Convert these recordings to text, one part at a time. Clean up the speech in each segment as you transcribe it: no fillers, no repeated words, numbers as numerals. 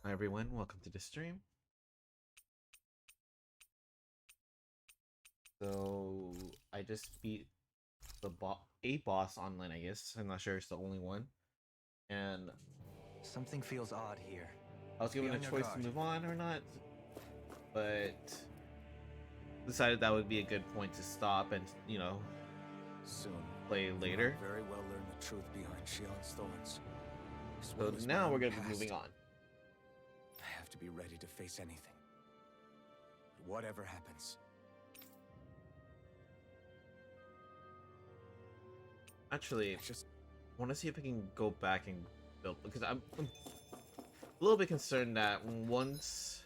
Hi everyone, welcome to the stream. So I just beat a boss on Lenegis. I'm not sure it's the only one. And Something feels odd here. I was given a choice to move on or not, but decided that would be a good point to stop and, Soon play later. Very well learn the truth behind Shion's thorns. So now we're gonna be moving on. I have to be ready to face anything. Whatever happens. Actually, I want to see if I can go back and build, because I'm a little bit concerned that once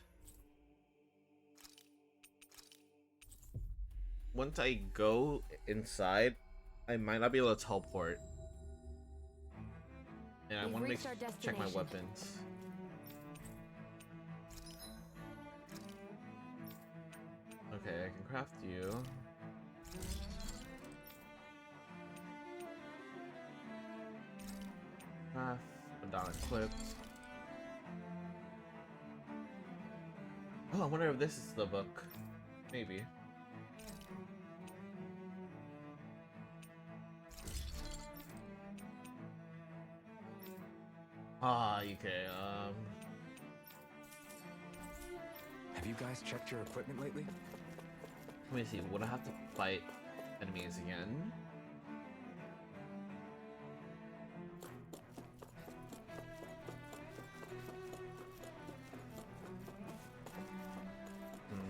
I go inside, I might not be able to teleport. And I want to check my weapons. Okay, I can craft you. Craft, put down equipped. Oh, I wonder if this is the book. Maybe. Okay, Have you guys checked your equipment lately? let me see, would I have to fight enemies again?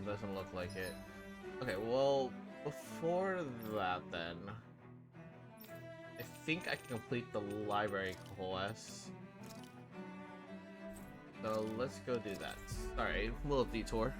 Doesn't look like it. Okay, well, before that then, I think I can complete the library quest. So let's go do that. Sorry, a little detour.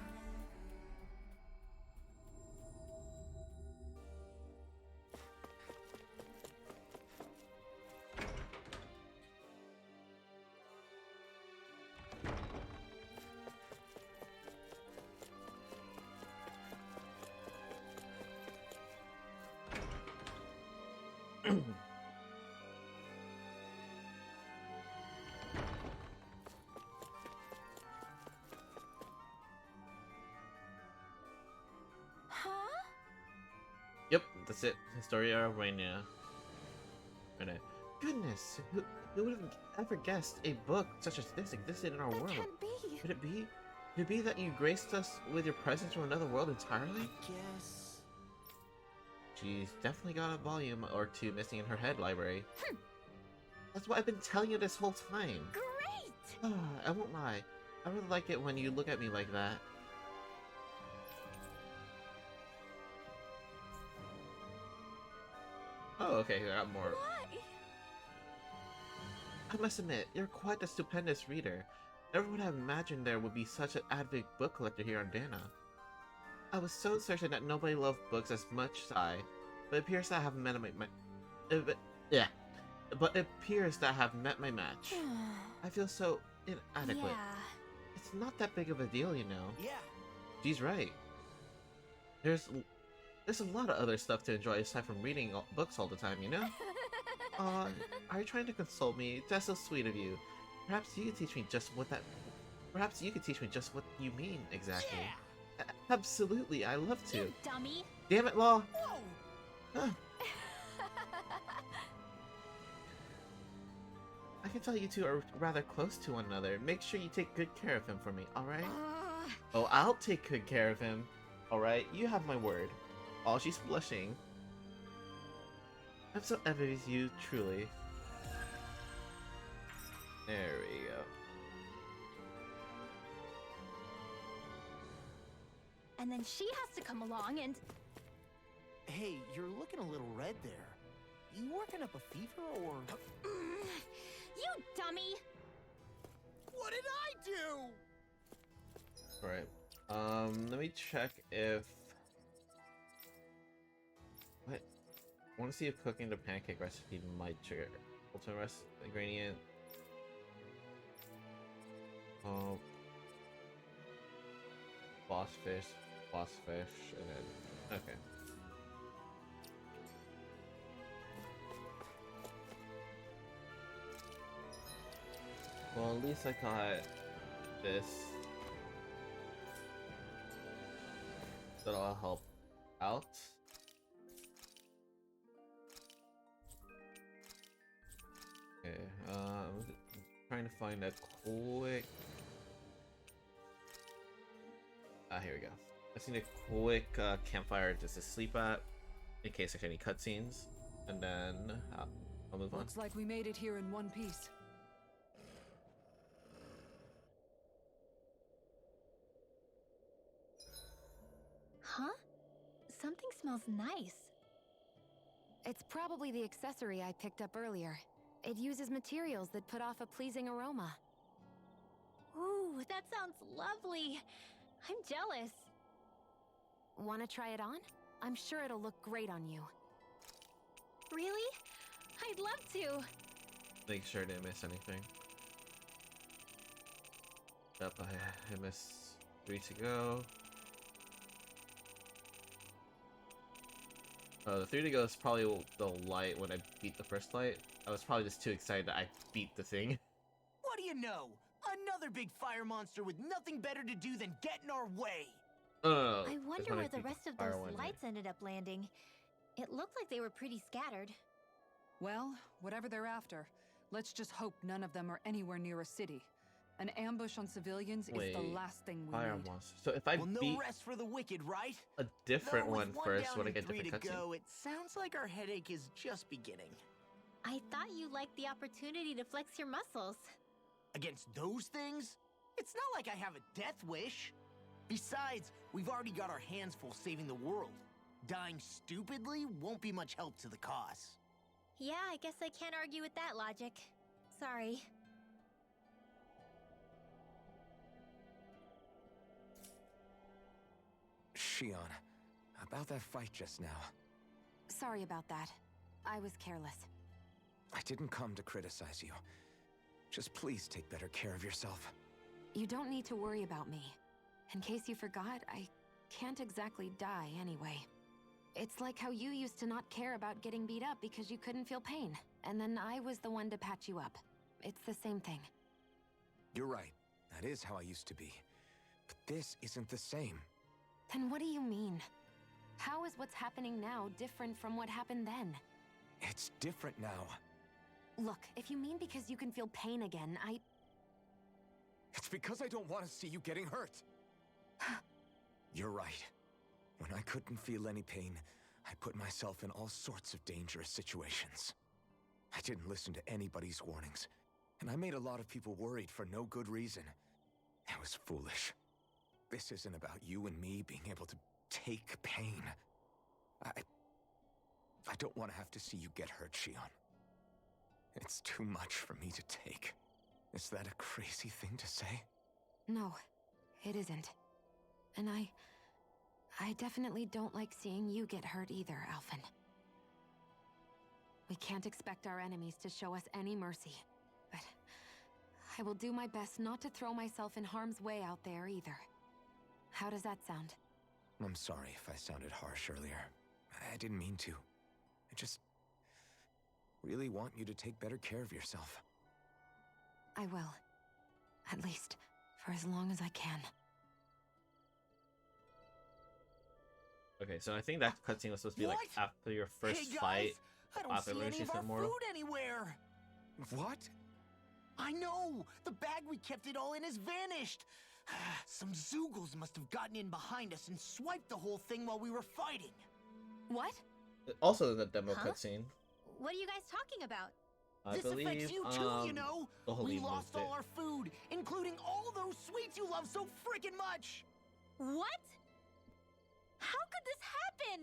Yep, that's it. Historia of Raina. Goodness, who would have ever guessed a book such as this existed in our world? Can't be. Could it be? Could it be that you graced us with your presence from another world entirely? Guess. She's definitely got a volume or two missing in her head library. That's what I've been telling you this whole time. Great! I won't lie. I really like it when you look at me like that. Oh, okay, I got more. Why? I must admit, you're quite a stupendous reader. Never would have imagined there would be such an avid book collector here on Dana. I was so certain that nobody loved books as much as I, but it appears that I have met but it appears that I have met my match. I feel so inadequate. Yeah. It's not that big of a deal, you know. Yeah. She's right. There's a lot of other stuff to enjoy aside from reading books all the time, you know? Are you trying to console me? That's so sweet of you. Perhaps you could teach me just what you mean exactly. Yeah. Absolutely, I love to. You dummy. Damn it, Law! Whoa. I can tell you two are rather close to one another. Make sure you take good care of him for me, alright? Oh, I'll take good care of him. Alright, you have my word. Oh, she's blushing. I'm so envious of you, truly. There we go. And then she has to come along and... Hey, you're looking a little red there. You working up a fever or... You dummy! What did I do? Alright. Let me check if... What? I want to see if cooking the pancake recipe might trigger. Ultimate ingredient. Oh. Boss fish, and then... Okay. Well, at least I got this. That'll help out. Okay, I'm trying to find a quick... here we go. I just need a quick campfire just to sleep at, in case there's any cutscenes, and then I'll move on. Looks like we made it here in one piece. Huh? Something smells nice. It's probably the accessory I picked up earlier. It uses materials that put off a pleasing aroma. Ooh, that sounds lovely. I'm jealous. Want to try it on? I'm sure it'll look great on you. Really? I'd love to. Make sure I didn't miss anything. Yep, I missed 3 to go. The 3 to go is probably the light when I beat the first light. I was probably just too excited that I beat the thing. What do you know? Another big fire monster with nothing better to do than get in our way. No. I Just wonder when where the beat rest of fire those one, lights ended up landing. It looked like they were pretty scattered. Well, whatever they're after, let's just hope none of them are anywhere near a city. An ambush on civilians is the Wait, last thing we fire need. monster. So if I Well, no beat rest for the wicked, right? a different Though with one first, down would I and get 3 different to cutscene? go, it sounds like our headache is just beginning. I thought you liked the opportunity to flex your muscles. Against those things? It's not like I have a death wish. Besides, we've already got our hands full saving the world. Dying stupidly won't be much help to the cause. Yeah, I guess I can't argue with that logic. Sorry. Shion, about that fight just now. Sorry about that. I was careless. I didn't come to criticize you. Just please take better care of yourself. You don't need to worry about me. In case you forgot, I can't exactly die anyway. It's like how you used to not care about getting beat up because you couldn't feel pain, and then I was the one to patch you up. It's the same thing. You're right. That is how I used to be. But this isn't the same. Then what do you mean? How is what's happening now different from what happened then? It's different now. Look, if you mean because you can feel pain again, It's because I don't want to see you getting hurt. You're right. When I couldn't feel any pain, I put myself in all sorts of dangerous situations. I didn't listen to anybody's warnings, and I made a lot of people worried for no good reason. It was foolish. This isn't about you and me being able to take pain. I don't want to have to see you get hurt, Shion. It's too much for me to take. Is that a crazy thing to say? No, it isn't. And I definitely don't like seeing you get hurt either, Alphen. We can't expect our enemies to show us any mercy, but I will do my best not to throw myself in harm's way out there either. How does that sound? I'm sorry if I sounded harsh earlier. I didn't mean to. I just really want you to take better care of yourself. I will. At least, for as long as I can. Okay, so I think that cutscene was supposed to be like What? after your first Hey guys, fight. I don't after see any Lucius of our Immortal. food anywhere. What? I know! The bag we kept it all in has vanished! Some Zoogles must have gotten in behind us and swiped the whole thing while we were fighting. What? Also, the demo Huh? cutscene. What are you guys talking about? I This believe. affects you too, you know! the We Holy lost moved all it. our food, including all those sweets you love so freaking much! What? How could this happen?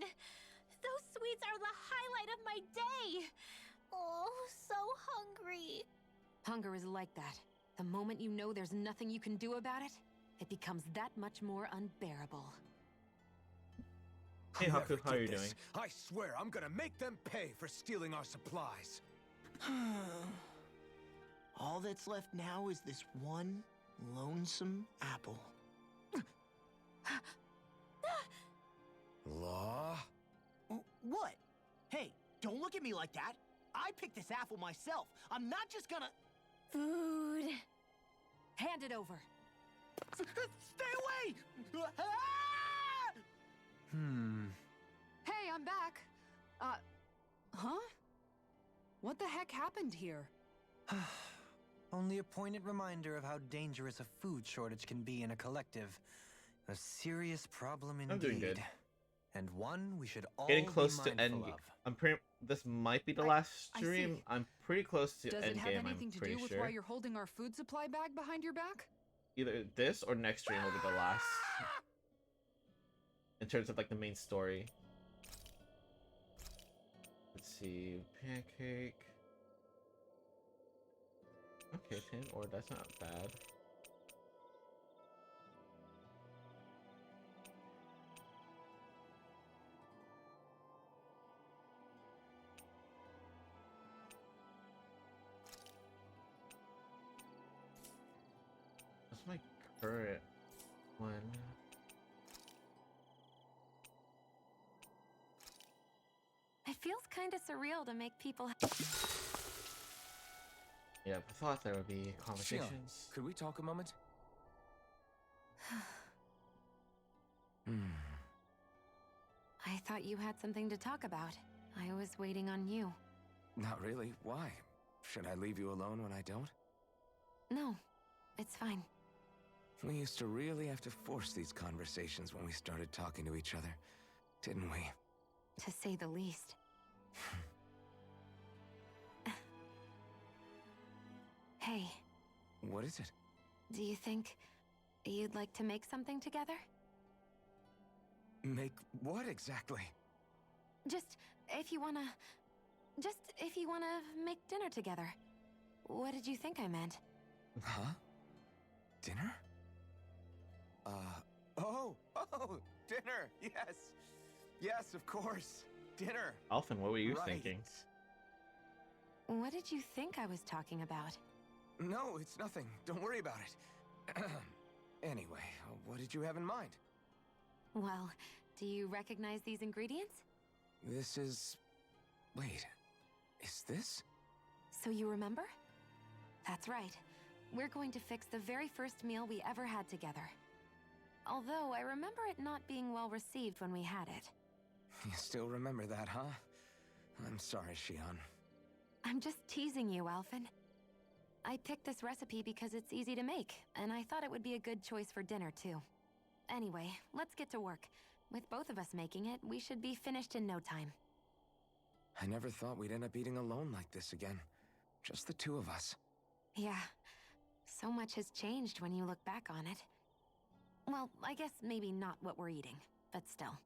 Those sweets are the highlight of my day! Oh, so hungry. Hunger is like that. The moment you know there's nothing you can do about it, it becomes that much more unbearable. Hey, Whoever Haku, how are did you this, doing? I swear I'm gonna make them pay for stealing our supplies. All that's left now is this one lonesome apple. Law? What? Hey, don't look at me like that. I picked this apple myself. I'm not just gonna... Food. Hand it over. Stay away! Ah! Hey, I'm back. Huh? What the heck happened here? Only a poignant reminder of how dangerous a food shortage can be in a collective. A serious problem indeed. I'm doing good. And one we should all Getting close be to end. mindful of. I'm pretty. This might be the I- last I stream. see. I'm pretty close to Does end it have game. anything I'm to pretty do with sure. why you're holding our food supply bag behind your back? Either this or next stream will be the last. In terms of like the main story. Let's see, pancake. Okay, tin ore, that's not bad. What's my current one? It feels kind of surreal to make people. Yeah, I thought there would be conversations. Shion, could we talk a moment? I thought you had something to talk about. I was waiting on you. Not really. Why? Should I leave you alone when I don't? No, it's fine. We used to really have to force these conversations when we started talking to each other, didn't we? To say the least. Hey, What is it? do you think you'd like to make something together? Make what exactly? Just if you wanna make dinner together. What did you think I meant? Huh? Dinner? Oh, dinner! Yes! Yes, of course! Dinner! Alphen, what were you Right. thinking? What did you think I was talking about? No, it's nothing. Don't worry about it. Anyway, what did you have in mind? Well, do you recognize these ingredients? This is... Wait, is this? So you remember? That's right. We're going to fix the very first meal we ever had together. Although I remember it not being well received when we had it. You still remember that, huh? I'm sorry, Shion. I'm just teasing you, Alphen. I picked this recipe because it's easy to make, and I thought it would be a good choice for dinner, too. Anyway, let's get to work. With both of us making it, we should be finished in no time. I never thought we'd end up eating alone like this again. Just the two of us. Yeah, so much has changed when you look back on it. Well, I guess maybe not what we're eating, but still.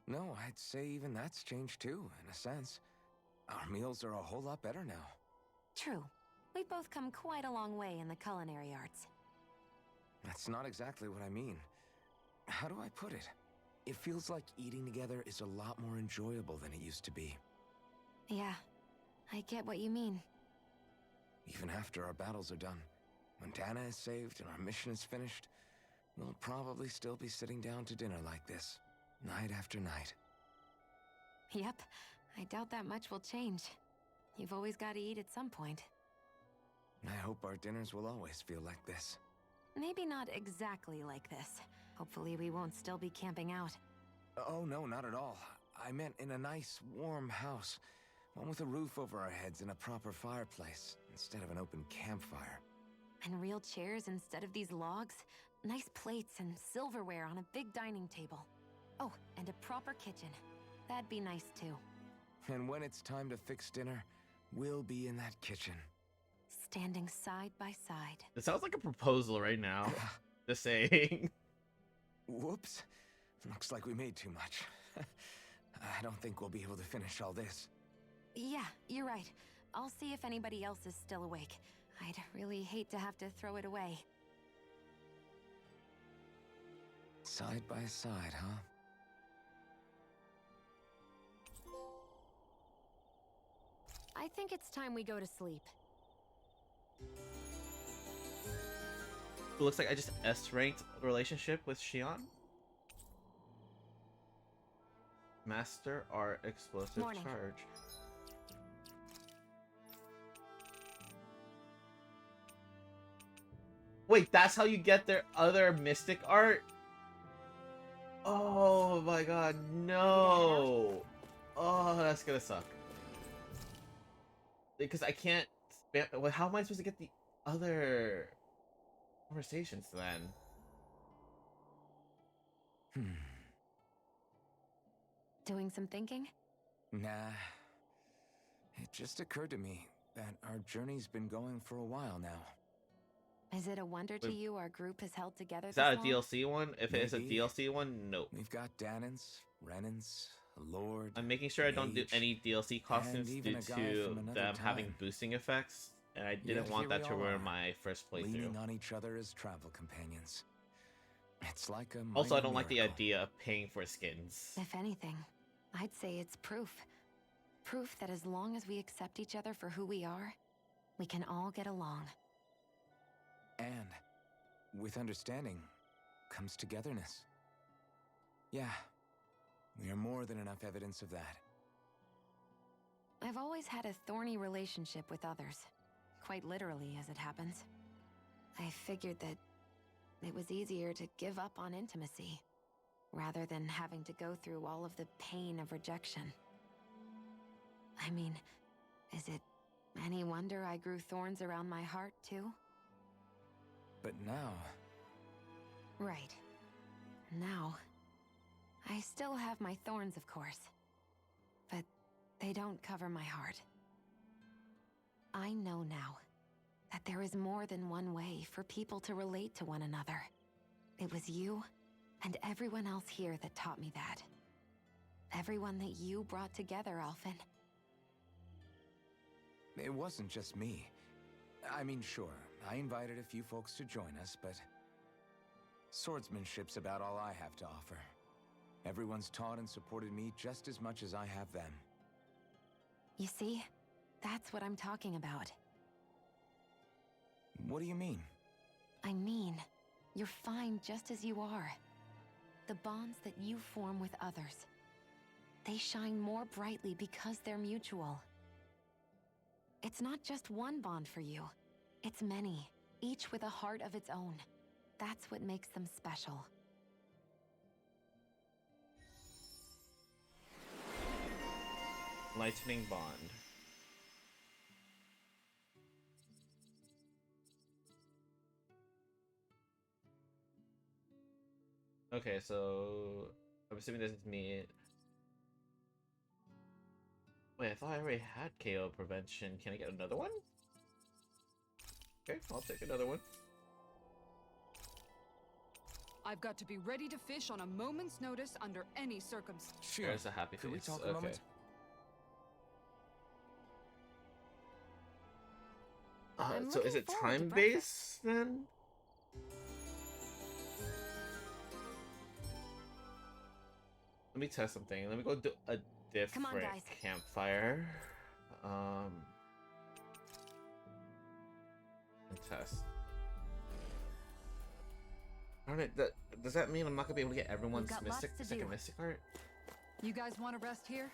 No, I'd say even that's changed too, in a sense. Our meals are a whole lot better now. True. We've both come quite a long way in the culinary arts. That's not exactly what I mean. How do I put it? It feels like eating together is a lot more enjoyable than it used to be. Yeah, I get what you mean. Even after our battles are done, when Dana is saved and our mission is finished, we'll probably still be sitting down to dinner like this, night after night. Yep, I doubt that much will change. You've always got to eat at some point. I hope our dinners will always feel like this. Maybe not exactly like this. Hopefully we won't still be camping out. Oh, no, not at all. I meant in a nice, warm house. One with a roof over our heads and a proper fireplace, instead of an open campfire. And real chairs instead of these logs. Nice plates and silverware on a big dining table. Oh, and a proper kitchen. That'd be nice too. And when it's time to fix dinner, we'll be in that kitchen. Standing side by side. It sounds like a proposal right now. Just saying. Whoops. Looks like we made too much. I don't think we'll be able to finish all this. Yeah, you're right. I'll see if anybody else is still awake. I'd really hate to have to throw it away. Side by side, huh? I think it's time we go to sleep. It looks like I just S-ranked the relationship with Shion. Master our explosive Morning. charge. Wait, that's how you get their other mystic art? Oh my god, no! Oh, that's gonna suck. Because I can't spam. Well, how am I supposed to get the other conversations then? Doing some thinking? Nah. It just occurred to me that our journey's been going for a while now. Is it a wonder to Wait. you our group has held together Is this that a long? DLC one? If it is a Maybe. DLC one, nope. We've got Danans, Renans, a Lord. I'm making sure I don't do Mage, any DLC costumes even due a guy to from another them having time. boosting effects, and I didn't Yet want here that we to all ruin are, my first playthrough. leaning on each other as travel companions. It's like a Also, I minor don't like the miracle. idea of paying for skins. If anything, I'd say it's proof. Proof that as long as we accept each other for who we are, we can all get along. And with understanding comes togetherness. Yeah, we are more than enough evidence of that. I've always had a thorny relationship with others. Quite literally, as it happens. I figured that it was easier to give up on intimacy, rather than having to go through all of the pain of rejection. I mean, is it any wonder I grew thorns around my heart, too? But now, Right. Now, I still have my thorns, of course. But they don't cover my heart. I know now that there is more than one way for people to relate to one another. It was you and everyone else here that taught me that. Everyone that you brought together, Alphen. it wasn't just me. I mean, sure, I invited a few folks to join us, but swordsmanship's about all I have to offer. Everyone's taught and supported me just as much as I have them. You see, that's what I'm talking about. What do you mean? I mean, you're fine just as you are. The bonds that you form with others, they shine more brightly because they're mutual. It's not just one bond for you. It's many, each with a heart of its own. That's what makes them special. Lightning Bond. Okay, so I'm assuming this is me. Wait, I thought I already had KO prevention. Can I get another one? Okay, I'll take another one. I've got to be ready to fish on a moment's notice under any circumstance. Sure. There's a happy Could we face. talk a Okay. moment? I'm So is looking it forward to time-based then? Let me test something. Let me go do a Come on, different guys. campfire. And test. Darn it, does that mean I'm not gonna be able to get everyone's got lots mystic to second do. mystic art? You guys want to rest here?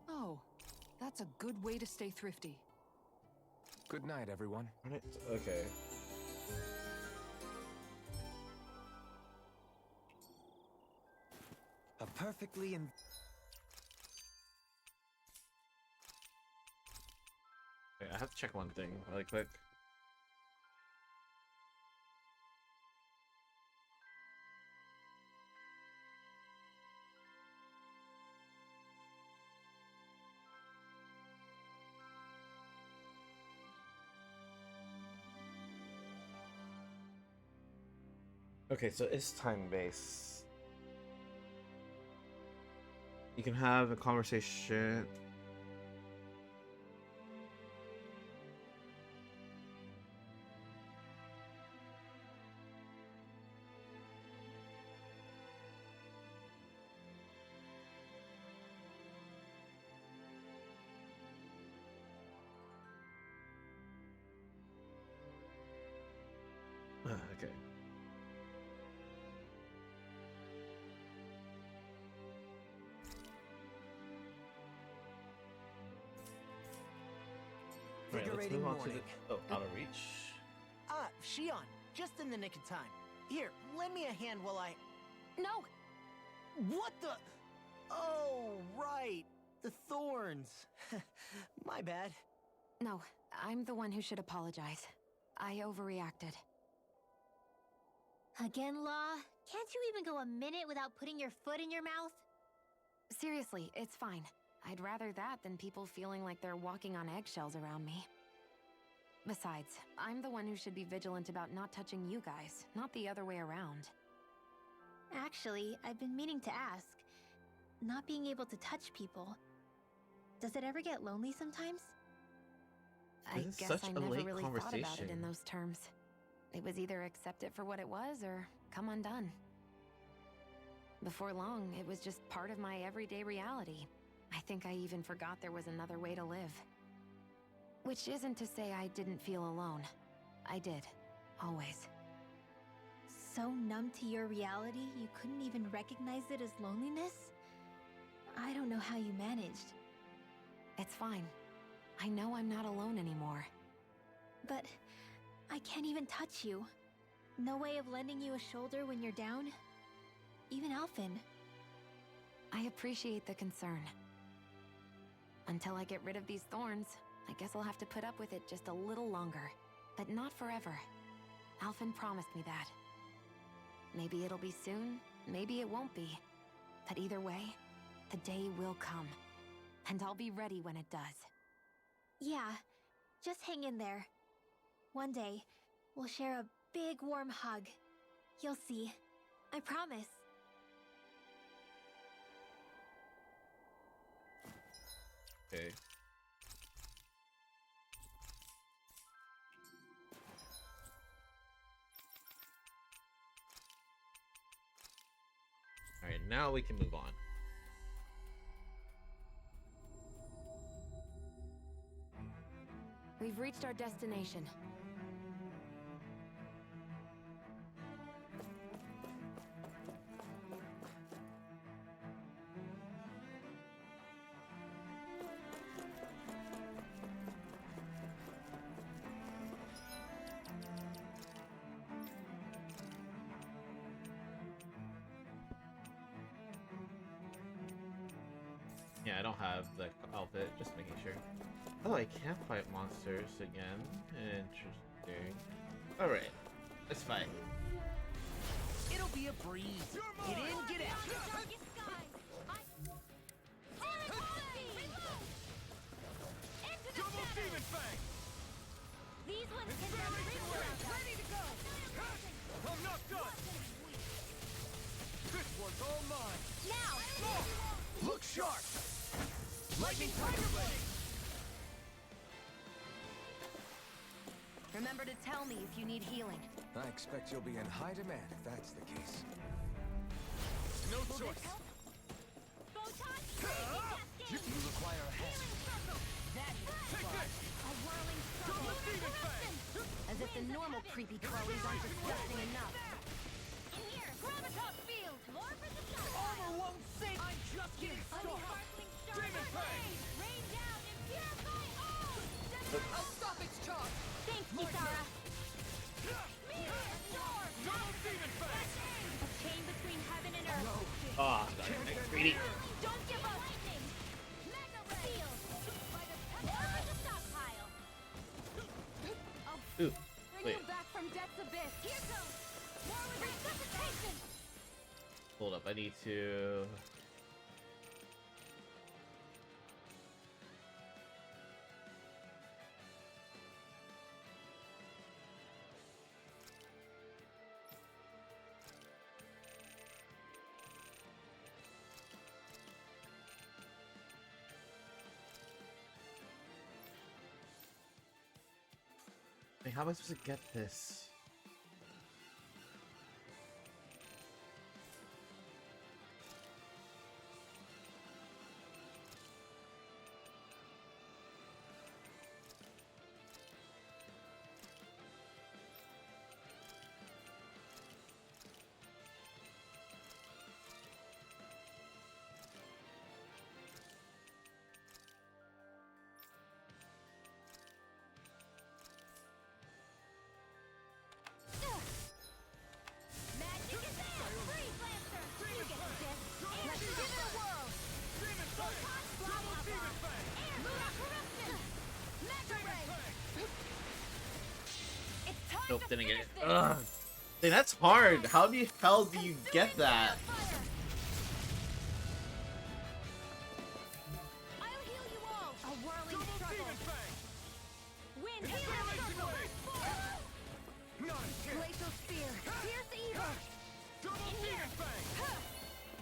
Oh, that's a good way to stay thrifty. Good night, everyone. Darn it. Okay. A perfectly in. Wait, I have to check one thing really quick. Okay, so it's time-based. You can have a conversation. Okay. Alright, let's Invigorating move on to the... morning. Oh, out of reach. Ah, Shion, just in the nick of time. Here, lend me a hand while I... No! What the... Oh, right. The thorns. My bad. No, I'm the one who should apologize. I overreacted. Again, Law? Can't you even go a minute without putting your foot in your mouth? Seriously, it's fine. I'd rather that than people feeling like they're walking on eggshells around me. Besides, I'm the one who should be vigilant about not touching you guys, not the other way around. Actually, I've been meaning to ask. Not being able to touch people. Does it ever get lonely sometimes? I This is guess such I a never late really thought about it conversation. in those terms. It was either accept it for what it was or come undone. Before long, it was just part of my everyday reality. I think I even forgot there was another way to live. Which isn't to say I didn't feel alone. I did. Always. So numb to your reality, you couldn't even recognize it as loneliness? I don't know how you managed. It's fine. I know I'm not alone anymore. But I can't even touch you. No way of lending you a shoulder when you're down? Even Alphen. I appreciate the concern. Until I get rid of these thorns, I guess I'll have to put up with it just a little longer. But not forever. Alphen promised me that. Maybe it'll be soon, maybe it won't be. But either way, the day will come. And I'll be ready when it does. Yeah, just hang in there. One day, we'll share a big warm hug. You'll see. I promise. Okay. Alright, now we can move on. We've reached our destination. Yeah, I don't have the outfit, just making sure. Oh, I can't fight monsters again. Interesting. Alright, let's fight. It'll be a breeze. Get in, get out. Double Demon Fang! These ones can run Ready to go! I'm not done! This one's all mine! Now! Look sharp! Lightning Tiger Blade! Remember to tell me if you need healing. I expect you'll be in high demand if that's the case. No choice! Photon! You require a hand. Take this! A whirling Double circle! Demon Fang! As if the normal creepy trolleys aren't disgusting enough. In here! Gravitas field! More for the sun! Armor won't save. I'm just getting started. Sparkling stars Demon of Fang! rain! Rain down and purify all! I'll stop its charge! Thanks, Kisara! Meteor storm! Double Demon Fang! A chain between heaven and earth! Ah, greedy. Don't give up! Lightning! Mega Seal! By the power of the stockpile! Ooh, Bring wait, you back from Death's Abyss. Here goes! More with resuscitation! hold up, I need to... Wait, how am I supposed to get this? Nope, didn't get it. Ugh. Dang, that's hard. How the hell do you get that? I'll heal you all. A whirling struggle. Wind circle. Glacial spear. Pierce evil. In here.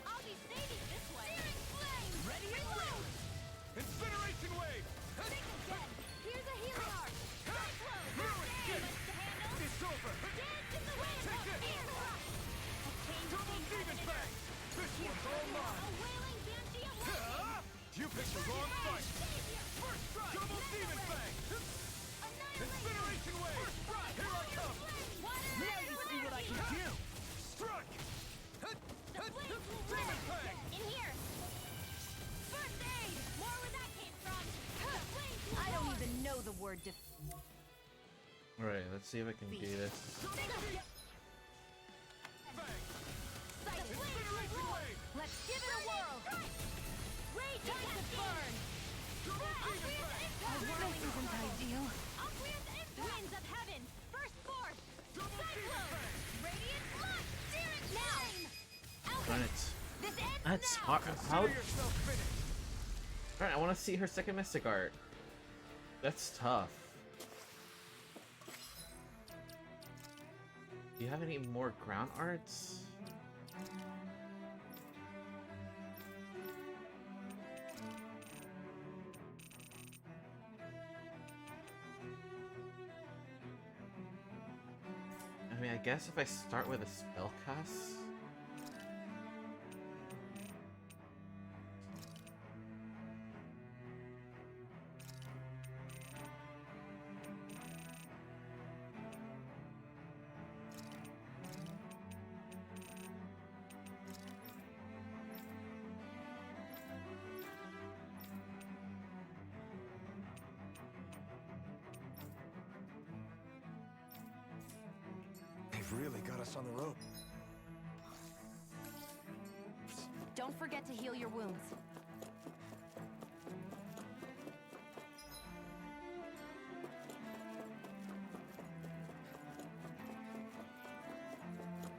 I'll be saving this one. Searing flame. Ready and blue. Incineration wave! Think again. Here's a healing arc. Cyclone. Damage to handle. It's over! Dance in the wind. Take it. Air rush. A chain Double speed demon predator. fang! This one's all A mine! wailing banshee of lightning. You picked the wrong fight! Savior. First strike! Double demon fang! Incineration wave! Here I come! Now you see what I can do! Strike! The flames will Demon red. fang! In here. First aid. More where that came from. The flames will I don't even know the word Alright, let's see if I can do this. Incineration wave! Let's give it a whirl. Rage time to burn. This isn't ideal. Winds of heaven. First force. Double demon Cyclone. fang! Radiant blood. Searing flame. Darn it. This ends That's now. hard. How? Consider yourself finished! Alright, I want to see her second mystic art. That's tough. Do you have any more ground arts? I mean, I guess if I start with a spell cast. They've really got us on the rope. Don't forget to heal your wounds.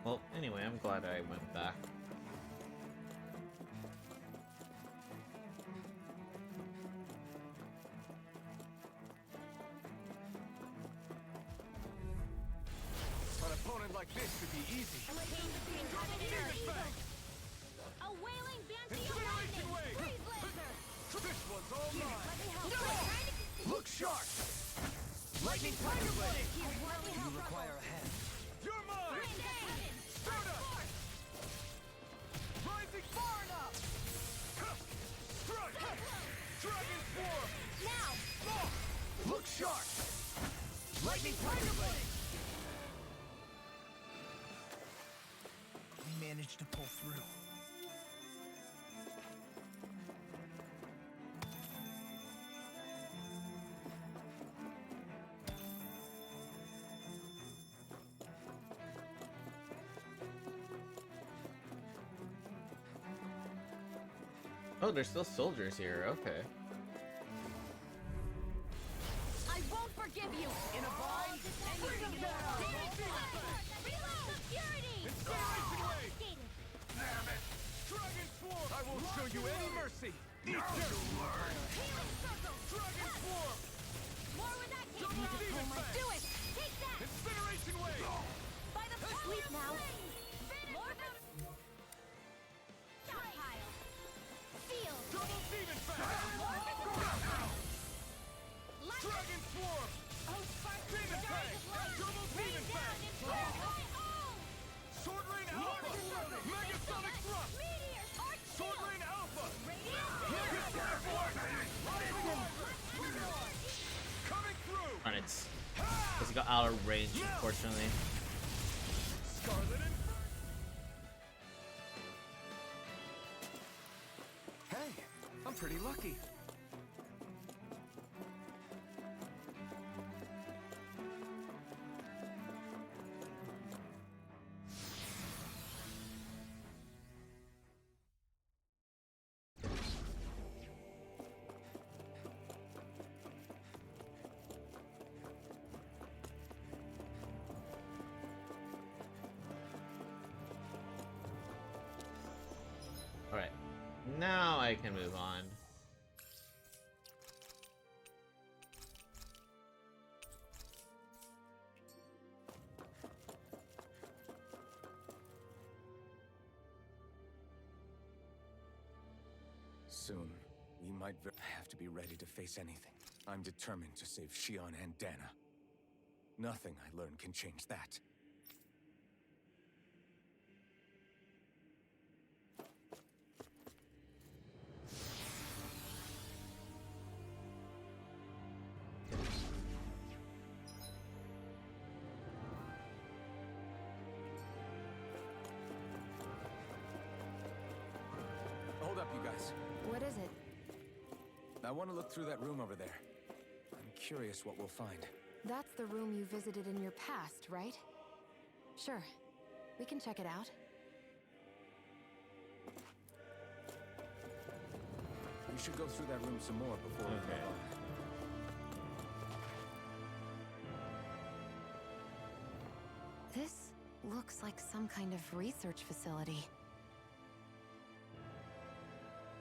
Well, anyway, I'm glad I went back. An opponent like this should be easy. A wailing banshee of Incineration lightning. wave! Freeze laser. This one's all mine! Let me help. Look sharp! Lightning tiger blade! You require a hand. You're mine! Winds of heaven. Start up! Rising far enough! Strike! Dragon swarm! Now. Look sharp! Lightning tiger blade! We managed to pull through. Oh, there's still soldiers here. Okay. I won't forgive you. In a bind. Reload. Security. Incineration wave! Skated. Damn it! Dragon swarm! I won't show you any mercy! Eat dirt! Healing circle. Dragon swarm! More where that came Double from. demon fang! Do it. Take that. Incineration wave! By the sleep now. More of it. Stockpile. Field. Double demon fang! Lightning. Dragon swarm! Oh, sparks. Demon fang! Double demon fang! Sword rain alpha! Megasonic thrust! Meteors. Arch Sword rain alpha! Coming through! Darn it. Because he got out of range, unfortunately. Scarlet and... Hey, I'm pretty lucky. Now I can move on. Soon, we might have to be ready to face anything. I'm determined to save Shion and Dana. Nothing I learn can change that. Hold up, you guys. What is it? I want to look through that room over there. I'm curious what we'll find. That's the room you visited in your past, right? Sure. We can check it out. We should go through that room some more before we move on. This looks like some kind of research facility.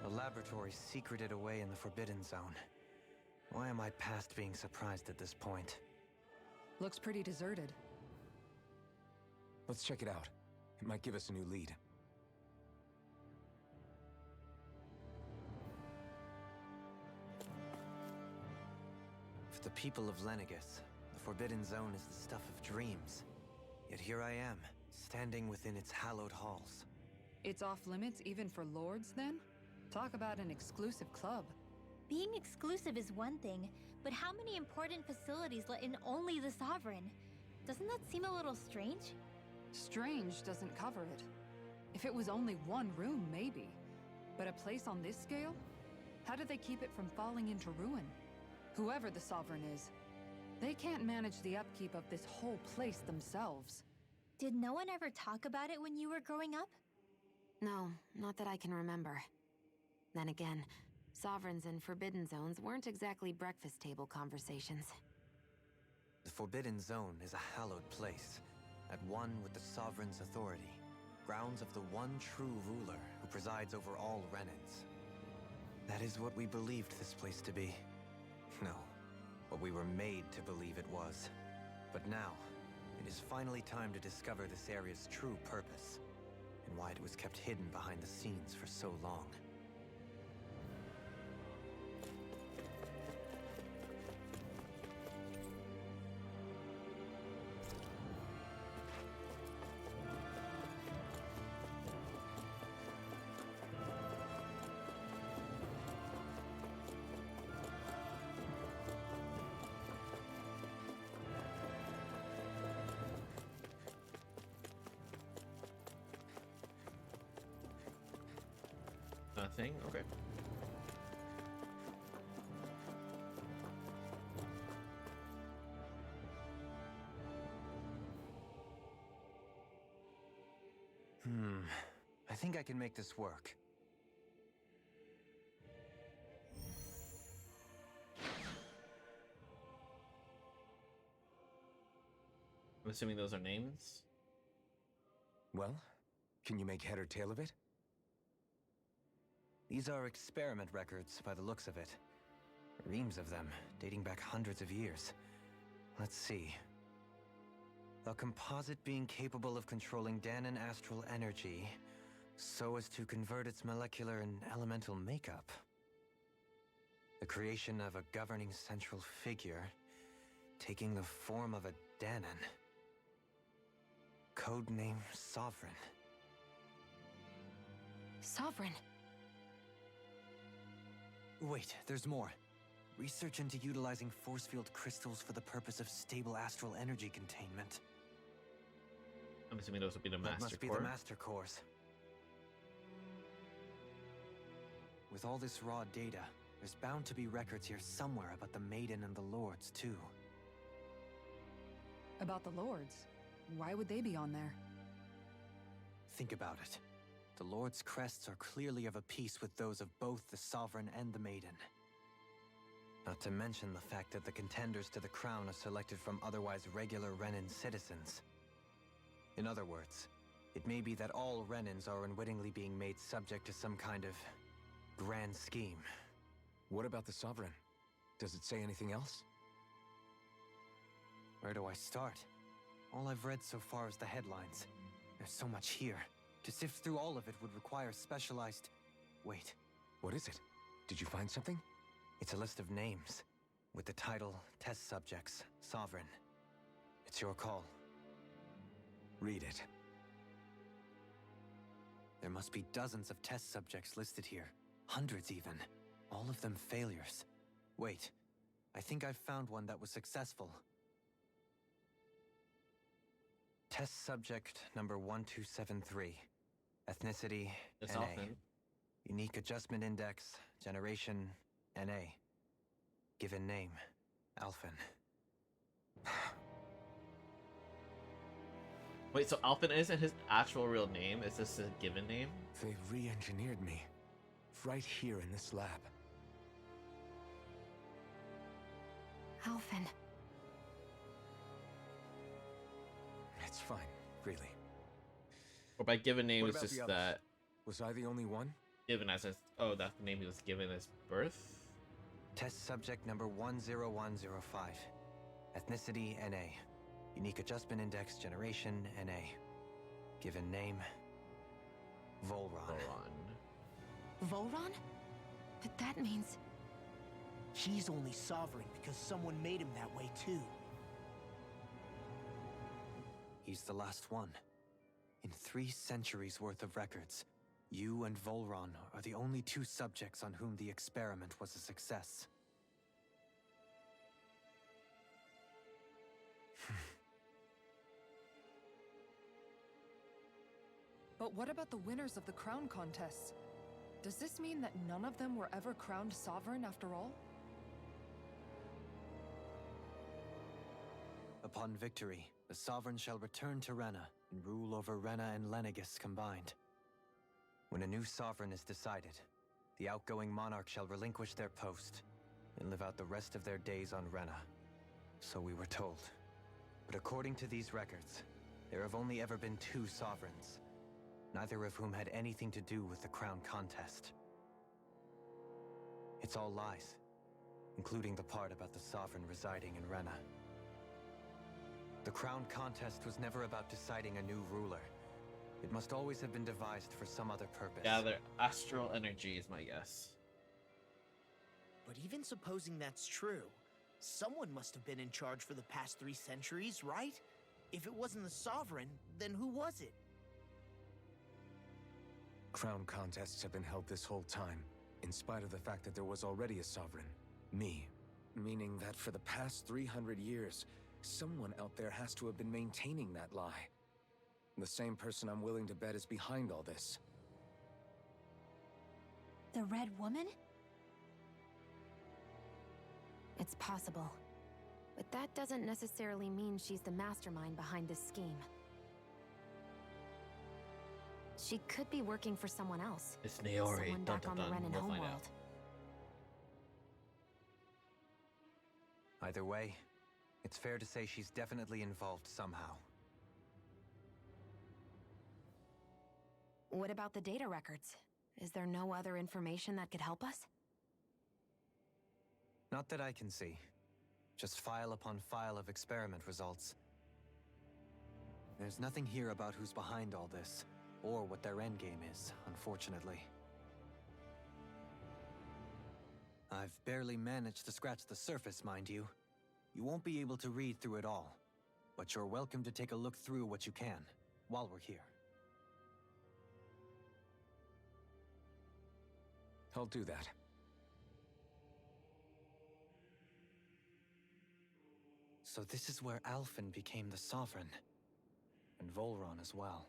A laboratory secreted away in the Forbidden Zone. Why am I past being surprised at this point? Looks pretty deserted. Let's check it out. It might give us a new lead. For the people of Lenegis, the Forbidden Zone is the stuff of dreams. Yet here I am, standing within its hallowed halls. It's off limits even for lords, then? Talk about an exclusive club. Being exclusive is one thing, but how many important facilities let in only the Sovereign? Doesn't that seem a little strange? Strange doesn't cover it. If it was only one room, maybe. But a place on this scale? How do they keep it from falling into ruin? Whoever the Sovereign is, they can't manage the upkeep of this whole place themselves. Did no one ever talk about it when you were growing up? No, not that I can remember. Then again, Sovereigns and Forbidden Zones weren't exactly breakfast table conversations. The Forbidden Zone is a hallowed place, at one with the Sovereign's authority, grounds of the one true ruler who presides over all Renans. That is what we believed this place to be. No, what we were made to believe it was. But now, it is finally time to discover this area's true purpose, and why it was kept hidden behind the scenes for so long. Nothing? Okay. I think I can make this work. I'm assuming those are names? Well, can you make head or tail of it? These are experiment records, by the looks of it. Reams of them, dating back hundreds of years. Let's see. A composite being capable of controlling Danan astral energy, so as to convert its molecular and elemental makeup. The creation of a governing central figure, taking the form of a Danan. Codename Sovereign. Sovereign! Wait, there's more. Research into utilizing force field crystals for the purpose of stable astral energy containment. I'm assuming those would be the That Master must be Core. the Master Cores. With all this raw data, there's bound to be records here somewhere about the Maiden and the Lords, too. About the lords? Why would they be on there? Think about it. The Lord's crests are clearly of a piece with those of both the Sovereign and the Maiden. Not to mention the fact that the contenders to the crown are selected from otherwise regular Renan citizens. In other words, it may be that all Renans are unwittingly being made subject to some kind of grand scheme. What about the Sovereign? Does it say anything else? Where do I start? All I've read so far is the headlines. There's so much here. To sift through all of it would require specialized... Wait, What is it? Did you find something? it's a list of names, with the title, Test Subjects, Sovereign. It's your call. Read it. There must be dozens of test subjects listed here. Hundreds even. All of them failures. Wait, I think I've found one that was successful. Test subject number 1273. Ethnicity, It's NA. often. Unique adjustment index, generation, NA. Given name, Alphen. Wait, so Alphen isn't his actual real name? Is this a given name? They re-engineered me. Right here in this lab. Alphen. It's fine, really. Or by given name, What it's about just the others? that Was I the only one? given as his, oh, that's the name he was given as birth? Test subject number 10105. Ethnicity, NA. Unique adjustment index, generation, NA. Given name, Volron. Volron. Volron? But that means... He's only sovereign because someone made him that way too. He's the last one. In 3 centuries worth of records, you and Volron are the only 2 subjects on whom the experiment was a success. But what about the winners of the crown contests? Does this mean that none of them were ever crowned sovereign after all? Upon victory, the Sovereign shall return to Rena and rule over Rena and Lenegis combined. When a new Sovereign is decided, the outgoing monarch shall relinquish their post and live out the rest of their days on Rena. So we were told. But according to these records, there have only ever been 2 Sovereigns, neither of whom had anything to do with the crown contest. It's all lies, including the part about the Sovereign residing in Rena. The crown contest was never about deciding a new ruler. It must always have been devised for some other purpose. Gather astral energy is my guess. But even supposing that's true, someone must have been in charge for the past 3 centuries, right? If it wasn't the Sovereign, then who was it? Crown contests have been held this whole time, in spite of the fact that there was already a Sovereign. Me. Meaning that for the past 300 years, someone out there has to have been maintaining that lie. The same person I'm willing to bet is behind all this. The Red Woman? It's possible. But that doesn't necessarily mean she's the mastermind behind this scheme. She could be working for someone else. It's Naori. Someone Dun, back dun, on the dun. Renan We'll find homeworld. out. Either way, it's fair to say she's definitely involved somehow. What about the data records? Is there no other information that could help us? Not that I can see. Just file upon file of experiment results. There's nothing here about who's behind all this, or what their endgame is, unfortunately. I've barely managed to scratch the surface, mind you. You won't be able to read through it all, but you're welcome to take a look through what you can, while we're here. I'll do that. So this is where Alphen became the Sovereign, and Volron as well.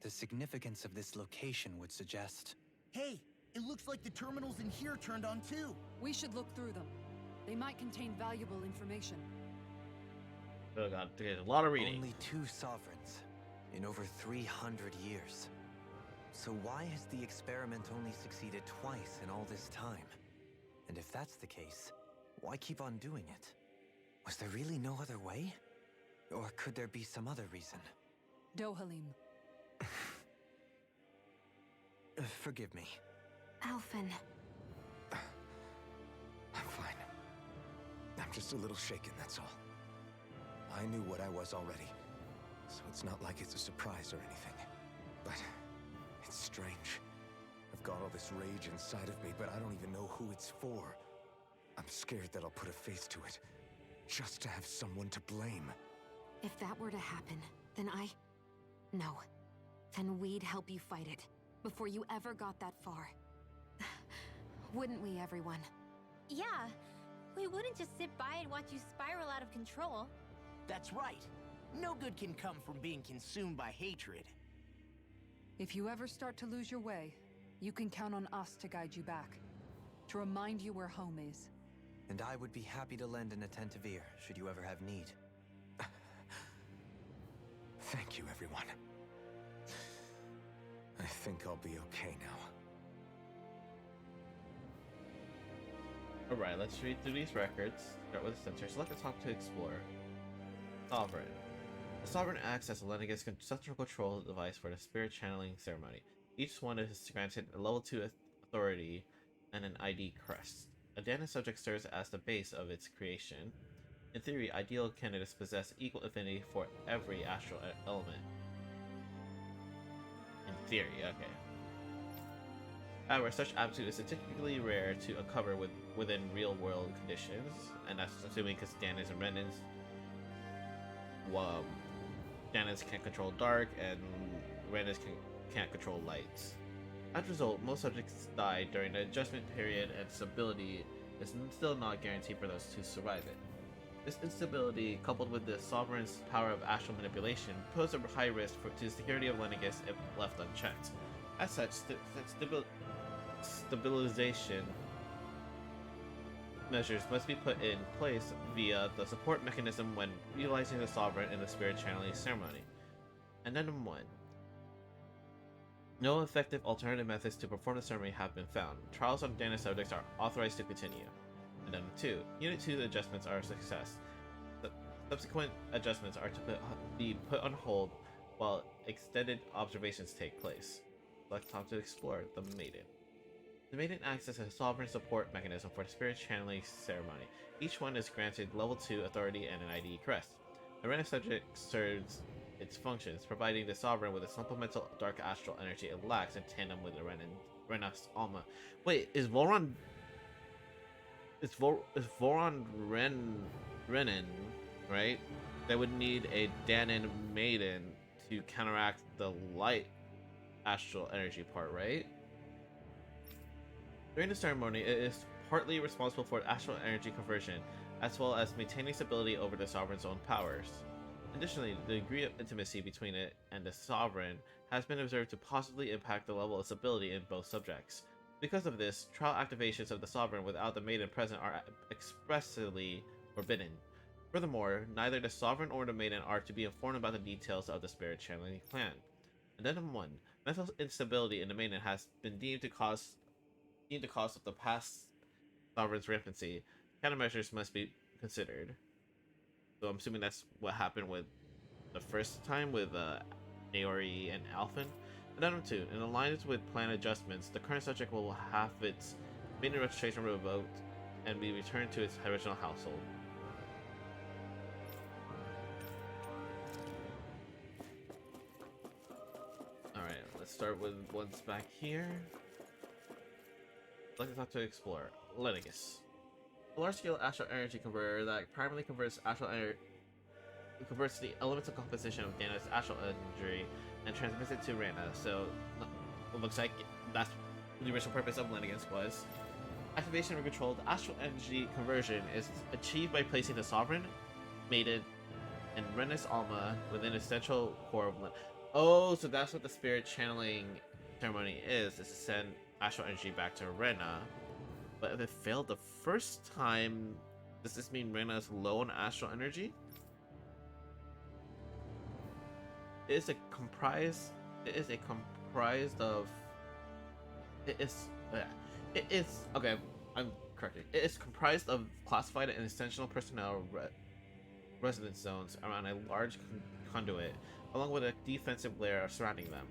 The significance of this location would suggest... Hey, it looks like the terminals in here turned on too. We should look through them. They might contain valuable information. Oh god, there's a lot of reading. Only 2 Sovereigns in over 300 years. So why has the experiment only succeeded twice in all this time? And if that's the case, why keep on doing it? Was there really no other way? Or could there be some other reason? Dohalim. Forgive me. Alphen. I'm fine. I'm just a little shaken, that's all. I knew what I was already, so it's not like it's a surprise or anything. But it's strange. I've got all this rage inside of me, but I don't even know who it's for. I'm scared that I'll put a face to it, just to have someone to blame. If that were to happen, then No. Then we'd help you fight it, before you ever got that far. Wouldn't we, everyone? Yeah, we wouldn't just sit by and watch you spiral out of control. That's right. No good can come from being consumed by hatred. If you ever start to lose your way, you can count on us to guide you back. To remind you where home is. And I would be happy to lend an attentive ear, should you ever have need. Thank you, everyone. I think I'll be okay now. Alright, let's read through these records. Start with the center. Select the top to explore. Sovereign. The Sovereign acts as a Lenegis central control device for the spirit channeling ceremony. Each one is granted a level 2 authority and an ID crest. A Dana subject serves as the base of its creation. In theory, ideal candidates possess equal affinity for every astral element. In theory, okay. However, such aptitude is typically rare to uncover within real-world conditions, and that's assuming because Danas and Renans, Danas can't control dark, and Renans can't control lights. As a result, most subjects die during the adjustment period, and stability is still not guaranteed for those who survive it. This instability, coupled with the Sovereign's power of astral manipulation, pose a high risk to the security of Lenegis if left unchecked. As such, stabilization measures must be put in place via the support mechanism when utilizing the Sovereign in the spirit channeling ceremony. Addendum 1. No effective alternative methods to perform the ceremony have been found. Trials on Dana subjects are authorized to continue. Addendum 2. Unit 2 adjustments are a success. The subsequent adjustments are to be put on hold while extended observations take place. Select top to explore the Maiden. The Maiden acts as a sovereign support mechanism for the spirit channeling ceremony. Each one is granted level 2 authority and an ID crest. The Rena subject serves its functions, providing the sovereign with a supplemental dark astral energy it lacks in tandem with the Rena's Alma. Wait, is Voron Renan, right? That would need a Danon Maiden to counteract the light astral energy part, right? During the ceremony, it is partly responsible for astral energy conversion, as well as maintaining stability over the Sovereign's own powers. Additionally, the degree of intimacy between it and the Sovereign has been observed to positively impact the level of stability in both subjects. Because of this, trial activations of the Sovereign without the Maiden present are expressly forbidden. Furthermore, neither the Sovereign or the Maiden are to be informed about the details of the spirit channeling plan. Addendum 1. Mental instability in the Maiden has been deemed the cause of the past Sovereign's rampancy. Countermeasures must be considered. So I'm assuming that's what happened with the first time with Aori and Alphen. Addendum 2. In alignment with plan adjustments, the current subject will have its Maiden registration revoked and be returned to its original household. Alright, let's start with ones back here. Let's talk to explore. Lenegis. A large-scale astral energy converter that primarily converts the elemental composition of Dana's astral energy and transmits it to Rana. So it looks like that's what the original purpose of Lenegis was. Activation of controlled astral energy conversion is achieved by placing the Sovereign, Maiden, and Rena's Alma within a central core of Oh, so that's what the spirit channeling ceremony is to send astral energy back to Rena. But if it failed the first time, does this mean Rena is low on astral energy? It is comprised of classified and essential personnel residence zones around a large conduit, along with a defensive layer surrounding them.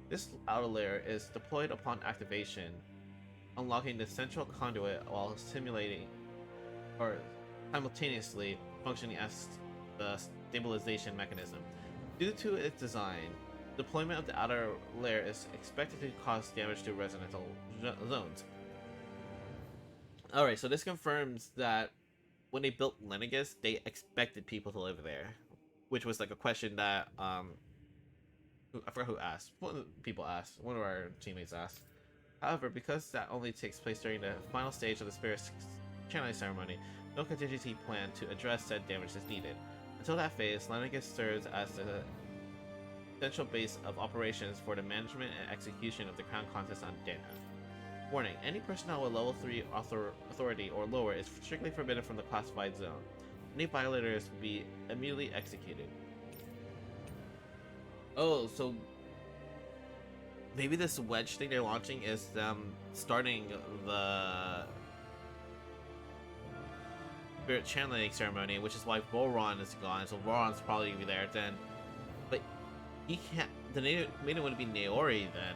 This outer layer is deployed upon activation unlocking the central conduit while simulating or simultaneously functioning as the stabilization mechanism. Due to its design, deployment of the outer layer is expected to cause damage to residential zones. Alright, so this confirms that when they built Lenegis, they expected people to live there, which was like a question that I forgot who asked. One of the people asked. One of our teammates asked. However, because that only takes place during the final stage of the spirit's channeling ceremony, no contingency plan to address said damage is needed. Until that phase, Lenegis serves as the essential base of operations for the management and execution of the Crown Contest on Dana. Warning, any personnel with level 3 authority or lower is strictly forbidden from the classified zone. Any violators will be immediately executed. Oh, so maybe this wedge thing they're launching is them starting the spirit channeling ceremony, which is why Boron is gone. So Boron's probably gonna be there then, but he can't. The maiden would be Naori then,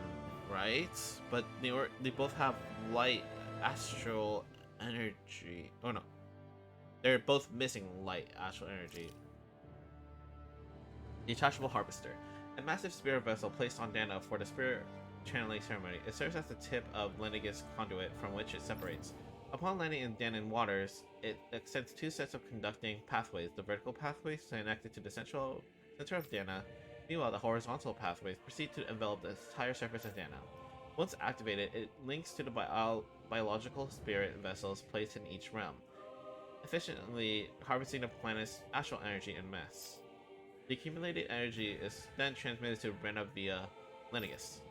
right? But Naori, they both have light astral energy. Oh no, they're both missing light astral energy. Detachable Harvester. A massive spirit vessel placed on Dana for the spirit channeling ceremony. It serves as the tip of Lenegis conduit from which it separates. Upon landing in Danan waters, it extends two sets of conducting pathways. The vertical pathways connected to the center of Dana. Meanwhile, the horizontal pathways proceed to envelop the entire surface of Dana. Once activated, it links to the biological spirit vessels placed in each realm, efficiently harvesting the planet's astral energy en masse. The accumulated energy is then transmitted to Rena via Lenegis.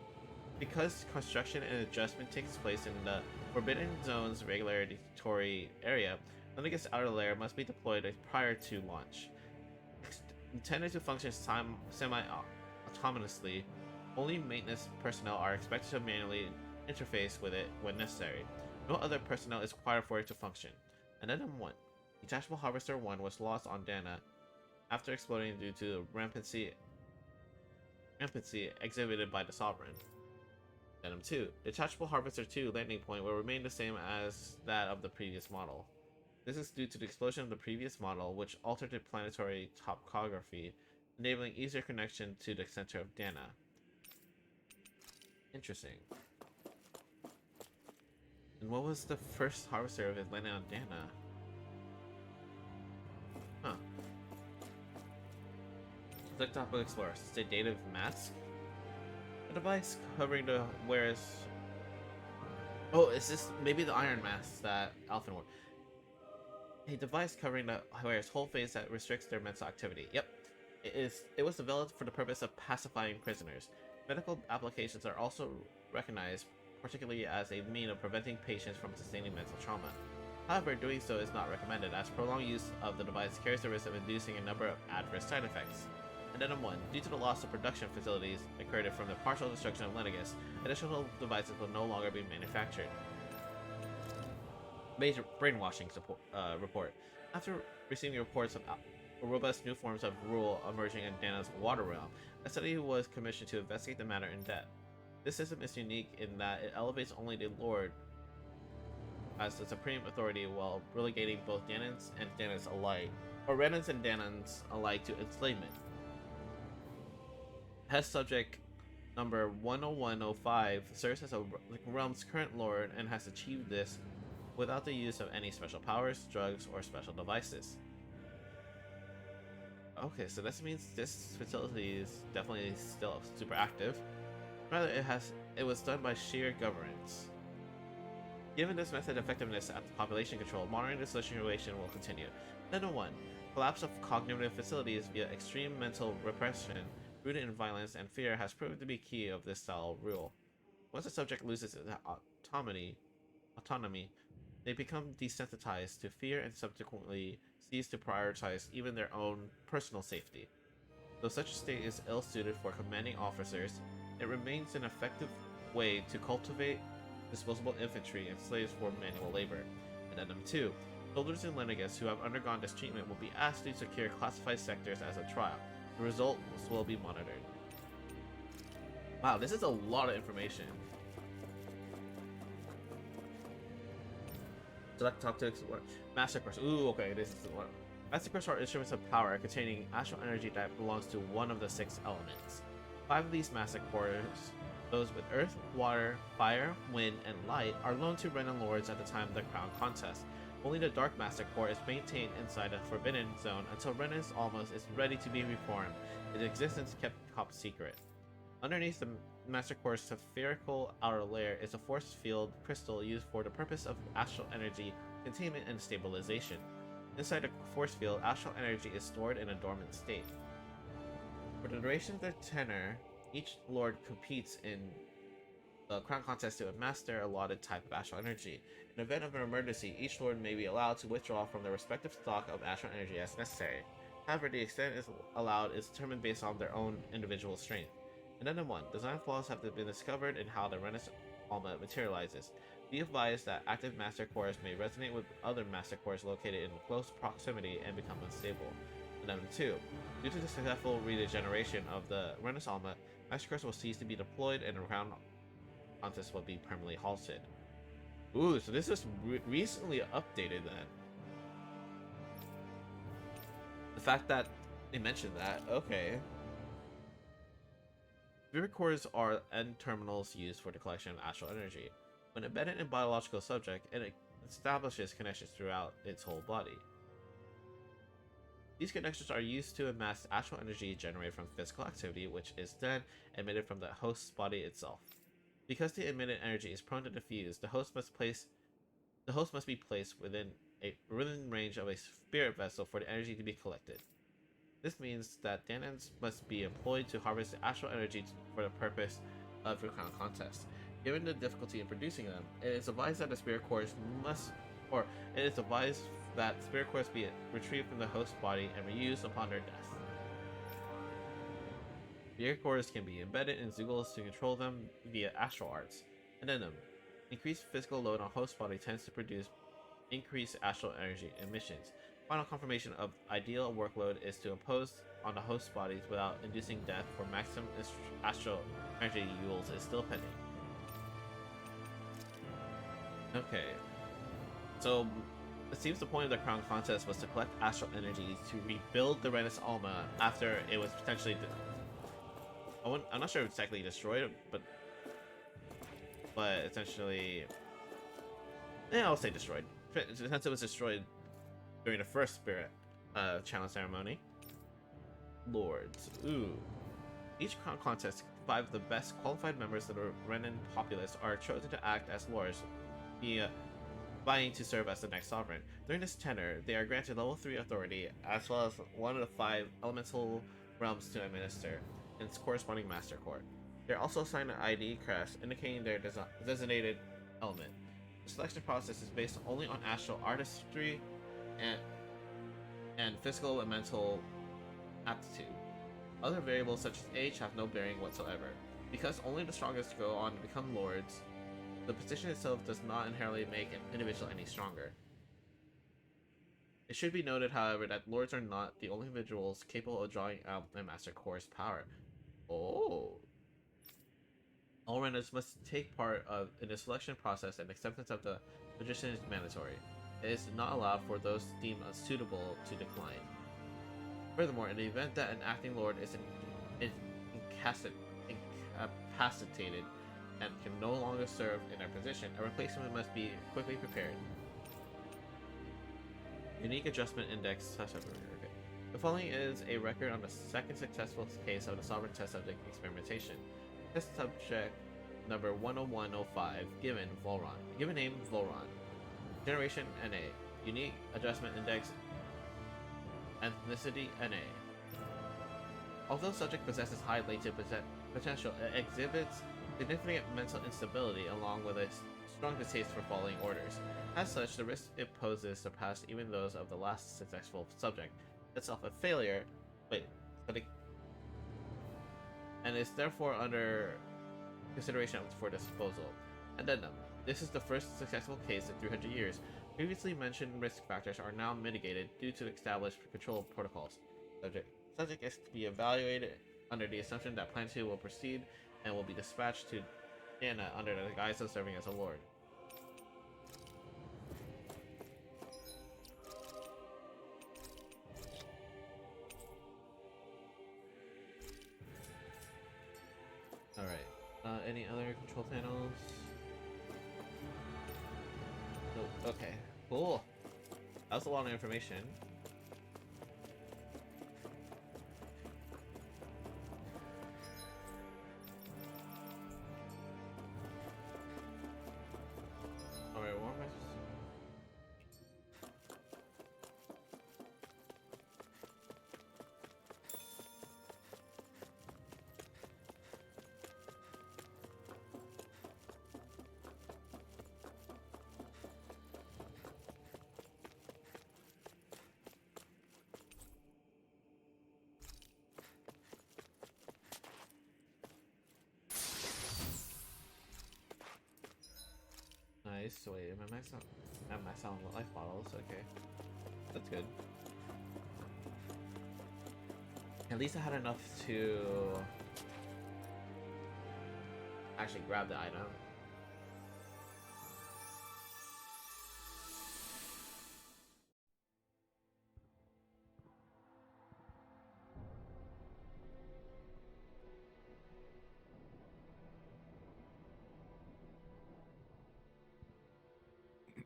Because construction and adjustment takes place in the Forbidden Zone's regulatory area, Lenegis' outer layer must be deployed prior to launch. Intended to function semi-autonomously, only maintenance personnel are expected to manually interface with it when necessary. No other personnel is required for it to function. Addendum 1. Detachable Harvester 1 was lost on Dana after exploding due to rampancy exhibited by the Sovereign. Addendum 2. Detachable Harvester 2 landing point will remain the same as that of the previous model. This is due to the explosion of the previous model, which altered the planetary topography, enabling easier connection to the center of Dana. Interesting. And what was the first harvester of it landing on Dana? Huh. Select Topic Explorer. Sedative Mask? A device covering the wearer's... Oh, is this maybe the iron mask that Alphen wore? A device covering the wearer's whole face that restricts their mental activity. Yep. It was developed for the purpose of pacifying prisoners. Medical applications are also recognized, particularly as a means of preventing patients from sustaining mental trauma. However, doing so is not recommended, as prolonged use of the device carries the risk of inducing a number of adverse side effects. Addendum 1. Due to the loss of production facilities occurred from the partial destruction of Lenegis, additional devices will no longer be manufactured. Major brainwashing report. After receiving reports of robust new forms of rule emerging in Dana's water realm, a study was commissioned to investigate the matter in depth. This system is unique in that it elevates only the Lord as the supreme authority while relegating both Danans and Danas alike, or Renans and Danans alike, to enslavement. Test subject number 10105 serves as the realm's current lord and has achieved this without the use of any special powers, drugs, or special devices. Okay, so this means this facility is definitely still super active. Rather, it was done by sheer governance. Given this method effectiveness at population control, monitoring the situation will continue. Addendum 1. Collapse of cognitive facilities via extreme mental repression rooted in violence and fear has proven to be key of this style of rule. Once a subject loses its autonomy, they become desensitized to fear and subsequently cease to prioritize even their own personal safety. Though such a state is ill-suited for commanding officers, it remains an effective way to cultivate disposable infantry and slaves for manual labor. Addendum 2. Soldiers in Lenegis who have undergone this treatment will be asked to secure classified sectors as a trial. The results will be monitored. Wow, this is a lot of information. Select top to explore. Master Course. Ooh, okay, this is the one. Master Course are instruments of power containing astral energy that belongs to one of the 6 elements. 5 of these Master Cores, those with earth, water, fire, wind, and light, are loaned to Renin Lords at the time of the Crown Contest. Only the Dark Master Core is maintained inside the Forbidden Zone until Renin's Almost is ready to be reformed, its existence kept top secret. Underneath the Master Core's spherical outer layer is a force field crystal used for the purpose of astral energy containment and stabilization. Inside the force field, astral energy is stored in a dormant state. For the duration of their tenure, each lord competes in the Crown Contest to master a allotted type of astral energy. In event of an emergency, each lord may be allowed to withdraw from their respective stock of astral energy as necessary. However, the extent is allowed is determined based on their own individual strength. Addendum 1. Design flaws have been discovered in how the Renis Alma materializes. Be advised that active Master Cores may resonate with other Master Cores located in close proximity and become unstable. Addendum 2. Due to the successful regeneration of the Renis Alma, Master Cores will cease to be deployed and the Crown Contest will be permanently halted. Ooh, so this is recently updated then. The fact that they mentioned that, okay. Spirit cores are end terminals used for the collection of astral energy. When embedded in biological subject, it establishes connections throughout its whole body. These connections are used to amass astral energy generated from physical activity, which is then emitted from the host's body itself. Because the emitted energy is prone to diffuse, the host must be placed within range of a spirit vessel for the energy to be collected. This means that Danans must be employed to harvest the astral energy for the purpose of the Crown Contest. Given the difficulty in producing them, it is advised that the spirit cores be retrieved from the host body and reused upon their death. Spirit cores can be embedded in Zoogles to control them via astral arts. Addendum: increased physical load on host body tends to produce increased astral energy emissions. Final confirmation of ideal workload is to impose on the host bodies without inducing death for maximum astral energy joules is still pending. Okay, so it seems the point of the Crown Contest was to collect astral energy to rebuild the Renis Alma after it was potentially I'm not sure exactly destroyed, but essentially, yeah, I'll say destroyed. Since it was destroyed during the first Spirit challenge ceremony. Lords. Ooh. Each Crown Contest, 5 of the best qualified members of the Renin populace are chosen to act as lords, vying to serve as the next sovereign. During this tenure, they are granted level 3 authority, as well as one of the 5 elemental realms to administer in its corresponding Master Core. They are also assigned an ID crest indicating their designated element. The selection process is based only on astral artistry and physical and mental aptitude. Other variables such as age have no bearing whatsoever. Because only the strongest go on to become lords, the position itself does not inherently make an individual any stronger. It should be noted, however, that lords are not the only individuals capable of drawing out a Master Core's power. Oh. All Renins must take part in the selection process, and acceptance of the magician is mandatory. It is not allowed for those deemed unsuitable to decline. Furthermore, in the event that an acting lord is incapacitated and can no longer serve in their position, a replacement must be quickly prepared. Unique Adjustment Index. The following is a record on the second successful case of the sovereign test subject experimentation. Test subject number 10105, given Volron. Given name Volron. Generation NA. Unique Adjustment Index. Ethnicity NA. Although subject possesses high latent potential, it exhibits significant mental instability along with a strong distaste for following orders. As such, the risks it poses surpass even those of the last successful subject, itself a failure, and is therefore under consideration for disposal. Addendum: this is the first successful case in 300 years. Previously mentioned risk factors are now mitigated due to established control protocols. Subject is to be evaluated under the assumption that Plan 2 will proceed and will be dispatched to Dana under the guise of serving as a lord. any other control panels? Oh, okay, cool. That was a lot of information. Alright, what am I supposed to... Nice. So wait, am I maxed out? I'm maxed out on life bottles. Okay, that's good. At least I had enough to actually grab the item.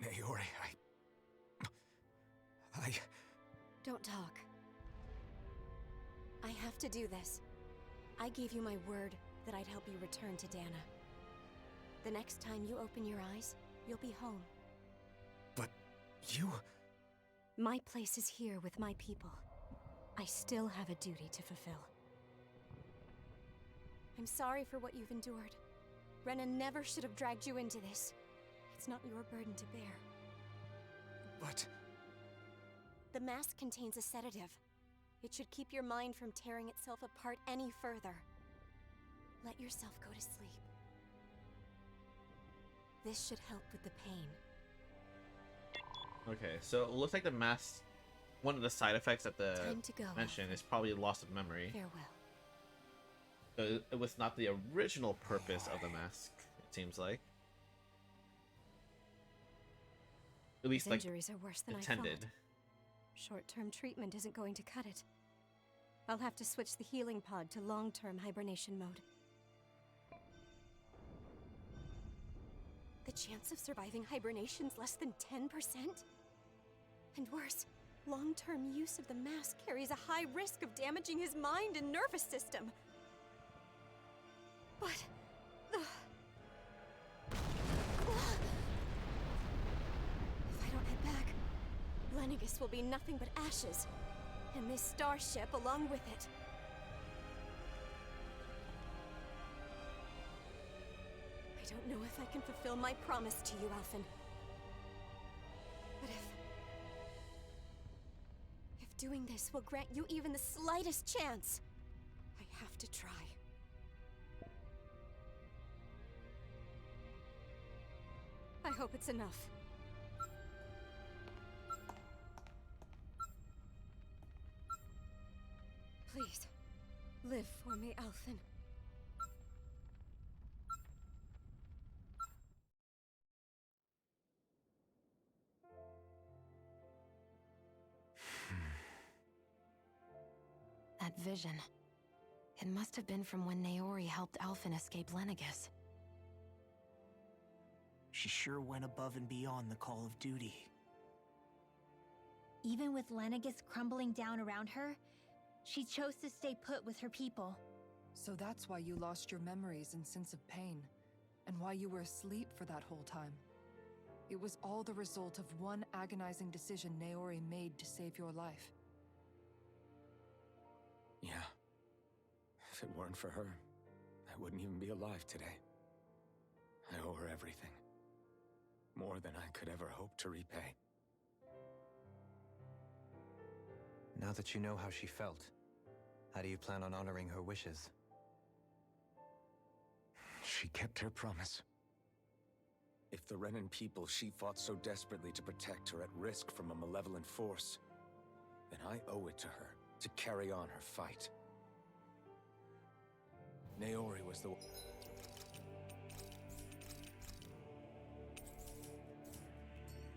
Naori, Don't talk. I have to do this. I gave you my word that I'd help you return to Dana. The next time you open your eyes, you'll be home. But you... My place is here with my people. I still have a duty to fulfill. I'm sorry for what you've endured. Renan never should have dragged you into this. It's not your burden to bear. But... The mask contains a sedative. It should keep your mind from tearing itself apart any further. Let yourself go to sleep. This should help with the pain. Okay, so it looks like the mask, one of the side effects that the Time to go. mention is probably loss of memory. Farewell. So it was not the original purpose of the mask, it seems like. At least His like injuries are worse than intended. I thought. Short-term treatment isn't going to cut it. I'll have to switch the healing pod to long-term hibernation mode. The chance of surviving hibernation's less than 10%? And worse, long-term use of the mask carries a high risk of damaging his mind and nervous system. But... If I don't head back, Lenegis will be nothing but ashes, and this starship along with it. I don't know if I can fulfill my promise to you, Alphen. But if doing this will grant you even the slightest chance, I have to try. I hope it's enough. Please, live for me, Alphen. That vision. It must have been from when Naori helped Alphen escape Lenegis. She sure went above and beyond the call of duty. Even with Lenegis crumbling down around her, she chose to stay put with her people. So that's why you lost your memories and sense of pain, and why you were asleep for that whole time. It was all the result of one agonizing decision Naori made to save your life. Yeah. If it weren't for her, I wouldn't even be alive today. I owe her everything. More than I could ever hope to repay. Now that you know how she felt, how do you plan on honoring her wishes? She kept her promise. If the Renan people she fought so desperately to protect are at risk from a malevolent force, then I owe it to her to carry on her fight. Naori was the one.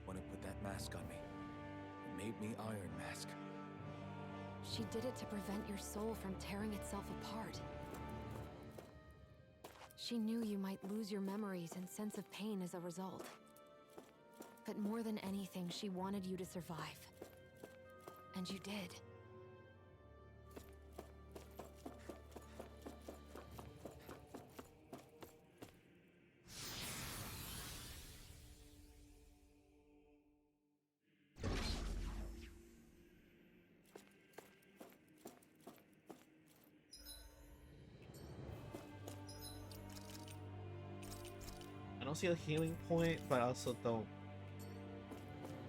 When it put that mask on me, it made me Iron Mask. She did it to prevent your soul from tearing itself apart. She knew you might lose your memories and sense of pain as a result. But more than anything, she wanted you to survive. And you did. I don't see a healing point, but I also don't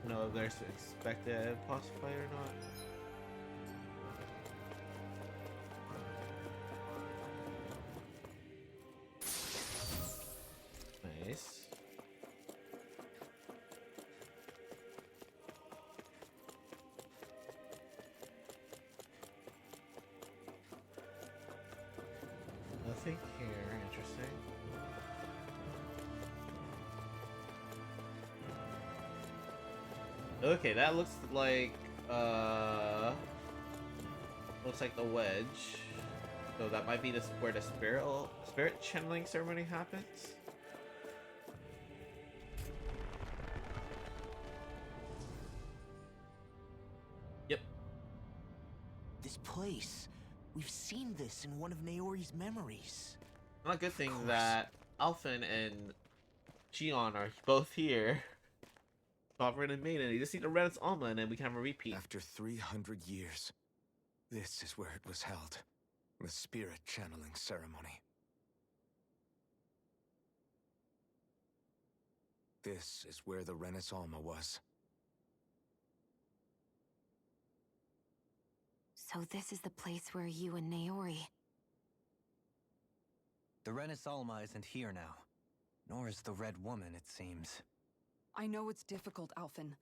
know if there's an expected boss fight or not. Nice. Nothing here, interesting. Okay, that looks like the wedge. So that might be where the spirit channeling ceremony happens. Yep. This place. We've seen this in one of Naori's memories. Not a good thing that Alphen and Gion are both here. Sovereign and Maiden. You just need to rent its Alma and then we can have a repeat. After 300 years, this is where it was held. The spirit channeling ceremony. This is where the Renis Alma was. So this is the place where you and Naori... The Renis Alma isn't here now. Nor is the Red Woman, it seems. I know it's difficult, Alphen,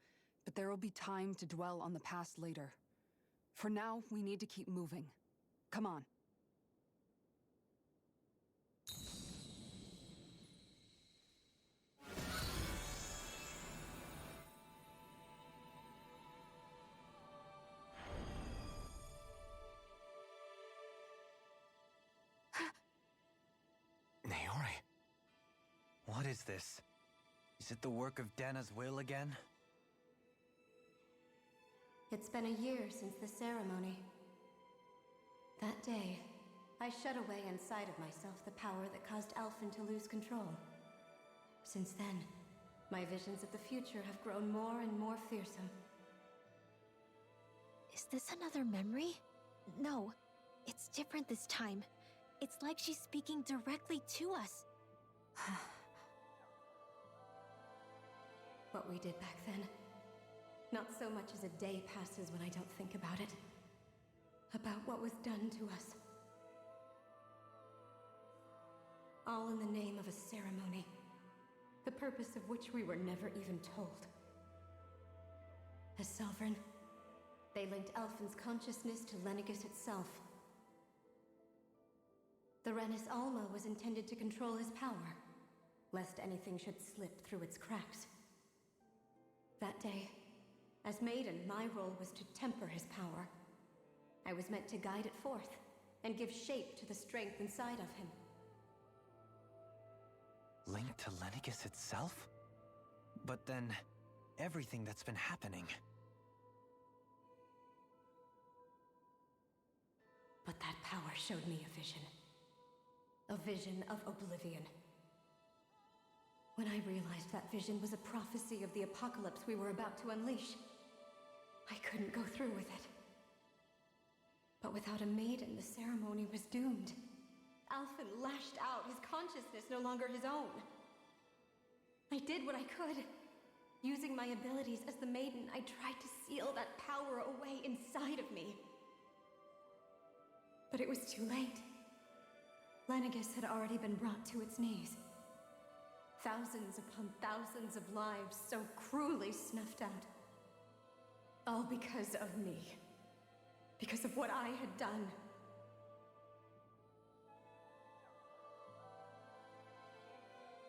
but there will be time to dwell on the past later. For now, we need to keep moving. Come on. Naori? What is this? Is it the work of Dana's will again? It's been a year since the ceremony. That day, I shut away inside of myself the power that caused Alphen to lose control. Since then, my visions of the future have grown more and more fearsome. Is this another memory? No, it's different this time. It's like she's speaking directly to us. What we did back then. Not so much as a day passes when I don't think about it. About what was done to us. All in the name of a ceremony. The purpose of which we were never even told. As Sovereign, they linked Alphen's consciousness to Lenegis itself. The Renis Alma was intended to control his power, lest anything should slip through its cracks. That day, as Maiden, my role was to temper his power. I was meant to guide it forth, and give shape to the strength inside of him. Linked to Lenegis itself? But then, everything that's been happening... But that power showed me a vision. A vision of oblivion. When I realized that vision was a prophecy of the apocalypse we were about to unleash, I couldn't go through with it. But without a maiden, the ceremony was doomed. Alphen lashed out, his consciousness no longer his own. I did what I could. Using my abilities as the maiden, I tried to seal that power away inside of me. But it was too late. Lenegis had already been brought to its knees. Thousands upon thousands of lives so cruelly snuffed out. All because of me. Because of what I had done.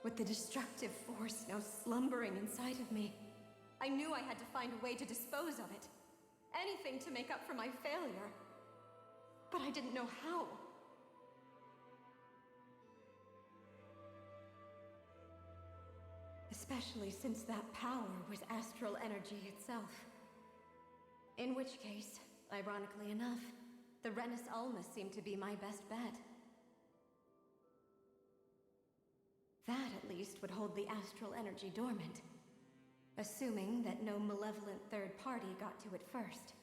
With the destructive force now slumbering inside of me, I knew I had to find a way to dispose of it. Anything to make up for my failure. But I didn't know how. Especially since that power was astral energy itself. In which case, ironically enough, the Renis Alma seemed to be my best bet. That, at least, would hold the astral energy dormant. Assuming that no malevolent third party got to it first.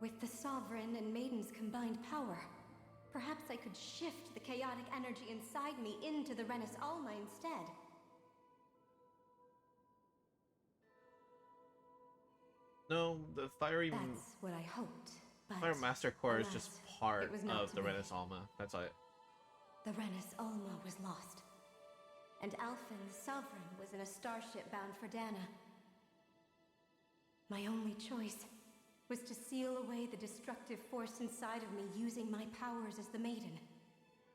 With the Sovereign and Maiden's combined power, perhaps I could shift the chaotic energy inside me into the Renis Alma instead. No, the Fiery That's what I hoped, but Fire Master Core is just alas, part it was not of to the be. Renis Alma. That's it. The Renis Alma was lost, and Alphen the Sovereign was in a starship bound for Dana. My only choice was to seal away the destructive force inside of me using my powers as the Maiden,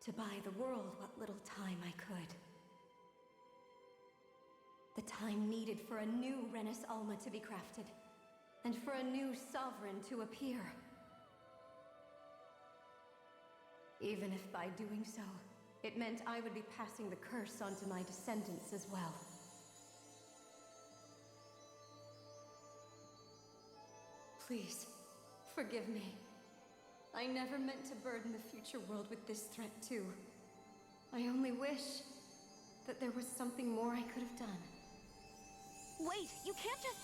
to buy the world what little time I could. The time needed for a new Renis Alma to be crafted, and for a new Sovereign to appear. Even if by doing so, it meant I would be passing the curse on to my descendants as well. Please, forgive me. I never meant to burden the future world with this threat too. I only wish that there was something more I could have done. Wait, you can't just...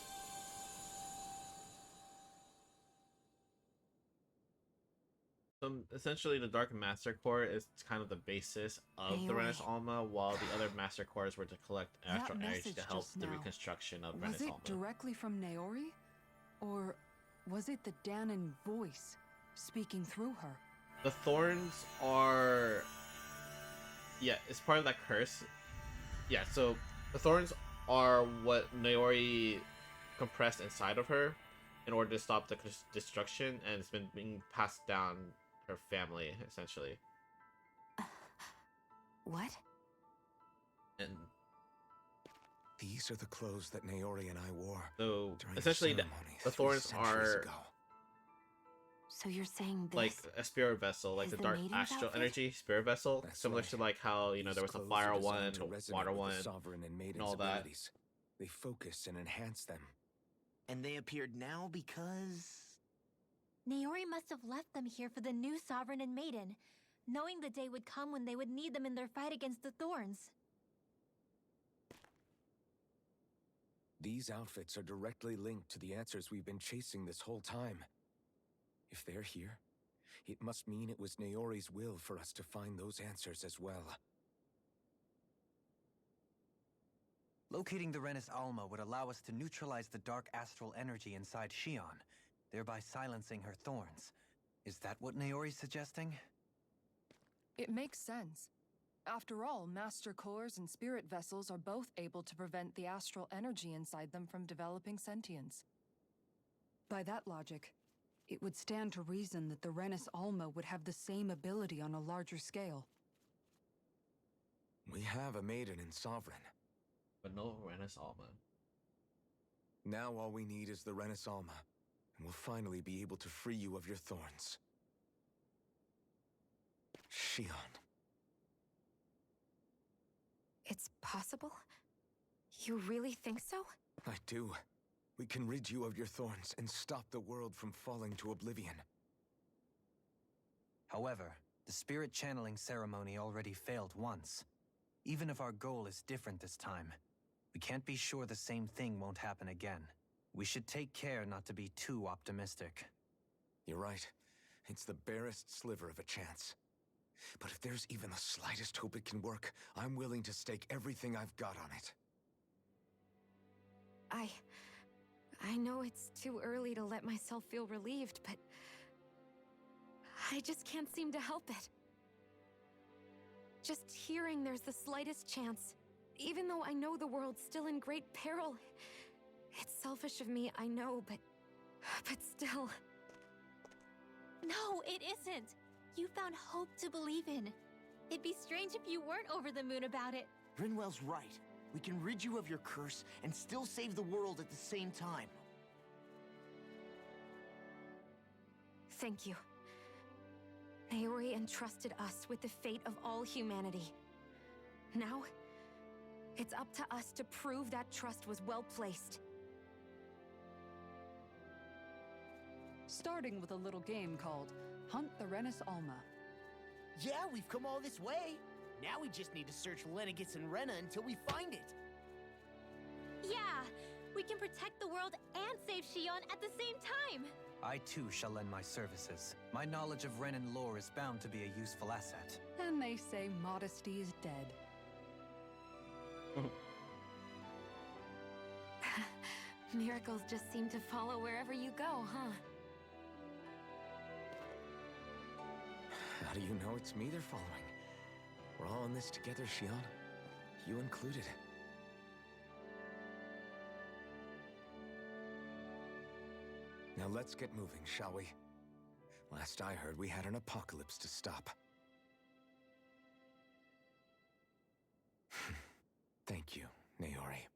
Essentially, the Dark Master Core is kind of the basis of the Renis Alma, while the other Master Cores were to collect astral energy to help the reconstruction of Renis Alma. Was it directly from Naori? Or was it the Danon voice speaking through her? The thorns are... Yeah, it's part of that curse. Yeah, so the thorns are what Naori compressed inside of her in order to stop the destruction, and it's been being passed down her family, essentially. What? And These are the clothes that Naori and I wore. so, during essentially, the ceremony thorns 3 centuries are ago. So you're saying this like a spirit vessel, like is the the dark maiden's astral outfit? energy spirit vessel, That's similar right. to like how, you know, there These was the clothes are fire designed one, to resonate water with one, the Sovereign and Maiden's all that. abilities. They focus and enhance them. And they appeared now because... Naori must have left them here for the new Sovereign and Maiden, knowing the day would come when they would need them in their fight against the Thorns. These outfits are directly linked to the answers we've been chasing this whole time. If they're here, it must mean it was Naori's will for us to find those answers as well. Locating the Renis Alma would allow us to neutralize the dark astral energy inside Shion, thereby silencing her thorns. Is that what Naori's suggesting? It makes sense. After all, Master Cores and Spirit Vessels are both able to prevent the astral energy inside them from developing sentience. By that logic, it would stand to reason that the Renis Alma would have the same ability on a larger scale. We have a Maiden and Sovereign. but no Renis Alma. Now all we need is the Renis Alma, and we'll finally be able to free you of your thorns. Shion. It's possible? You really think so? I do. We can rid you of your thorns and stop the world from falling to oblivion. However, the spirit channeling ceremony already failed once. Even if our goal is different this time, we can't be sure the same thing won't happen again. We should take care not to be too optimistic. You're right. It's the barest sliver of a chance. But if there's even the slightest hope it can work, I'm willing to stake everything I've got on it. I know it's too early to let myself feel relieved, but I just can't seem to help it. Just hearing there's the slightest chance, even though I know the world's still in great peril. It's selfish of me, I know, but still. No, it isn't. You found hope to believe in. It'd be strange if you weren't over the moon about it. Rinwell's right. We can rid you of your curse and still save the world at the same time. Thank you. Naori entrusted us with the fate of all humanity. Now, it's up to us to prove that trust was well placed. Starting with a little game called Hunt the Renis Alma. Yeah, we've come all this way. Now we just need to search Lenegis and Rena until we find it. Yeah, we can protect the world and save Shion at the same time. I too shall lend my services. My knowledge of Renin lore is bound to be a useful asset. And they say modesty is dead. Miracles just seem to follow wherever you go, huh? How do you know it's me they're following? We're all in this together, Shion. You included. Now let's get moving, shall we? Last I heard, we had an apocalypse to stop. Thank you, Naori.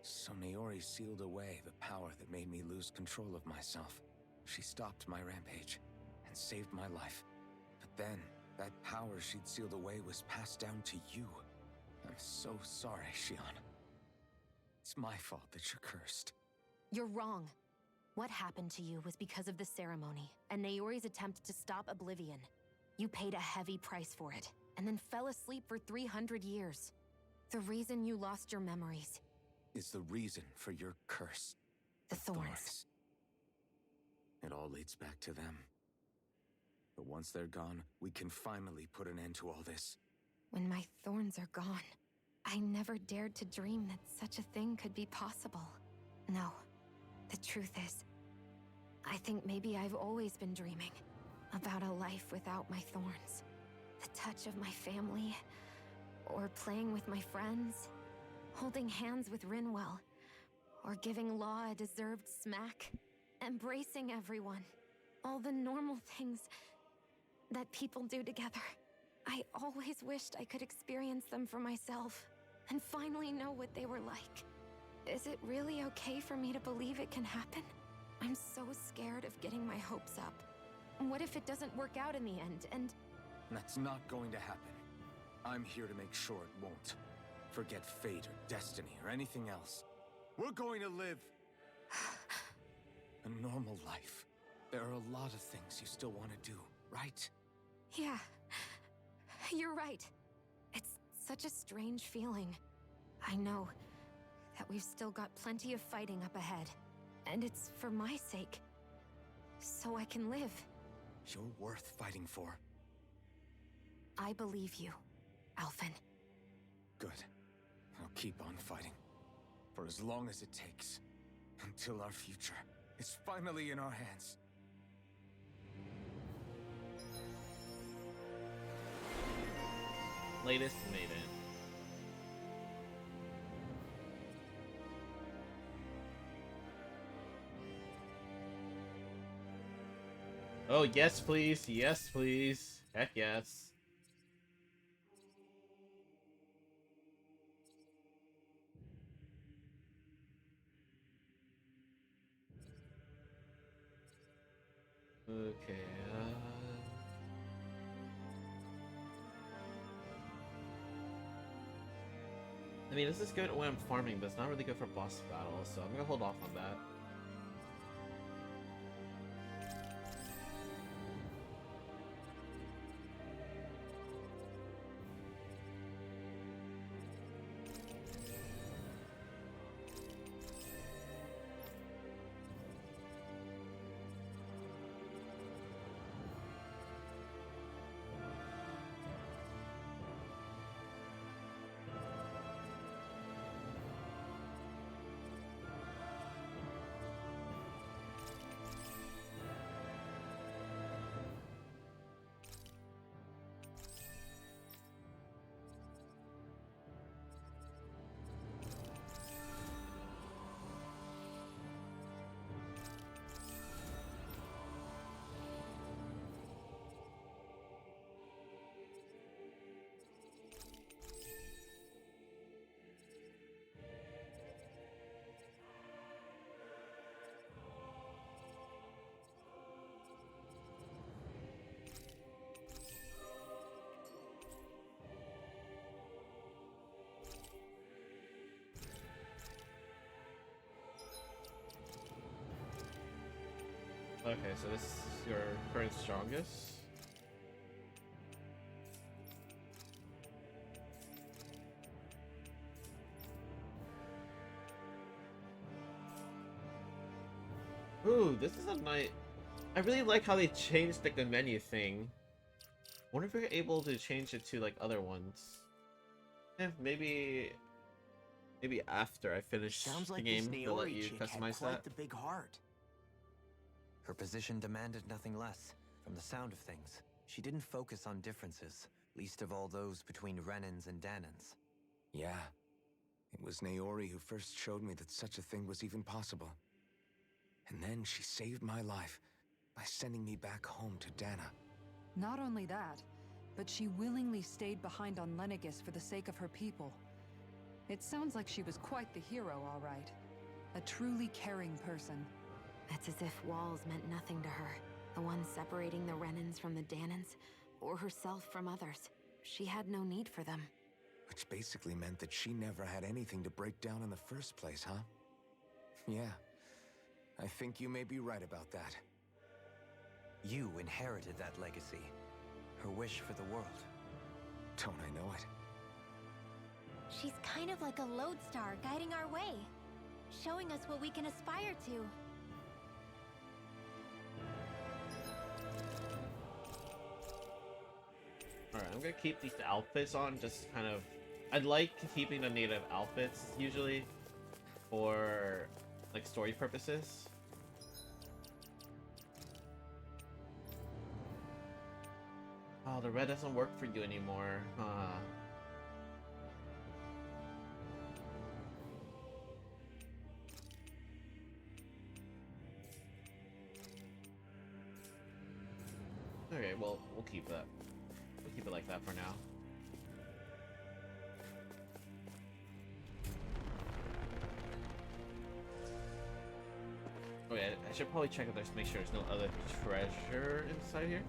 So Naori sealed away the power that made me lose control of myself. She stopped my rampage and saved my life. But then, that power she'd sealed away was passed down to you. I'm so sorry, Shion. It's my fault that you're cursed. You're wrong. What happened to you was because of the ceremony and Naori's attempt to stop Oblivion. You paid a heavy price for it, and then fell asleep for 300 years. The reason you lost your memories Is the reason for your curse. the thorns. It all leads back to them. But once they're gone, we can finally put an end to all this. When my thorns are gone, I never dared to dream that such a thing could be possible. No, the truth is, I think maybe I've always been dreaming about a life without my thorns. The touch of my family, or playing with my friends, holding hands with Rinwell, or giving Law a deserved smack, embracing everyone. All the normal things that people do together. I always wished I could experience them for myself, and finally know what they were like. Is it really okay for me to believe it can happen? I'm so scared of getting my hopes up. What if it doesn't work out in the end, and... That's not going to happen. I'm here to make sure it won't. Forget fate or destiny or anything else. We're going to live a normal life. There are a lot of things you still want to do, right? Yeah, you're right. It's such a strange feeling. I know that we've still got plenty of fighting up ahead, and it's for my sake, so I can live. You're worth fighting for. I believe you, Alphen. Good. I'll keep on fighting. For as long as it takes. Until our future is finally in our hands. Latest maiden. Oh, yes, please. Yes, please. Heck yes. Okay, I mean, this is good when I'm farming, but it's not really good for boss battles, so I'm gonna hold off on that. Okay, so this is your current strongest. Ooh, this is a nice. I really like how they changed like the menu thing. Wonder if we're able to change it to like other ones. Yeah, maybe after I finish Sounds the like game, this they'll let Naori you chick had customize quite that. the big heart. Her position demanded nothing less. From the sound of things, she didn't focus on differences, least of all those between Renans and Danans. Yeah. It was Naori who first showed me that such a thing was even possible. And then she saved my life by sending me back home to Dana. Not only that, but she willingly stayed behind on Lenegis for the sake of her people. It sounds like she was quite the hero, all right. A truly caring person. It's as if walls meant nothing to her. The ones separating the Renans from the Danans, or herself from others. She had no need for them. Which basically meant that she never had anything to break down in the first place, huh? Yeah. I think you may be right about that. You inherited that legacy. Her wish for the world. Don't I know it? She's kind of like a lodestar guiding our way, showing us what we can aspire to. Alright, I'm gonna keep these outfits on, just kind of... I'd like keeping the native outfits, usually, for, like, story purposes. Oh, the red doesn't work for you anymore. Okay, well, we'll keep that. We'll keep it like that for now. Okay, I should probably check if there's, make sure there's no other treasure inside here.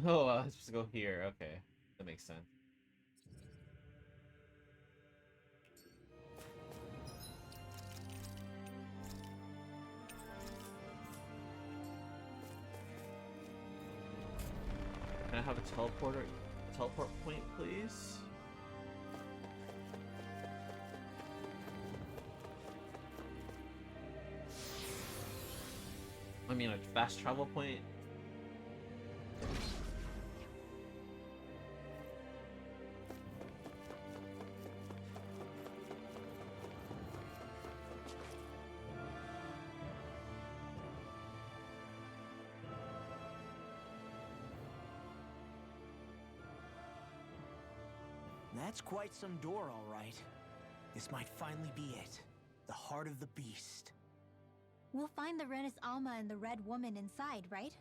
Oh, I was supposed to go here. Okay, that makes sense. Can I have a teleport point, please? I mean, a fast travel point. That's quite some door, all right. This might finally be it. The heart of the beast. We'll find the Renis Alma and the Red Woman inside, right?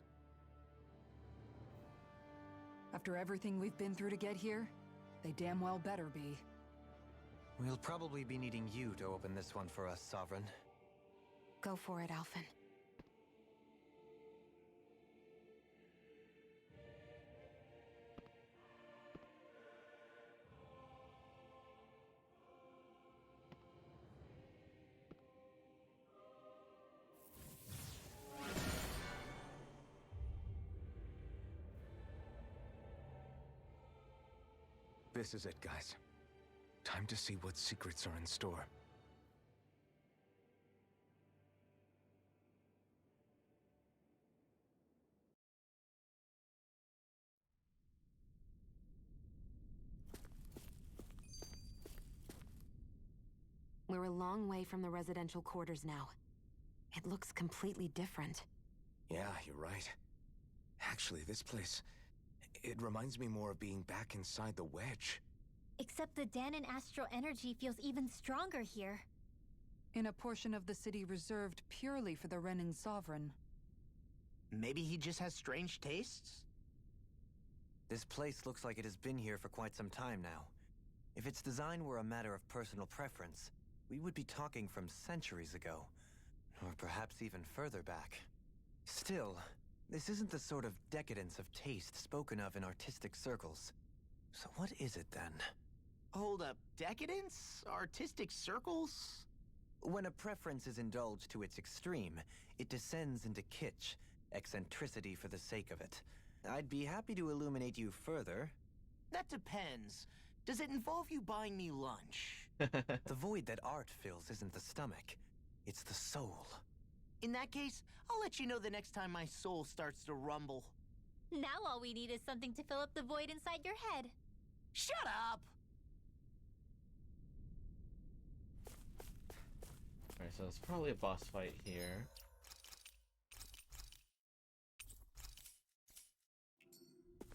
After everything we've been through to get here, they damn well better be. We'll probably be needing you to open this one for us, Sovereign. Go for it, Alphen. This is it, guys. Time to see what secrets are in store. We're a long way from the residential quarters now. It looks completely different. Yeah, you're right. Actually, this place... it reminds me more of being back inside the Wedge. Except the Danon astral energy feels even stronger here. In a portion of the city reserved purely for the Renin Sovereign. Maybe he just has strange tastes? This place looks like it has been here for quite some time now. If its design were a matter of personal preference, we would be talking from centuries ago. Or perhaps even further back. Still, This isn't the sort of decadence of taste spoken of in artistic circles. So what is it then? Hold up, decadence? Artistic circles? When a preference is indulged to its extreme, it descends into kitsch, eccentricity for the sake of it. I'd be happy to illuminate you further. That depends. Does it involve you buying me lunch? The void that art fills isn't the stomach, it's the soul. In that case, I'll let you know the next time my soul starts to rumble. Now all we need is something to fill up the void inside your head. Shut up! Alright, so it's probably a boss fight here.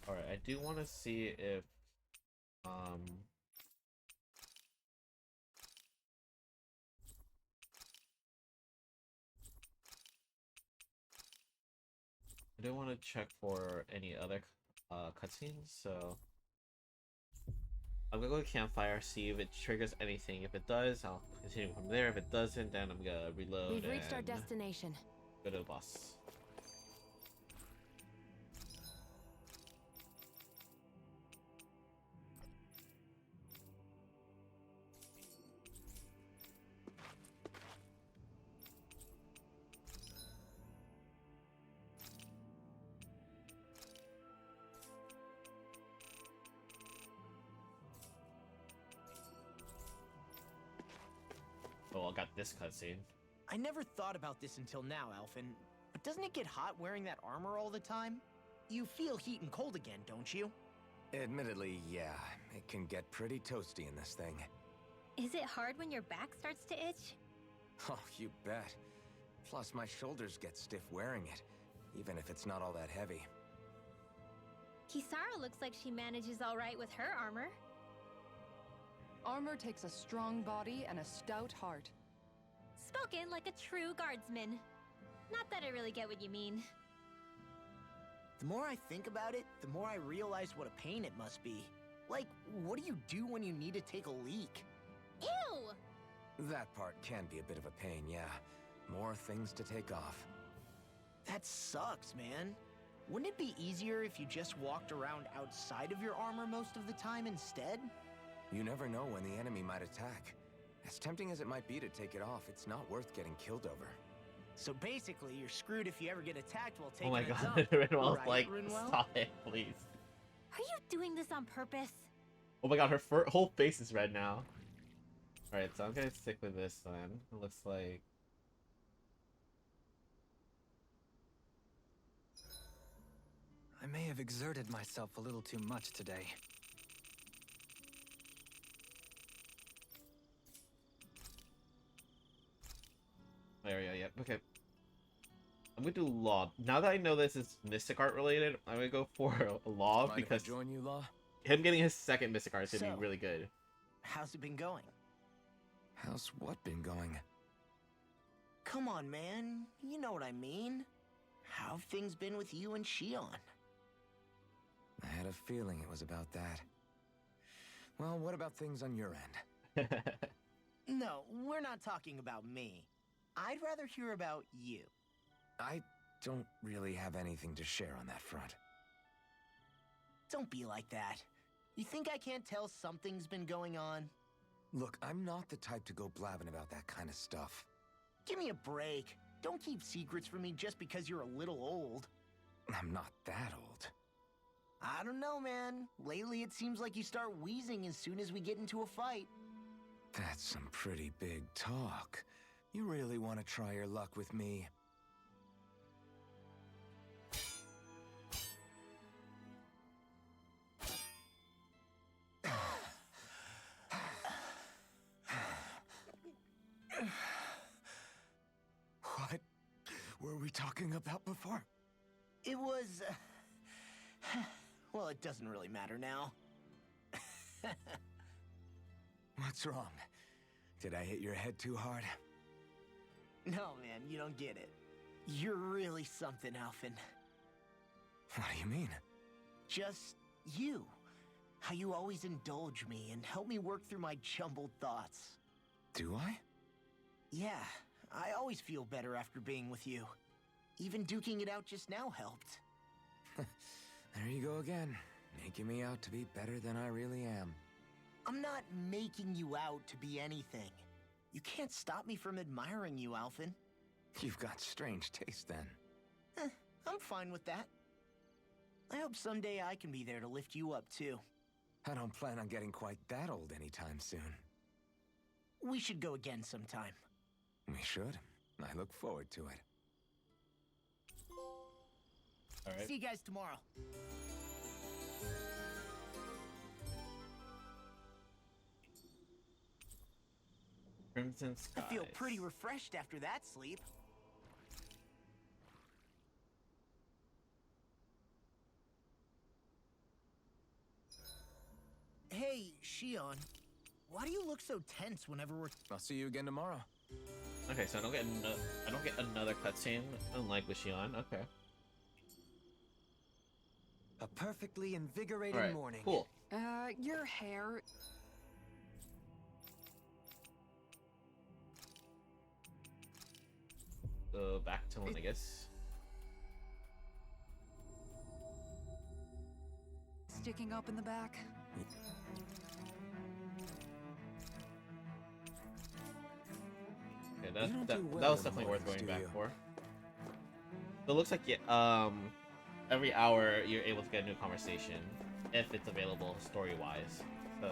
Alright, I do want to see if I do want to check for any other cutscenes, so I'm gonna go to campfire, see if it triggers anything. If it does, I'll continue from there. If it doesn't, then I'm gonna reload. We've reached our and destination. go to the boss. Oh, I got this cutscene. I never thought about this until now, Alphen, but doesn't it get hot wearing that armor all the time? You feel heat and cold again, don't you? Admittedly, yeah. It can get pretty toasty in this thing. Is it hard when your back starts to itch? Oh, you bet. Plus, my shoulders get stiff wearing it, even if it's not all that heavy. Kisara looks like she manages all right with her armor. Armor takes a strong body and a stout heart. Spoken like a true guardsman. Not that I really get what you mean. The more I think about it, the more I realize what a pain it must be. Like, what do you do when you need to take a leak? Ew! That part can be a bit of a pain, yeah. More things to take off. That sucks, man. Wouldn't it be easier if you just walked around outside of your armor most of the time instead? You never know when the enemy might attack. As tempting as it might be to take it off, it's not worth getting killed over. So basically, you're screwed if you ever get attacked while Oh taking my a god, dump. Rinwell's Right, like, Rinwell? stop it, please. Are you doing this on purpose? Oh my god, her whole face is red now. Alright, so I'm gonna stick with this then. It looks like... I may have exerted myself a little too much today. There we go, yep, okay. I'm gonna do Law. Now that I know this is Mystic Art related, I'm gonna go for a Law Mind if because I join you, Law? him getting his second Mystic Art is gonna So- be really good. How's it been going? How's what been going? Come on, man. You know what I mean. How have things been with you and Shion? I had a feeling it was about that. Well, what about things on your end? No, we're not talking about me. I'd rather hear about you. I don't really have anything to share on that front. Don't be like that. You think I can't tell something's been going on? Look, I'm not the type to go blabbing about that kind of stuff. Give me a break. Don't keep secrets from me just because you're a little old. I'm not that old. I don't know, man. Lately it seems like you start wheezing as soon as we get into a fight. That's some pretty big talk. You really want to try your luck with me? What were we talking about before? It was... well, it doesn't really matter now. What's wrong? Did I hit your head too hard? No, man, you don't get it. You're really something, Alphen. What do you mean? Just you. How you always indulge me and help me work through my jumbled thoughts. Do I? Yeah, I always feel better after being with you. Even duking it out just now helped. There you go again, making me out to be better than I really am. I'm not making you out to be anything. You can't stop me from admiring you, Alphen. You've got strange taste then. I'm fine with that. I hope someday I can be there to lift you up, too. I don't plan on getting quite that old anytime soon. We should go again sometime. We should. I look forward to it. All right. See you guys tomorrow. Crimson Skies. I feel pretty refreshed after that sleep. Hey, Shion. Why do you look so tense whenever we're... I'll see you again tomorrow. Okay, so I don't get another cutscene, unlike with Shion. Okay. A perfectly invigorating All right. morning. Cool. Your hair. So back to Lenegis. Sticking up in the back. Okay, You don't that do well was in definitely worth mornings, going do back you? for. So it looks like every hour you're able to get a new conversation if it's available story-wise. So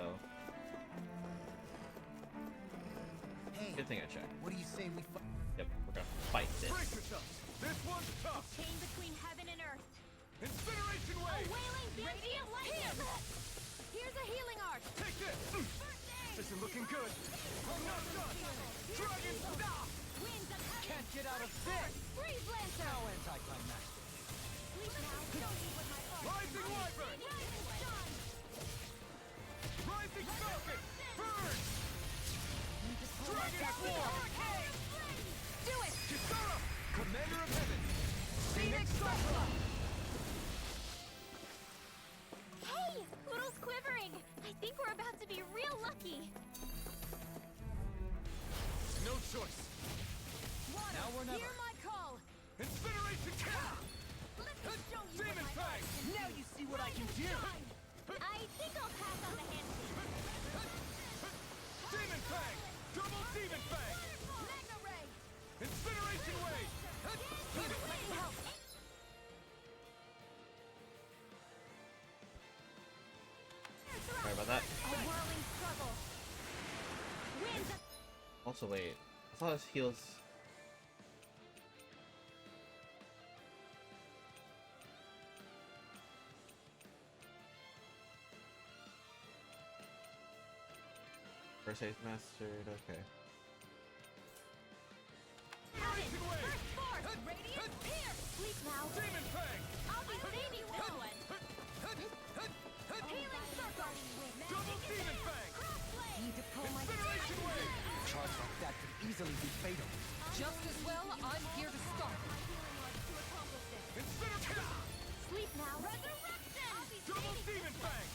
Hey, good thing I checked. what do you say we... Yep, we're gonna fight this. Brace yourselves! This one's tough! Chain between heaven and earth. Incineration A wave! wailing beauty of lightning. Here's a healing arc. Take this! This is looking good! I'm not done! Dragon stop! Winds of heaven. Can't get out of this! Freeze lancer. Anticlimactic! Sleep now. Don't leave with my heart. Rising wyvern! Rising sun. Rising falcon! Burn! Dragon swarm! Do it. Kisara! Commander of heaven! Phoenix Strike. Hey, Poodle's quivering. I think we're about to be real lucky. No choice! Water, Now or never. hear my call. Incineration cap! Let me show you Demon what my Fang! heart can Now you see what I can do! shine. I think I'll pass on the handshake. Demon Fang! Double Demon Fang! Mega ray. Incineration wave! Get away. Help. Sorry about that. A whirling struggle. Winds of Also, wait. I thought his heals. First aid mastered. Okay. heaven. First force. Radiant pierce. Sleep now. Demon Fang! I'll be saving this one. Healing circle. Double Demon Fang! Crossblade. Need to pull my... Incineration wave! Charge like that could easily be fatal. Just as well, I'm here to start. Incineration! Sleep now. Resurrection. I'll be Double saving Demon Fang!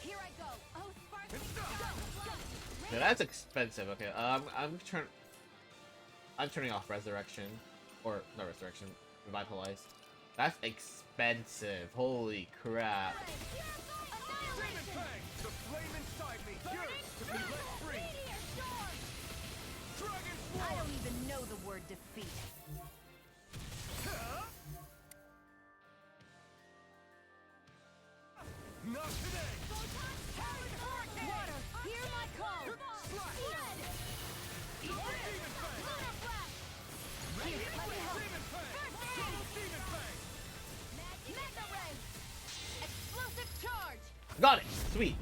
Here I go. Oh, sparkling Stop. go. Yeah, that's expensive. Okay. I'm turning off resurrection, or not resurrection, revitalize. That's expensive. Holy crap. Demon Fang! The flame inside me yearns to be let free! Meteor storm. Dragon I swarm! don't even know the word defeat. Not today! Water, hear my call. Slash! Red. Double Demon Fang! Lunar blast. Here, let me help. Demon Fang! First Double aid. Demon Fang! Mega ray. Explosive charge. Got it. Sweet.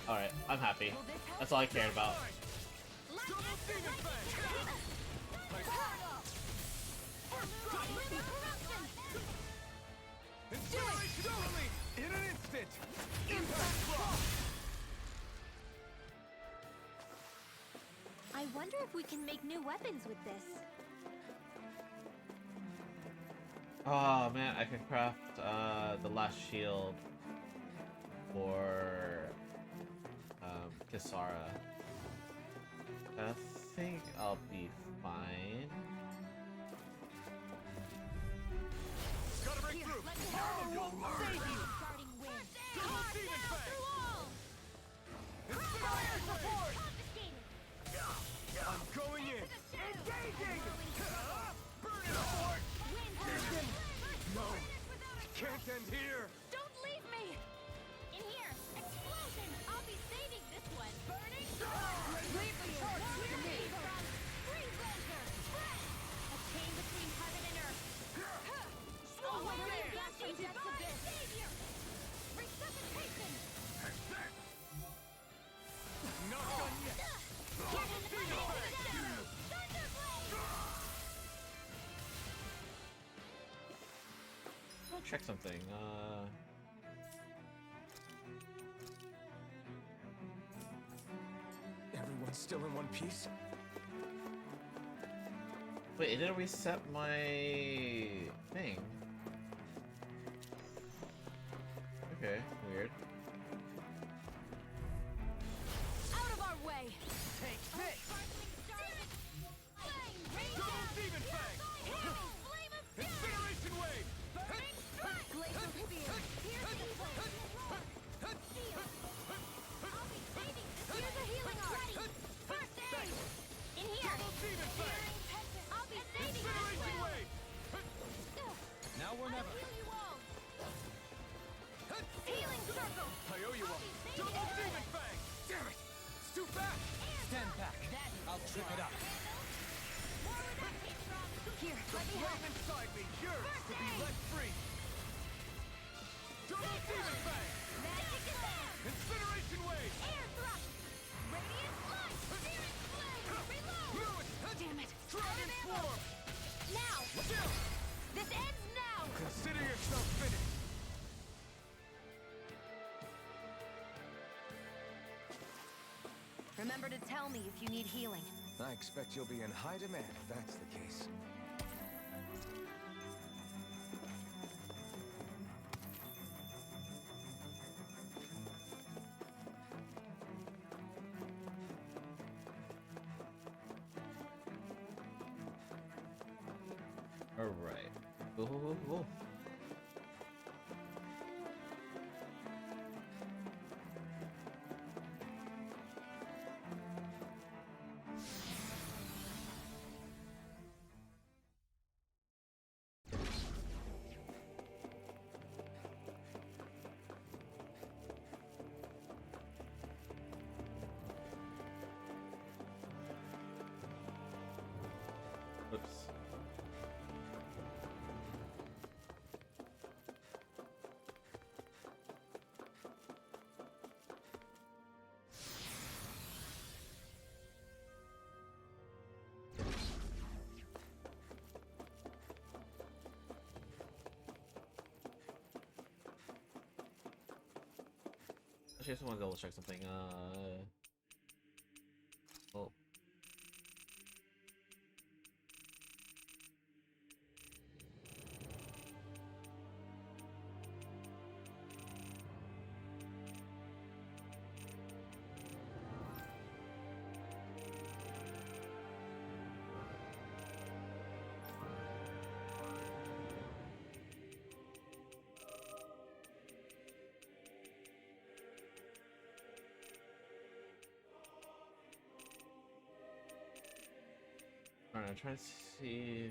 All right. I'm happy. That's all I cared about. Double Demon Fang! Incineration totally! In an instant! Impact block! I wonder if we can make new weapons with this. Oh man, I can craft the last shield for Kisara. I think I'll be fine. Gotta break through! Starting wind. Double demon fang! Fire support! I'm going in! Engaging! Burn it all! No! Can't end here! Don't leave me! In here! Explosion! I'll be saving this one! Burning! Leave the charge to me! Free Ranger! Spread! A chain between heaven and earth! Slow Oh, again! Divine Savior! Resuscitation! Not done yet! Double demon fang! I'll check something. Everyone's still in one piece? Wait, it didn't reset my thing. Okay, weird. Out of our way! Take this! Double demon fang! Flame of fury! Incineration wave! Burning strike! Glacial spear! Piercing blade! Seal! I'll be saving this. Here's a healing art! Ready! First aid! In here! Double demon fang! I'll be saving this Incineration one! wave! Now or never. I'll heal you all! Healing circle! I owe you one! Double demon fang! Damn it! It's too fast! Stand back. I'll trip it up. Forward action, Strong! Here, let me help! Flame inside me yearns to be let free! Double demon fang! Magic is there! Incineration wave! Air thrust! Radiant light! Searing flame! Reload! Damn it! Dragon Out of ammo! swarm! Now! Chill! This ends now! Consider yourself finished! Remember to tell me if you need healing. I expect you'll be in high demand if that's the case. Alright. Oh. Oops. Actually, I just want to double check something. Oh. Alright, I'm trying to see.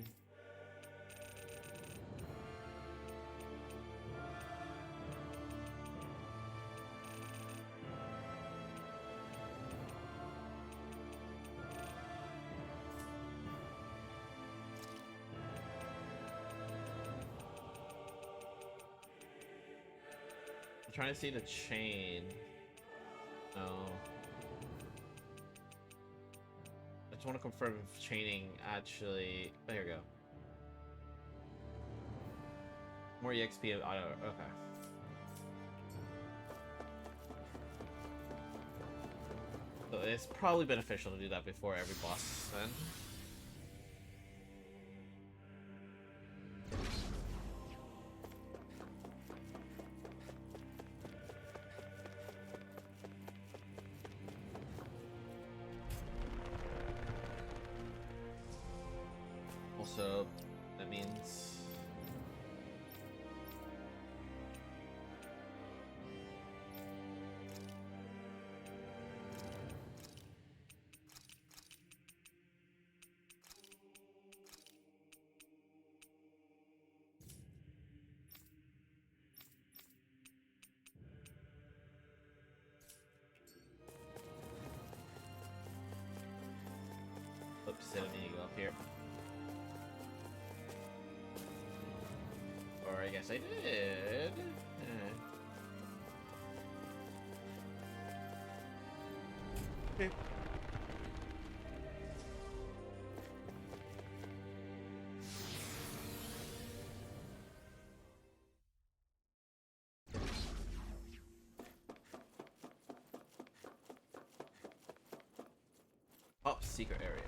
I'm trying to see the chain. No. I just want to confirm if chaining actually. Oh, here we go. More EXP auto. Okay. So it's probably beneficial to do that before every boss then. So that means oops, didn't mean to go up here. Or I guess I did. Okay. Oh, secret area.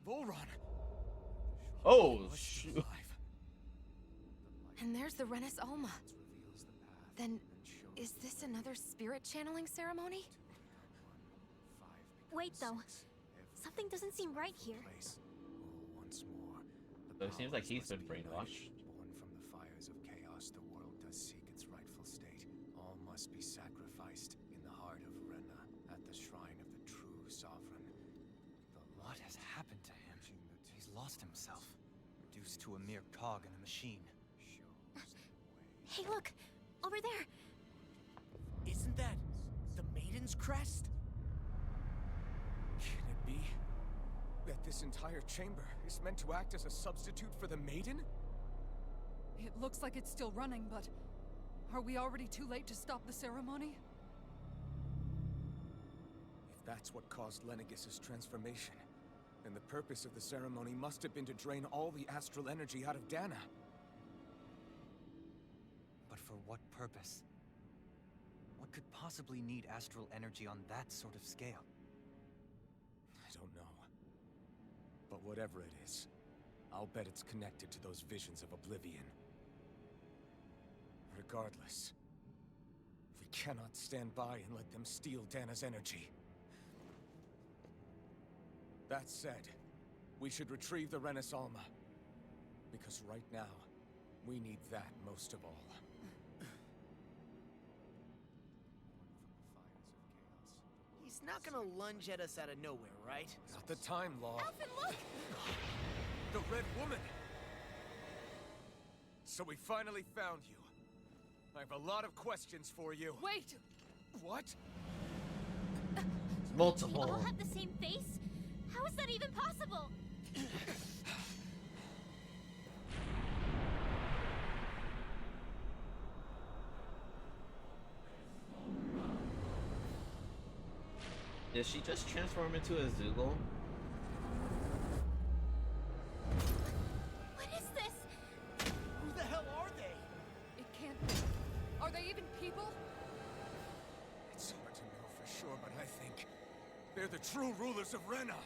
Volron! Oh, Must be shoot. alive. And there's the Renis Alma. Then, is this another spirit channeling ceremony? Wait, though. Something doesn't seem right here. Once more, So it seems like he's been brainwashed. Born from the fires of chaos, the world does seek its rightful state. All must be sacrificed in the heart of Rena, at the shrine of the true sovereign. What has happened to him? He's lost himself, reduced to a mere cog in the machine. Hey, look! Over there! Isn't that the Maiden's crest? Can it be that this entire chamber is meant to act as a substitute for the Maiden? It looks like it's still running, but are we already too late to stop the ceremony? If that's what caused Lenegis' transformation, then the purpose of the ceremony must have been to drain all the astral energy out of Dana. But for what purpose? What could possibly need astral energy on that sort of scale? I don't know. But whatever it is, I'll bet it's connected to those visions of oblivion. Regardless, we cannot stand by and let them steal Dana's energy. That said, we should retrieve the Renis Alma. Because right now, we need that most of all. He's not gonna lunge at us out of nowhere, right? Not the time, Law. Alvin, look! The Red Woman! So we finally found you. I have a lot of questions for you. Wait! What? We Multiple. all have the same face? How is that even possible? Did she just transform into a Zoogle? What is this? Who the hell are they? It can't be. Are they even people? It's hard to know for sure, but I think they're the true rulers of Rena.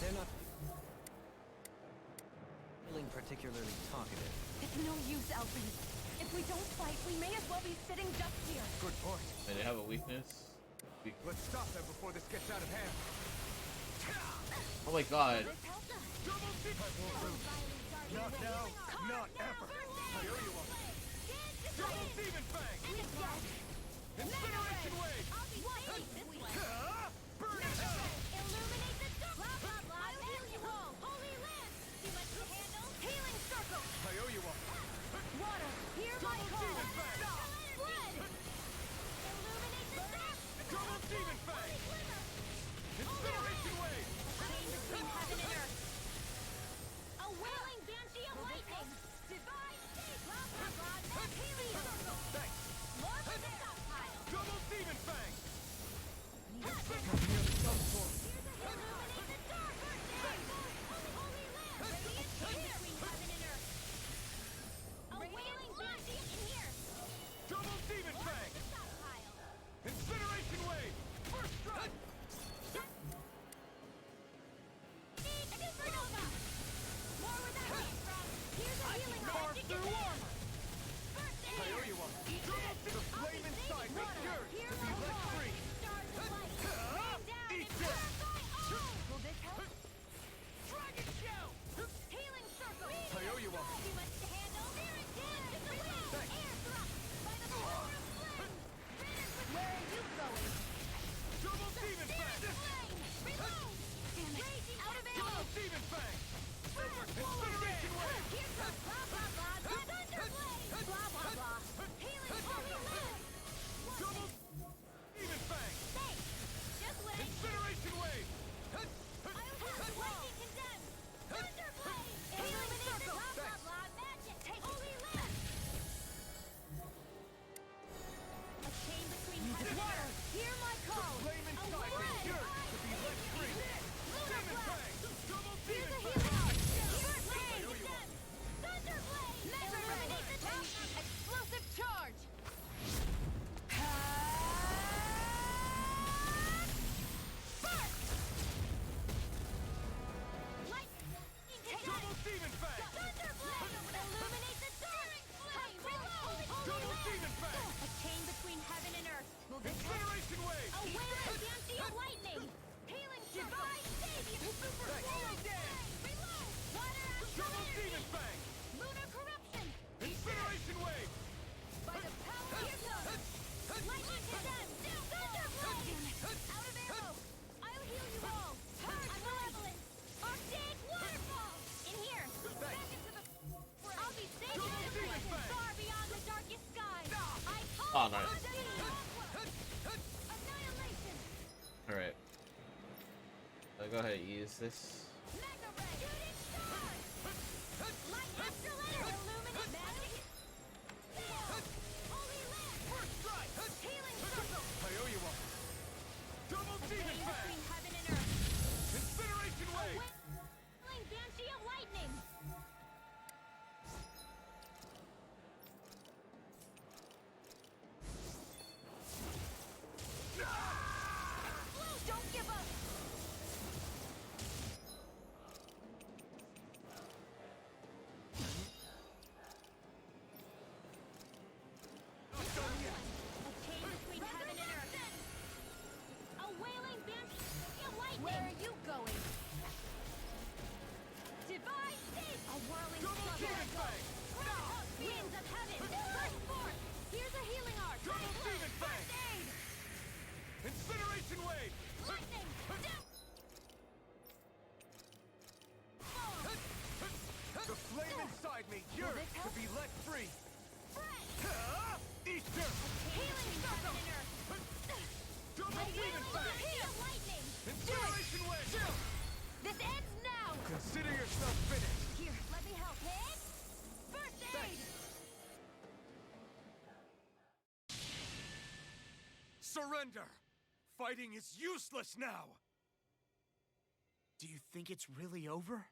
They're not feeling particularly talkative. It's no use, Alvin. If we don't fight, we may as well be sitting ducks here. Good point. May they have a weakness? Let's stop them before this gets out of hand. Oh my god. Not now, not ever. I owe you one. Double Demon Fang! Incineration Wave! I'll be saving this one. Burn in hell! Illuminate the dark. Blah, blah, blah. I'll heal you all. Holy Lance. Too much to handle. Healing circle. I owe you one. Water. Hear my Double call. Demon Fang! Blood. Illuminate the dark. Double Demon Fang! Glimmer. Incineration Wave! Change between heaven and earth. A wailing banshee of lightning. wailing Banshee of lightning! Healing Divine Savior! Super Healing Dance! Reload! Water Double Astral Demon Energy! Fang! Lunar Corruption! Incineration Wave! By the power of love! Lightning Condemn! Thunder Blade! Out of arrow! I'll heal you all! Purge Malevolence! Arctic Waterfall! In here! Back into the... I'll be safe in this place, far beyond the darkest skies! I call Oh, nice. Annihilation! Alright. Go ahead and use this. Mega Ray! Shooting Star! Light Astral Energy! Illuminate Magic! Holy Lamp! First strike! Healing Circle! I owe you one. Double Demon Vein Fang! between heaven and earth! Incineration Wave! Wailing Banshee of lightning! Don't give up! A chain between heaven and earth! A wailing Banshee of lightning! Where are you going? Divine State! A whirling Double Demon Fang! Winds of heaven! Burst forth! Here's a healing arc! Double Demon Fang! First aid! Incineration Wave! Lightning! The flame inside me yearns to be let free! Easter! Healing heaven and earth! Double Demon Fang! Lightning! Incineration Wave! This ends now! Consider yourself finished! Here, let me help. Hit! First aid! Surrender! Fighting is useless now! Do you think it's really over?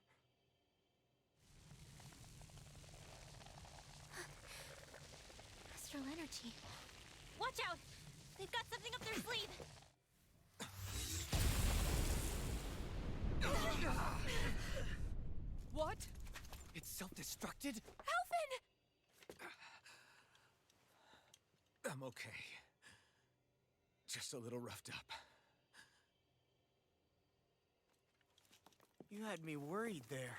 Astral energy. Watch out! They've got something up their sleeve! What? It's self-destructed? Alphen! I'm okay. Just a little roughed up. You had me worried there.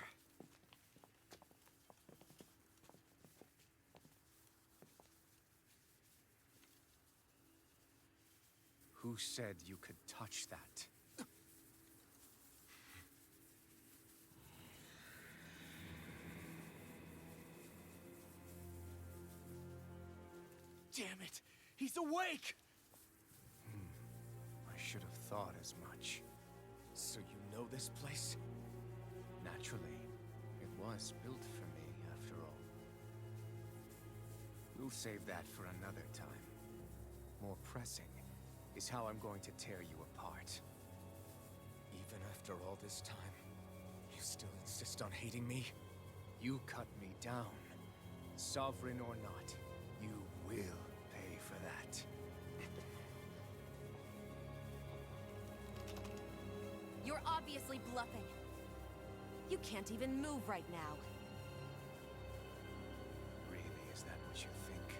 Who said you could touch that? Damn it! He's awake! I should have thought as much. So you know this place? Naturally. It was built for me, after all. We'll save that for another time. More pressing is how I'm going to tear you apart. Even after all this time, you still insist on hating me? You cut me down. Sovereign or not, you will pay for that. You're obviously bluffing. You can't even move right now. Really, is that what you think?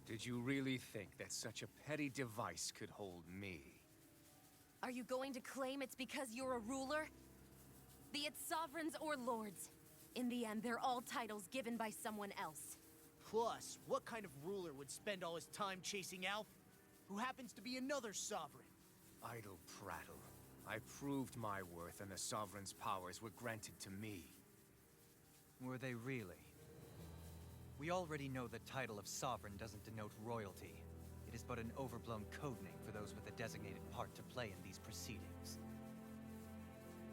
Did you really think that such a petty device could hold me? Are you going to claim it's because you're a ruler? Be it sovereigns or lords. In the end, they're all titles given by someone else. Plus, what kind of ruler would spend all his time chasing Alf, who happens to be another sovereign? Idle prattle. I proved my worth and the Sovereign's powers were granted to me. Were they really? We already know the title of Sovereign doesn't denote royalty. It is but an overblown codename for those with a designated part to play in these proceedings.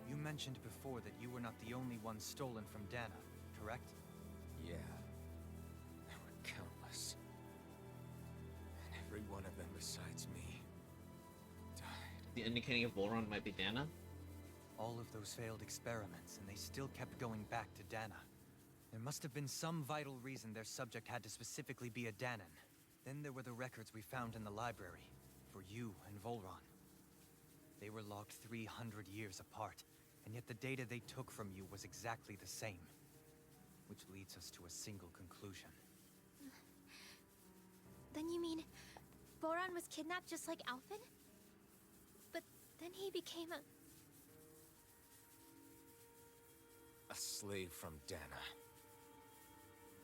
You mentioned before that you were not the only one stolen from Dana, correct? Yeah. There were countless. And every one of them besides me died. The indicating of Volron might be Dana? All of those failed experiments, and they still kept going back to Dana. There must have been some vital reason their subject had to specifically be a Danan. Then there were the records we found in the library, for you and Volron. They were logged 300 years apart, and yet the data they took from you was exactly the same. Which leads us to a single conclusion. Then you mean Voron was kidnapped just like Alphen? But then he became a... A slave from Dana.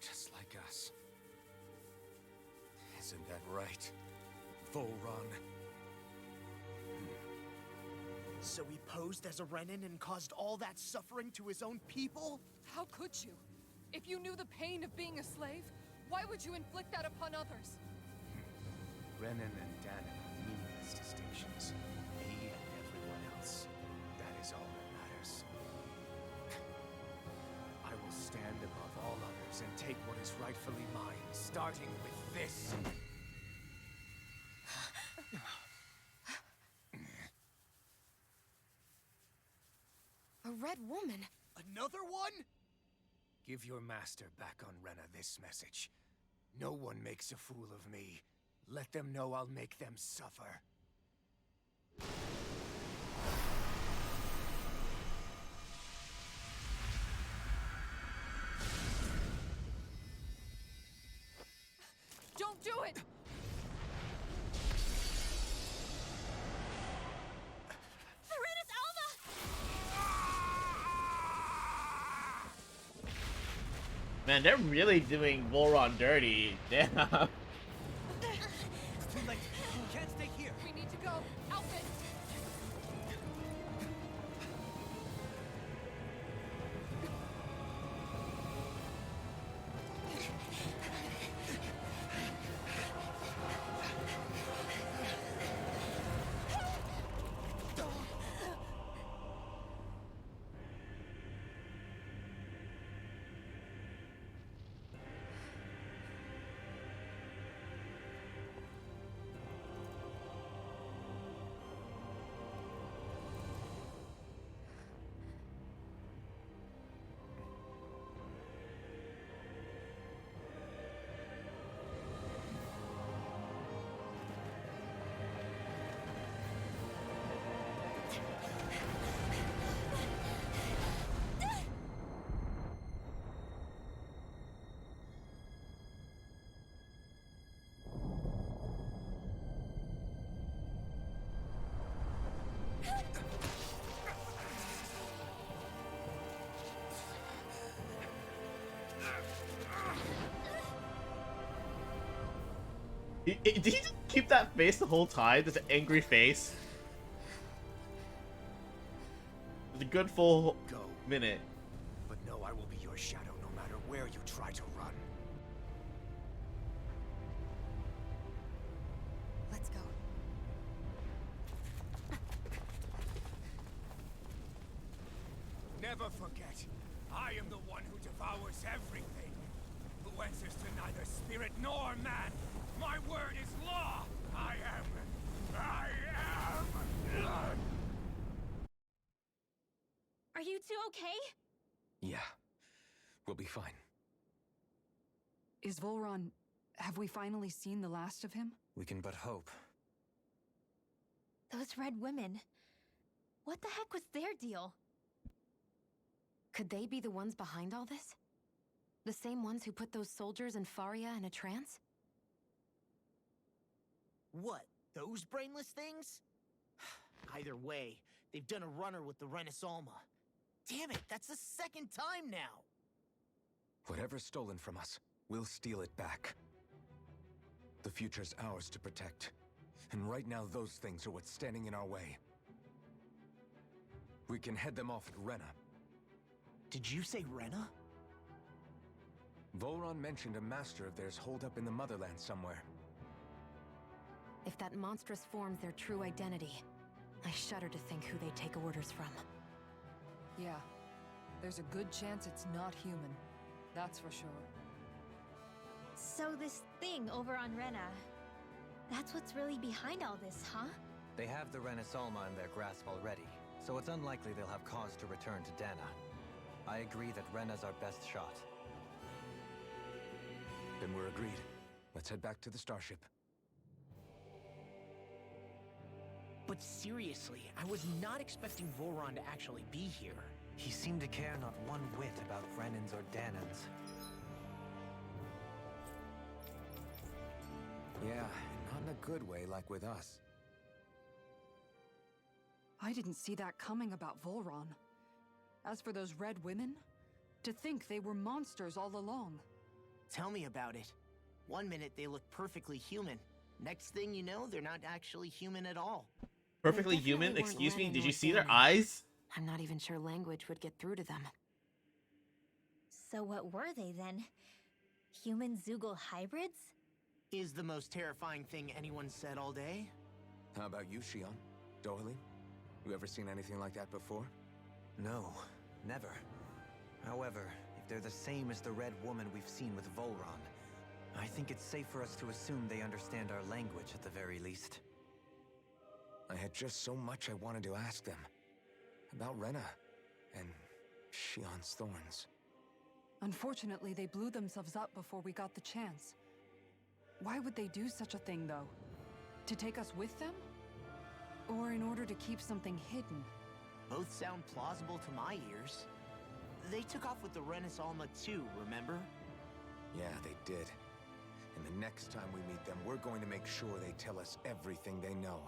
Just like us. Isn't that right, Voron? So he posed as a Renin and caused all that suffering to his own people? How could you? If you knew the pain of being a slave, why would you inflict that upon others? Renin and Dana are meaningless distinctions. Me and everyone else. That is all that matters. I will stand above all others and take what is rightfully mine, starting with this. A red woman? Another one? Give your master back on Rena this message. No one makes a fool of me. Let them know I'll make them suffer. Don't do it! Serenus Alma! Man, they're really doing Voron dirty. Damn. It's too late. You can't stay here. We need to go. Alphen! Did he just keep that face the whole time? This angry face? It's a good full Go. minute. But know I will be your shadow no matter where you try to run. Let's go. Never forget, I am the one who devours everything. Who answers to neither spirit nor man. My word is law. I am. Are you two okay? Yeah, we'll be fine. Is Volron... Have we finally seen the last of him? We can but hope. Those red women. What the heck was their deal? Could they be the ones behind all this? The same ones who put those soldiers in Faria in a trance? What, those brainless things? Either way, they've done a runner with the Renus Alma. Damn it, that's the second time now! Whatever's stolen from us, we'll steal it back. The future's ours to protect. And right now those things are what's standing in our way. We can head them off at Rena. Did you say Rena? Volron mentioned a master of theirs holed up in the motherland somewhere. If that monstrous form's their true identity, I shudder to think who they take orders from. Yeah. There's a good chance it's not human. That's for sure. So this thing over on Rena, that's what's really behind all this, huh? They have the Renasolma in their grasp already, so it's unlikely they'll have cause to return to Dana. I agree that Rena's our best shot. Then we're agreed. Let's head back to the starship. But seriously, I was not expecting Voron to actually be here. He seemed to care not one whit about Renans or Danans. Yeah, not in a good way like with us. I didn't see that coming about Volron. As for those red women, to think they were monsters all along. Tell me about it. One minute they look perfectly human. Next thing you know, they're not actually human at all. Perfectly They human? definitely weren't Excuse me? Lenin Did or you see their Danny. eyes? I'm not even sure language would get through to them. So what were they then? Human Zoogle hybrids? Is the most terrifying thing anyone said all day? How about you, Shion? Doily? You ever seen anything like that before? No, never. However, if they're the same as the red woman we've seen with Volron, I think it's safe for us to assume they understand our language at the very least. I had just so much I wanted to ask them. About Rena and Shion's thorns. Unfortunately, they blew themselves up before we got the chance. Why would they do such a thing, though? To take us with them? Or in order to keep something hidden? Both sound plausible to my ears. They took off with the Renis Alma too, remember? Yeah, they did. And the next time we meet them, we're going to make sure they tell us everything they know.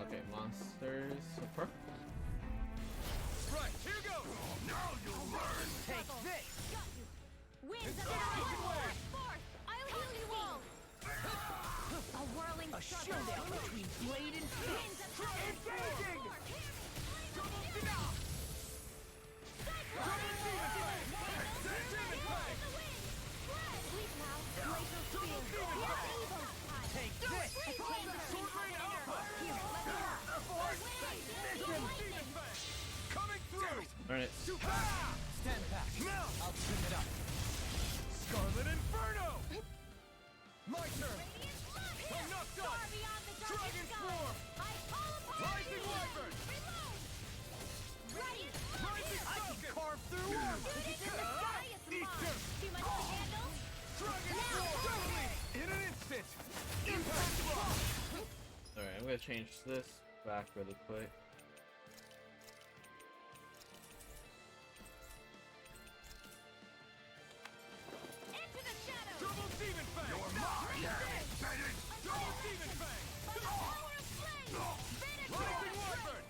Okay, monsters. Perfect. Right, here goes! Now you'll learn! Take this! Got you! Winds of Incineration Force! wave! Forth! I'll heal you all! A whirling A struggle! showdown between blade and fist! Winds of Engaging! Double down! Double demon flame! Demon flame! Sleep now! Glacial Double Spear! demon flame! Take this! Exchange of Sword Rain Alpha! Here, let me help! Double demon flame! Coming through! Darn it. Stand back! Now! I'll trim it up! Scarlet Inferno! My turn! I'm not done! Far beyond the darkest Dragon sky! Swarm! I call upon Rising you! Wyvern! Reload! Ready! Rising Falcon! Carve through! It's in the sky, it's mine! Too much to handle? Dragon Swarm! Deadly! In an instant! Impact block! Alright, I'm gonna change this back really quick. Into the shadows! Double Demon Fang! You're mine! Double Demon Fang! By the power of flame! Rising Wyvern!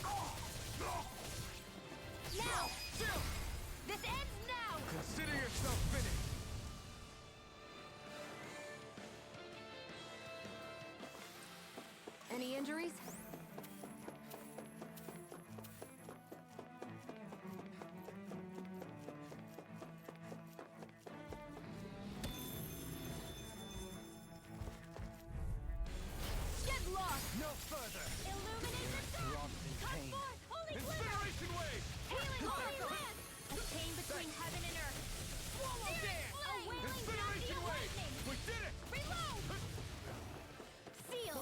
Now! Chill! This ends now! Consider yourself finished! Any injuries? Get lost! No further! Illuminate the sun! Cut forth! Holy glitter! Incineration Wave! Healing holy land! A chain between heaven and earth! Swallow dance! A wailing Incineration Nazi Wave! awakening! We did it! Reload! Seal!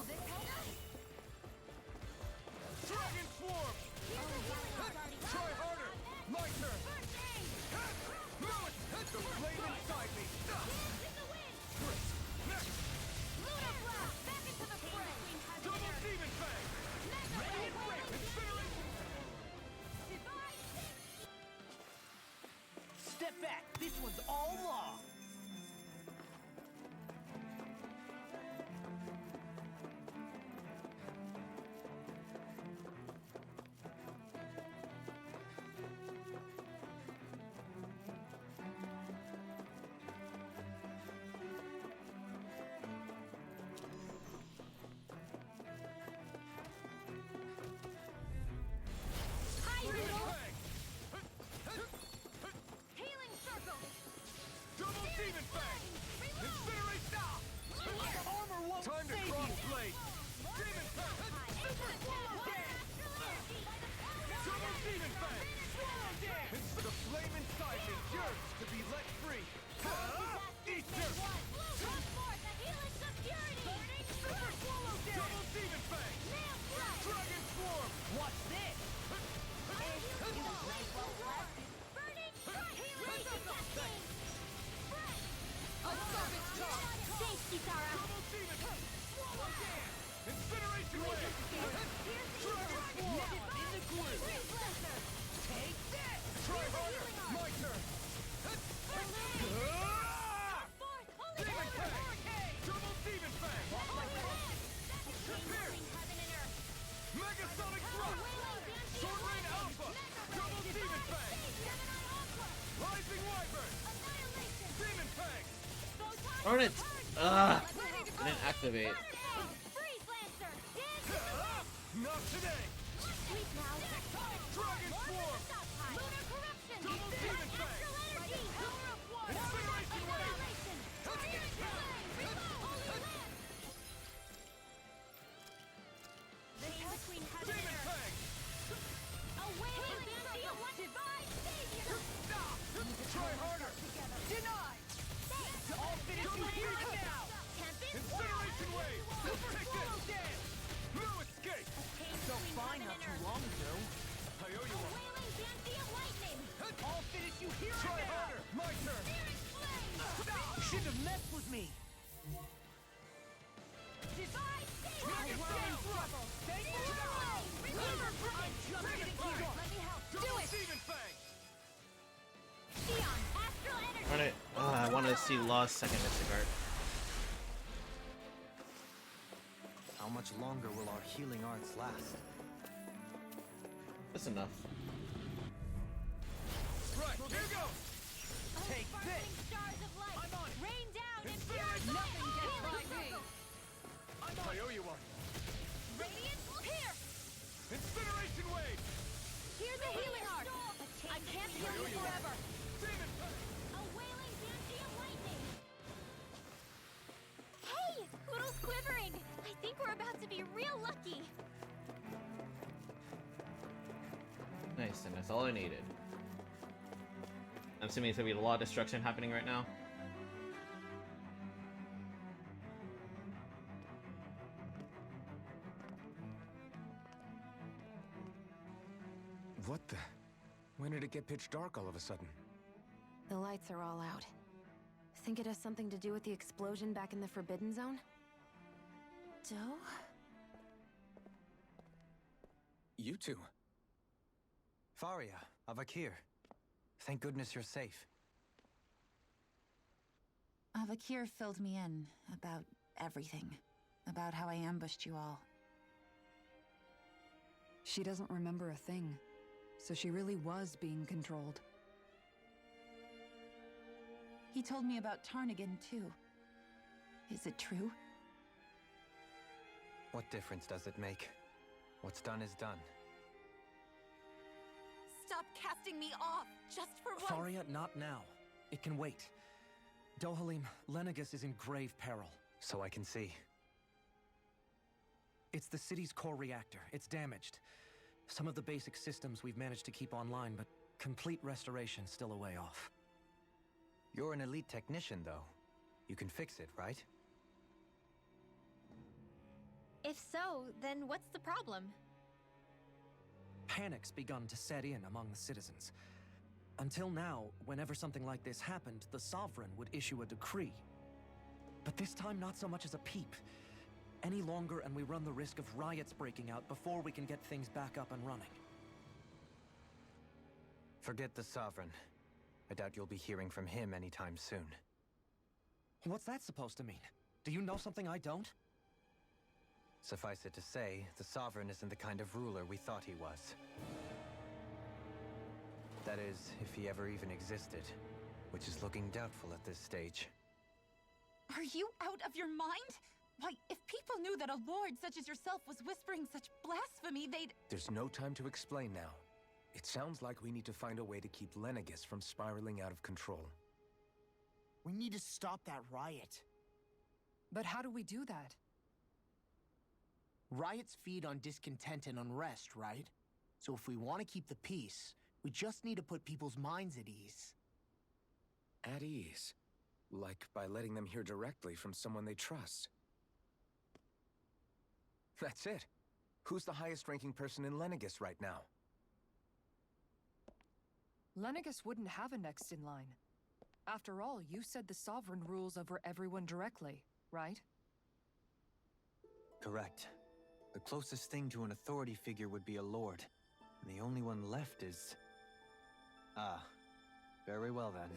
Acceleration wave! Take this! Try harder! My turn! Demon Fang! Double Demon Fang! Mega Sonic Thrust! Sword Rain Alpha! Double Demon Fang! Rising Wyvern! Demon Fang! Darn it! Ugh! I didn't activate. Not today! Dragon Swarm! Double Demon Fang! Incineration Wave! Demon Fang! Try harder! Denied! All finish you Double here Demon now! Incineration Wave! Take this! No escape! Felt fine not too long ago. I owe you one. All finish you here Try now! harder! My turn! You shouldn't have messed with me. Double Demon Fang! Darn it! I wanted to see Law's second Instacart. How much longer will our healing arts last? That's enough. Right, here goes! Take this. I'm on it. Rain down and Incineration! nothing gets by me. I owe you one. Radiant here. Incineration Wave! Here's a healing art. I can't heal you forever. Demon Fang! A wailing banshee of lightning. Hey, Poodle's quivering. I think we're about to be real lucky. Nice, and that's all I needed. I'm assuming it's gonna be a lot of destruction happening right now. What the? When did it get pitch dark all of a sudden? The lights are all out. Think it has something to do with the explosion back in the Forbidden Zone? Doe? You two. Faria, Avakir. Thank goodness you're safe. Avakir filled me in about everything. About how I ambushed you all. She doesn't remember a thing, so she really was being controlled. He told me about Tarnigan, too. Is it true? What difference does it make? What's done is done. Stop casting me off, just for once! Faria, not now. It can wait. Dohalim, Lenegis is in grave peril. So I can see. It's the city's core reactor. It's damaged. Some of the basic systems we've managed to keep online, but complete restoration's still a way off. You're an elite technician, though. You can fix it, right? If so, then what's the problem? Panic's begun to set in among the citizens. Until now, whenever something like this happened, the Sovereign would issue a decree. But this time, not so much as a peep. Any longer, and we run the risk of riots breaking out before we can get things back up and running. Forget the Sovereign. I doubt you'll be hearing from him anytime soon. What's that supposed to mean? Do you know something I don't? Suffice it to say, the Sovereign isn't the kind of ruler we thought he was. That is, if he ever even existed, which is looking doubtful at this stage. Are you out of your mind? Why, if people knew that a lord such as yourself was whispering such blasphemy, they'd— There's no time to explain now. It sounds like we need to find a way to keep Lenegis from spiraling out of control. We need to stop that riot. But how do we do that? Riots feed on discontent and unrest, right? So if we want to keep the peace, we just need to put people's minds at ease. At ease? Like by letting them hear directly from someone they trust. That's it. Who's the highest-ranking person in Lenegis right now? Lenegis wouldn't have a next in line. After all, you said the Sovereign rules over everyone directly, right? Correct. The closest thing to an authority figure would be a lord. And the only one left is... Ah, very well then.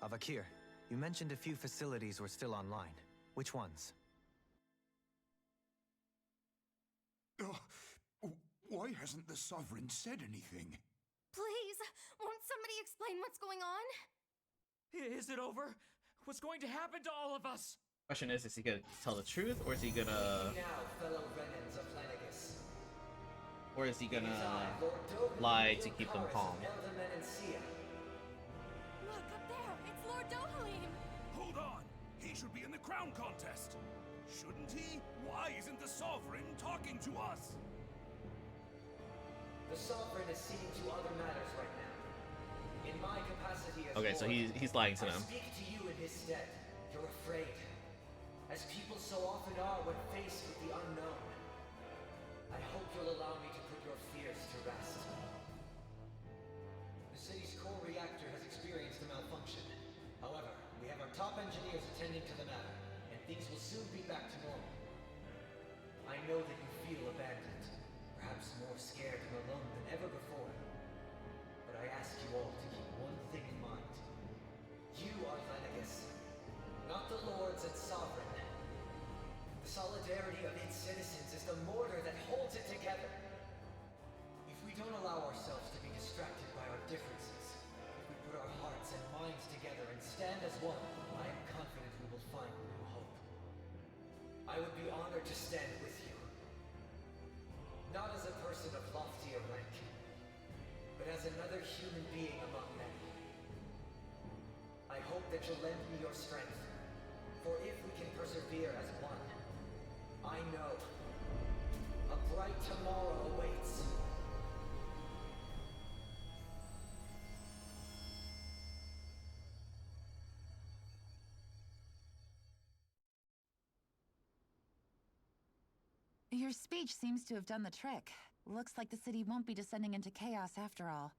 Avakir, you mentioned a few facilities were still online. Which ones? Why hasn't the Sovereign said anything? Please, won't somebody explain what's going on? Is it over? What's going to happen to all of us? Question is he gonna tell the truth, or is he gonna... Now, fellow Renans of Lenegis. Or is he gonna lie to keep them calm? Look, up there! It's Lord Dohalim! Hold on! He should be in the crown contest! Shouldn't he? Why isn't the Sovereign talking to us? The Sovereign is seeing to other matters right now. In my capacity as Okay, so he's lying to them. I speak to you in his stead. You're afraid. As people so often are when faced with the unknown. I hope you'll allow me to put your fears to rest. The city's core reactor has experienced a malfunction. However, we have our top engineers attending to the matter, and things will soon be back to normal. I know that you feel abandoned, perhaps more scared and alone than ever before. But I ask you all to keep one thing in mind. You are Lenegis, not the Lords and Sovereign. The solidarity of its citizens is the mortar that holds it together. If we don't allow ourselves to be distracted by our differences, if we put our hearts and minds together and stand as one, I am confident we will find new hope. I would be honored to stand with you. Not as a person of loftier rank, but as another human being among many. I hope that you'll lend me your strength, for if we can persevere as one, I know a bright tomorrow awaits. Your speech seems to have done the trick. Looks like the city won't be descending into chaos after all.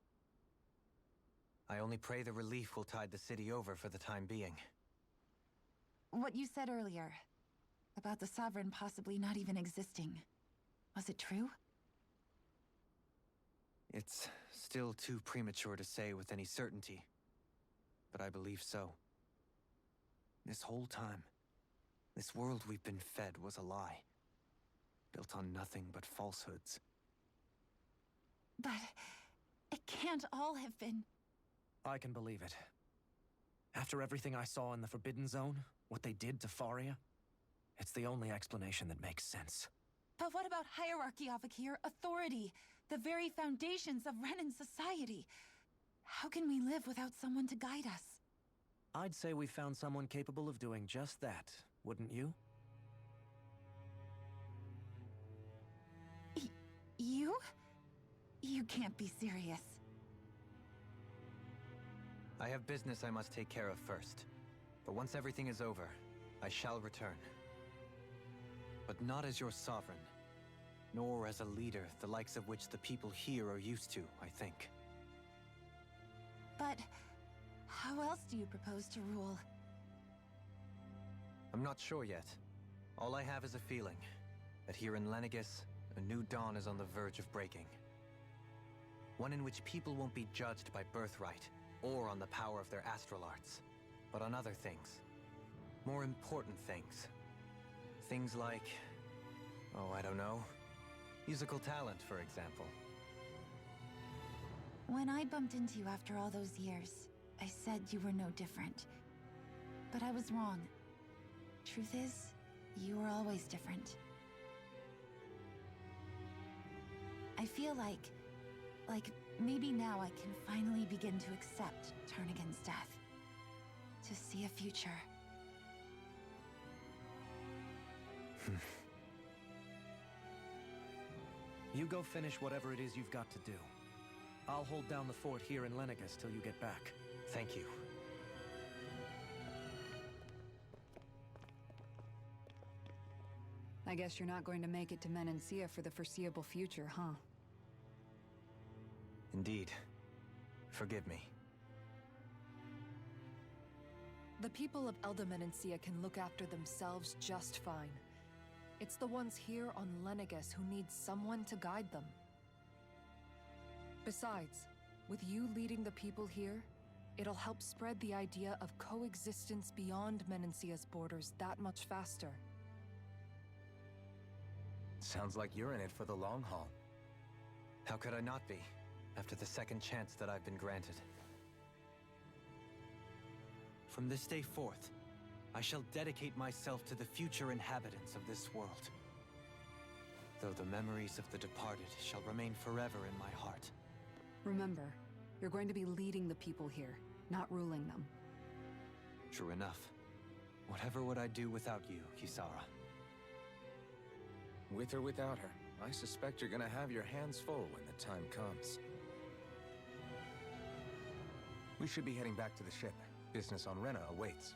I only pray the relief will tide the city over for the time being. What you said earlier, about the Sovereign possibly not even existing, was it true? It's still too premature to say with any certainty, but I believe so. This whole time, this world we've been fed was a lie, built on nothing but falsehoods. But it can't all have been... I can believe it. After everything I saw in the Forbidden Zone, what they did to Faria, it's the only explanation that makes sense. But what about hierarchy, Avakir? Authority? The very foundations of Renan society? How can we live without someone to guide us? I'd say we found someone capable of doing just that, wouldn't you? You? You can't be serious. I have business I must take care of first. But once everything is over, I shall return. But not as your sovereign, nor as a leader the likes of which the people here are used to, I think. But how else do you propose to rule? I'm not sure yet. All I have is a feeling that here in Lenegis, a new dawn is on the verge of breaking. One in which people won't be judged by birthright or on the power of their astral arts, but on other things. More important things. Things like, oh, I don't know, musical talent, for example. When I bumped into you after all those years, I said you were no different. But I was wrong. Truth is, you were always different. I feel like maybe now I can finally begin to accept Turnigan's death. To see a future. You go finish whatever it is you've got to do. I'll hold down the fort here in Lenegis till you get back. Thank you. I guess you're not going to make it to Menancia for the foreseeable future, huh? Indeed. Forgive me. The people of Eldomenencia can look after themselves just fine. It's the ones here on Lenegis who need someone to guide them. Besides, with you leading the people here, it'll help spread the idea of coexistence beyond Menencia's borders that much faster. Sounds like you're in it for the long haul. How could I not be, after the second chance that I've been granted? From this day forth, I shall dedicate myself to the future inhabitants of this world. Though the memories of the departed shall remain forever in my heart. Remember, you're going to be leading the people here, not ruling them. True enough. Whatever would I do without you, Kisara? With or without her, I suspect you're gonna have your hands full when the time comes. We should be heading back to the ship. Business on Rena awaits.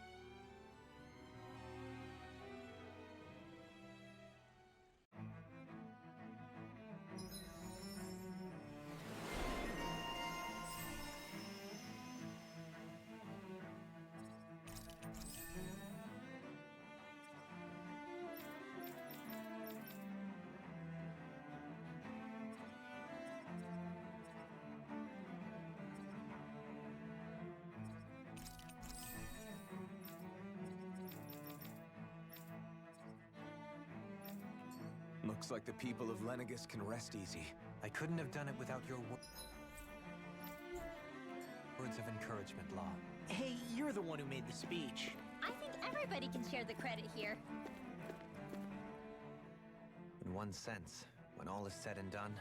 Looks like the people of Lenegis can rest easy. I couldn't have done it without your words of encouragement, Law. Hey, you're the one who made the speech. I think everybody can share the credit here. In one sense, when all is said and done,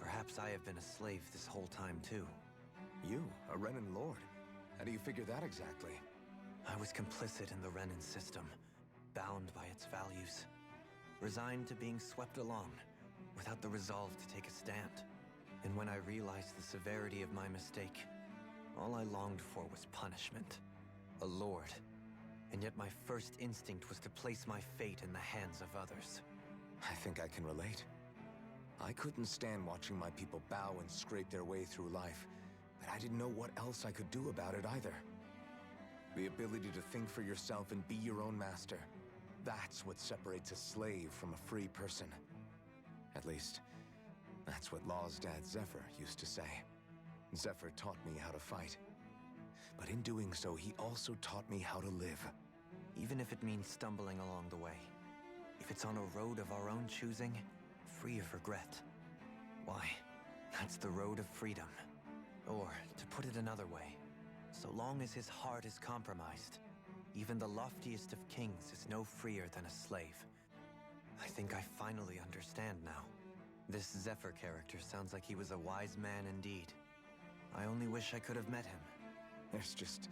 perhaps I have been a slave this whole time too. You, a Renan Lord? How do you figure that exactly? I was complicit in the Renan system, bound by its values. Resigned to being swept along, without the resolve to take a stand. And when I realized the severity of my mistake, all I longed for was punishment. A lord. And yet my first instinct was to place my fate in the hands of others. I think I can relate. I couldn't stand watching my people bow and scrape their way through life, but I didn't know what else I could do about it either. The ability to think for yourself and be your own master. That's what separates a slave from a free person. At least, that's what Law's dad Zephyr used to say. Zephyr taught me how to fight. But in doing so, he also taught me how to live. Even if it means stumbling along the way. If it's on a road of our own choosing, free of regret. Why, that's the road of freedom. Or, to put it another way, so long as his heart is compromised, even the loftiest of kings is no freer than a slave. I think I finally understand now. This Zephyr character sounds like he was a wise man indeed. I only wish I could have met him. There's just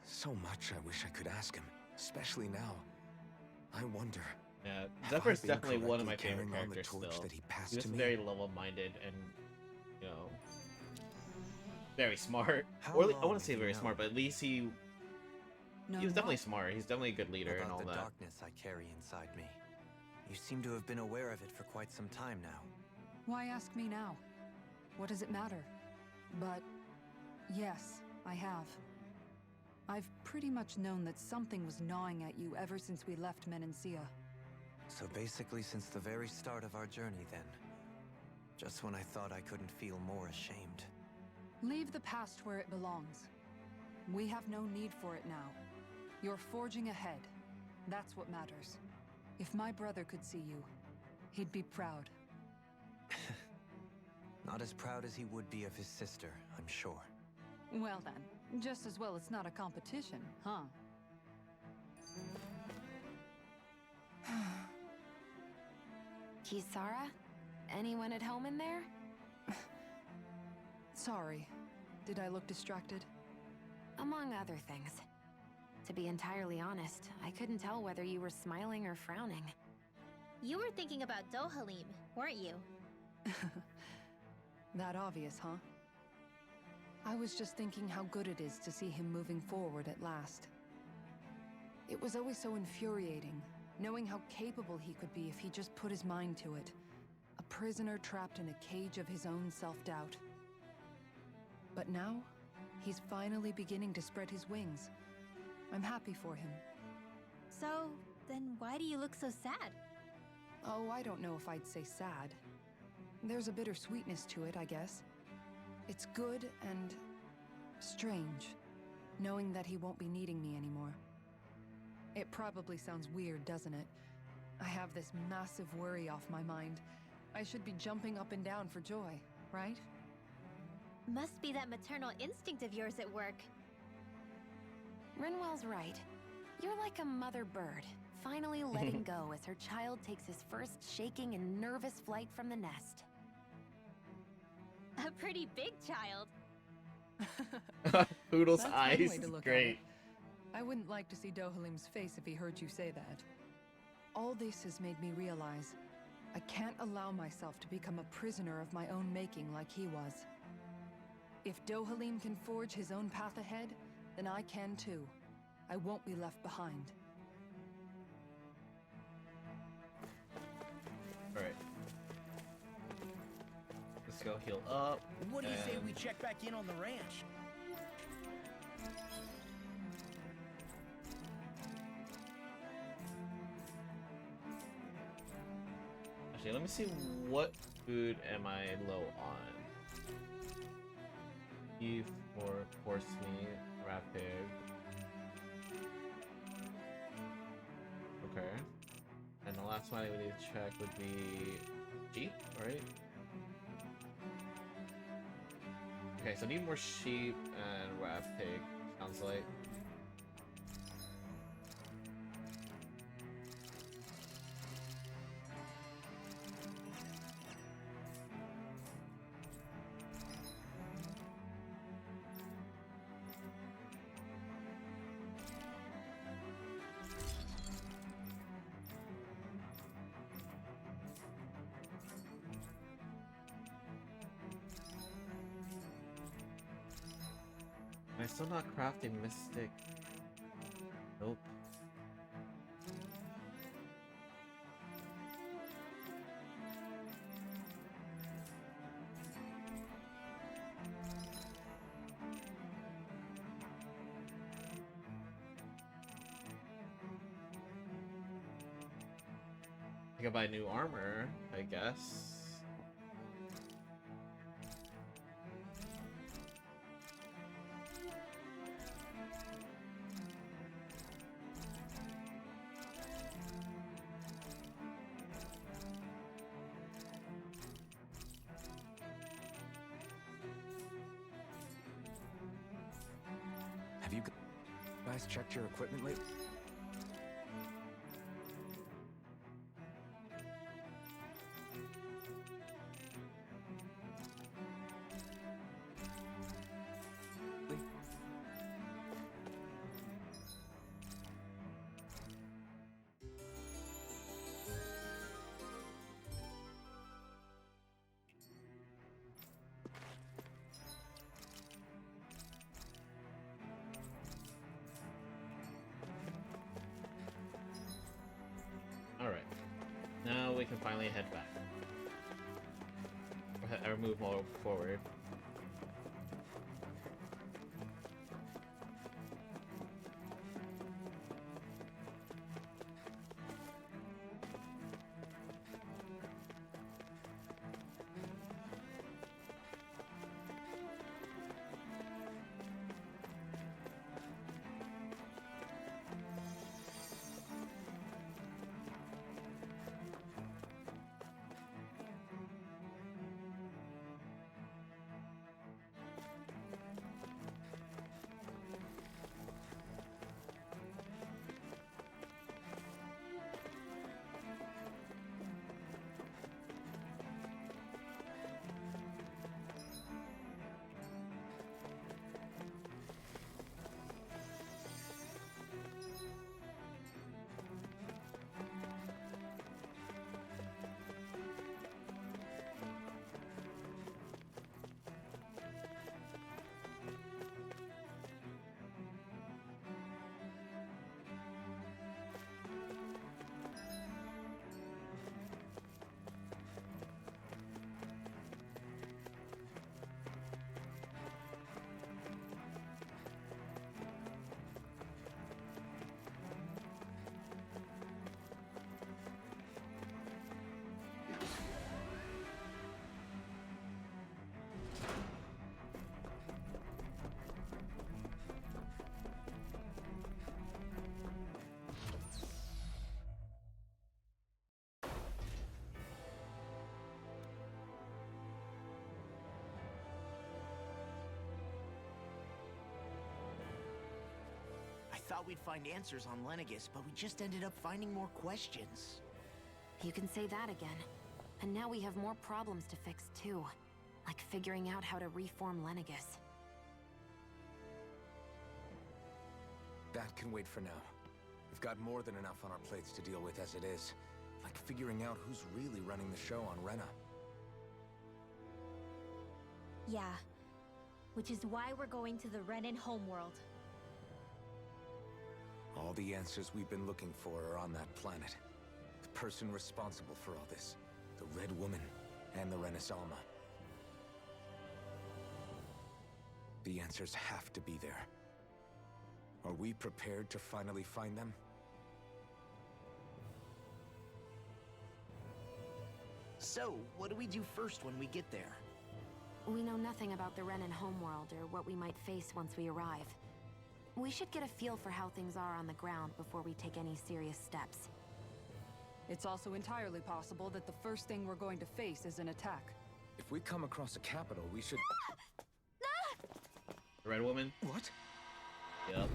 so much I wish I could ask him, especially now. I wonder. Yeah, Zephyr's have I been definitely one of my correctly favorite carrying on the characters torch still. that he passed He's to me? very level-minded and, you know, very smart. How Or I long wouldn't say have you very known? smart, but at least he No, was definitely what? smart. He's definitely a good leader and About all the that. darkness I carry inside me. You seem to have been aware of it for quite some time now. Why ask me now? What does it matter? But yes, I have. I've pretty much known that something was gnawing at you ever since we left Menencia. So basically since the very start of our journey then. Just when I thought I couldn't feel more ashamed. Leave the past where it belongs. We have no need for it now. You're forging ahead. That's what matters. If my brother could see you, he'd be proud. Not as proud as he would be of his sister, I'm sure. Well then, just as well it's not a competition, huh? Kisara? Anyone at home in there? Sorry. Did I look distracted? Among other things. To be entirely honest, I couldn't tell whether you were smiling or frowning. You were thinking about Dohalim, weren't you? That obvious, huh? I was just thinking how good it is to see him moving forward at last. It was always so infuriating, knowing how capable he could be if he just put his mind to it. A prisoner trapped in a cage of his own self-doubt. But now, he's finally beginning to spread his wings. I'm happy for him. So, then why do you look so sad? Oh, I don't know if I'd say sad. There's a bittersweetness to it, I guess. It's good and strange, knowing that he won't be needing me anymore. It probably sounds weird, doesn't it? I have this massive worry off my mind. I should be jumping up and down for joy, right? Must be that maternal instinct of yours at work. Rinwell's right. You're like a mother bird, finally letting go as her child takes his first shaking and nervous flight from the nest. A pretty big child. Poodle's That's one eyes. way to look at Great. it. I wouldn't like to see Dohalim's face if he heard you say that. All this has made me realize I can't allow myself to become a prisoner of my own making like he was. If Dohalim can forge his own path ahead, then I can too. I won't be left behind. Alright. Let's go heal up. What do you say and- we check back in on the ranch? Actually, let me see what food am I low on. Beef or horse meat, rat pig. Okay. And the last one I would need to check would be sheep, right? Okay, so I need more sheep and rat pig, sounds like. Am I still not crafting Mystic? Nope. I can buy new armor, I guess. Have you guys checked your equipment lately? Alright. Now we can finally head back. Or move more forward. thought we'd find answers on Lenegis, but we just ended up finding more questions. You can say that again. And now we have more problems to fix too. Like figuring out how to reform Lenegis. That can wait for now. We've got more than enough on our plates to deal with as it is. Like figuring out who's really running the show on Rena. Yeah. Which is why we're going to the Renan homeworld. All the answers we've been looking for are on that planet. The person responsible for all this. The Red Woman and the Renaissama. The answers have to be there. Are we prepared to finally find them? So, what do we do first when we get there? We know nothing about the Renan homeworld or what we might face once we arrive. We should get a feel for how things are on the ground before we take any serious steps. It's also entirely possible that the first thing we're going to face is an attack. If we come across a capital, we should... The Red Woman? What? Yep.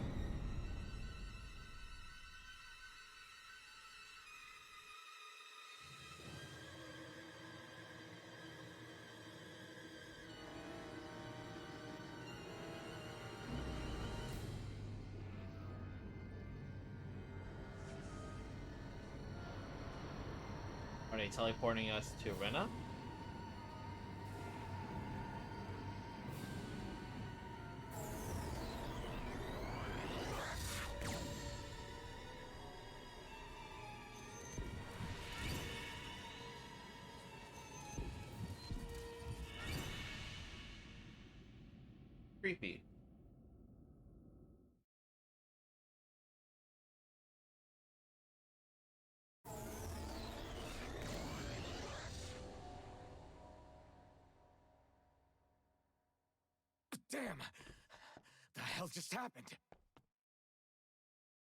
Are they teleporting us to Rena? Creepy. Damn! The hell just happened?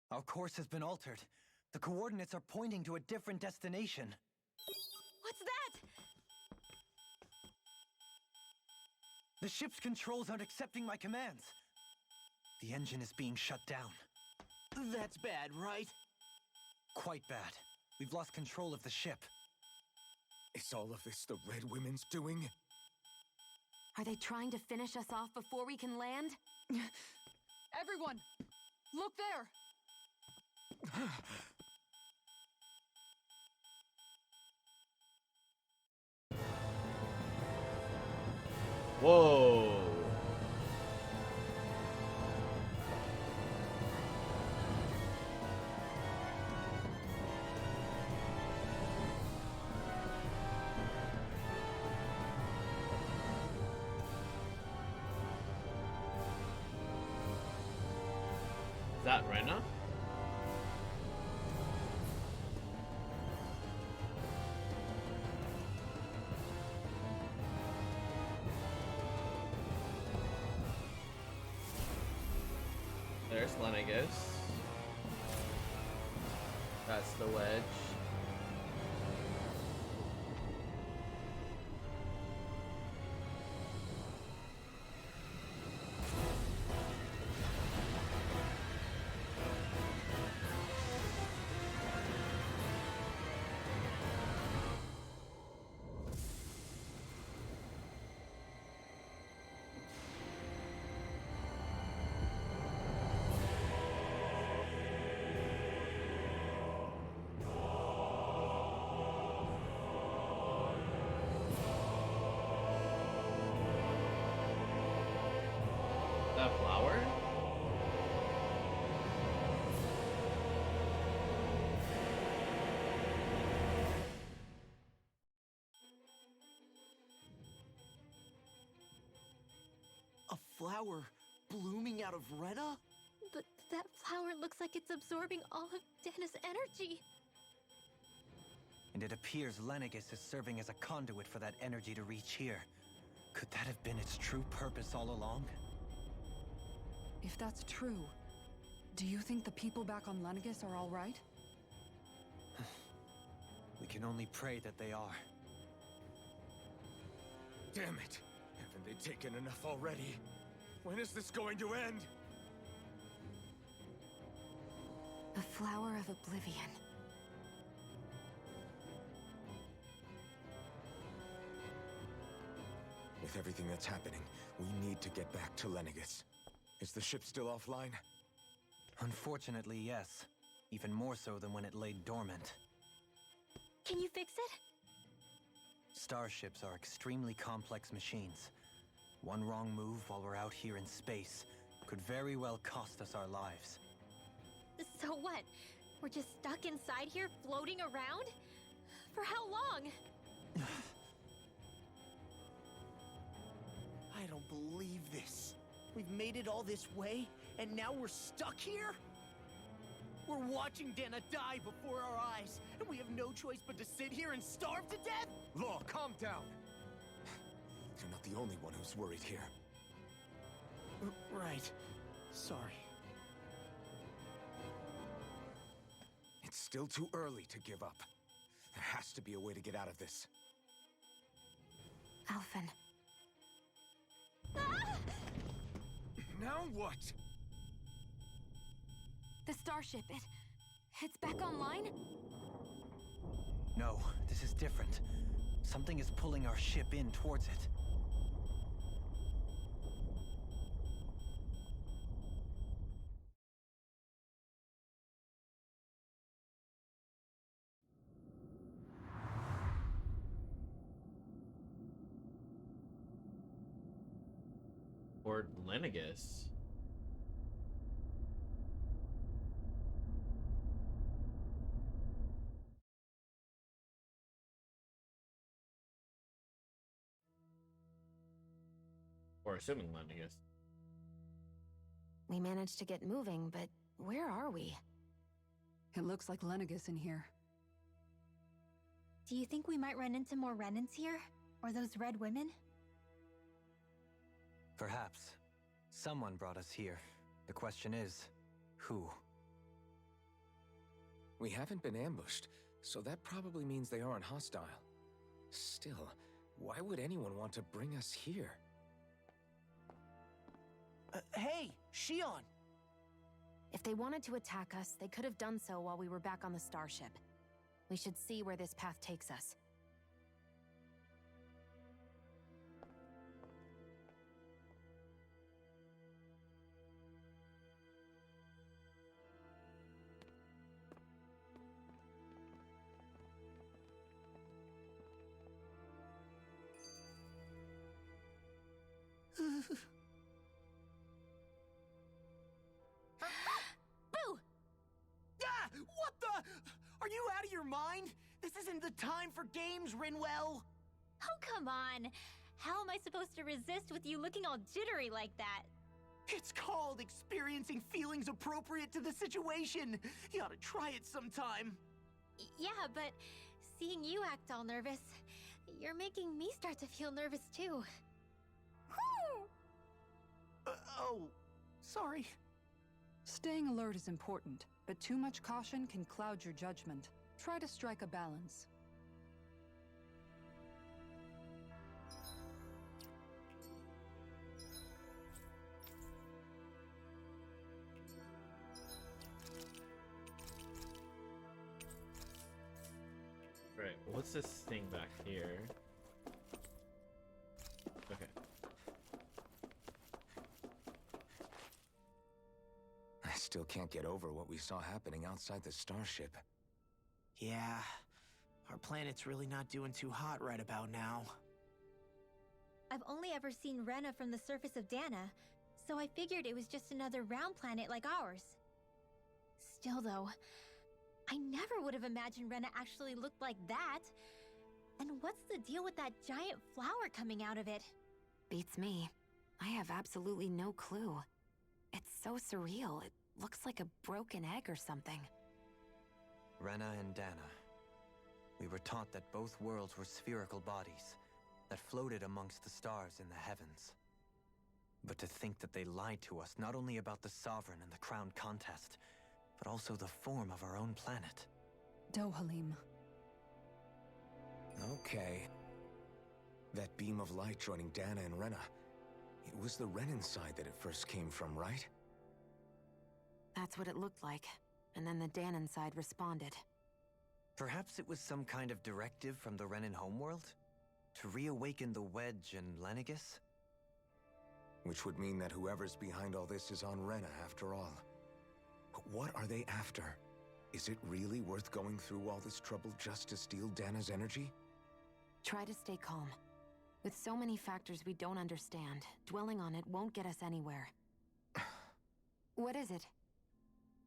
Our course has been altered. The coordinates are pointing to a different destination. What's that? The ship's controls aren't accepting my commands. The engine is being shut down. That's bad, right? Quite bad. We've lost control of the ship. Is all of this the Red Women's doing? Are they trying to finish us off before we can land? Everyone! Look there! Whoa! Is that Rena? There's Lenegis. That's the wedge. That flower? A flower blooming out of Rena? But that flower looks like it's absorbing all of Dana's energy. And it appears Lenegis is serving as a conduit for that energy to reach here. Could that have been its true purpose all along? If that's true, do you think the people back on Lenegis are all right? We can only pray that they are. Damn it! Haven't they taken enough already? When is this going to end? The Flower of Oblivion. With everything that's happening, we need to get back to Lenegis. Is the ship still offline? Unfortunately, yes. Even more so than when it lay dormant. Can you fix it? Starships are extremely complex machines. One wrong move while we're out here in space could very well cost us our lives. So what? We're just stuck inside here, floating around? For how long? I don't believe this. We've made it all this way, and now we're stuck here? We're watching Dana die before our eyes, and we have no choice but to sit here and starve to death? Law, calm down! You're not the only one who's worried here. Right. Sorry. It's still too early to give up. There has to be a way to get out of this. Alphen. Now what? The starship, it's back online? No, this is different. Something is pulling our ship in towards it. Or Lenegis. Or assuming Lenegis. We managed to get moving, but where are we? It looks like Lenegis in here. Do you think we might run into more Renans here? Or those red women? Perhaps. Someone brought us here. The question is, who? We haven't been ambushed, so that probably means they aren't hostile. Still, why would anyone want to bring us here? Hey, Shion! If they wanted to attack us, they could have done so while we were back on the starship. We should see where this path takes us. Boo! Ah! What the? Are you out of your mind? This isn't the time for games, Rinwell! Oh, come on. How am I supposed to resist with you looking all jittery like that? It's called experiencing feelings appropriate to the situation. You ought to try it sometime. Yeah, but seeing you act all nervous, you're making me start to feel nervous too. Oh, sorry. Staying alert is important, but too much caution can cloud your judgment. Try to strike a balance. Right, what's this thing back here? Okay. I still can't get over what we saw happening outside the starship. Yeah, our planet's really not doing too hot right about now. I've only ever seen Rena from the surface of Dana, so I figured it was just another round planet like ours. Still though, I never would have imagined Rena actually looked like that. And what's the deal with that giant flower coming out of it? Beats me. I have absolutely no clue. It's so surreal. It looks like a broken egg or something. Rena and Dana. We were taught that both worlds were spherical bodies that floated amongst the stars in the heavens. But to think that they lied to us not only about the Sovereign and the Crown contest, but also the form of our own planet. Dohalim. Okay. That beam of light joining Dana and Rena. It was the Renan side that it first came from, right? That's what it looked like. and then the Danon side responded. Perhaps it was some kind of directive from the Renan homeworld? To reawaken the Wedge and Lenegis? Which would mean that whoever's behind all this is on Rena after all. But what are they after? Is it really worth going through all this trouble just to steal Dana's energy? Try to stay calm. With so many factors we don't understand, dwelling on it won't get us anywhere. What is it?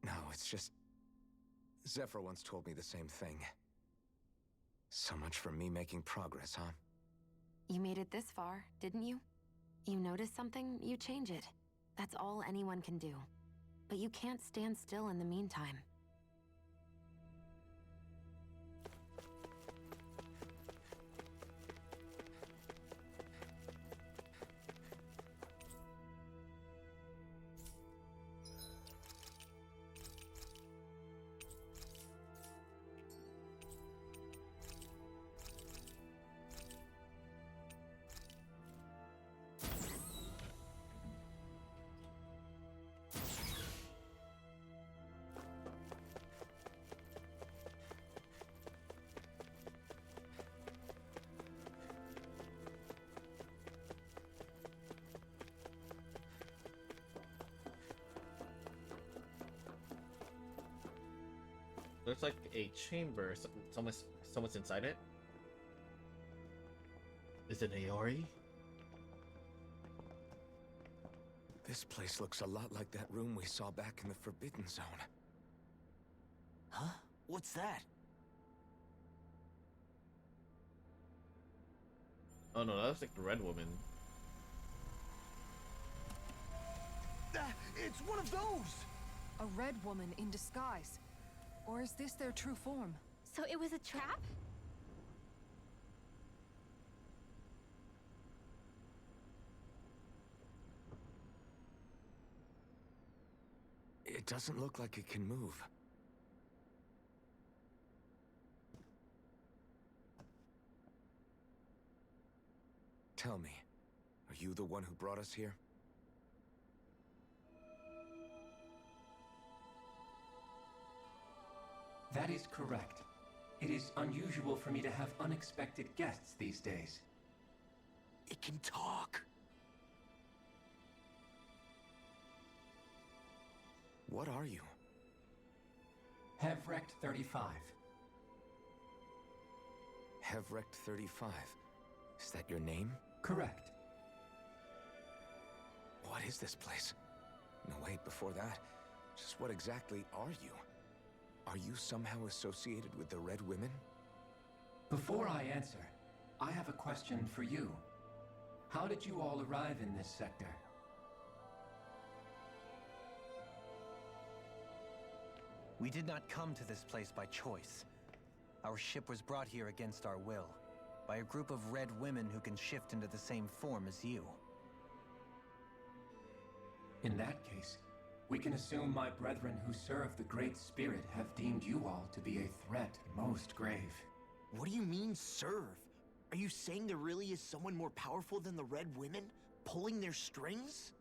No, it's just... Zephyr once told me the same thing. So much for me making progress, huh? You made it this far, didn't you? You notice something, you change it. That's all anyone can do. But you can't stand still in the meantime. There's like a chamber. Someone's inside it. Is it Aori? This place looks a lot like that room we saw back in the Forbidden Zone. Huh? What's that? Oh no, that was like the red woman. It's one of those! A red woman in disguise. Or is this their true form? So it was a trap? It doesn't look like it can move. Tell me, are you the one who brought us here? That is correct. It is unusual for me to have unexpected guests these days. It can talk. What are you? Hevrect 35. Hevrect 35. Is that your name? Correct. What is this place? No, wait, before that, just what exactly are you? Are you somehow associated with the Red Women? Before I answer, I have a question for you. How did you all arrive in this sector? We did not come to this place by choice. Our ship was brought here against our will, by a group of red women who can shift into the same form as you. In that case, we can assume my brethren who serve the Great Spirit have deemed you all to be a threat most grave. What do you mean, serve? Are you saying there really is someone more powerful than the Red Women, pulling their strings?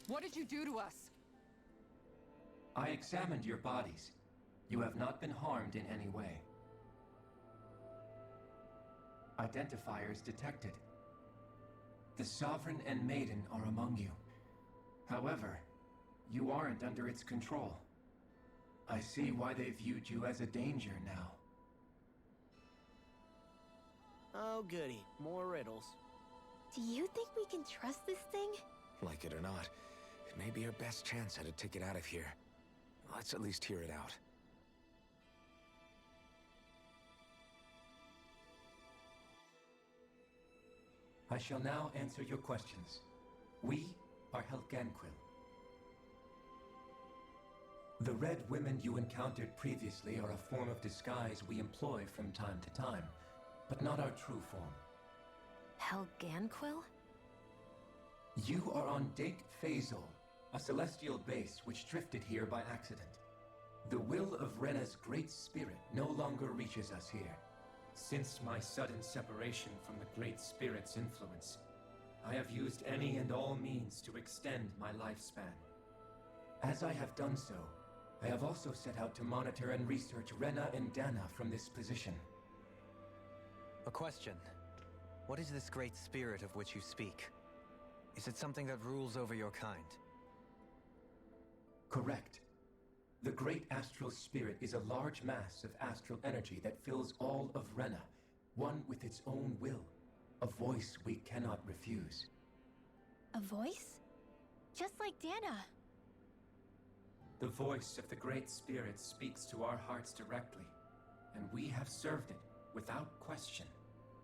What did you do to us? I examined your bodies. You have not been harmed in any way. Identifiers detected. The Sovereign and Maiden are among you. However, you aren't under its control. I see why they viewed you as a danger now. Oh goody, more riddles. Do you think we can trust this thing? Like it or not, it may be our best chance at a ticket out of here. Let's at least hear it out. I shall now answer your questions. We are Helganquil. The Red Women you encountered previously are a form of disguise we employ from time to time, but not our true form. Helganquil? You are on Dake Phasol, a celestial base which drifted here by accident. The will of Rena's Great Spirit no longer reaches us here. Since my sudden separation from the Great Spirit's influence, I have used any and all means to extend my lifespan. As I have done so, I have also set out to monitor and research Rena and Dana from this position. A question. What is this great spirit of which you speak? Is it something that rules over your kind? Correct. The Great Astral Spirit is a large mass of astral energy that fills all of Rena, one with its own will, a voice we cannot refuse. A voice? Just like Dana. The voice of the Great Spirit speaks to our hearts directly, and we have served it without question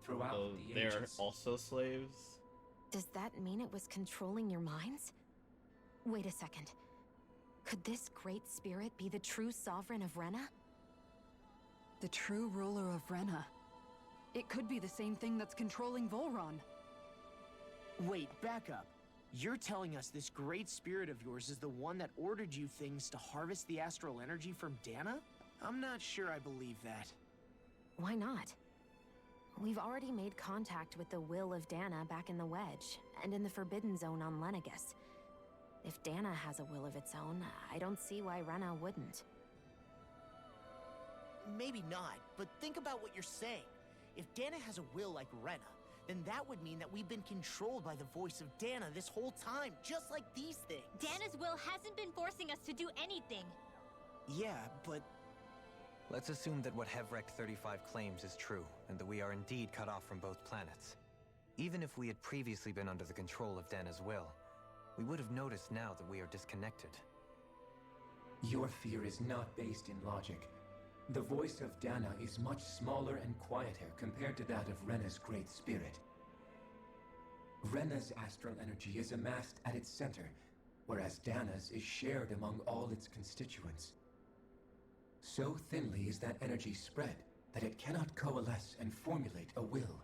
throughout the they're ages. also slaves? Does that mean it was controlling your minds? Wait a second. Could this great spirit be the true sovereign of Rena? The true ruler of Rena. It could be the same thing that's controlling Volron. Wait, back up. You're telling us this great spirit of yours is the one that ordered you things to harvest the astral energy from Dana? I'm not sure I believe that. Why not? We've already made contact with the will of Dana back in the Wedge, and in the Forbidden Zone on Lenegis. If Dana has a will of its own, I don't see why Rena wouldn't. Maybe not, but think about what you're saying. If Dana has a will like Rena, then that would mean that we've been controlled by the voice of Dana this whole time, just like these things. Dana's will hasn't been forcing us to do anything. Yeah, but... Let's assume that what Hevrect 35 claims is true, and that we are indeed cut off from both planets. Even if we had previously been under the control of Dana's will, we would have noticed now that we are disconnected. Your fear is not based in logic. The voice of Dana is much smaller and quieter compared to that of Rena's great spirit. Rena's astral energy is amassed at its center, whereas Dana's is shared among all its constituents. So thinly is that energy spread that it cannot coalesce and formulate a will.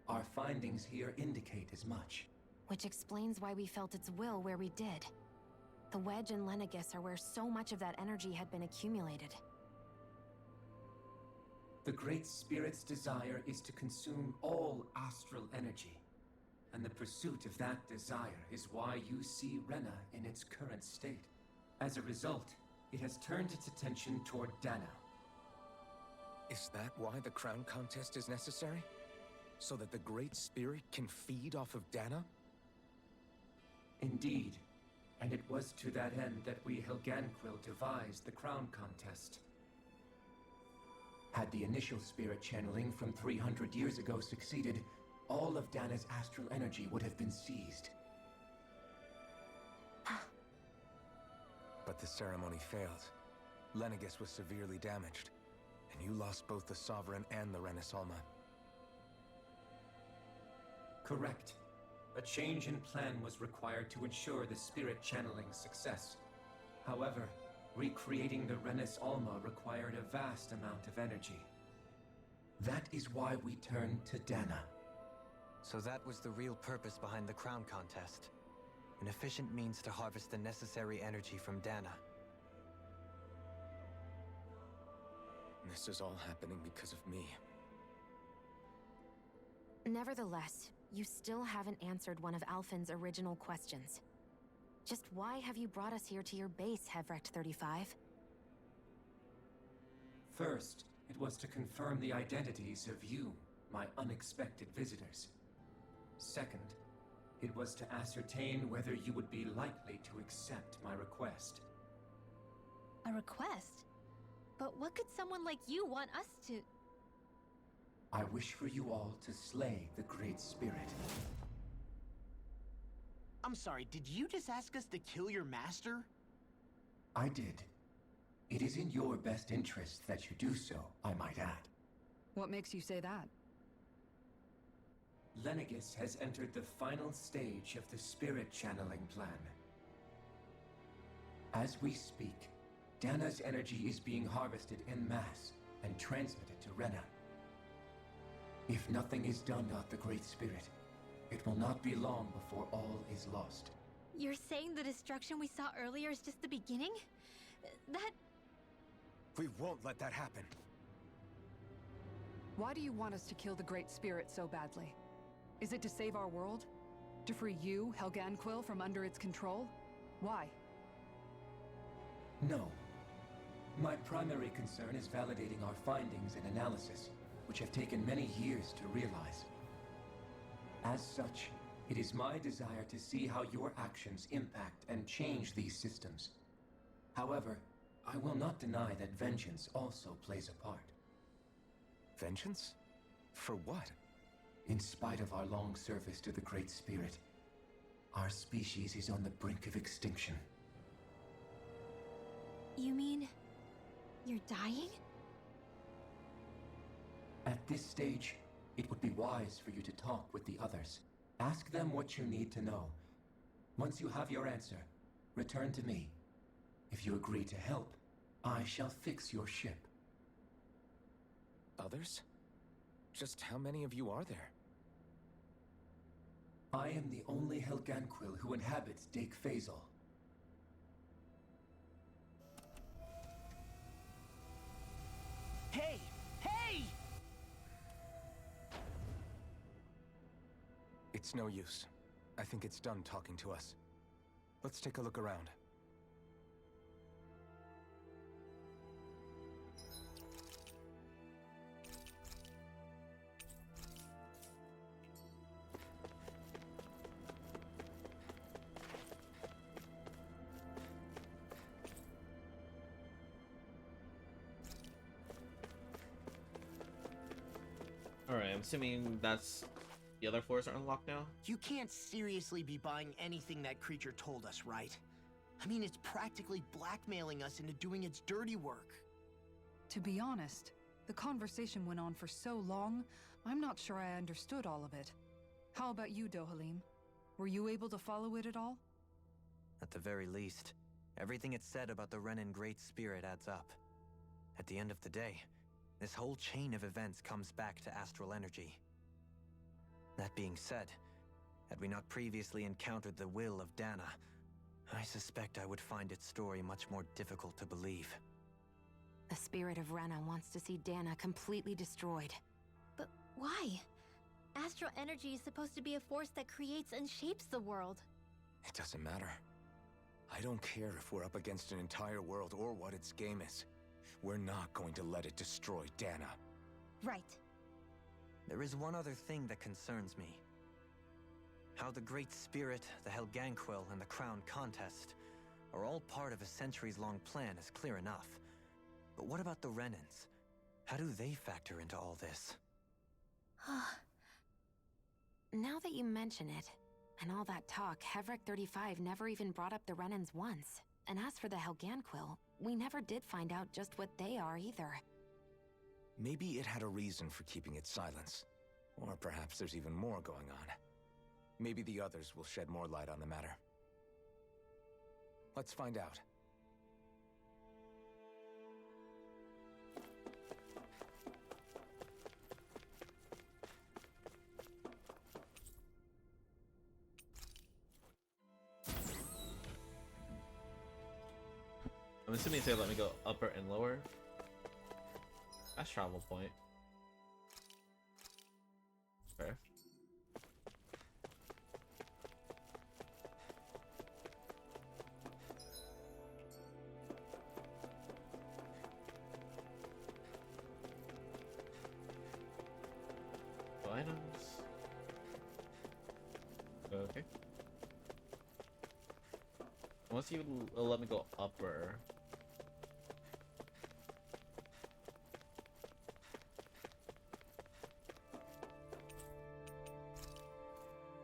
Our findings here indicate as much. Which explains why we felt its will where we did. The Wedge and Lenegis are where so much of that energy had been accumulated. The Great Spirit's desire is to consume all astral energy, and the pursuit of that desire is why you see Rena in its current state. As a result, it has turned its attention toward Dana. Is that why the crown contest is necessary? So that the Great Spirit can feed off of Dana? Indeed, and it was to that end that we Helganquil devised the crown contest. Had the initial spirit channeling from 300 years ago succeeded, all of Dana's astral energy would have been seized. But the ceremony failed. Lenegis was severely damaged, and you lost both the Sovereign and the Renasolma. Correct. A change in plan was required to ensure the spirit channeling's success. However, recreating the Renis Alma required a vast amount of energy. That is why we turned to Dana. So that was the real purpose behind the crown contest. An efficient means to harvest the necessary energy from Dana. This is all happening because of me. Nevertheless, you still haven't answered one of Alphen's original questions. Just why have you brought us here to your base, Hevrect 35? First, it was to confirm the identities of you, my unexpected visitors. Second, it was to ascertain whether you would be likely to accept my request. A request? But what could someone like you want us to... I wish for you all to slay the Great Spirit. I'm sorry, did you just ask us to kill your master? I did. It is in your best interest that you do so, I might add. What makes you say that? Lenegis has entered the final stage of the spirit channeling plan. As we speak, Dana's energy is being harvested en masse and transmitted to Rena. If nothing is done about the Great Spirit, it will not be long before all is lost. You're saying the destruction we saw earlier is just the beginning? That... We won't let that happen. Why do you want us to kill the Great Spirit so badly? Is it to save our world? To free you, Helganquil, from under its control? Why? No. My primary concern is validating our findings and analysis, which have taken many years to realize. As such, it is my desire to see how your actions impact and change these systems. However, I will not deny that vengeance also plays a part. Vengeance? For what? In spite of our long service to the Great Spirit, our species is on the brink of extinction. You mean... you're dying? At this stage, it would be wise for you to talk with the others. Ask them what you need to know. Once you have your answer, return to me. If you agree to help, I shall fix your ship. Others? Just how many of you are there? I am the only Helganquil who inhabits Dake Phasal. Hey! Hey! It's no use. I think it's done talking to us. Let's take a look around. Alright, I'm assuming that's... the other floors are unlocked now? You can't seriously be buying anything that creature told us, right? I mean, it's practically blackmailing us into doing its dirty work. To be honest, the conversation went on for so long, I'm not sure I understood all of it. How about you, Dohalim? Were you able to follow it at all? At the very least, everything it said about the Renin Great Spirit adds up. At the end of the day, this whole chain of events comes back to astral energy. That being said, had we not previously encountered the will of Dana, I suspect I would find its story much more difficult to believe. The spirit of Rena wants to see Dana completely destroyed. But why? Astral energy is supposed to be a force that creates and shapes the world. It doesn't matter. I don't care if we're up against an entire world or what its game is. We're not going to let it destroy Dana. Right. There is one other thing that concerns me. How the Great Spirit, the Helganquil, and the Crown Contest are all part of a centuries-long plan is clear enough. But what about the Renins? How do they factor into all this? Now that you mention it, and all that talk, Hevric 35 never even brought up the Renins once. And as for the Helganquil, we never did find out just what they are either. Maybe it had a reason for keeping its silence. Or perhaps there's even more going on. Maybe the others will shed more light on the matter. Let's find out. I'm assuming they let me go upper and lower. That's travel point. Fair. Items. Okay. Once you let me go upper.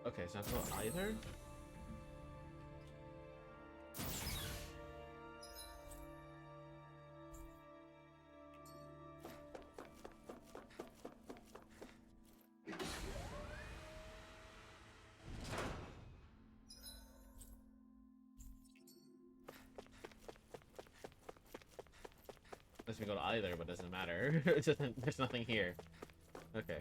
Okay, so I go either. Lets me go to either, but doesn't matter. There's nothing here. Okay.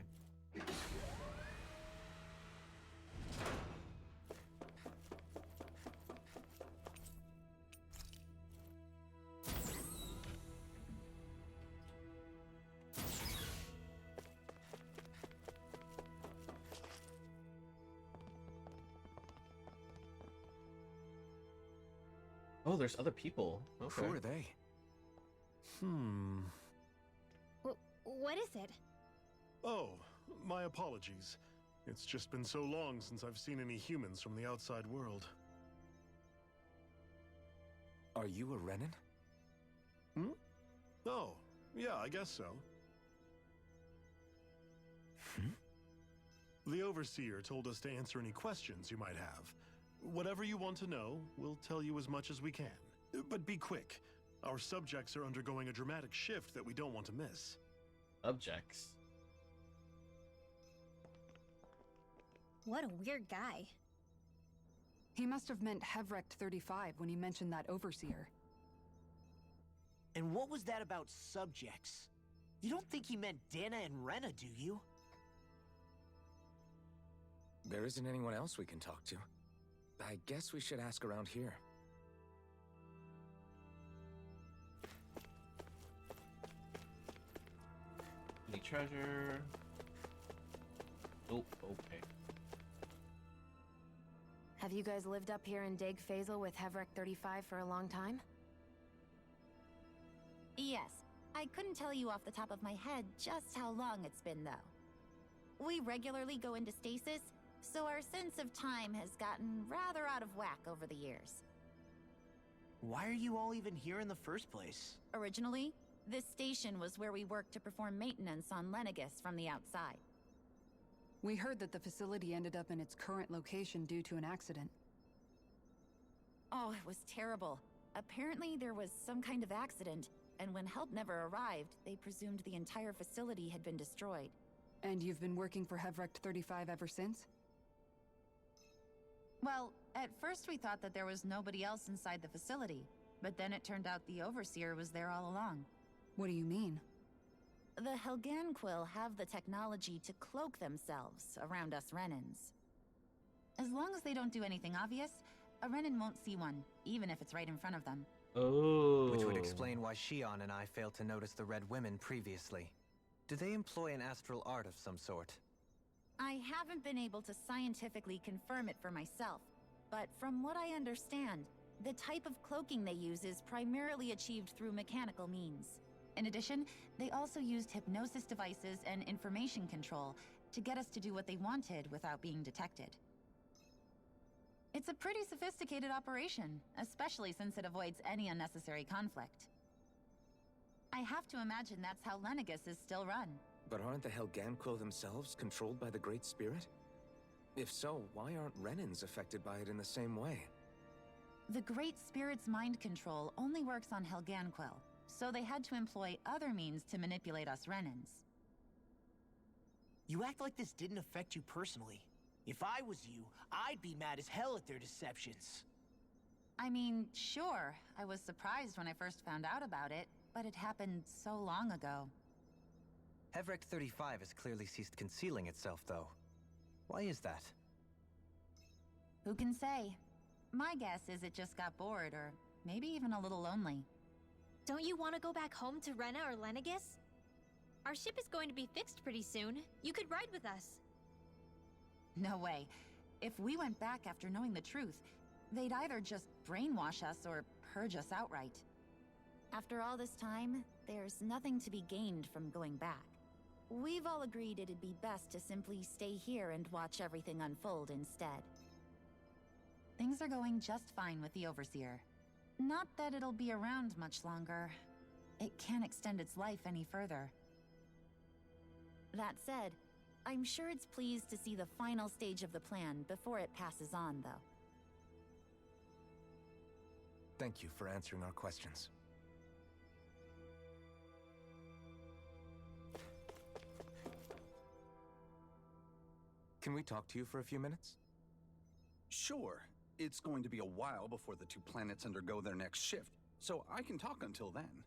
Oh, there's other people. Okay. Who are they? What is it? Oh, my apologies. It's just been so long since I've seen any humans from the outside world. Are you a Renin? Oh, yeah, I guess so. The Overseer told us to answer any questions you might have. Whatever you want to know, we'll tell you as much as we can. But be quick. Our subjects are undergoing a dramatic shift that we don't want to miss. Subjects. What a weird guy. He must have meant Hevrect 35 when he mentioned that Overseer. And what was that about subjects? You don't think he meant Dana and Rena, do you? There isn't anyone else we can talk to. I guess we should ask around here. Any treasure? Oh, okay. Have you guys lived up here in Dag Fazel with Hevrect 35 for a long time? Yes. I couldn't tell you off the top of my head just how long it's been, though. We regularly go into stasis, so our sense of time has gotten rather out of whack over the years. Why are you all even here in the first place? Originally, this station was where we worked to perform maintenance on Lenegis from the outside. We heard that the facility ended up in its current location due to an accident. Oh, it was terrible. Apparently there was some kind of accident, and when help never arrived, they presumed the entire facility had been destroyed. And you've been working for Hevrect 35 ever since? Well, at first we thought that there was nobody else inside the facility, but then it turned out the Overseer was there all along. What do you mean? The Helganquil have the technology to cloak themselves around us Renins. As long as they don't do anything obvious, a Renin won't see one, even if it's right in front of them. Oh. Which would explain why Shion and I failed to notice the Red Women previously. Do they employ an astral art of some sort? I haven't been able to scientifically confirm it for myself, but from what I understand, the type of cloaking they use is primarily achieved through mechanical means. In addition, they also used hypnosis devices and information control to get us to do what they wanted without being detected. It's a pretty sophisticated operation, especially since it avoids any unnecessary conflict. I have to imagine that's how Lenegis is still run. But aren't the Helganquil themselves controlled by the Great Spirit? If so, why aren't Renins affected by it in the same way? The Great Spirit's mind control only works on Helganquil, so they had to employ other means to manipulate us Renins. You act like this didn't affect you personally. If I was you, I'd be mad as hell at their deceptions. I mean, sure, I was surprised when I first found out about it, but it happened so long ago. Hevrect 35 has clearly ceased concealing itself, though. Why is that? Who can say? My guess is it just got bored, or maybe even a little lonely. Don't you want to go back home to Rena or Lenegis? Our ship is going to be fixed pretty soon. You could ride with us. No way. If we went back after knowing the truth, they'd either just brainwash us or purge us outright. After all this time, there's nothing to be gained from going back. We've all agreed it'd be best to simply stay here and watch everything unfold instead. Things are going just fine with the Overseer. Not that it'll be around much longer. It can't extend its life any further. That said, I'm sure it's pleased to see the final stage of the plan before it passes on, though. Thank you for answering our questions. Can we talk to you for a few minutes? Sure. It's going to be a while before the two planets undergo their next shift, so I can talk until then.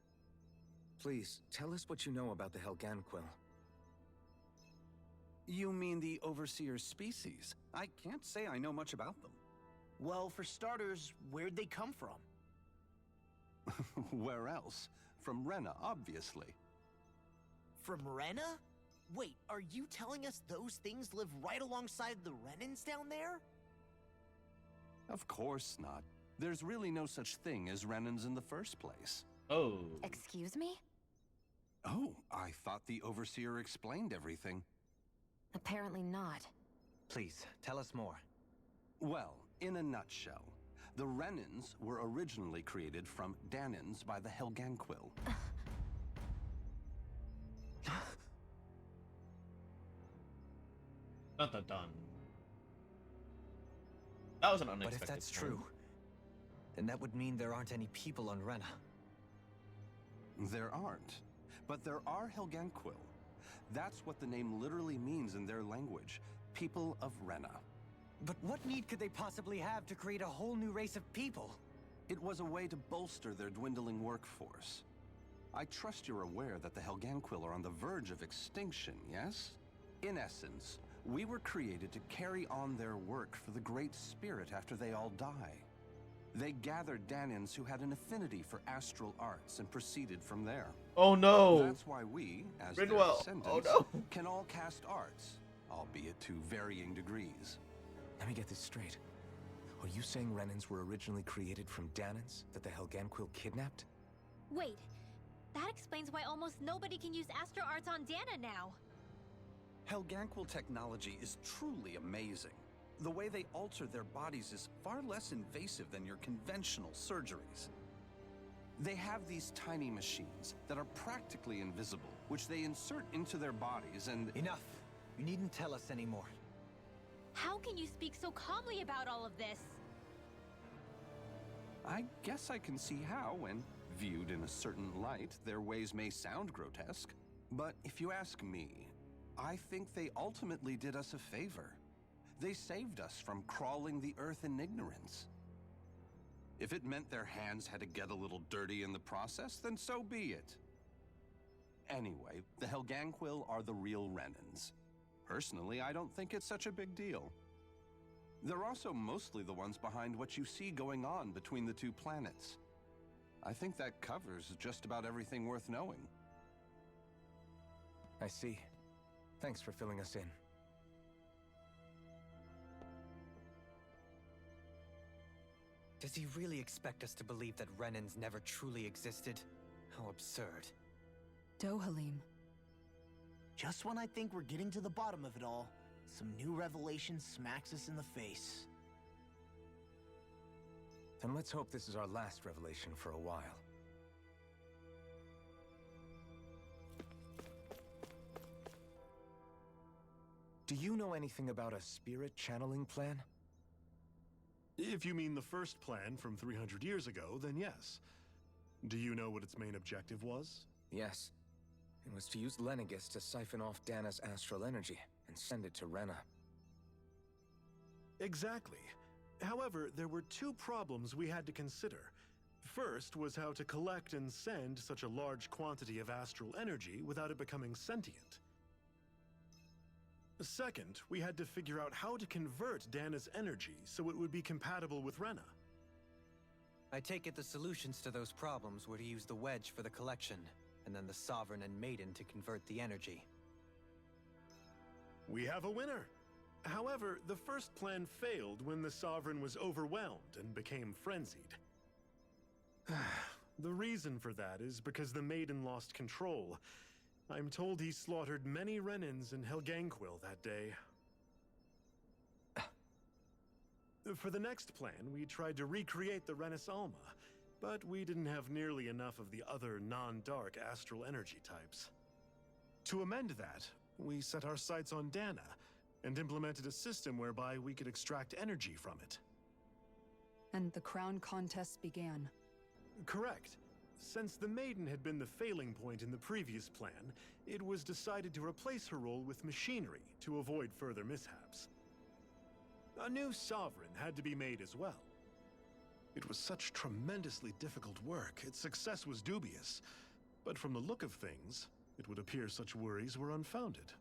Please, tell us what you know about the Helganquil. You mean the Overseer's species? I can't say I know much about them. Well, for starters, where'd they come from? Where else? From Rena, obviously. From Rena? Wait, are you telling us those things live right alongside the Renins down there? Of course not. There's really no such thing as Renans in the first place. Oh. Excuse me? Oh, I thought the Overseer explained everything. Apparently not. Please, tell us more. Well, in a nutshell, the Renans were originally created from Danans by the Helganquil. Dun dun dun. That was an unexpected But if that's turn. true, then that would mean there aren't any people on Rena. There aren't. But there are Helganquil. That's what the name literally means in their language. People of Rena. But what need could they possibly have to create a whole new race of people? It was a way to bolster their dwindling workforce. I trust you're aware that the Helganquil are on the verge of extinction, yes? In essence, we were created to carry on their work for the Great Spirit after they all die. They gathered Danans who had an affinity for astral arts and proceeded from there. Oh no! That's why we, as their Ridwell. descendants, Oh no! can all cast arts, albeit to varying degrees. Let me get this straight. Are you saying Renans were originally created from Danans that the Helganquil kidnapped? Wait, that explains why almost nobody can use Astro Arts on Dana now. Helganquil technology is truly amazing. The way they alter their bodies is far less invasive than your conventional surgeries. They have these tiny machines that are practically invisible, which they insert into their bodies and... Enough! You needn't tell us anymore. How can you speak so calmly about all of this? I guess I can see how, when viewed in a certain light, their ways may sound grotesque. But if you ask me, I think they ultimately did us a favor. They saved us from crawling the earth in ignorance. If it meant their hands had to get a little dirty in the process, then so be it. Anyway, the Helganquil are the real Renans. Personally, I don't think it's such a big deal. They're also mostly the ones behind what you see going on between the two planets. I think that covers just about everything worth knowing. I see. Thanks for filling us in. Does he really expect us to believe that Renans never truly existed? How absurd. Dohalim. Just when I think we're getting to the bottom of it all, some new revelation smacks us in the face. Then let's hope this is our last revelation for a while. Do you know anything about a spirit channeling plan? If you mean the first plan from 300 years ago, then yes. Do you know what its main objective was? Yes. It was to use Lenegis to siphon off Dana's astral energy and send it to Rena. Exactly. However, there were two problems we had to consider. First was how to collect and send such a large quantity of astral energy without it becoming sentient. Second, we had to figure out how to convert Dana's energy so it would be compatible with Rena. I take it the solutions to those problems were to use the wedge for the collection, and then the Sovereign and Maiden to convert the energy. We have a winner! However, the first plan failed when the Sovereign was overwhelmed and became frenzied. The reason for that is because the Maiden lost control. I'm told he slaughtered many Renans in Helganquil that day. For the next plan, we tried to recreate the Renis Alma, but we didn't have nearly enough of the other non-dark astral energy types. To amend that, we set our sights on Dana, and implemented a system whereby we could extract energy from it. And the crown contest began. Correct. Since the Maiden had been the failing point in the previous plan, it was decided to replace her role with machinery to avoid further mishaps. A new Sovereign had to be made as well. It was such tremendously difficult work, its success was dubious. But from the look of things, it would appear such worries were unfounded.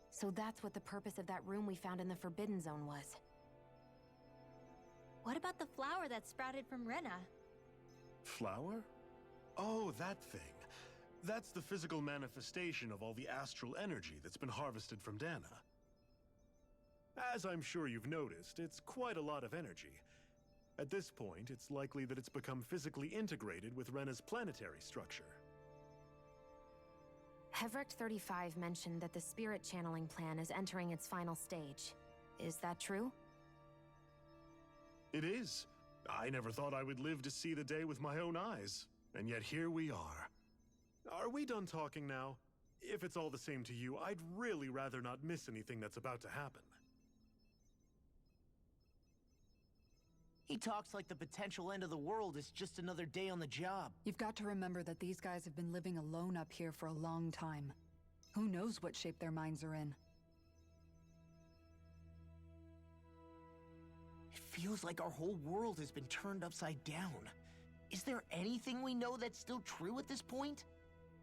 So that's what the purpose of that room we found in the Forbidden Zone was. What about the flower that sprouted from Rena? Flower? Oh, that thing. That's the physical manifestation of all the astral energy that's been harvested from Dana. As I'm sure you've noticed, it's quite a lot of energy. At this point, it's likely that it's become physically integrated with Rena's planetary structure. Hevric 35 mentioned that the spirit channeling plan is entering its final stage. Is that true? It is. I never thought I would live to see the day with my own eyes, and yet here we are. Are we done talking now? If it's all the same to you, I'd really rather not miss anything that's about to happen. He talks like the potential end of the world is just another day on the job. You've got to remember that these guys have been living alone up here for a long time. Who knows what shape their minds are in? It feels like our whole world has been turned upside down. Is there anything we know that's still true at this point?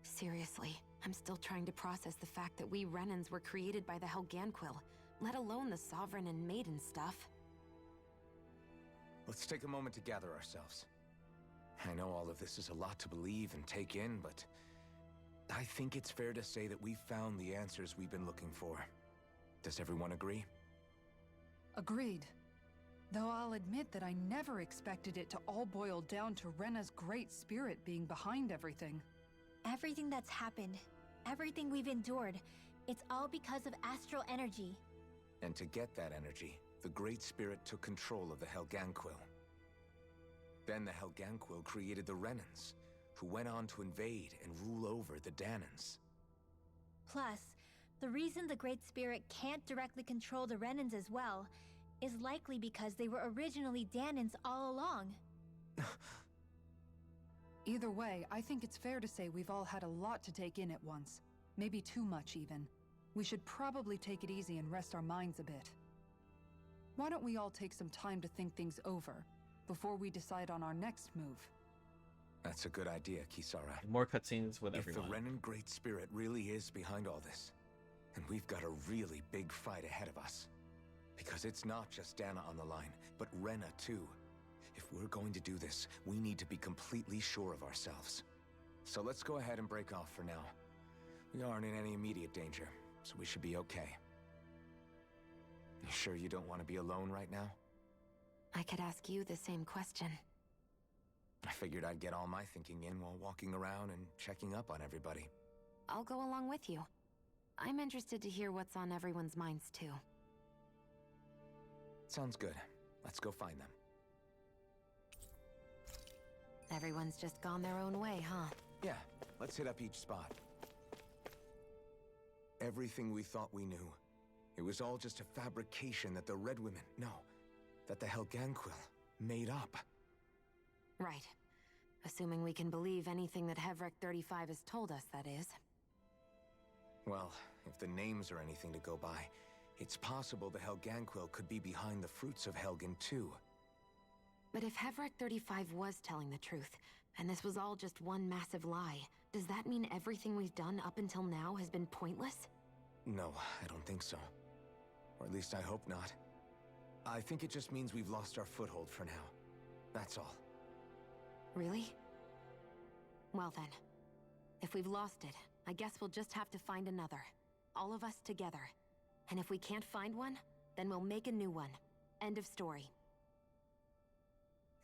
Seriously, I'm still trying to process the fact that we Renans were created by the Helganquil, let alone the Sovereign and Maiden stuff. Let's take a moment to gather ourselves. I know all of this is a lot to believe and take in, but I think it's fair to say that we've found the answers we've been looking for. Does everyone agree? Agreed. Though I'll admit that I never expected it to all boil down to Rena's great spirit being behind everything. Everything that's happened, everything we've endured, it's all because of astral energy. And to get that energy, the Great Spirit took control of the Helganquil. Then the Helganquil created the Renans, who went on to invade and rule over the Danans. Plus, the reason the Great Spirit can't directly control the Renans as well is likely because they were originally Danans all along. Either way, I think it's fair to say we've all had a lot to take in at once. Maybe too much, even. We should probably take it easy and rest our minds a bit. Why don't we all take some time to think things over before we decide on our next move? That's a good idea, Kisara. More cutscenes with everyone. If the Renan Great Spirit really is behind all this, then we've got a really big fight ahead of us. Because it's not just Dana on the line, but Rena too. If we're going to do this, we need to be completely sure of ourselves. So let's go ahead and break off for now. We aren't in any immediate danger, so we should be okay. You sure you don't want to be alone right now? I could ask you the same question. I figured I'd get all my thinking in while walking around and checking up on everybody. I'll go along with you. I'm interested to hear what's on everyone's minds too. Sounds good. Let's go find them. Everyone's just gone their own way, huh? Yeah, let's hit up each spot. Everything we thought we knew, it was all just a fabrication that the Red Women, that the Helganquil made up. Right. Assuming we can believe anything that Hevric 35 has told us, that is. Well, if the names are anything to go by, it's possible the Helganquil could be behind the fruits of Helgen too. But if Hevric 35 was telling the truth, and this was all just one massive lie, does that mean everything we've done up until now has been pointless? No, I don't think so. Or at least I hope not. I think it just means we've lost our foothold for now. That's all. Really? Well then, if we've lost it, I guess we'll just have to find another. All of us together. And if we can't find one, then we'll make a new one. End of story.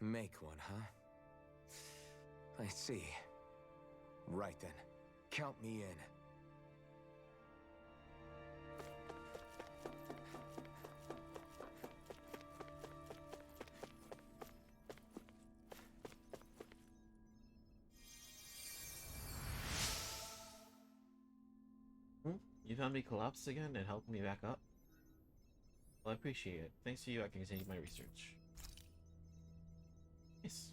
Make one, huh? I see. Right then. Count me in. You found me collapsed again and helped me back up? Well, I appreciate it. Thanks to you, I can continue my research. Nice.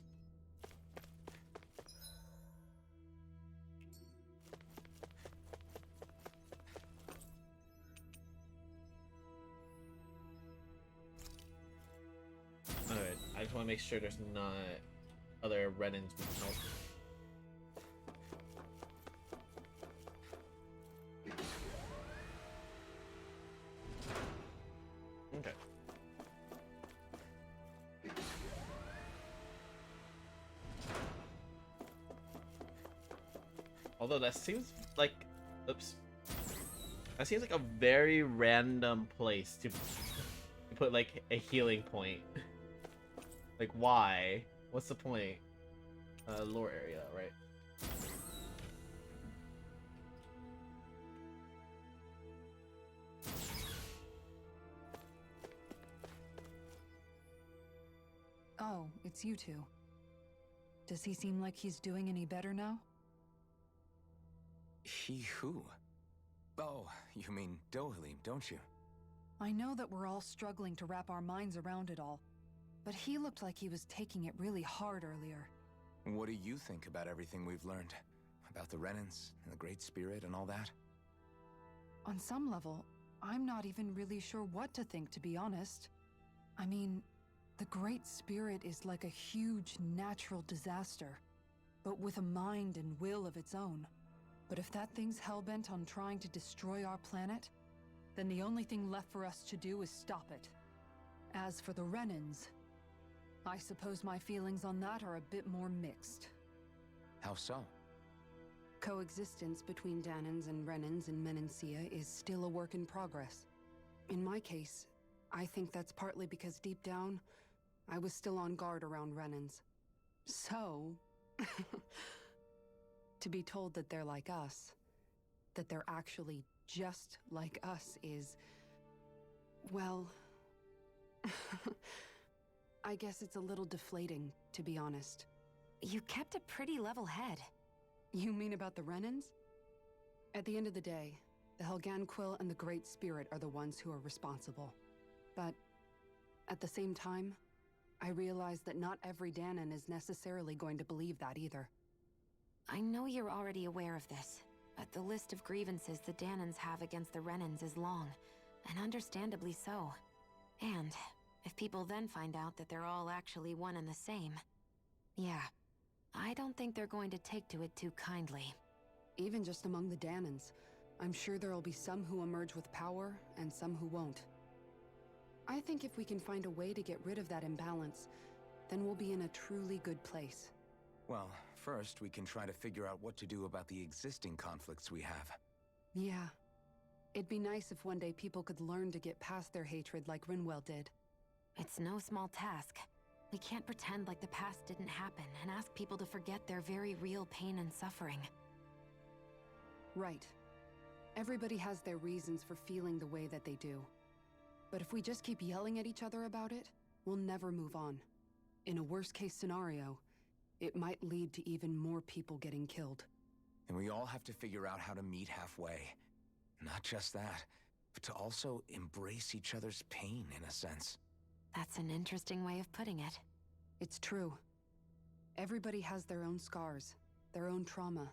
Alright, I just want to make sure there's not other Renans we can help. Okay. Although that seems like, oops, that seems like a very random place to put like a healing point. Like why? What's the point? Lore area, right? Oh, it's you two. Does he seem like he's doing any better now? He who? Oh, you mean Dohalim, don't you? I know that we're all struggling to wrap our minds around it all, but he looked like he was taking it really hard earlier. What do you think about everything we've learned? About the Renans, and the Great Spirit, and all that? On some level, I'm not even really sure what to think, to be honest. I mean, the Great Spirit is like a huge natural disaster, but with a mind and will of its own. But if that thing's hellbent on trying to destroy our planet, then the only thing left for us to do is stop it. As for the Renans, I suppose my feelings on that are a bit more mixed. How so? Coexistence between Danans and Renans in Menancia is still a work in progress. In my case, I think that's partly because deep down, I was still on guard around Renans. So, to be told that they're like us, that they're actually just like us is, well, I guess it's a little deflating, to be honest. You kept a pretty level head. You mean about the Renans? At the end of the day, the Helganquil and the Great Spirit are the ones who are responsible. But at the same time, I realize that not every Danan is necessarily going to believe that either. I know you're already aware of this, but the list of grievances the Danans have against the Renans is long, and understandably so. And if people then find out that they're all actually one and the same, yeah, I don't think they're going to take to it too kindly. Even just among the Danans, I'm sure there'll be some who emerge with power and some who won't. I think if we can find a way to get rid of that imbalance, then we'll be in a truly good place. Well, first we can try to figure out what to do about the existing conflicts we have. Yeah. It'd be nice if one day people could learn to get past their hatred like Rinwell did. It's no small task. We can't pretend like the past didn't happen and ask people to forget their very real pain and suffering. Right. Everybody has their reasons for feeling the way that they do. But if we just keep yelling at each other about it, we'll never move on. In a worst-case scenario, it might lead to even more people getting killed. And we all have to figure out how to meet halfway. Not just that, but to also embrace each other's pain, in a sense. That's an interesting way of putting it. It's true. Everybody has their own scars, their own trauma.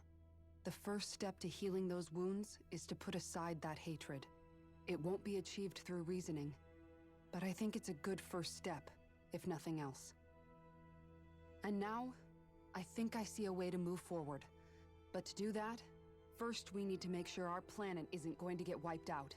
The first step to healing those wounds is to put aside that hatred. It won't be achieved through reasoning, but I think it's a good first step, if nothing else. And now, I think I see a way to move forward. But to do that, first we need to make sure our planet isn't going to get wiped out.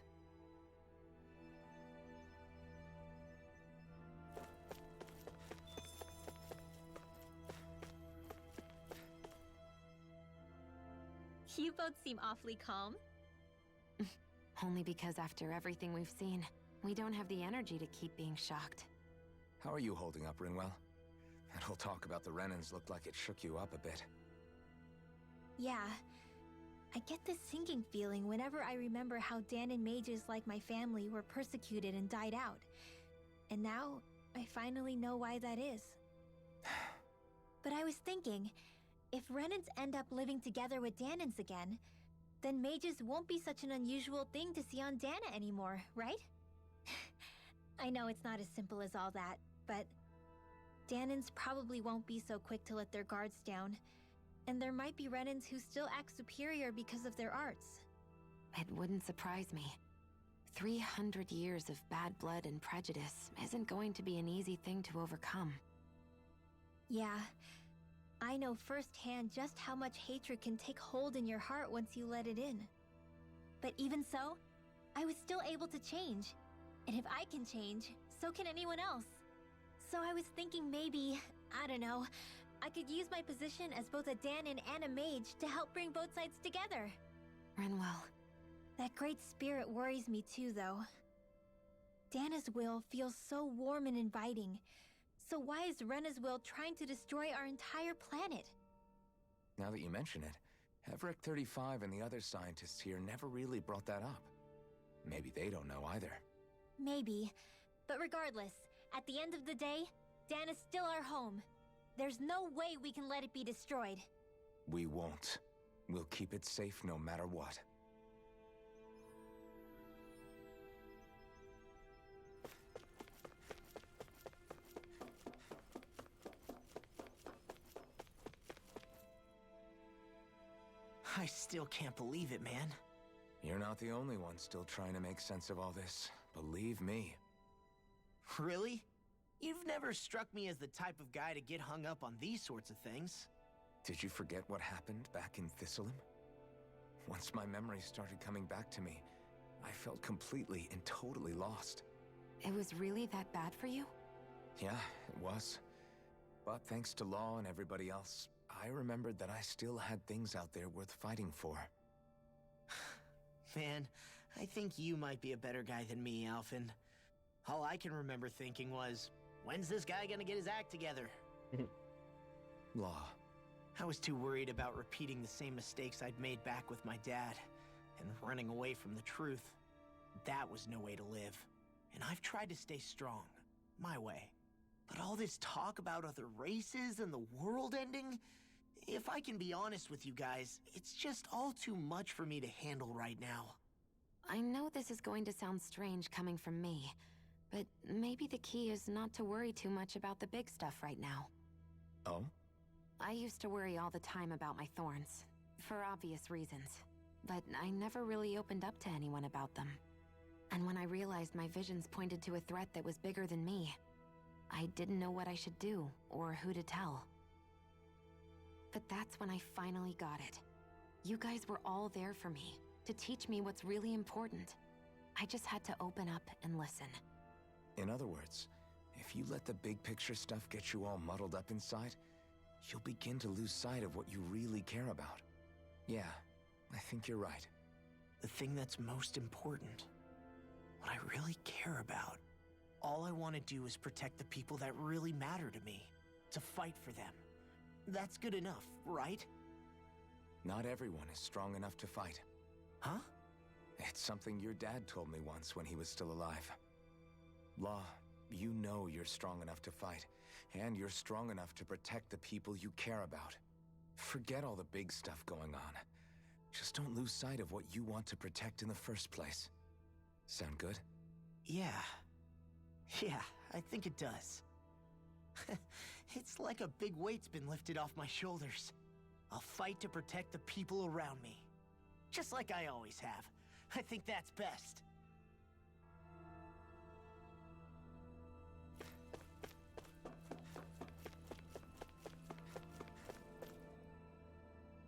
You both seem awfully calm. Only because after everything we've seen, we don't have the energy to keep being shocked. How are you holding up, Rinwell? That whole talk about the Renans looked like it shook you up a bit. Yeah. I get this sinking feeling whenever I remember how Danan mages like my family were persecuted and died out. And now, I finally know why that is. But I was thinking, if Renans end up living together with Danans again, then mages won't be such an unusual thing to see on Dana anymore, right? I know it's not as simple as all that, but Danans probably won't be so quick to let their guards down, and there might be Renans who still act superior because of their arts. It wouldn't surprise me. 300 years of bad blood and prejudice isn't going to be an easy thing to overcome. Yeah. I know firsthand just how much hatred can take hold in your heart once you let it in. But even so, I was still able to change. And if I can change, so can anyone else. So I was thinking maybe, I don't know, I could use my position as both a Danan and a mage to help bring both sides together. Rinwell. That great spirit worries me too, though. Dana's will feels so warm and inviting. So why is Rena's will trying to destroy our entire planet? Now that you mention it, Everett 35 and the other scientists here never really brought that up. Maybe they don't know either. Maybe. But regardless, at the end of the day, Dana's still our home. There's no way we can let it be destroyed. We won't. We'll keep it safe no matter what. I still can't believe it, man. You're not the only one still trying to make sense of all this. Believe me. Really? You've never struck me as the type of guy to get hung up on these sorts of things. Did you forget what happened back in Thistleum? Once my memories started coming back to me, I felt completely and totally lost. It was really that bad for you? Yeah, it was. But thanks to Law and everybody else, I remembered that I still had things out there worth fighting for. Man, I think you might be a better guy than me, Alphen. All I can remember thinking was, when's this guy gonna get his act together? Law. I was too worried about repeating the same mistakes I'd made back with my dad, and running away from the truth. That was no way to live. And I've tried to stay strong, my way. But all this talk about other races and the world ending, if I can be honest with you guys, it's just all too much for me to handle right now. I know this is going to sound strange coming from me, but maybe the key is not to worry too much about the big stuff right now. Oh? I used to worry all the time about my thorns, for obvious reasons, but I never really opened up to anyone about them. And when I realized my visions pointed to a threat that was bigger than me, I didn't know what I should do, or who to tell. But that's when I finally got it. You guys were all there for me, to teach me what's really important. I just had to open up and listen. In other words, if you let the big picture stuff get you all muddled up inside, you'll begin to lose sight of what you really care about. Yeah, I think you're right. The thing that's most important, what I really care about. All I want to do is protect the people that really matter to me, to fight for them. That's good enough, right? Not everyone is strong enough to fight. Huh? It's something your dad told me once when he was still alive. Law, you know you're strong enough to fight, and you're strong enough to protect the people you care about. Forget all the big stuff going on. Just don't lose sight of what you want to protect in the first place. Sound good? Yeah, I think it does. It's like a big weight's been lifted off my shoulders. I'll fight to protect the people around me. Just like I always have. I think that's best.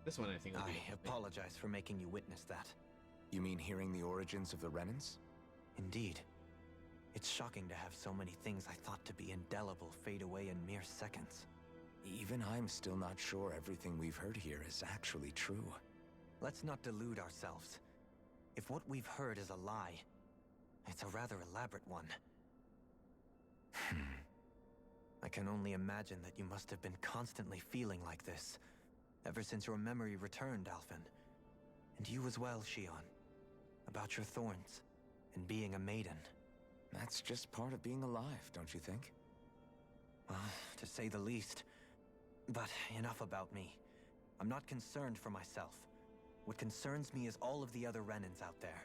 This one I think will be I apologize for making you witness that. You mean hearing the origins of the Renans? Indeed. It's shocking to have so many things I thought to be indelible fade away in mere seconds. Even I'm still not sure everything we've heard here is actually true. Let's not delude ourselves. If what we've heard is a lie, it's a rather elaborate one. I can only imagine that you must have been constantly feeling like this, ever since your memory returned, Alphen. And you as well, Shion. About your thorns, and being a maiden. That's just part of being alive, don't you think? Well, to say the least. But enough about me. I'm not concerned for myself. What concerns me is all of the other Renans out there.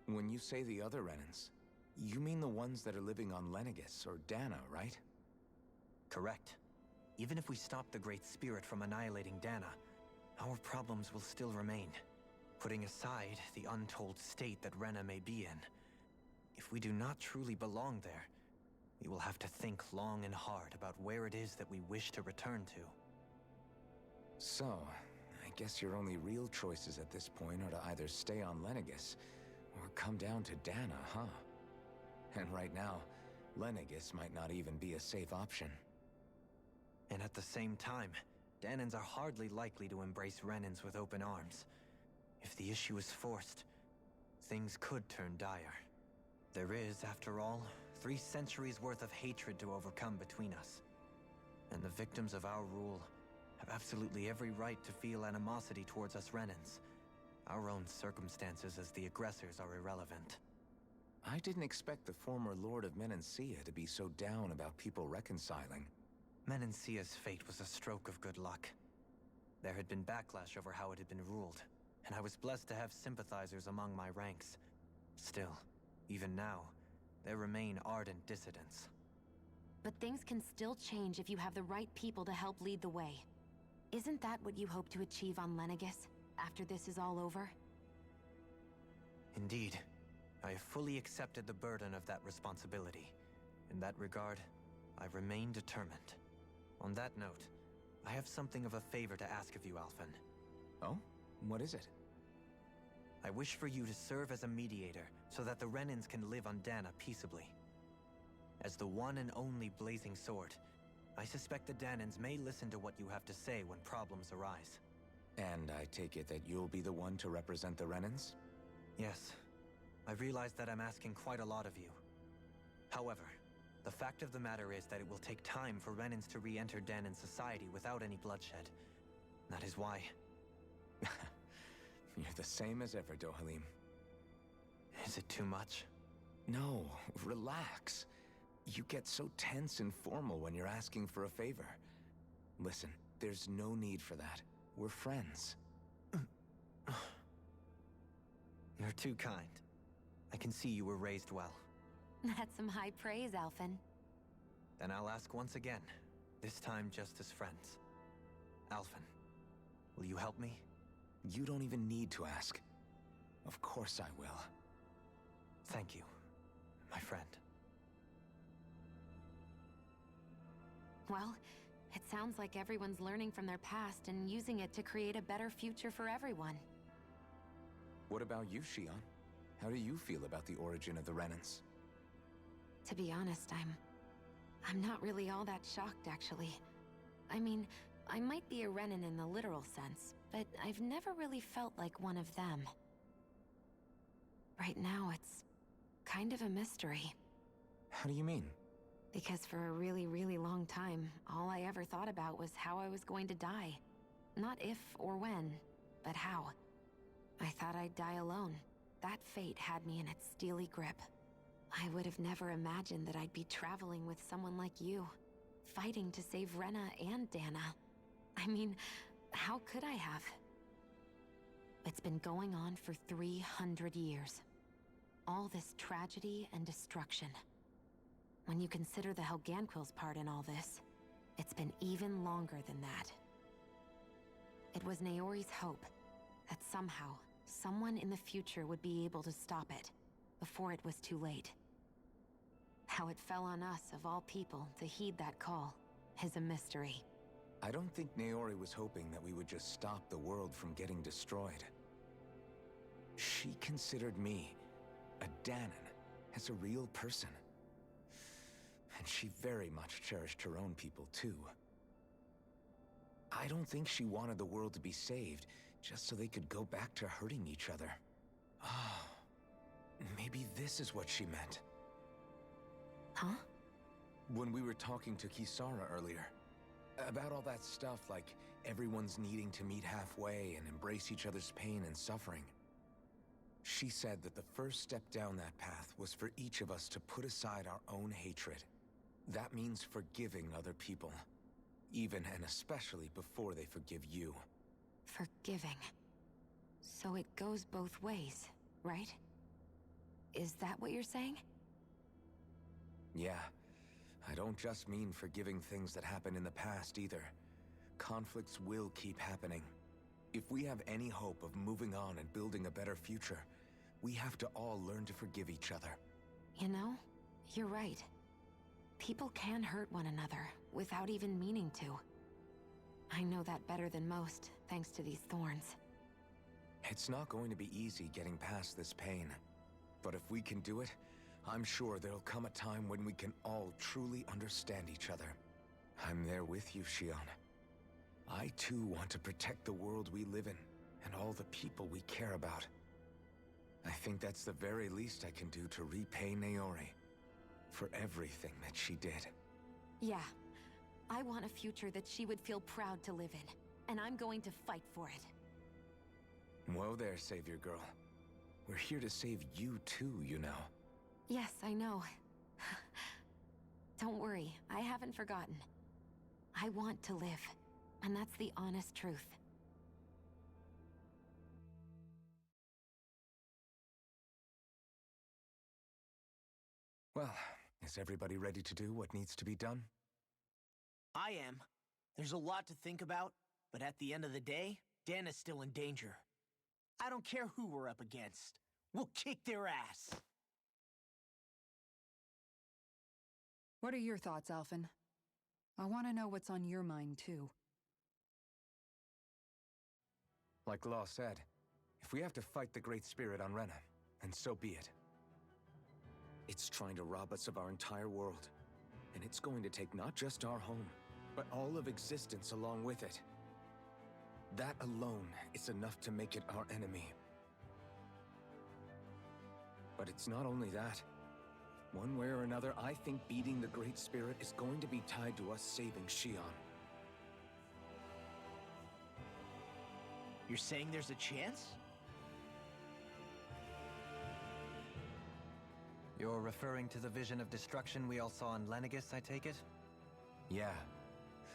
When you say the other Renans, you mean the ones that are living on Lenegis or Dana, right? Correct. Even if we stop the Great Spirit from annihilating Dana, our problems will still remain. Putting aside the untold state that Rena may be in, if we do not truly belong there, we will have to think long and hard about where it is that we wish to return to. So, I guess your only real choices at this point are to either stay on Lenegis or come down to Dana, huh? And right now, Lenegis might not even be a safe option. And at the same time, Danans are hardly likely to embrace Renans with open arms. If the issue is forced, things could turn dire. There is, after all, 3 centuries worth of hatred to overcome between us. And the victims of our rule have absolutely every right to feel animosity towards us Renans. Our own circumstances as the aggressors are irrelevant. I didn't expect the former Lord of Menancia to be so down about people reconciling. Menancia's fate was a stroke of good luck. There had been backlash over how it had been ruled, and I was blessed to have sympathizers among my ranks. Still, even now, there remain ardent dissidents. But things can still change if you have the right people to help lead the way. Isn't that what you hope to achieve on Lenegis, after this is all over? Indeed. I have fully accepted the burden of that responsibility. In that regard, I remain determined. On that note, I have something of a favor to ask of you, Alphen. Oh? What is it? I wish for you to serve as a mediator, so that the Renans can live on Dana peaceably. As the one and only Blazing Sword, I suspect the Danans may listen to what you have to say when problems arise. And I take it that you'll be the one to represent the Renans? Yes. I realize that I'm asking quite a lot of you. However, the fact of the matter is that it will take time for Renans to re-enter Danan society without any bloodshed. That is why... You're the same as ever, Dohalim. Is it too much? No, relax. You get so tense and formal when you're asking for a favor. Listen, there's no need for that. We're friends. You're too kind. I can see you were raised well. That's some high praise, Alphen. Then I'll ask once again, this time just as friends. Alphen, will you help me? You don't even need to ask. Of course I will. Thank you, my friend. Well, it sounds like everyone's learning from their past and using it to create a better future for everyone. What about you, Shion? How do you feel about the origin of the Renans? To be honest, I'm not really all that shocked, actually. I mean, I might be a Renan in the literal sense, but I've never really felt like one of them. Right now, it's kind of a mystery. How do you mean? Because for a really, really long time, all I ever thought about was how I was going to die. Not if or when, but how. I thought I'd die alone. That fate had me in its steely grip. I would have never imagined that I'd be traveling with someone like you, fighting to save Rena and Dana. I mean, how could I have? It's been going on for 300 years. All this tragedy and destruction. When you consider the Helganquil's part in all this, it's been even longer than that. It was Naori's hope that somehow, someone in the future would be able to stop it, before it was too late. How it fell on us, of all people, to heed that call, is a mystery. I don't think Naori was hoping that we would just stop the world from getting destroyed. She considered me, a Danan, as a real person. And she very much cherished her own people, too. I don't think she wanted the world to be saved, just so they could go back to hurting each other. Ah, maybe this is what she meant. Huh? When we were talking to Kisara earlier, about all that stuff like everyone's needing to meet halfway and embrace each other's pain and suffering. She said that the first step down that path was for each of us to put aside our own hatred. That means forgiving other people, even and especially before they forgive you. Forgiving. So it goes both ways, right? Is that what you're saying? Yeah. I don't just mean forgiving things that happened in the past either. Conflicts will keep happening. If we have any hope of moving on and building a better future, we have to all learn to forgive each other. You know, you're right. People can hurt one another without even meaning to. I know that better than most, thanks to these thorns. It's not going to be easy getting past this pain. But if we can do it, I'm sure there'll come a time when we can all truly understand each other. I'm there with you, Shion. I too want to protect the world we live in, and all the people we care about. I think that's the very least I can do to repay Naori for everything that she did. Yeah. I want a future that she would feel proud to live in, and I'm going to fight for it. Whoa there, Savior Girl. We're here to save you too, you know. Yes, I know. Don't worry, I haven't forgotten. I want to live, and that's the honest truth. Well, is everybody ready to do what needs to be done? I am. There's a lot to think about, but at the end of the day, Dan is still in danger. I don't care who we're up against. We'll kick their ass. What are your thoughts, Alphen? I want to know what's on your mind, too. Like Law said, if we have to fight the Great Spirit on Rena, then so be it. It's trying to rob us of our entire world, and it's going to take not just our home, but all of existence along with it. That alone is enough to make it our enemy. But it's not only that. One way or another, I think beating the Great Spirit is going to be tied to us saving Xion. You're saying there's a chance? You're referring to the vision of destruction we all saw in Lenegis, I take it? Yeah.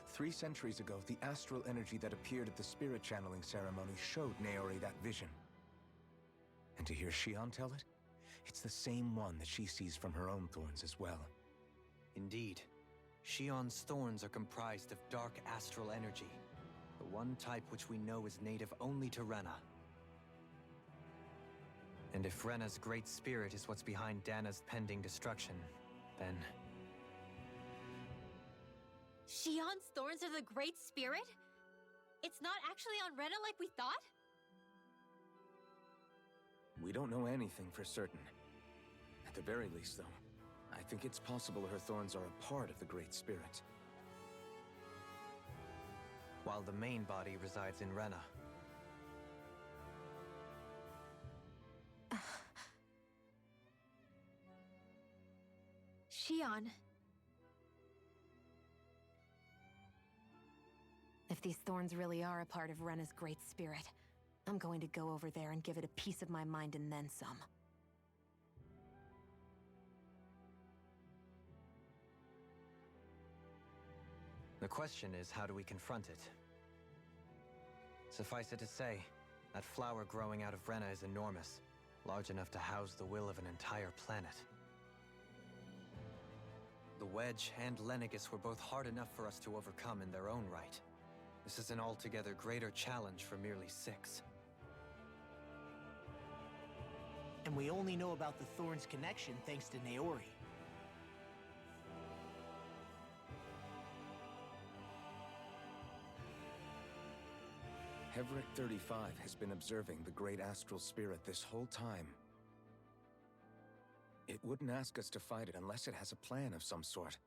3 centuries ago, the astral energy that appeared at the spirit channeling ceremony showed Naori that vision. And to hear Xion tell it, it's the same one that she sees from her own thorns as well. Indeed. Xion's thorns are comprised of dark astral energy, the one type which we know is native only to Rena. And if Rena's great spirit is what's behind Dana's pending destruction, then... Xion's thorns are the Great Spirit? It's not actually on Rena like we thought? We don't know anything for certain. At the very least, though, I think it's possible her thorns are a part of the Great Spirit. While the main body resides in Rena. Xion. If these thorns really are a part of Rena's great spirit, I'm going to go over there and give it a piece of my mind and then some. The question is, how do we confront it? Suffice it to say, that flower growing out of Rena is enormous, large enough to house the will of an entire planet. The Wedge and Lenegis were both hard enough for us to overcome in their own right. This is an altogether greater challenge for merely 6. And we only know about the Thorns connection thanks to Naori. Hevric 35 has been observing the Great Astral Spirit this whole time. It wouldn't ask us to fight it unless it has a plan of some sort.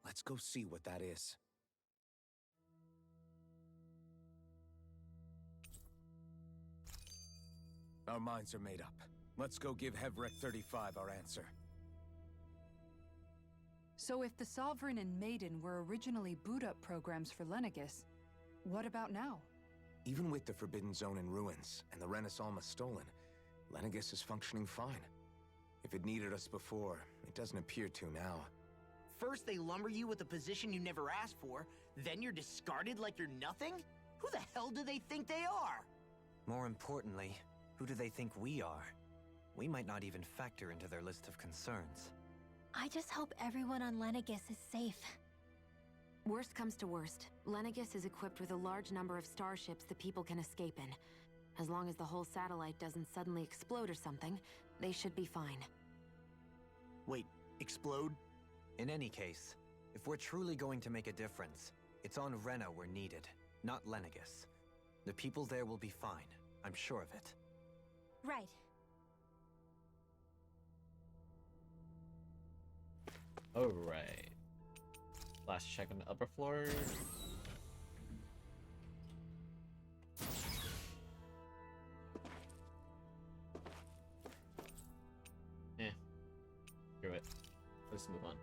Let's go see what that is. Our minds are made up. Let's go give Hevric 35 our answer. So if the Sovereign and Maiden were originally boot-up programs for Lenegis, what about now? Even with the Forbidden Zone in ruins and the Renaissance stolen, Lenegis is functioning fine. If it needed us before, it doesn't appear to now. First they lumber you with a position you never asked for, then you're discarded like you're nothing? Who the hell do they think they are? More importantly, who do they think we are? We might not even factor into their list of concerns. I just hope everyone on Lenegis is safe. Worst comes to worst, Lenegis is equipped with a large number of starships that people can escape in. As long as the whole satellite doesn't suddenly explode or something, they should be fine. Wait, explode? In any case, if we're truly going to make a difference, it's on Rena we're needed, not Lenegis. The people there will be fine, I'm sure of it. Right. Alright. Last check on the upper floor. let's move on.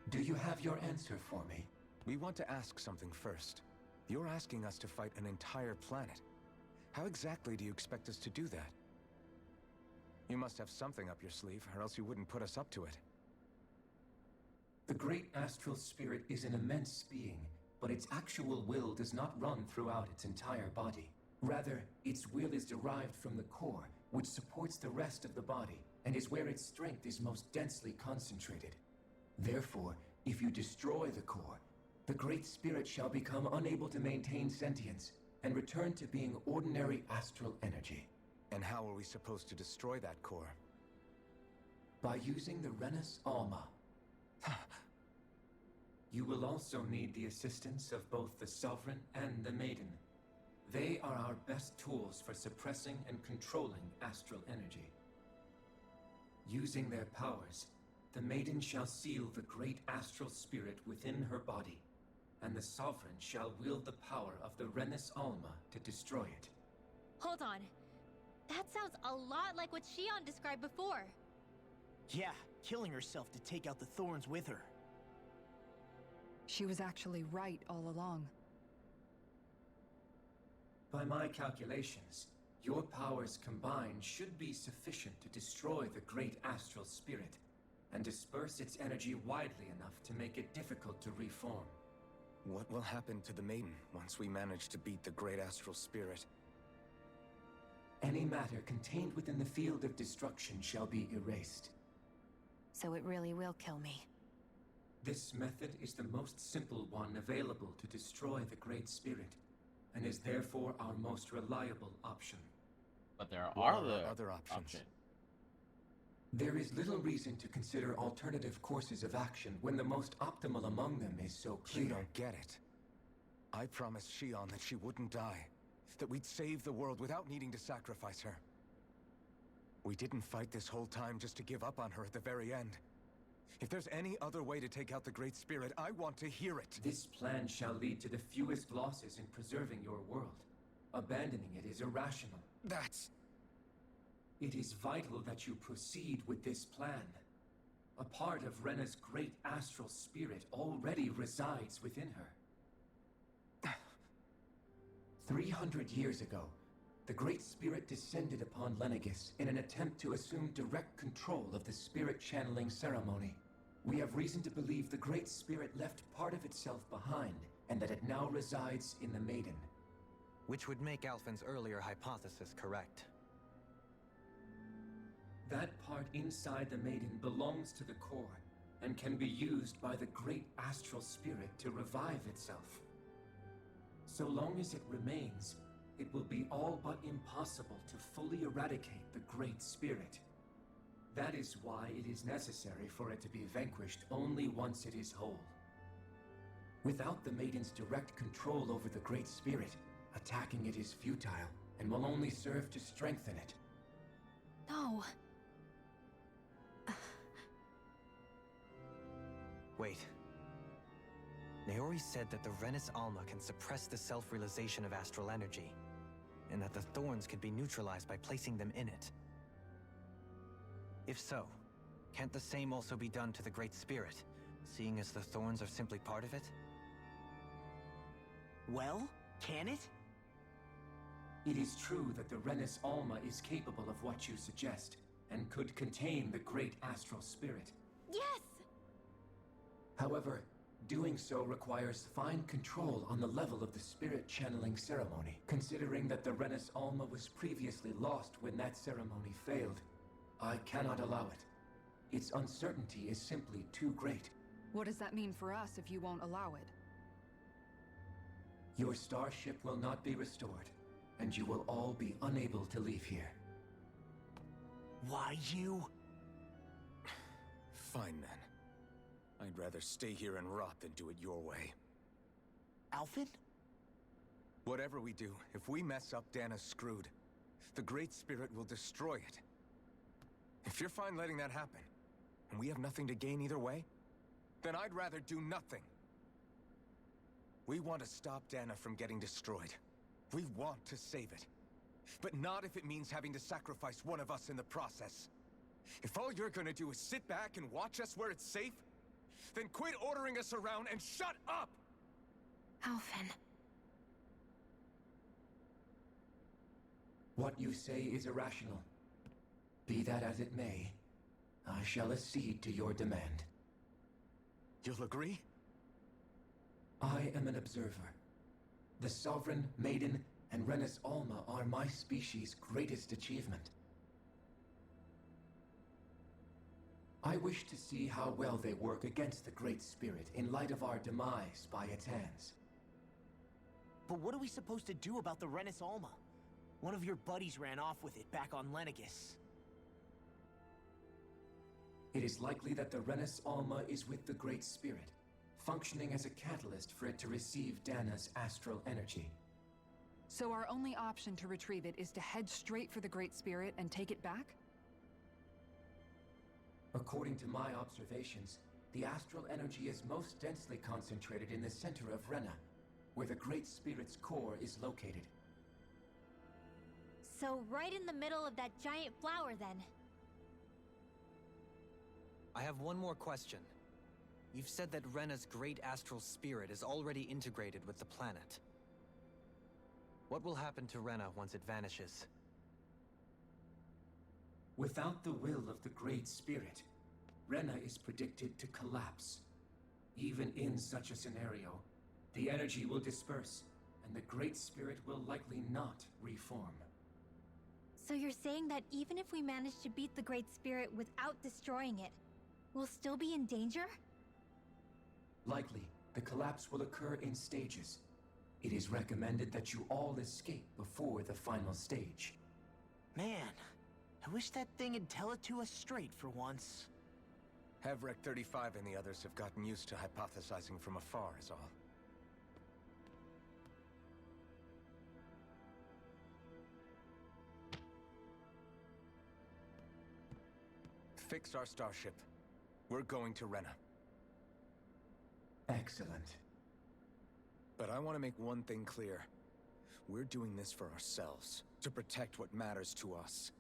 Do you have your answer for me? We want to ask something first. You're asking us to fight an entire planet. How exactly do you expect us to do that? You must have something up your sleeve, or else you wouldn't put us up to it. The great astral spirit is an immense being, but its actual will does not run throughout its entire body. Rather, its will is derived from the core, which supports the rest of the body, and is where its strength is most densely concentrated. Therefore, if you destroy the core, the Great Spirit shall become unable to maintain sentience and return to being ordinary astral energy. And how are we supposed to destroy that core? By using the Renus Alma. You will also need the assistance of both the Sovereign and the Maiden. They are our best tools for suppressing and controlling astral energy. Using their powers, the Maiden shall seal the great astral spirit within her body, and the Sovereign shall wield the power of the Renus Alma to destroy it. Hold on. That sounds a lot like what Shion described before. Yeah, killing herself to take out the thorns with her. She was actually right all along. By my calculations, your powers combined should be sufficient to destroy the great astral spirit and disperse its energy widely enough to make it difficult to reform. What will happen to the Maiden once we manage to beat the great astral spirit? Any matter contained within the field of destruction shall be erased. So it really will kill me. This method is the most simple one available to destroy the Great Spirit, and is therefore our most reliable option. But there What are other options? There is little reason to consider alternative courses of action when the most optimal among them is so clear. You don't get it. I promised Shion that she wouldn't die, that we'd save the world without needing to sacrifice her. We didn't fight this whole time just to give up on her at the very end. If there's any other way to take out the Great Spirit, I want to hear it. This plan shall lead to the fewest losses in preserving your world. Abandoning it is irrational. That's... It is vital that you proceed with this plan. A part of Rena's great astral spirit already resides within her. 300 years ago, the Great Spirit descended upon Lenegis in an attempt to assume direct control of the spirit channeling ceremony. We have reason to believe the Great Spirit left part of itself behind, and that it now resides in the Maiden. Which would make Alphen's earlier hypothesis correct. That part inside the Maiden belongs to the core, and can be used by the great astral spirit to revive itself. So long as it remains, it will be all but impossible to fully eradicate the Great Spirit. That is why it is necessary for it to be vanquished only once it is whole. Without the Maiden's direct control over the Great Spirit, attacking it is futile, and will only serve to strengthen it. No. Wait. Naori said that the Renus Alma can suppress the self-realization of astral energy, and that the thorns could be neutralized by placing them in it. If so, can't the same also be done to the Great Spirit, seeing as the thorns are simply part of it? Well, can it? It is true that the Renus Alma is capable of what you suggest, and could contain the great astral spirit. Yes! However, doing so requires fine control on the level of the spirit channeling ceremony, considering that the Renus Alma was previously lost when that ceremony failed. I cannot allow it. Its uncertainty is simply too great. What does that mean for us if you won't allow it? Your starship will not be restored, and you will all be unable to leave here. Why you? Fine then. I'd rather stay here and rot than do it your way. Alphen? Whatever we do, if we mess up, Dana's screwed. the Great Spirit will destroy it. If you're fine letting that happen, and we have nothing to gain either way, then I'd rather do nothing. We want to stop Dana from getting destroyed. We want to save it. But not if it means having to sacrifice one of us in the process. If all you're gonna do is sit back and watch us where it's safe, then quit ordering us around and shut up! Alphen. What you say is irrational. Be that as it may, I shall accede to your demand. You'll agree? I am an observer. The Sovereign, Maiden, and Renis Alma are my species' greatest achievement. I wish to see how well they work against the Great Spirit in light of our demise by its hands. But what are we supposed to do about the Renis Alma? One of your buddies ran off with it back on Lenegis. It is likely that the Renis Alma is with the Great Spirit, functioning as a catalyst for it to receive Dana's astral energy. So our only option to retrieve it is to head straight for the Great Spirit and take it back? According to my observations, the astral energy is most densely concentrated in the center of Rena, where the Great Spirit's core is located. So right in the middle of that giant flower, then. I have one more question. You've said that Rena's great astral spirit is already integrated with the planet. What will happen to Rena once it vanishes? Without the will of the Great Spirit, Rena is predicted to collapse. Even in such a scenario, the energy will disperse, and the Great Spirit will likely not reform. So you're saying that even if we manage to beat the Great Spirit without destroying it, we'll still be in danger? Likely, the collapse will occur in stages. It is recommended that you all escape before the final stage. Man, I wish that thing would tell it to us straight for once. Hevrek 35 and the others have gotten used to hypothesizing from afar is all. Fix our starship. We're going to Rena. Excellent. But I want to make one thing clear. We're doing this for ourselves, to protect what matters to us.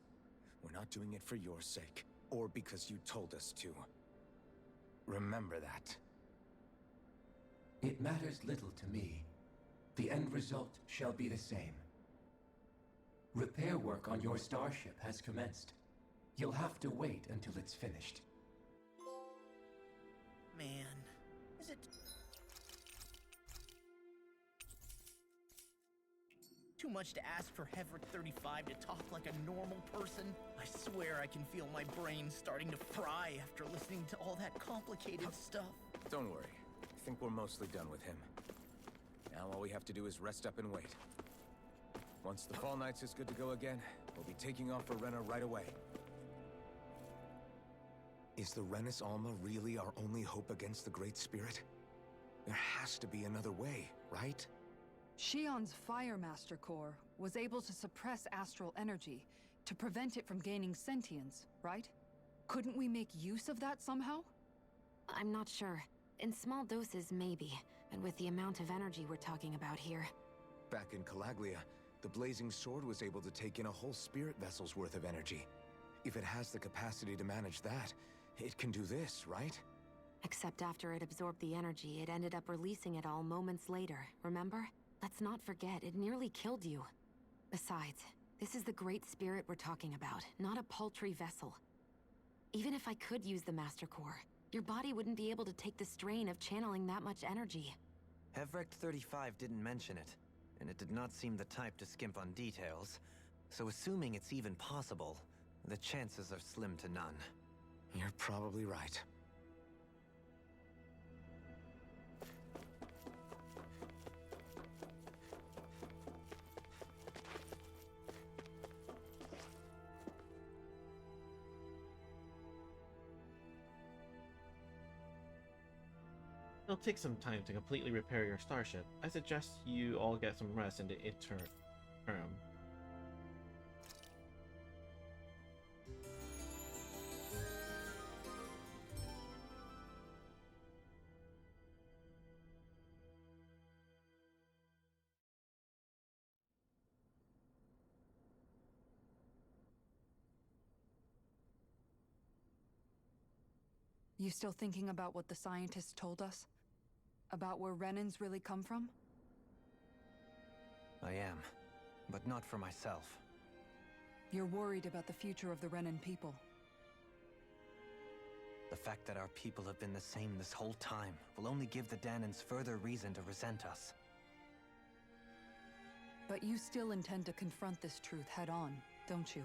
We're not doing it for your sake, or because you told us to. Remember that. It matters little to me. The end result shall be the same. Repair work on your starship has commenced. You'll have to wait until it's finished. Man, is it too much to ask for Hevrek 35 to talk like a normal person? I swear I can feel my brain starting to fry after listening to all that complicated stuff. Don't worry. I think we're mostly done with him. Now all we have to do is rest up and wait. Once the Fall Knights is good to go again, we'll be taking off for Rena right away. Is the Renis Alma really our only hope against the Great Spirit? There has to be another way, right? Shion's Fire Master Core was able to suppress astral energy to prevent it from gaining sentience, right? Couldn't we make use of that somehow? I'm not sure. In small doses, maybe. And with the amount of energy we're talking about here. Back in Calaglia, the Blazing Sword was able to take in a whole spirit vessel's worth of energy. If it has the capacity to manage that, it can do this, right? Except after it absorbed the energy, it ended up releasing it all moments later, remember? Let's not forget, it nearly killed you. Besides, this is the Great Spirit we're talking about, not a paltry vessel. Even if I could use the Master Core, your body wouldn't be able to take the strain of channeling that much energy. Hevrek 35 didn't mention it, and it did not seem the type to skimp on details. So assuming it's even possible, the chances are slim to none. You're probably right. It'll take some time to completely repair your starship. I suggest you all get some rest in the interim. You still thinking about what the scientists told us? About where Renans really come from? I am, but not for myself. You're worried about the future of the Renan people. The fact that our people have been the same this whole time will only give the Danans further reason to resent us. But you still intend to confront this truth head-on, don't you?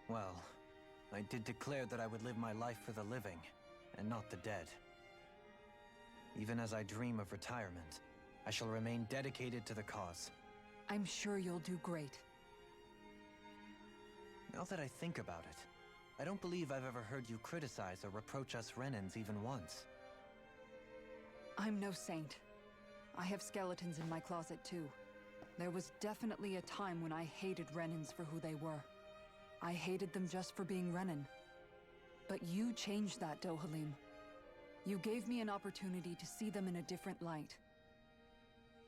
Well, I did declare that I would live my life for the living, and not the dead. Even as I dream of retirement, I shall remain dedicated to the cause. I'm sure you'll do great. Now that I think about it, I don't believe I've ever heard you criticize or reproach us Renans even once. I'm no saint. I have skeletons in my closet too. There was definitely a time when I hated Renans for who they were. I hated them just for being Renan. But you changed that, Dohalim. You gave me an opportunity to see them in a different light.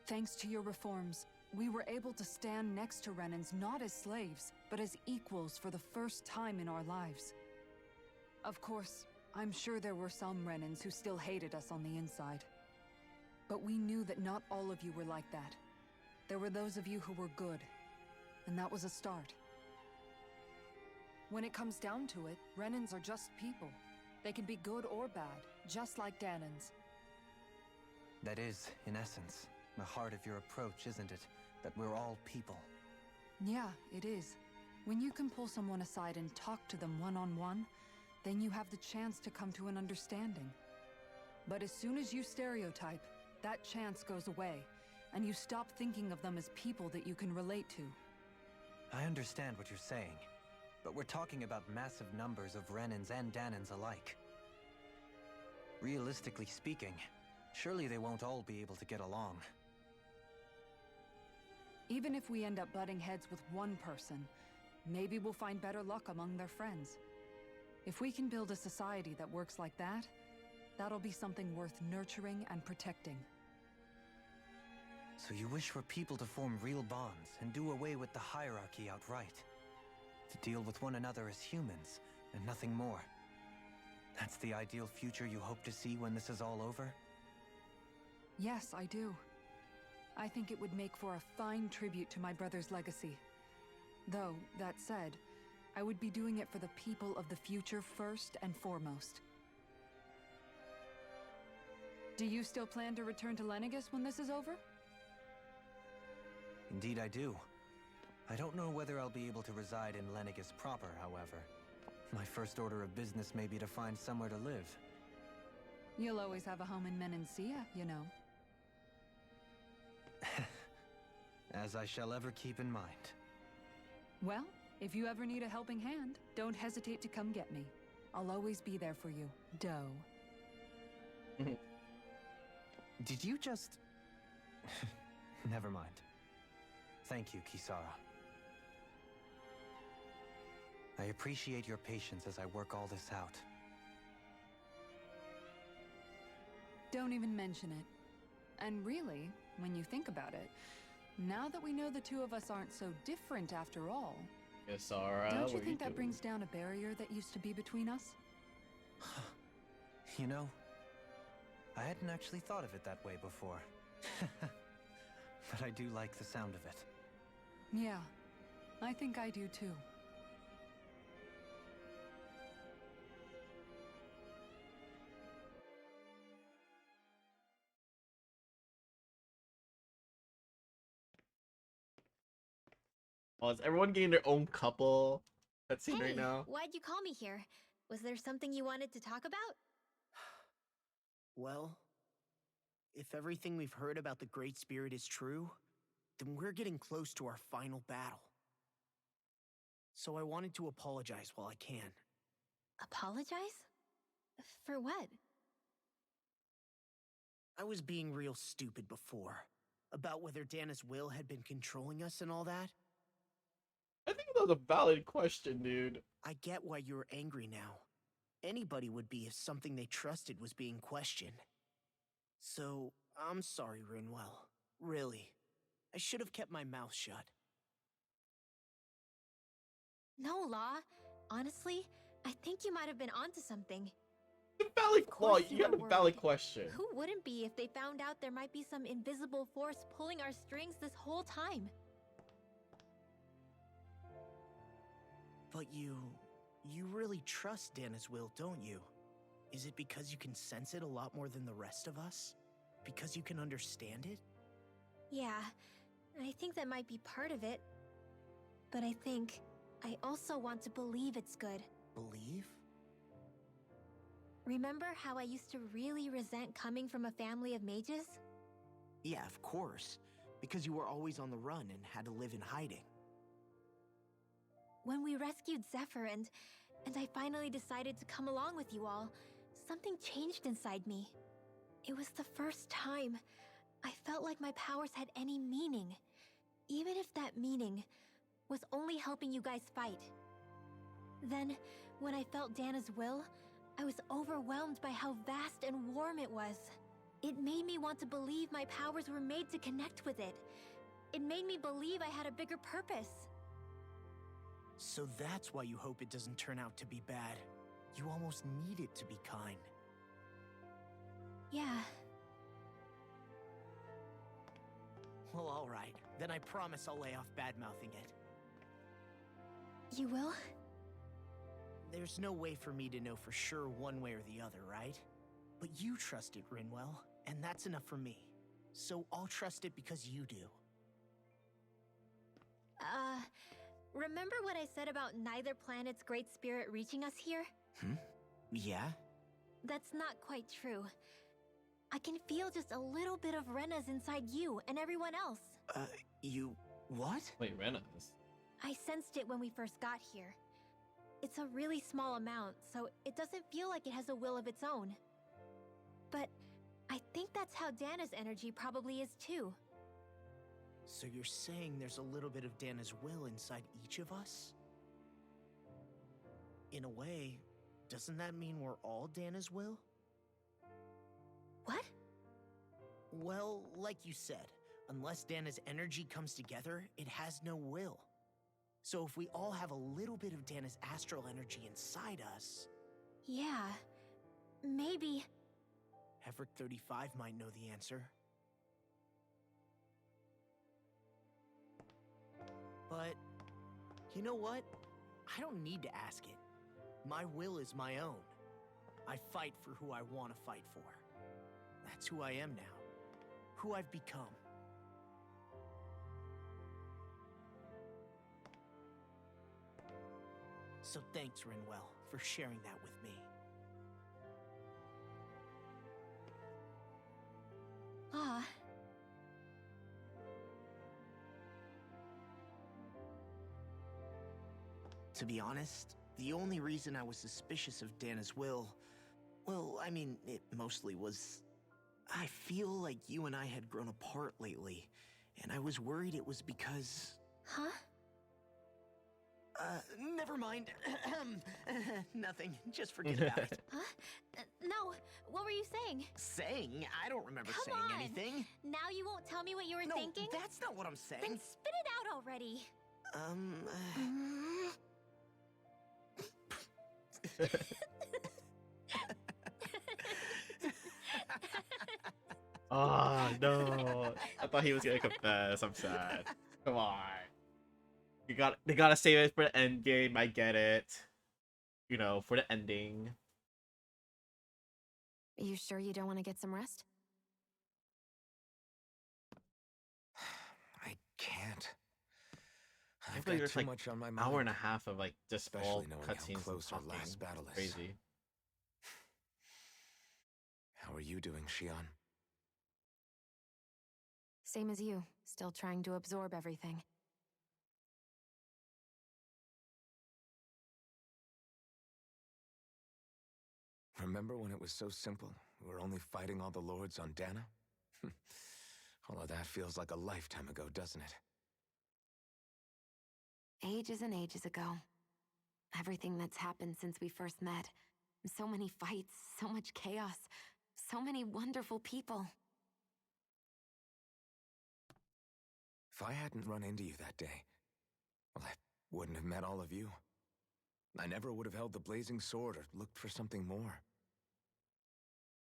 Thanks to your reforms, we were able to stand next to Renans not as slaves, but as equals for the first time in our lives. Of course, I'm sure there were some Renans who still hated us on the inside. But we knew that not all of you were like that. There were those of you who were good, and that was a start. When it comes down to it, Renans are just people. They can be good or bad, just like Danans. That is, in essence, the heart of your approach, isn't it? That we're all people. Yeah, it is. When you can pull someone aside and talk to them one-on-one, then you have the chance to come to an understanding. But as soon as you stereotype, that chance goes away, and you stop thinking of them as people that you can relate to. I understand what you're saying, but we're talking about massive numbers of Renans and Danans alike. Realistically speaking, surely they won't all be able to get along. Even if we end up butting heads with one person, maybe we'll find better luck among their friends. If we can build a society that works like that, that'll be something worth nurturing and protecting. So you wish for people to form real bonds and do away with the hierarchy outright? To deal with one another as humans, and nothing more? That's the ideal future you hope to see when this is all over? Yes, I do. I think it would make for a fine tribute to my brother's legacy. Though, that said, I would be doing it for the people of the future first and foremost. Do you still plan to return to Lenegis when this is over? Indeed I do. I don't know whether I'll be able to reside in Lenegis proper, however. My first order of business may be to find somewhere to live. You'll always have a home in Menancia, you know. As I shall ever keep in mind. Well, if you ever need a helping hand, don't hesitate to come get me. I'll always be there for you, Doe. Did you just... Never mind. Thank you, Kisara. I appreciate your patience as I work all this out. Don't even mention it. And really, when you think about it, now that we know the two of us aren't so different after all, Kisara, don't you think that brings down a barrier that used to be between us? You know, I hadn't actually thought of it that way before. But I do like the sound of it. Yeah, I think I do too. Oh, is everyone getting their own couple cutscene right now? Why'd you call me here? Was there something you wanted to talk about? Well, if everything we've heard about the Great Spirit is true, then we're getting close to our final battle. So I wanted to apologize while I can. Apologize? For what? I was being real stupid before, about whether Dana's will had been controlling us and all that. I think that was a valid question, dude. I get why you're angry now. Anybody would be if something they trusted was being questioned. So, I'm sorry, Rinwell. Really. I should have kept my mouth shut. No, Law. Honestly, I think you might have been onto something. Valid Of course you got were a valid worried. question. Who wouldn't be if they found out there might be some invisible force pulling our strings this whole time? But you really trust Dana's will, don't you? Is it because you can sense it a lot more than the rest of us? Because you can understand it? Yeah, I think that might be part of it. But I think I also want to believe it's good. Believe? Remember how I used to really resent coming from a family of mages? Yeah, of course. Because you were always on the run and had to live in hiding. When we rescued Zephyr and I finally decided to come along with you all, something changed inside me. It was the first time I felt like my powers had any meaning, even if that meaning was only helping you guys fight. Then, when I felt Dana's will, I was overwhelmed by how vast and warm it was. It made me want to believe my powers were made to connect with it. It made me believe I had a bigger purpose. So that's why you hope it doesn't turn out to be bad. You almost need it to be kind. Yeah. Well, alright. Then I promise I'll lay off bad-mouthing it. You will? There's no way for me to know for sure one way or the other, right? But you trust it, Rinwell, and that's enough for me. So I'll trust it because you do. Remember what I said about neither planet's great spirit reaching us here? Yeah? That's not quite true. I can feel just a little bit of Rena's inside you and everyone else. You... what? Wait, Rena's? I sensed it when we first got here. It's a really small amount, so it doesn't feel like it has a will of its own. But I think that's how Dana's energy probably is too. So you're saying there's a little bit of Dana's will inside each of us? In a way, doesn't that mean we're all Dana's will? What? Well, like you said, unless Dana's energy comes together, it has no will. So if we all have a little bit of Dana's astral energy inside us... Yeah, maybe... Everett 35 might know the answer. But, you know what? I don't need to ask it. My will is my own. I fight for who I want to fight for. That's who I am now. Who I've become. So thanks, Rinwell, for sharing that with me. Ah. To be honest, the only reason I was suspicious of Dana's will... Well, I mean, it mostly was... I feel like you and I had grown apart lately, and I was worried it was because... Huh? Never mind. Nothing. Just forget about it. Huh? No, what were you saying? Saying? I don't remember Come saying on. anything. Now you won't tell me what you were No, thinking? that's not what I'm saying. Then spit it out already. Oh, no. I thought he was gonna confess. I'm sad. Come on. They gotta save it for the end game. I get it. You know, for the ending. Are you sure you don't want to get some rest? I can't. I I've feel like got there's too like much on my mind. hour and a half of like just all Especially knowing how cutscenes and close our talking. last battle is. Crazy. How are you doing, Shion? Same as you, still trying to absorb everything. Remember when it was so simple? We were only fighting all the lords on Dana? All of that feels like a lifetime ago, doesn't it? Ages and ages ago. Everything that's happened since we first met. So many fights, so much chaos, so many wonderful people. If I hadn't run into you that day, well, I wouldn't have met all of you. I never would have held the blazing sword or looked for something more.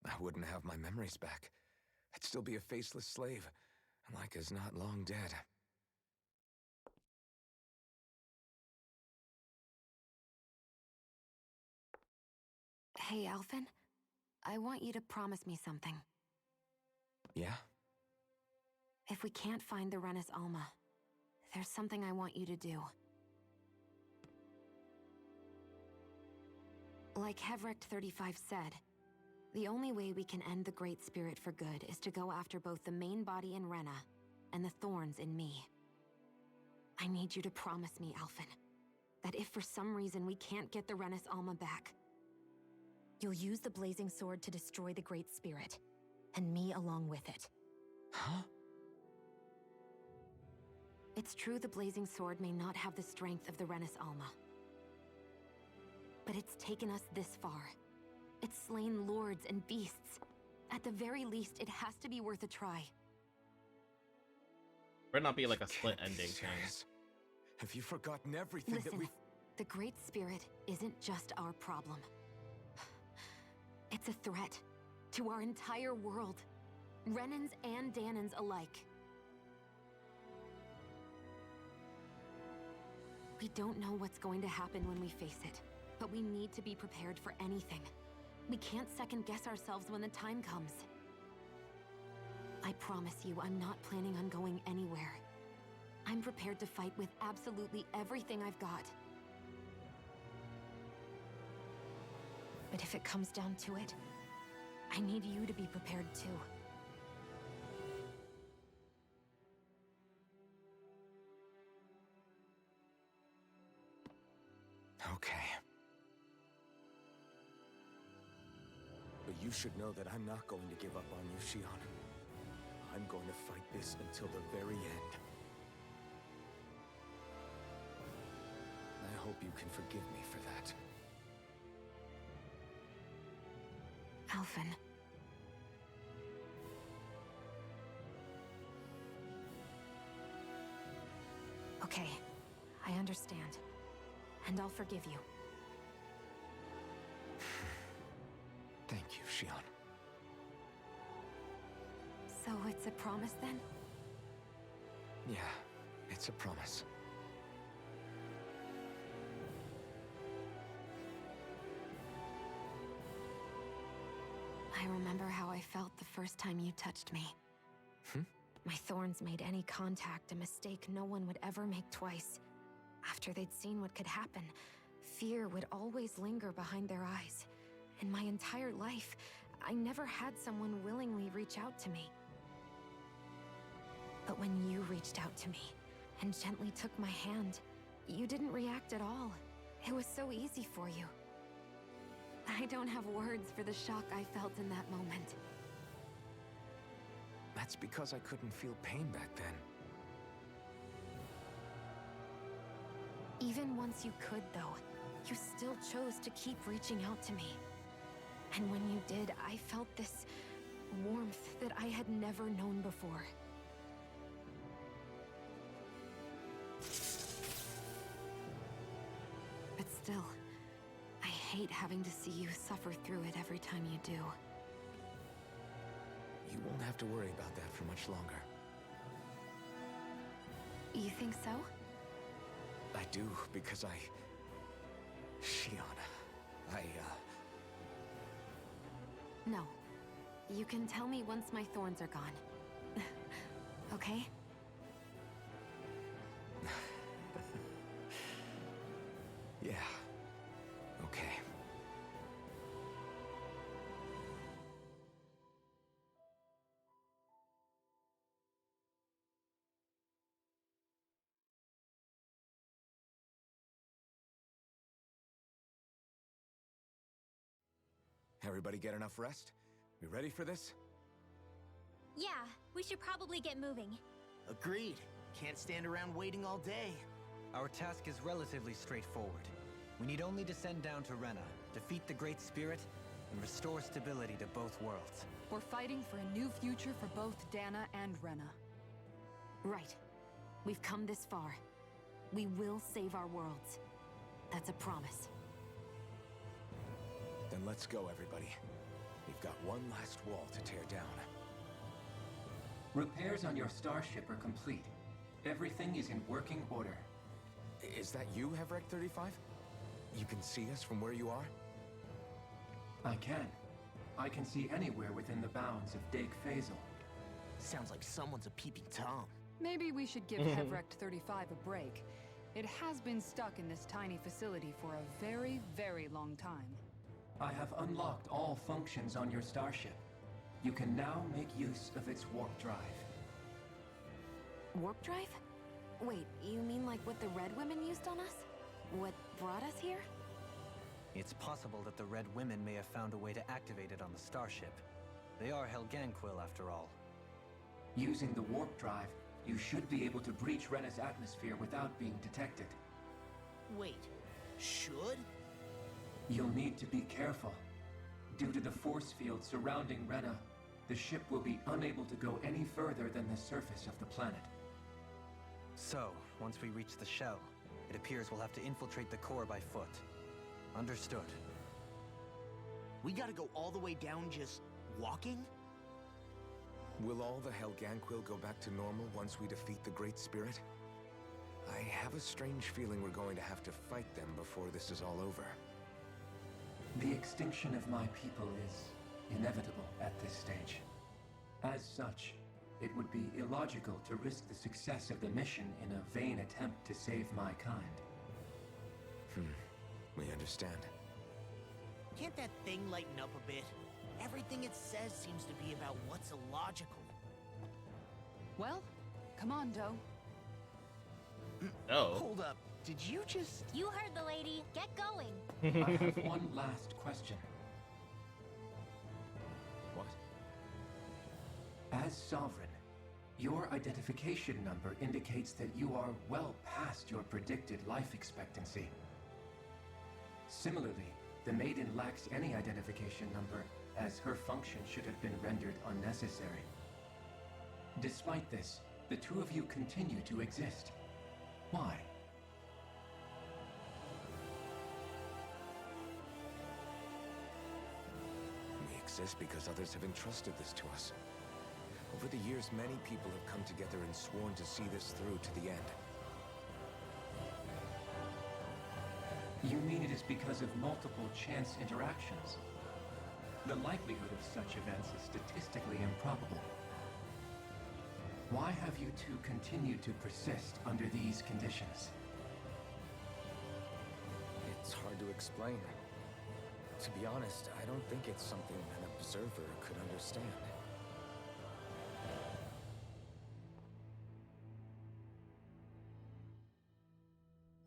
I wouldn't have my memories back. I'd still be a faceless slave, like as not long dead. Hey, Alphen. I want you to promise me something. Yeah? If we can't find the Renis Alma, there's something I want you to do. Like Hevrecht 35 said, the only way we can end the Great Spirit for good is to go after both the main body in Rena and the thorns in me. I need you to promise me, Alphen, that if for some reason we can't get the Renis Alma back, you'll use the blazing sword to destroy the Great Spirit, and me along with it. Huh? It's true the blazing sword may not have the strength of the Renis Alma, but it's taken us this far. It's slain lords and beasts. At the very least, it has to be worth a try. Better not be like a split ending thing. Have you forgotten everything Listen, that we... the Great Spirit isn't just our problem. It's a threat to our entire world. Renans and Danans alike. We don't know what's going to happen when we face it, but we need to be prepared for anything. We can't second-guess ourselves when the time comes. I promise you, I'm not planning on going anywhere. I'm prepared to fight with absolutely everything I've got. But if it comes down to it, I need you to be prepared too. Okay. But you should know that I'm not going to give up on you, Shion. I'm going to fight this until the very end. I hope you can forgive me for that. Alphen. Okay, I understand. And I'll forgive you. Thank you, Shion. So it's a promise then? Yeah, it's a promise. I remember how I felt the first time you touched me. My thorns made any contact a mistake no one would ever make twice. After they'd seen what could happen, fear would always linger behind their eyes. In my entire life, I never had someone willingly reach out to me. But when you reached out to me and gently took my hand, you didn't react at all. It was so easy for you. I don't have words for the shock I felt in that moment. That's because I couldn't feel pain back then. Even once you could, though, you still chose to keep reaching out to me. And when you did, I felt this warmth that I had never known before. But still, I hate having to see you suffer through it every time you do. You won't have to worry about that for much longer. You think so? I do, because Shion, No. You can tell me once my thorns are gone. Okay? Yeah. Okay. Everybody get enough rest? We ready for this? Yeah, we should probably get moving. Agreed. Can't stand around waiting all day. Our task is relatively straightforward. We need only descend down to Rena, defeat the Great Spirit, and restore stability to both worlds. We're fighting for a new future for both Dana and Rena. Right. We've come this far. We will save our worlds. That's a promise. Then let's go, everybody. We've got one last wall to tear down. Repairs on your starship are complete. Everything is in working order. Is that you, Hevrek 35? You can see us from where you are? I can. I can see anywhere within the bounds of Dake Faisal. Sounds like someone's a peeping Tom. Maybe we should give Hevrect 35 a break. It has been stuck in this tiny facility for a very, very long time. I have unlocked all functions on your starship. You can now make use of its warp drive. Warp drive? Wait, you mean like what the Red Women used on us? What brought us here? It's possible that the Red Women may have found a way to activate it on the starship. They are Helganquil, after all. Using the warp drive, you should be able to breach Rena's atmosphere without being detected. Wait, should? You'll need to be careful. Due to the force field surrounding Rena, the ship will be unable to go any further than the surface of the planet. So, once we reach the shell, it appears we'll have to infiltrate the core by foot. Understood. We gotta go all the way down just walking? Will all the Helganquil go back to normal once we defeat the Great Spirit? I have a strange feeling we're going to have to fight them before this is all over. The extinction of my people is inevitable at this stage. As such, it would be illogical to risk the success of the mission in a vain attempt to save my kind. We understand. Can't that thing lighten up a bit? Everything it says seems to be about what's illogical. Well, come on, Doe. Oh. Hold up. Did you just... You heard the lady. Get going. I have one last question. What? As Sovereign, your identification number indicates that you are well past your predicted life expectancy. Similarly, the Maiden lacks any identification number, as her function should have been rendered unnecessary. Despite this, the two of you continue to exist. Why? We exist because others have entrusted this to us. Over the years, many people have come together and sworn to see this through to the end. You mean it is because of multiple chance interactions? The likelihood of such events is statistically improbable. Why have you two continued to persist under these conditions? It's hard to explain. To be honest, I don't think it's something an observer could understand.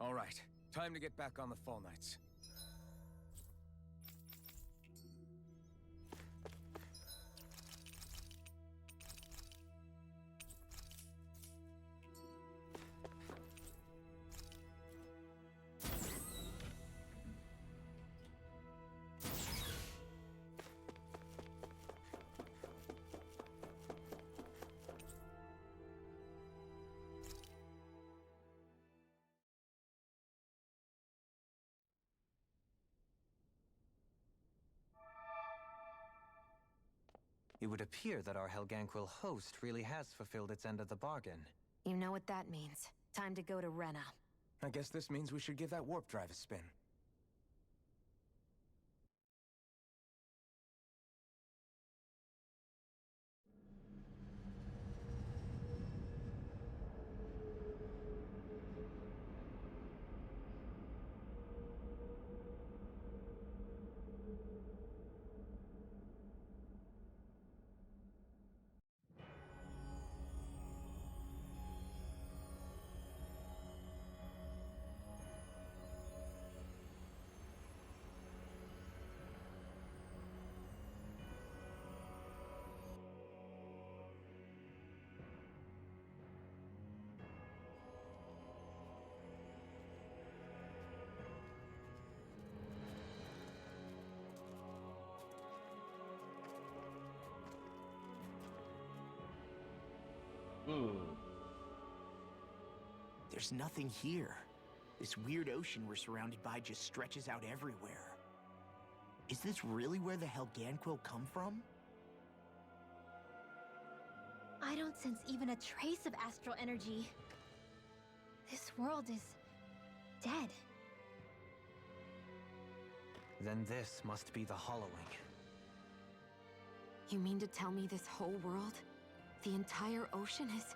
All right, time to get back on the Fall Knights. It would appear that our Helganquil host really has fulfilled its end of the bargain. You know what that means. Time to go to Rena. I guess this means we should give that warp drive a spin. There's nothing here. This weird ocean we're surrounded by just stretches out everywhere. Is this really where the Helganquil come from? I don't sense even a trace of astral energy. This world is dead. Then this must be the hollowing. You mean to tell me this whole world, the entire ocean is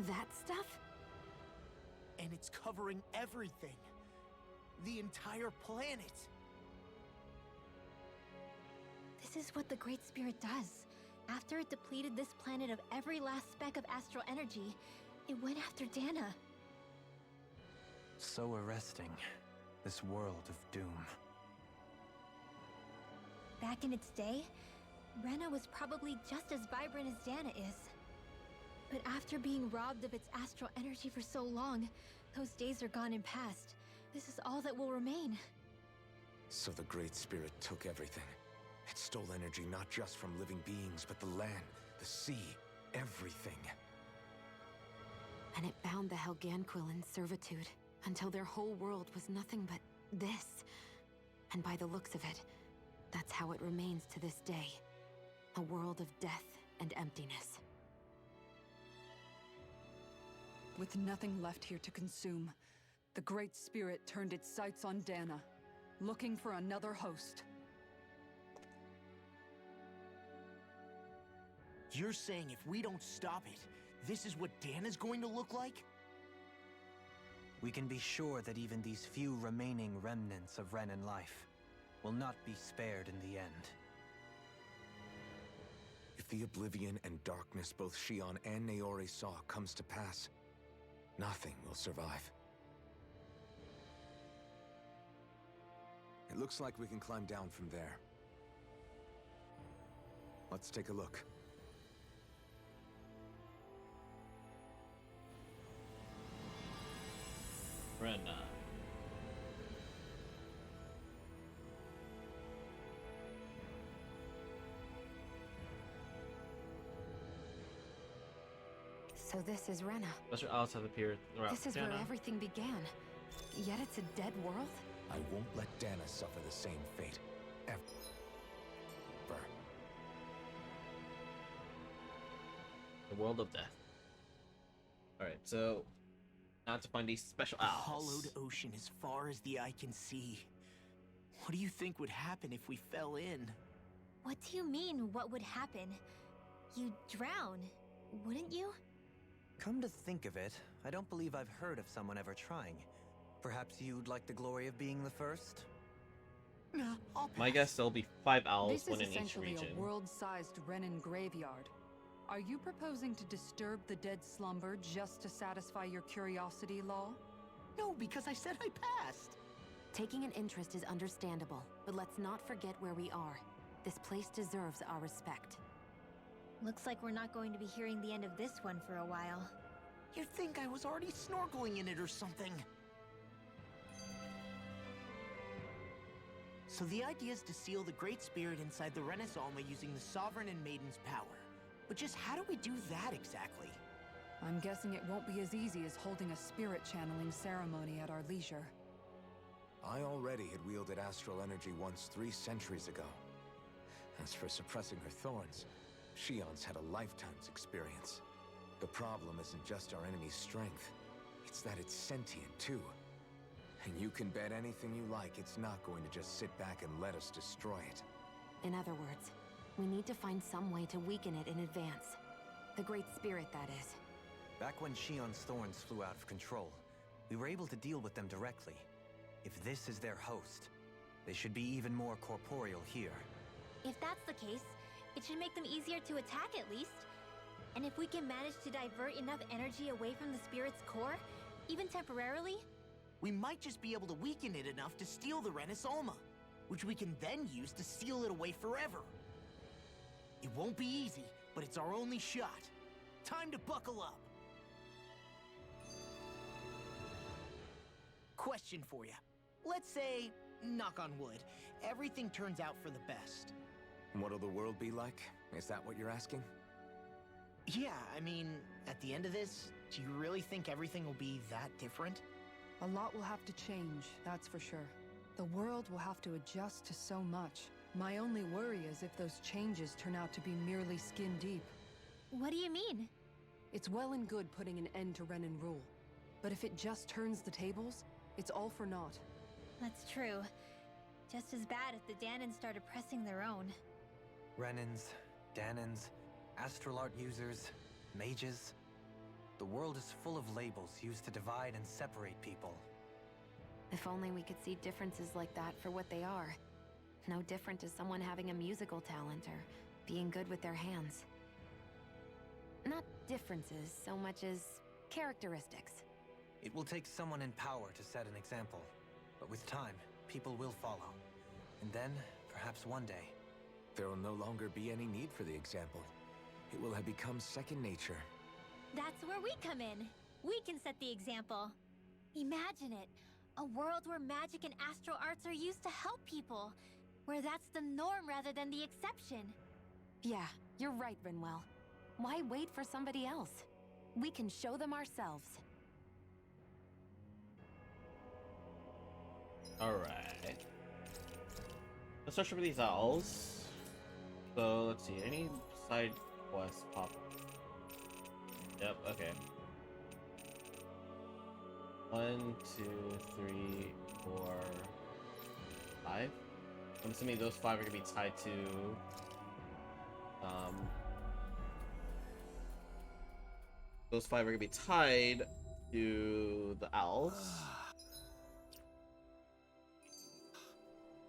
that stuff? And it's covering everything. The entire planet. This is what the Great Spirit does. After it depleted this planet of every last speck of astral energy, it went after Dana. So arresting. This world of doom. Back in its day, Rena was probably just as vibrant as Dana is. But after being robbed of its astral energy for so long, those days are gone and past. This is all that will remain. So the Great Spirit took everything. It stole energy not just from living beings, but the land, the sea, everything. And it bound the Helganquil in servitude, until their whole world was nothing but this. And by the looks of it, that's how it remains to this day. A world of death and emptiness. With nothing left here to consume, the Great Spirit turned its sights on Dana, looking for another host. You're saying if we don't stop it, this is what Dana's going to look like? We can be sure that even these few remaining remnants of Renan life will not be spared in the end. If the oblivion and darkness both Shion and Naori saw comes to pass, nothing will survive. It looks like we can climb down from there. Let's take a look. Rena. So this is Rena. Lesser Alice have appeared throughout This is Dana. where everything began. Yet it's a dead world? I won't let Dana suffer the same fate. Ever. The world of death. Alright, so now to find these special The owls. hollowed ocean as far as the eye can see. What do you think would happen if we fell in? What do you mean, what would happen? You'd drown, wouldn't you? Come to think of it, I don't believe I've heard of someone ever trying. Perhaps you'd like the glory of being the first? No, I'll My guess there'll be 5 owls, This one is in each essentially region. a world-sized Renan graveyard. Are you proposing to disturb the dead slumber just to satisfy your curiosity, Law? No, because I said I passed. Taking an interest is understandable, but let's not forget where we are. This place deserves our respect. Looks like we're not going to be hearing the end of this one for a while. You'd think I was already snorkeling in it or something. So the idea is to seal the Great Spirit inside the Renaissance Alma using the Sovereign and Maiden's power. But just how do we do that exactly? I'm guessing it won't be as easy as holding a spirit channeling ceremony at our leisure. I already had wielded astral energy once 3 centuries ago. As for suppressing her thorns, Shion's had a lifetime's experience. The problem isn't just our enemy's strength, it's that it's sentient too. And you can bet anything you like it's not going to just sit back and let us destroy it. In other words, we need to find some way to weaken it in advance. The Great Spirit, that is. Back when Shion's thorns flew out of control, we were able to deal with them directly. If this is their host, they should be even more corporeal here. If that's the case, it should make them easier to attack at least. And if we can manage to divert enough energy away from the spirit's core, even temporarily, We might just be able to weaken it enough to steal the Renaissance Alma, which we can then use to seal it away forever. It won't be easy, but it's our only shot. Time to buckle up. Question for you. Let's say, knock on wood, everything turns out for the best. What'll the world be like? Is that what you're asking? Yeah, I mean, at the end of this, do you really think everything will be that different? A lot will have to change, that's for sure. The world will have to adjust to so much. My only worry is if those changes turn out to be merely skin deep. What do you mean? It's well and good putting an end to Renin rule. But if it just turns the tables, it's all for naught. That's true. Just as bad if the Danans started pressing their own. Renins, Danans, astral art users, mages. The world is full of labels used to divide and separate people. If only we could see differences like that for what they are. No different to someone having a musical talent or being good with their hands. Not differences so much as characteristics. It will take someone in power to set an example. But with time, people will follow. And then, perhaps one day... There will no longer be any need for the example. It will have become second nature. That's where we come in. We can set the example. Imagine it. A world where magic and astral arts are used to help people. Where that's the norm rather than the exception. Yeah, you're right, Rinwell. Why wait for somebody else? We can show them ourselves. Alright. Let's search for these owls. So, let's see. Any side quests pop up? Yep, okay. 1, 2, 3, 4, 5. I'm assuming those 5 are gonna be tied to those 5 are gonna be tied to the owls.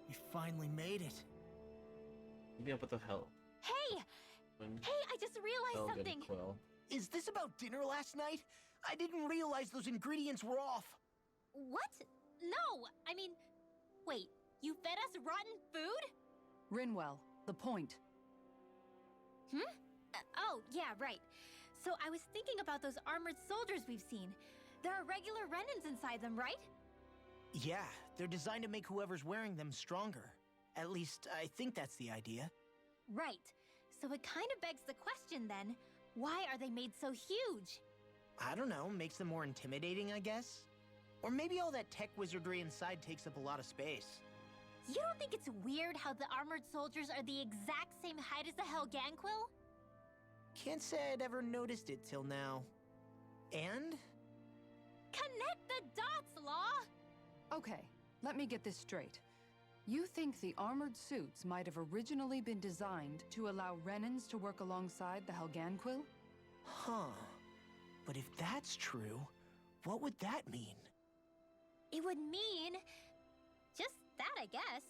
We finally made it. Maybe what the hell? Hey! Hey, I just realized something! Quill. Is this about dinner last night? I didn't realize those ingredients were off. What? No! I mean, wait, you fed us rotten food? Rinwell, the point. Oh, yeah, right. So I was thinking about those armored soldiers we've seen. There are regular Renins inside them, right? Yeah, they're designed to make whoever's wearing them stronger. At least, I think that's the idea. Right. So it kind of begs the question then, why are they made so huge? I don't know, makes them more intimidating, I guess? Or maybe all that tech wizardry inside takes up a lot of space. You don't think it's weird how the armored soldiers are the exact same height as the Helganquil? Can't say I'd ever noticed it till now. And? Connect the dots, Law! Okay, let me get this straight. You think the armored suits might have originally been designed to allow Renins to work alongside the Helganquil? Huh. But if that's true, what would that mean? It would mean... just that, I guess.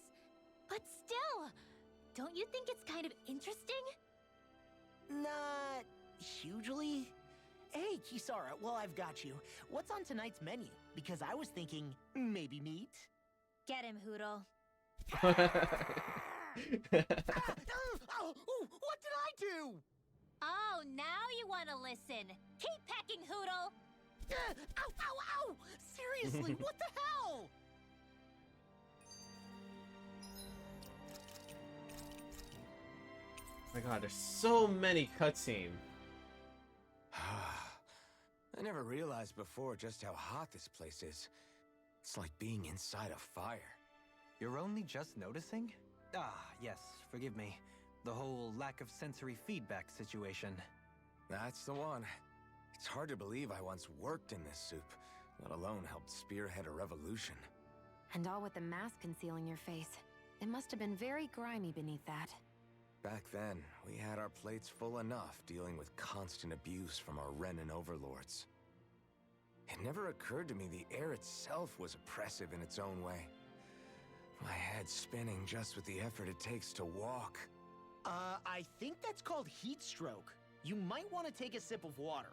But still, don't you think it's kind of interesting? Not hugely. Hey, Kisara, well, I've got you. What's on tonight's menu? Because I was thinking, maybe meat? Get him, Hootle. Oh, what did I do? Oh, now you want to listen. Keep pecking, Hootle! Ow, ow, ow! Seriously, what the hell? Oh my god, there's so many cutscenes. I never realized before just how hot this place is. It's like being inside a fire. You're only just noticing? Ah, yes, forgive me. The whole lack of sensory feedback situation. That's the one. It's hard to believe I once worked in this soup, let alone helped spearhead a revolution. And all with the mask concealing your face. It must have been very grimy beneath that. Back then, we had our plates full enough dealing with constant abuse from our Renin overlords. It never occurred to me the air itself was oppressive in its own way. My head's spinning just with the effort it takes to walk. I think that's called heat stroke. You might want to take a sip of water.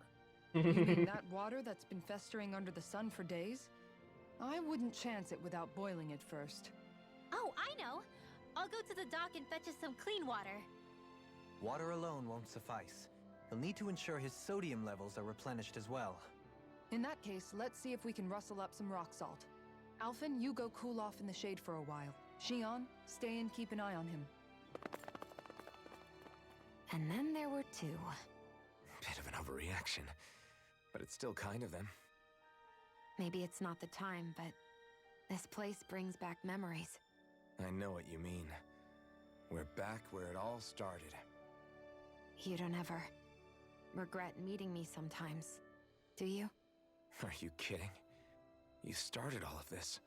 You mean that water that's been festering under the sun for days? I wouldn't chance it without boiling it first. Oh, I know! I'll go to the dock and fetch us some clean water. Water alone won't suffice. He'll need to ensure his sodium levels are replenished as well. In that case, let's see if we can rustle up some rock salt. Alphen, you go cool off in the shade for a while. Xion, stay and keep an eye on him. And then there were two. Bit of an overreaction, but it's still kind of them. Maybe it's not the time, but This place brings back memories. I know what you mean. We're back where it all started. You don't ever regret meeting me sometimes, do you? Are you kidding? You started all of this.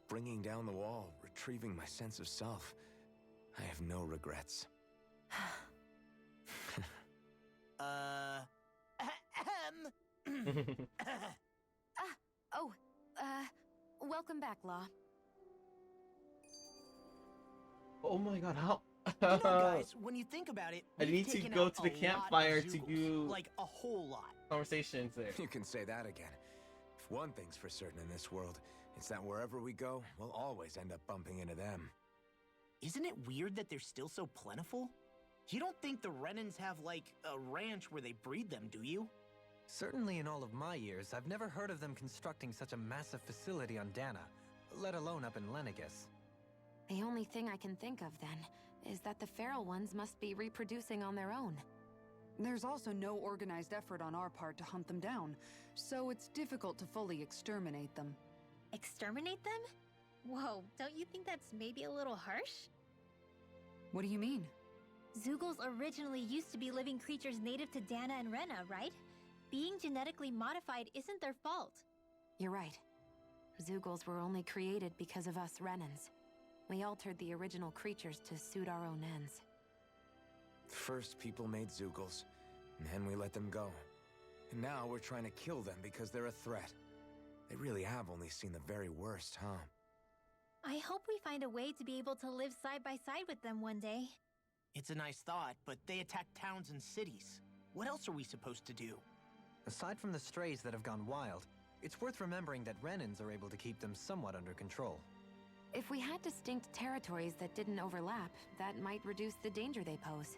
Bringing down the wall, retrieving my sense of self. I have no regrets. Welcome back, Law. Oh my god, how? You know, guys, when you think about it, I we've need to taken go out to the a lot of campfire to Zeugles, do like a whole lot. conversations there. You can say that again. If one thing's for certain in this world, it's that wherever we go, we'll always end up bumping into them. Isn't it weird that they're still so plentiful? You don't think the Renans have, like, a ranch where they breed them, do you? Certainly in all of my years, I've never heard of them constructing such a massive facility on Dana, let alone up in Lenegis. The only thing I can think of, then, is that the feral ones must be reproducing on their own. There's also no organized effort on our part to hunt them down, so it's difficult to fully exterminate them. Exterminate them? Whoa, don't you think that's maybe a little harsh? What do you mean? Zeugles originally used to be living creatures native to Dana and Rena, right? Being genetically modified isn't their fault. You're right. Zeugles were only created because of us Renans. We altered the original creatures to suit our own ends. First, people made Zeugles, and then we let them go. And now we're trying to kill them because they're a threat. They really have only seen the very worst, huh? I hope we find a way to be able to live side by side with them one day. It's a nice thought, but they attack towns and cities. What else are we supposed to do? Aside from the strays that have gone wild, it's worth remembering that Renans are able to keep them somewhat under control. If we had distinct territories that didn't overlap, that might reduce the danger they pose.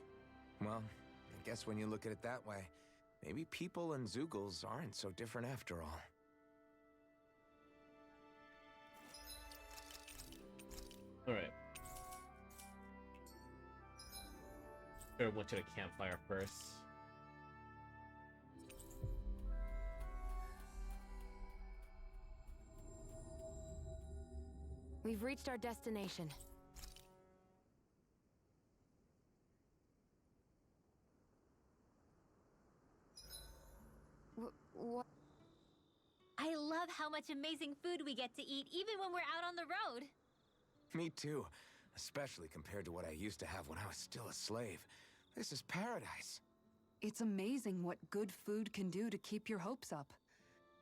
Well, I guess when you look at it that way, maybe people and Zeugles aren't so different after all. Alright. Better went to the campfire first. We've reached our destination. What? I love how much amazing food we get to eat even when we're out on the road. Me too, especially compared to what I used to have when I was still a slave. This is paradise. It's amazing what good food can do to keep your hopes up.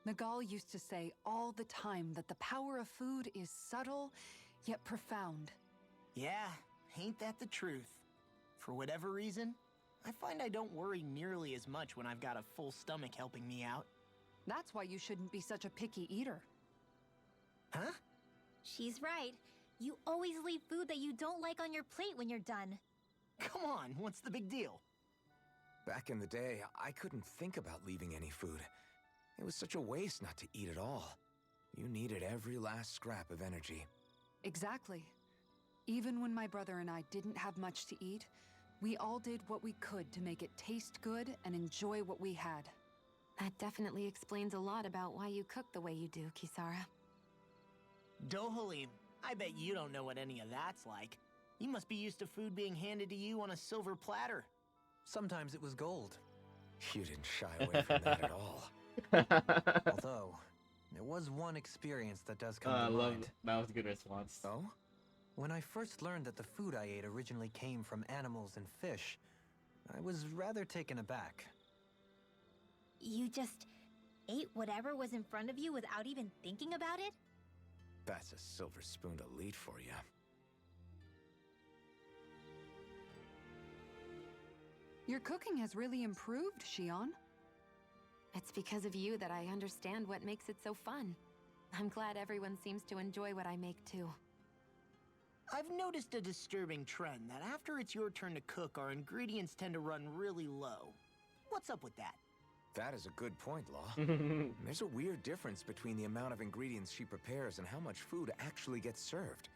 Nagal used to say all the time that the power of food is subtle, yet profound. Yeah, ain't that the truth? For whatever reason, I find I don't worry nearly as much when I've got a full stomach helping me out. That's why you shouldn't be such a picky eater. Huh? She's right. You always leave food that you don't like on your plate when you're done. Come on, what's the big deal? Back in the day, I couldn't think about leaving any food. It was such a waste not to eat at all. You needed every last scrap of energy. Exactly. Even when my brother and I didn't have much to eat, we all did what we could to make it taste good and enjoy what we had. That definitely explains a lot about why you cook the way you do, Kisara. Dohalim, I bet you don't know what any of that's like. You must be used to food being handed to you on a silver platter. Sometimes it was gold. You didn't shy away from that at all. Although, there was one experience that does come to mind. That was a good response. Oh? When I first learned that the food I ate originally came from animals and fish, I was rather taken aback. You just ate whatever was in front of you without even thinking about it? That's a silver-spooned elite for you. Your cooking has really improved, Shion. It's because of you that I understand what makes it so fun. I'm glad everyone seems to enjoy what I make too. I've noticed a disturbing trend that after it's your turn to cook, our ingredients tend to run really low. What's up with that? That is a good point, Law. There's a weird difference between the amount of ingredients she prepares and how much food actually gets served.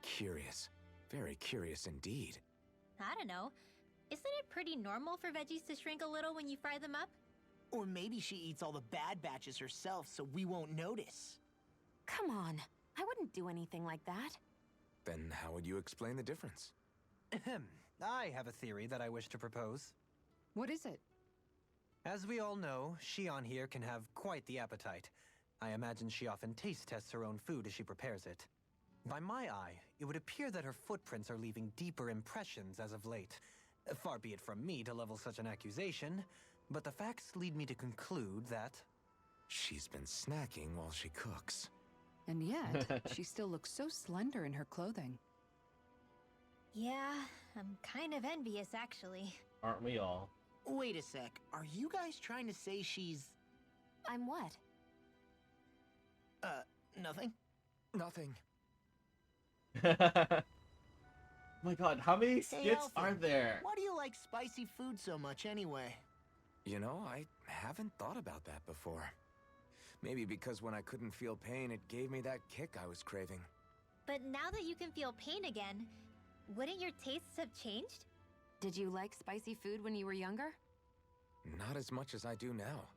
Curious. Very curious indeed. I don't know. Isn't it pretty normal for veggies to shrink a little when you fry them up? Or maybe she eats all the bad batches herself so we won't notice. Come on. I wouldn't do anything like that. Then how would you explain the difference? Ahem. I have a theory that I wish to propose. What is it? As we all know, Shion here can have quite the appetite. I imagine she often taste tests her own food as she prepares it. By my eye, it would appear that her footprints are leaving deeper impressions as of late. Far be it from me to level such an accusation, but the facts lead me to conclude that... She's been snacking while she cooks. And yet, she still looks so slender in her clothing. Yeah, I'm kind of envious, actually. Aren't we all? Wait a sec. Are you guys trying to say she's... I'm what? Nothing? Nothing. My god, how many skits are there? Why do you like spicy food so much anyway? You know, I haven't thought about that before. Maybe because when I couldn't feel pain, it gave me that kick I was craving. But now that you can feel pain again, wouldn't your tastes have changed? Did you like spicy food when you were younger? Not as much as I do now.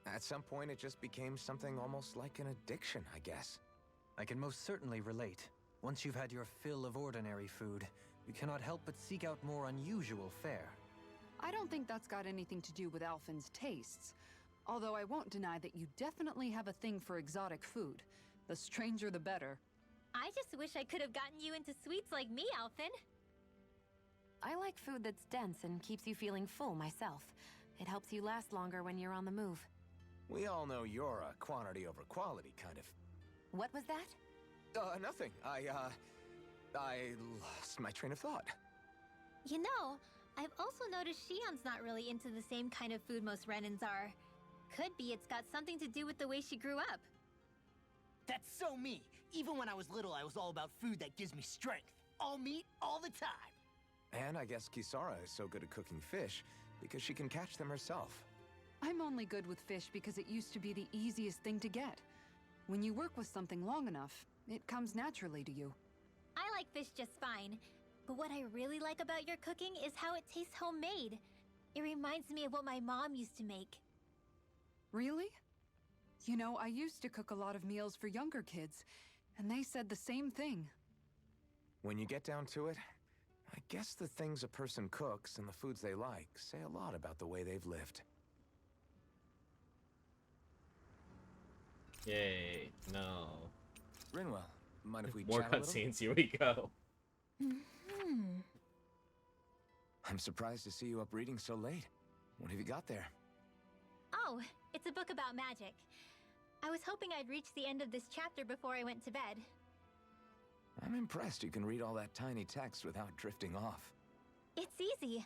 At some point, it just became something almost like an addiction, I guess. I can most certainly relate. Once you've had your fill of ordinary food, you cannot help but seek out more unusual fare. I don't think that's got anything to do with Alphen's tastes. Although I won't deny that you definitely have a thing for exotic food. The stranger the better. I just wish I could have gotten you into sweets like me, Alphen. I like food that's dense and keeps you feeling full myself. It helps you last longer when you're on the move. We all know you're a quantity over quality kind of... What was that? Nothing. I lost my train of thought. You know, I've also noticed Shion's not really into the same kind of food most Renins are. Could be it's got something to do with the way she grew up. That's so me. Even when I was little, I was all about food that gives me strength. All meat, all the time. And I guess Kisara is so good at cooking fish because she can catch them herself. I'm only good with fish because it used to be the easiest thing to get. When you work with something long enough, it comes naturally to you. I like fish just fine, but what I really like about your cooking is how it tastes homemade. It reminds me of what my mom used to make. Really? You know, I used to cook a lot of meals for younger kids, and they said the same thing. When you get down to it, I guess the things a person cooks and the foods they like say a lot about the way they've lived. Yay, no. Rinwell, mind if we More chat a little? cutscenes, here we go. I'm surprised to see you up reading so late. What have you got there? Oh, it's a book about magic. I was hoping I'd reach the end of this chapter before I went to bed. I'm impressed you can read all that tiny text without drifting off. It's easy.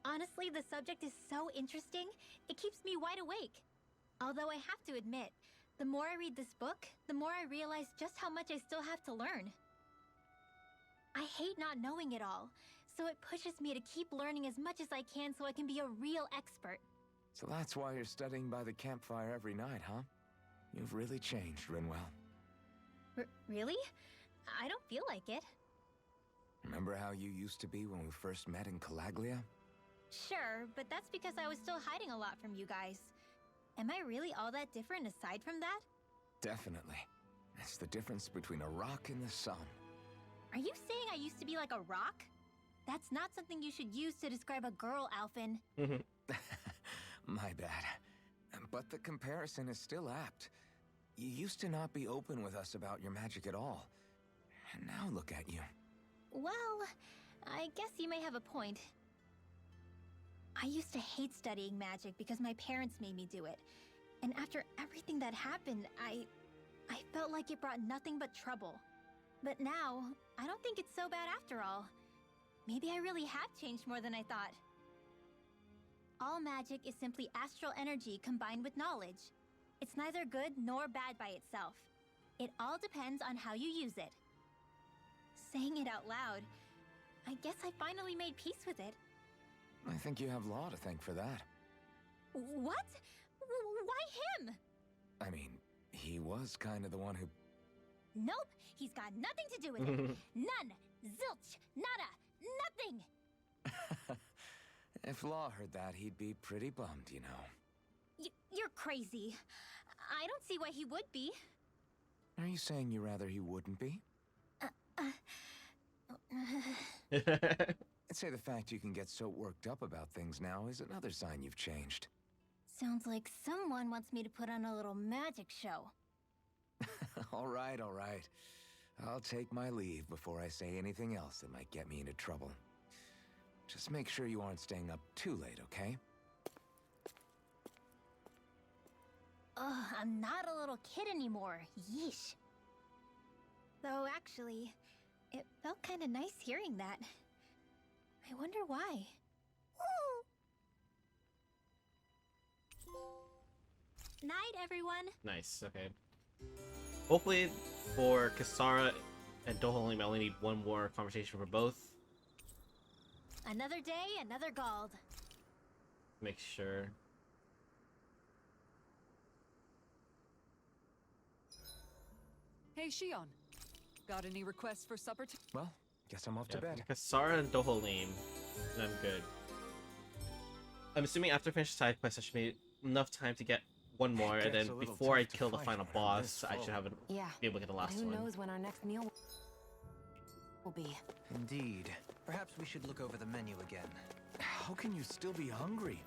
Honestly, the subject is so interesting, it keeps me wide awake. Although I have to admit, the more I read this book, the more I realize just how much I still have to learn. I hate not knowing it all, so it pushes me to keep learning as much as I can so I can be a real expert. So that's why you're studying by the campfire every night, huh? You've really changed, Rinwell. Really? I don't feel like it. Remember how you used to be when we first met in Calaglia? Sure, but that's because I was still hiding a lot from you guys. Am I really all that different aside from that? Definitely. It's the difference between a rock and the sun. Are you saying I used to be like a rock? That's not something you should use to describe a girl, Alphen. My bad. But the comparison is still apt. You used to not be open with us about your magic at all. And now look at you. Well, I guess you may have a point. I used to hate studying magic because my parents made me do it. And after everything that happened, I felt like it brought nothing but trouble. But now, I don't think it's so bad after all. Maybe I really have changed more than I thought. All magic is simply astral energy combined with knowledge. It's neither good nor bad by itself. It all depends on how you use it. Saying it out loud, I guess I finally made peace with it. I think you have Law to thank for that. What? Why him? I mean, he was kind of the one who... Nope, he's got nothing to do with it. None. Zilch. Nada. Nothing. If Law heard that, he'd be pretty bummed, you know. You're crazy. I don't see why he would be. Are you saying you rather he wouldn't be? I'd say the fact you can get so worked up about things now is another sign you've changed. Sounds like someone wants me to put on a little magic show. All right, all right. I'll take my leave before I say anything else that might get me into trouble. Just make sure you aren't staying up too late, okay? Ugh, I'm not a little kid anymore. Yeesh. Though, actually, it felt kind of nice hearing that. I wonder why. Night, everyone. Nice, okay. Hopefully for Kisara and Dohalim, I only need one more conversation for both. Another day, another Gald. Make sure. Hey, Shion. Got any requests for supper? Well, guess I'm off to bed. Kisara and Dohalim, and I'm good. I'm assuming after I finish the side quest, I should be enough time to get one more, and then before I kill the final boss, I should have be able to get the last Who one. knows when our next meal will be? Indeed. Perhaps we should look over the menu again. How can you still be hungry?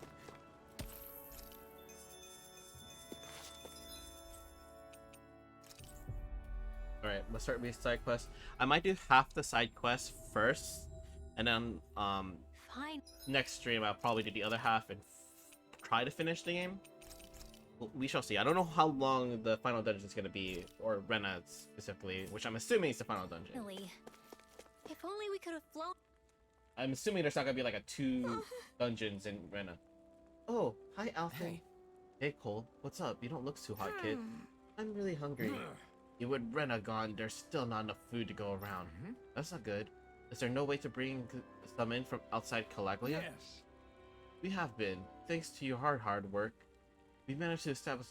Alright, let's start with side quest. I might do half the side quest first, and then Fine. next stream I'll probably do the other half and try to finish the game. We shall see. I don't know how long the final dungeon is going to be, or Rena specifically, which I'm assuming is the final dungeon. Really. If only we could have flown. I'm assuming there's not going to be like a 2 dungeons in Rena. Oh, hi Alpha. Hey Cole, what's up? You don't look too hot, kid. I'm really hungry. You with Rena gone, there's still not enough food to go around. That's not good. Is there no way to bring some in from outside Calaglia? Yes. We have been. Thanks to your hard work, we managed to establish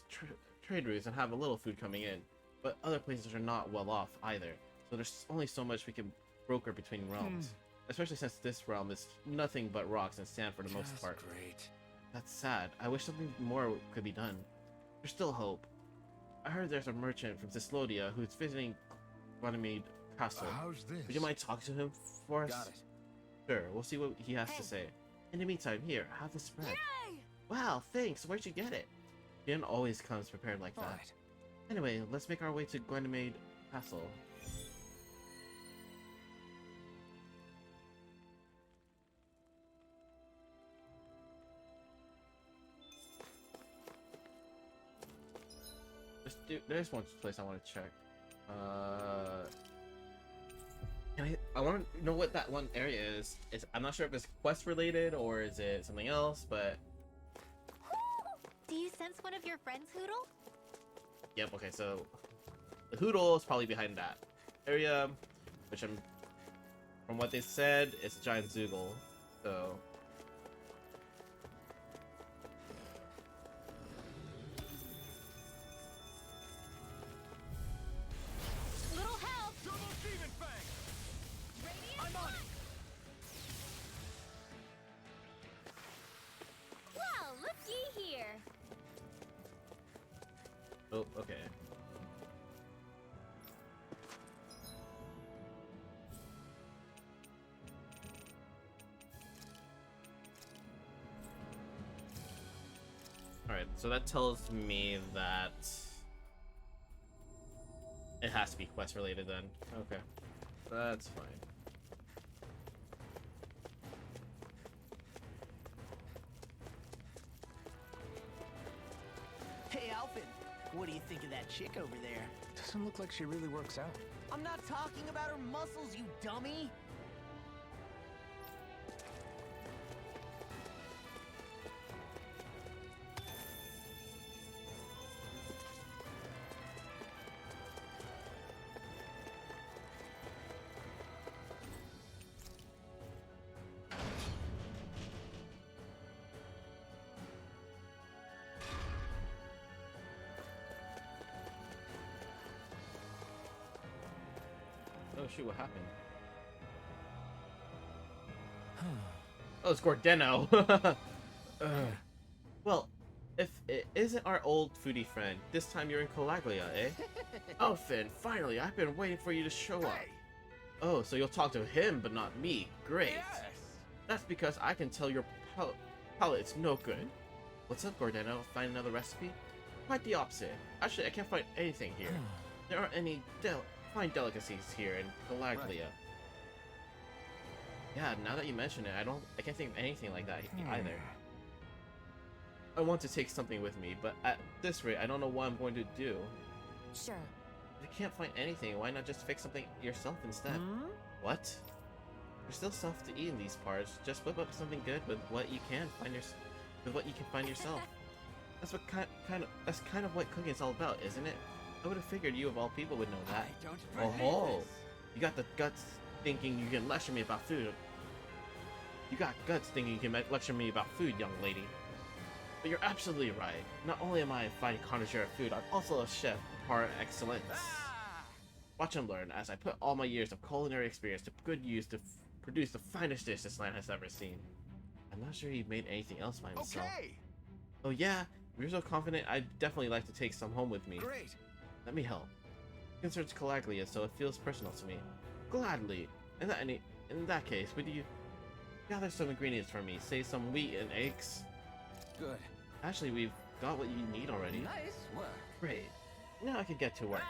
trade routes and have a little food coming in. But other places are not well off either. So there's only so much we can broker between realms. Especially since this realm is nothing but rocks and sand for the most part. Great. That's sad. I wish something more could be done. There's still hope. I heard there's a merchant from Cislodia who's visiting Ganymede Castle. How's this? Would you mind talking to him for us? Got it. Sure, we'll see what he has to say. In the meantime, here, have this spread. Yay! Wow, thanks. Where'd you get it? Jen always comes prepared like that. Right. Anyway, let's make our way to Ganymede Castle. There's one place I want to check. I want to know what that one area is. I'm not sure if it's quest related or is it something else, but Do you sense one of your friends, Hoodle? yep. Okay, so the Hoodle is probably behind that area, which from what they said, it's a giant Zoogle. So Little help! Turbo Demon Fang! I'm on it! Well, looky here. oh, okay. Alright, so that tells me that it has to be quest related then. Okay. That's fine. Hey, Alpin, what do you think of that chick over there? Doesn't look like she really works out. I'm not talking about her muscles, you dummy! Oh shoot, what happened? Oh, it's Gordeno. Well, If it isn't our old foodie friend, this time you're in Calaglia, eh? Oh, Finn, finally, I've been waiting for you to show up. Oh, so you'll talk to him, but not me. Great. Yes. That's because I can tell your palate's no good. What's up, Gordano? Find another recipe? Quite the opposite. Actually, I can't find anything here. There aren't any fine delicacies here in Calaglia. Right. Yeah, now that you mention it, I can't think of anything like that either. I want to take something with me, but at this rate, I don't know what I'm going to do. Sure. If you can't find anything, why not just fix something yourself instead? What? There's still stuff to eat in these parts. Just whip up something good with what you can find yourself. That's what that's kind of what cooking is all about, isn't it? I would have figured you of all people would know that. Oh, you got the guts thinking you can lecture me about food. You got guts thinking you can lecture me about food, young lady. But you're absolutely right. Not only am I a fine connoisseur of food, I'm also a chef par excellence. Watch and learn as I put all my years of culinary experience to good use to produce the finest dish this land has ever seen. I'm not sure he made anything else by himself. Okay. Oh yeah? If you're so confident, I'd definitely like to take some home with me. Great. Let me help. It concerns Calaglia, so it feels personal to me. Gladly. In that case, would you gather some ingredients for me? Say some wheat and eggs? Good. Actually, we've got what you need already. Nice work. Great. Now I can get to work.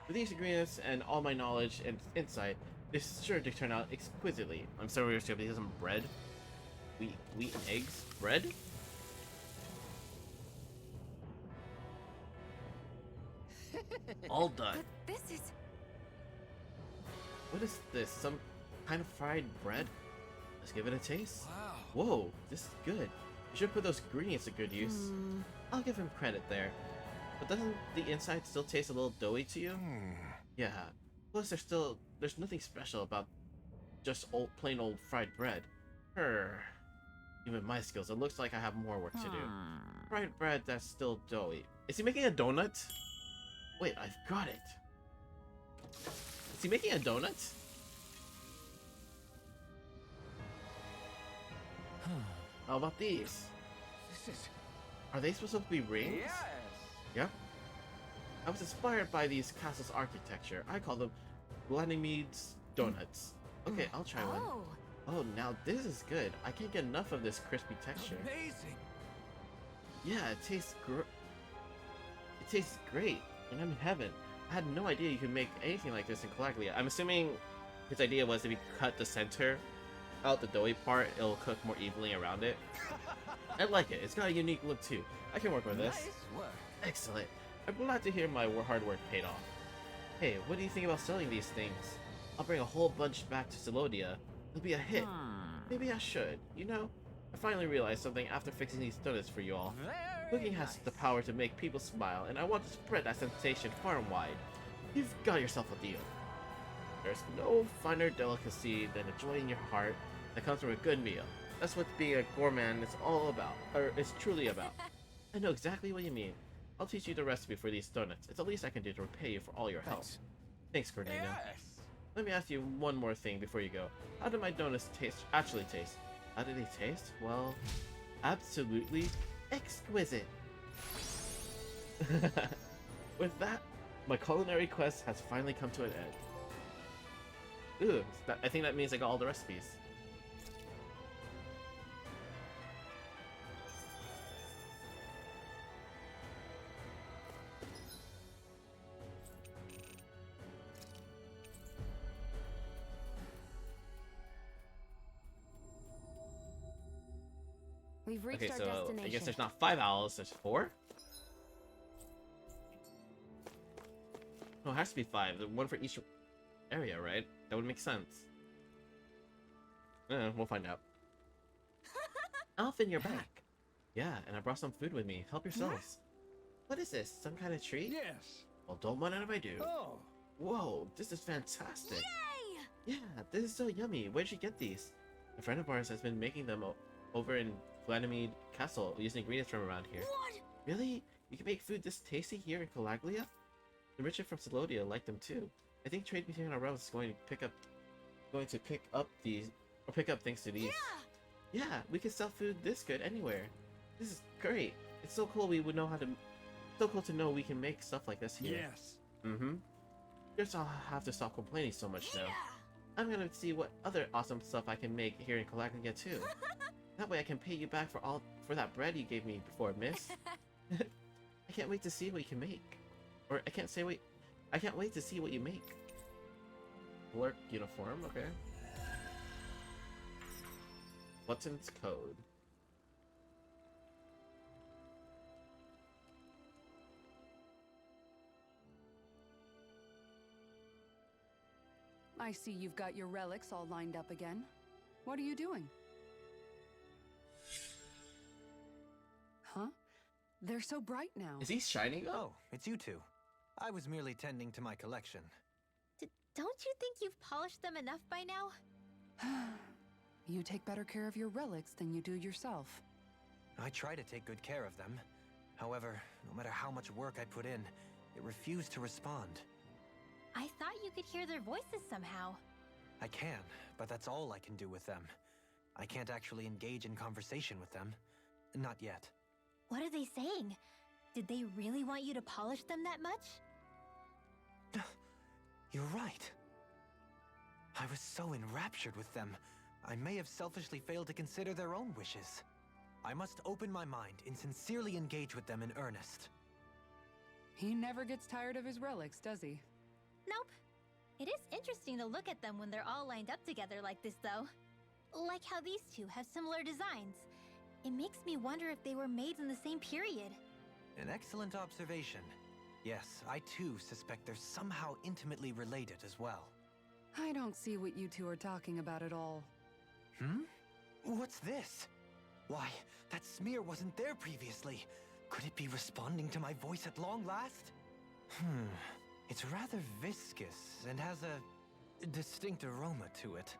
With these ingredients and all my knowledge and insight, this is sure to turn out exquisitely. I'm so curious to have some bread. Wheat and eggs? Bread? All done. But this is... What is this? Some kind of fried bread? Let's give it a taste. Wow. Whoa, this is good. You should put those ingredients to good use. I'll give him credit there. But doesn't the inside still taste a little doughy to you? Yeah. Plus, there's nothing special about just plain old fried bread. Even my skills, it looks like I have more work to do. Fried bread that's still doughy. Is he making a donut? Wait, I've got it. Is he making a donut? How about these? Are they supposed to be rings? Yes. Yep. I was inspired by these castles' architecture. I call them Lenegis donuts. Okay, I'll try one. Oh, now this is good. I can't get enough of this crispy texture. Amazing. Yeah, it tastes great, and I'm in heaven. I had no idea you could make anything like this in Calaglia. I'm assuming his idea was if you cut the center out, the doughy part, it'll cook more evenly around it. I like it. It's got a unique look too. I can work with this. Nice work. Excellent. I'm glad to hear my hard work paid off. Hey, what do you think about selling these things? I'll bring a whole bunch back to Celodia. It'll be a hit. Maybe I should. You know, I finally realized something after fixing these donuts for you all. Cooking has the power to make people smile, and I want to spread that sensation far and wide. You've got yourself a deal. There's no finer delicacy than enjoying your heart that comes from a good meal. That's what being a gourmand is all about, or is truly about. I know exactly what you mean. I'll teach you the recipe for these donuts. It's the least I can do to repay you for all your help. Thanks, Cornelio. Yes. Let me ask you one more thing before you go. How did my donuts actually taste? How did they taste? Well, absolutely exquisite. With that, my culinary quest has finally come to an end. Ooh, I think that means I got all the recipes. We've reached Okay, our so destination. I guess there's not 5 owls, there's 4? No, it has to be 5. One for each area, right? That would make sense. We'll find out. Alphin, you're back. Yeah, and I brought some food with me. Help yourselves. What is this? Some kind of treat? Yes. Well, don't mind if I do. Oh. Whoa, this is fantastic. Yay! Yeah, this is so yummy. Where'd you get these? A friend of ours has been making them over in Ganymede Castle using ingredients from around here. What? Really? You can make food this tasty here in Calaglia? The Richard from Celodia liked them too. I think trade between our realms is going to pick up thanks to these. Yeah, we can sell food this good anywhere. This is great. It's so cool we would know how to... So cool to know we can make stuff like this here. Yes. Mm-hmm. Guess I'll have to stop complaining so much now. I'm gonna see what other awesome stuff I can make here in Galactica too. That way I can pay you back for that bread you gave me before, miss. I can't wait to see what you can make. Or I can't wait to see what you make. Work uniform, okay. Button's code. I see you've got your relics all lined up again. What are you doing? Huh? They're so bright now. Is he shining up? Oh, it's you two. I was merely tending to my collection. Don't you think you've polished them enough by now? You take better care of your relics than you do yourself. I try to take good care of them. However, no matter how much work I put in, it refused to respond. I thought you could hear their voices somehow. I can, but that's all I can do with them. I can't actually engage in conversation with them. Not yet. What are they saying? Did they really want you to polish them that much? You're right. I was so enraptured with them, I may have selfishly failed to consider their own wishes. I must open my mind and sincerely engage with them in earnest. He never gets tired of his relics, does he? Nope. It is interesting to look at them when they're all lined up together like this, though. Like how these two have similar designs. It makes me wonder if they were made in the same period. An excellent observation. Yes, I too suspect they're somehow intimately related as well. I don't see what you two are talking about at all. Hmm? What's this? Why, that smear wasn't there previously. Could it be responding to my voice at long last? It's rather viscous and has a distinct aroma to it.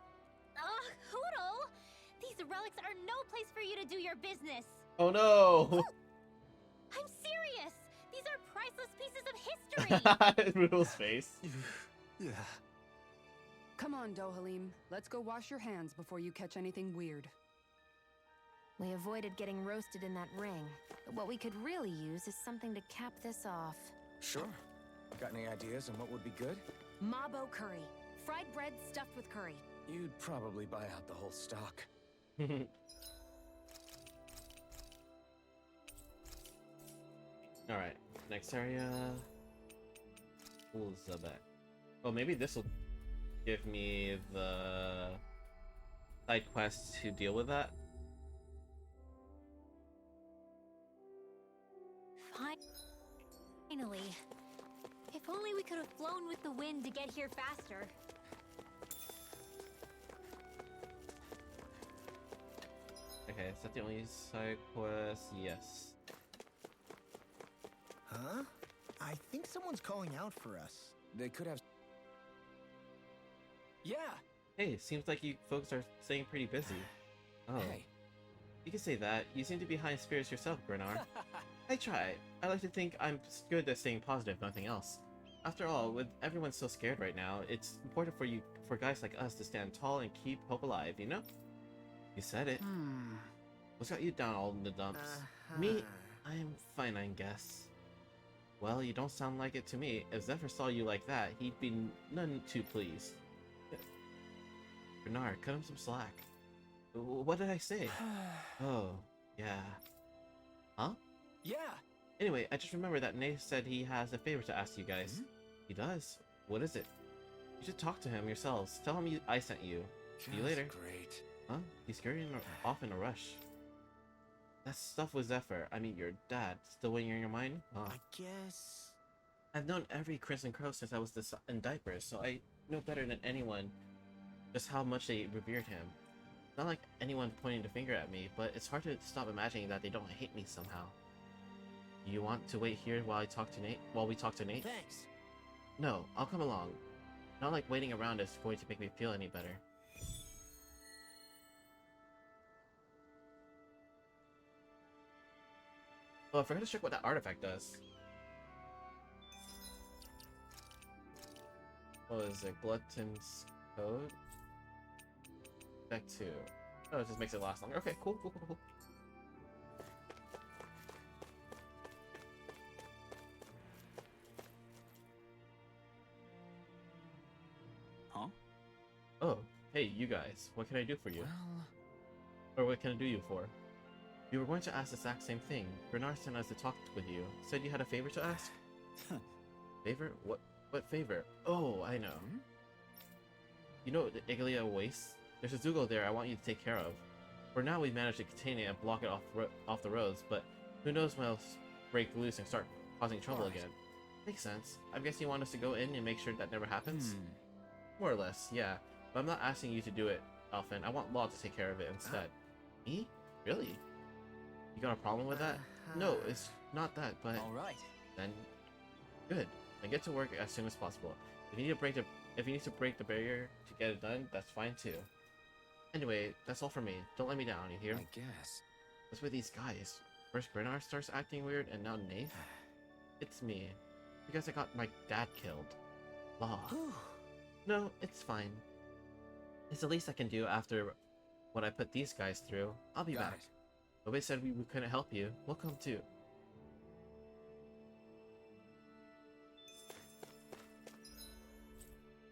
Ugh, Hoodle! These relics are no place for you to do your business! Oh no! I'm serious! These are priceless pieces of history! Noodle's face. Come on, Dohalim. Let's go wash your hands before you catch anything weird. We avoided getting roasted in that ring, but what we could really use is something to cap this off. Sure. Got any ideas on what would be good? Mabo curry. Fried bread stuffed with curry. You'd probably buy out the whole stock. Alright, next area. Elizabeth. Oh, maybe this will give me the side quest to deal with that. Finally. If only we could have flown with the wind to get here faster. Okay, is that the only side quest? Yes. Huh? I think someone's calling out for us. They could have... Yeah! Hey, seems like you folks are staying pretty busy. Oh. Hey. You can say that. You seem to be high in spirits yourself, Grenar. I try. I like to think I'm good at staying positive, nothing else. After all, with everyone so scared right now, it's important for guys like us to stand tall and keep hope alive, you know? You said it. What's got you down all in the dumps? Me? I'm fine, I guess. Well, you don't sound like it to me. If Zephyr saw you like that, he'd be none too pleased. Bernard, cut him some slack. What did I say? Oh, yeah. Huh? Yeah! Anyway, I just remembered that Nate said he has a favor to ask you guys. He does? What is it? You should talk to him yourselves. Tell him I sent you. See you later. Great. Huh? He's scurrying off in a rush. That stuff with Zephyr, I mean your dad, still weighing in your mind? Huh. I guess... I've known every Crimson Crow since I was in diapers, so I know better than anyone just how much they revered him. Not like anyone pointing the finger at me, but it's hard to stop imagining that they don't hate me somehow. You want to wait here while we talk to Nate? Thanks. No, I'll come along. Not like waiting around is going to make me feel any better. Oh, I forgot to check what that artifact does. What is it? Glutton's Code? Back 2. Oh, it just makes it last longer. Okay, cool. Hey, you guys, what can I do for you? Well... Or what can I do you for? You were going to ask the exact same thing. Bernard sent us to talk with you. Said you had a favor to ask? Favor? What favor? Oh, I know. You know the Iglia Waste? There's a Zugo there I want you to take care of. For now, we've managed to contain it and block it off the roads, but who knows when it'll break loose and start causing trouble again. Makes sense. I guess you want us to go in and make sure that never happens? More or less, yeah. But I'm not asking you to do it, Alphen. I want Law to take care of it instead. Me? Really? You got a problem with that? No, it's not that, but... Alright. Then... Good. Then get to work as soon as possible. If you need to break the barrier to get it done, that's fine too. Anyway, that's all for me. Don't let me down, you hear? I guess. What's with these guys? First Bernard starts acting weird, and now Nath? It's me. Because I got my dad killed. Law. No, it's fine. It's the least I can do after what I put these guys through. I'll be back. But they said we couldn't help you. We'll come too.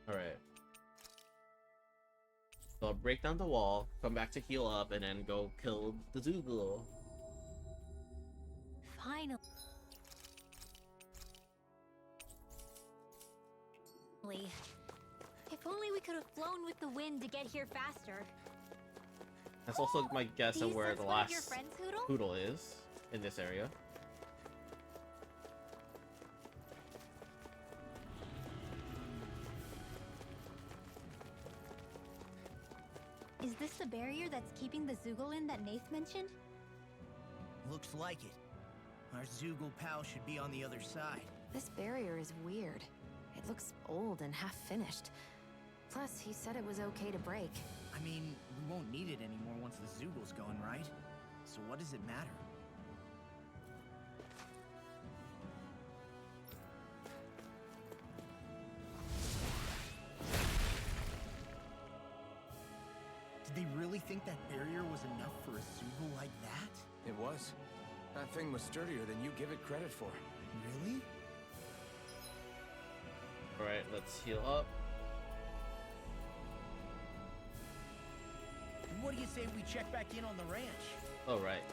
Alright. So I'll break down the wall, come back to heal up, and then go kill the Zoogle. Finally. If only we could have flown with the wind to get here faster. That's also my guess of where the last your friends, Hoodle? Hoodle is in this area. Is this the barrier that's keeping the Zoogle in that Nath mentioned? Looks like it. Our Zoogle pal should be on the other side. This barrier is weird. It looks old and half-finished. Plus, he said it was okay to break. I mean, we won't need it anymore once the Zoogle's gone, right? So what does it matter? Did they really think that barrier was enough for a Zoogle like that? It was. That thing was sturdier than you give it credit for. Really? Alright, let's heal up. What do you say we check back in on the ranch? Oh, right.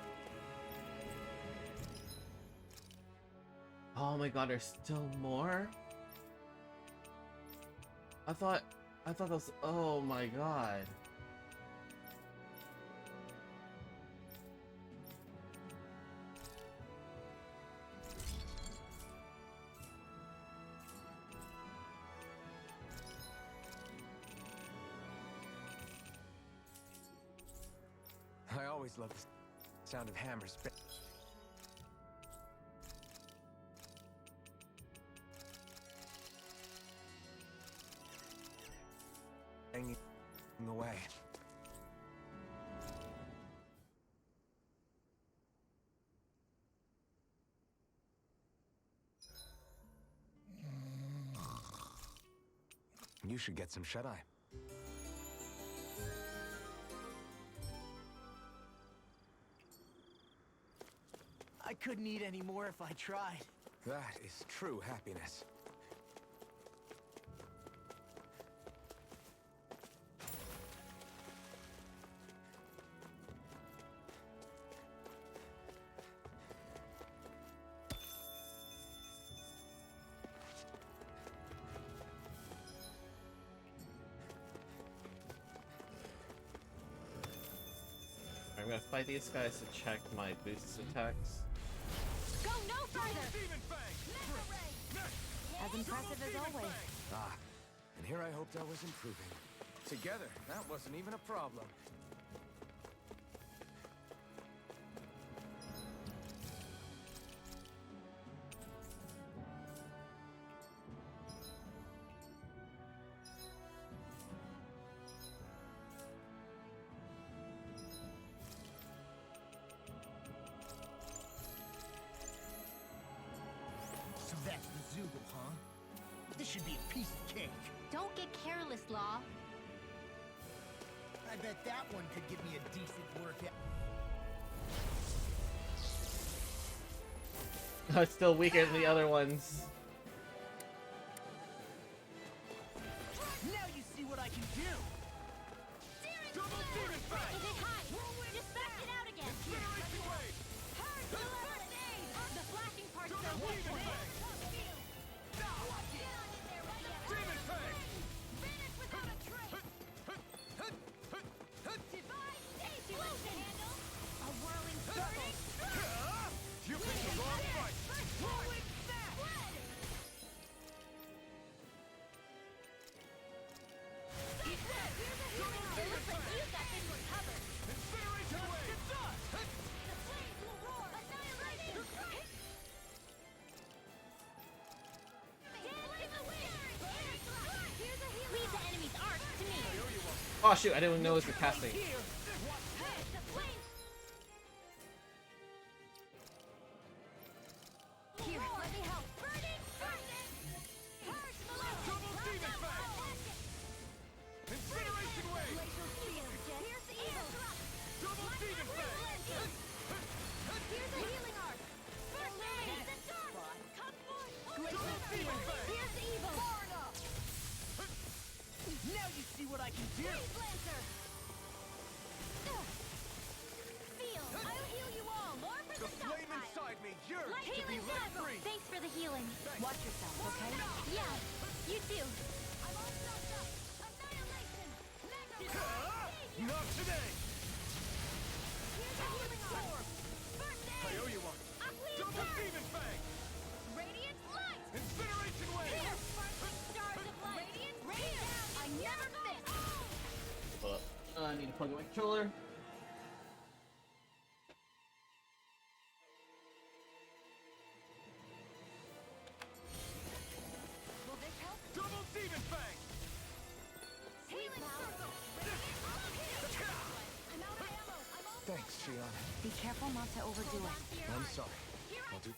Oh my god, there's still more? I thought that was... Oh my god. I always love the sound of hammers. Banging away. You should get some shut-eye. I couldn't eat any more if I tried. That is true happiness. I'm gonna fight these guys to check my boost attacks. Go no further! As impressive as always. Ah, and here I hoped I was improving. Together, that wasn't even a problem. So that's the Zoogle, huh? This should be a piece of cake. Don't get careless, Law. I bet that one could give me a decent workout. It's still weaker than the other ones. Now you see what I can do! Demon Fang! Is it high? Dispatch it out again! Incineration Wave! Hurry! First aid! The flashing parts are Double weak! Demon Fang! Demon Fang! Finish without a trace! Divine Station! Handle! A whirling circle! You picked the wrong fight! Whirling snap! It looks like you got this one covered! Incineration Wave! The flames will roar! Annihilation! Dancing away! Here's a healing! Leave the enemy's arc to me! Oh shoot, I didn't know it was the casting. The flames! Here, let me help! Burning! Double Demon Fang! Incineration Wave! Glacial Steel! Here's the evil! Double Demon Fang! Here's a healing arc! First aid! The dark! Come forth! Double Demon Fang! Here's the evil! Far enough! Now you see what I can do! Freeze Lancer! Feel! I'll heal you all! More for The the flame stockpile! inside me yearns to be Healing let circle! free! Thanks for the healing. Watch yourself, okay? Yeah, you too. I'm all stocked up. Annihilation! Mega Not today! Here's a healing arc! First I aid! owe you one! Uplift Double Earth! Demon Fang! Radiant light! Incineration Wave! Here! Sparkling stars of light! Radiant rain! I never miss! I need to plug in my controller. Will this help? Double Demon Fang! Healing circle! I'm out of ammo! I'm all Thanks, Shion. Be careful not to overdo it. I'm sorry. I'll do...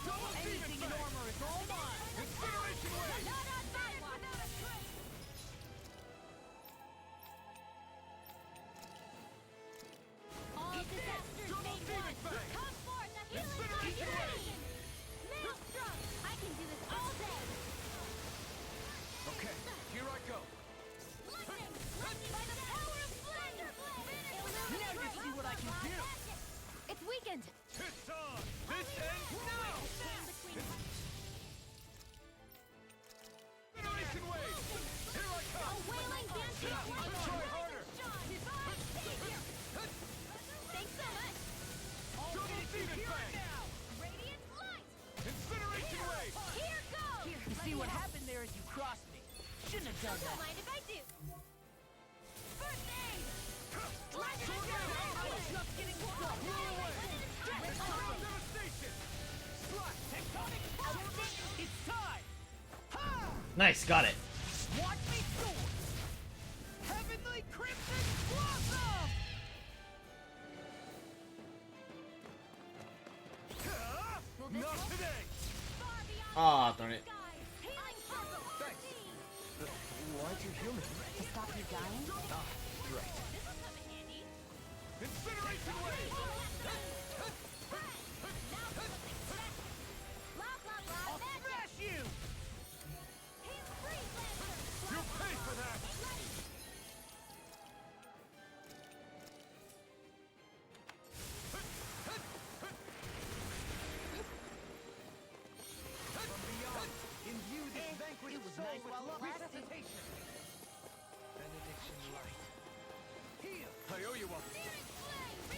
Double Demon Fang! Armor is all mine! Incineration Wave! not on my watch! Without a trace! All disasters Double made Demon one! Fang! Come forth, the healing Incineration conjuration! Maelstrom! I can do this all day! Okay, here I go! Lightning! Lightning by the power of Thunder Blade! Now you see what I can do! It's weakened! It's on! This ends now! Came between Incineration Wave! Here I a come! wailing dancing Let's try harder! Divine Savior! Thanks so much! Double Demon Fang! Radiant light! Incineration Wave! Here goes! You see what happened there is you crossed me. Shouldn't have done Don't that. mind if I do! First aid! I was just getting started. Devastation! Slot tectonic force. It's time. Ha! Nice, got it. Watch me soar. Heavenly Crimson Blossom. Not today! Aw, darn it. Healing circle! Thanks! Why'd you heal me? To stop you dying? Ah, right. This will come in handy. Incineration Wave! Now for something special. Blah, blah, blah. I'll Magic. smash you. Freeze Lancer. You pay for that! From beyond, imbue this vanquished It was soul nice with while it love. lasted. Benediction light. I owe you one! Searing flame.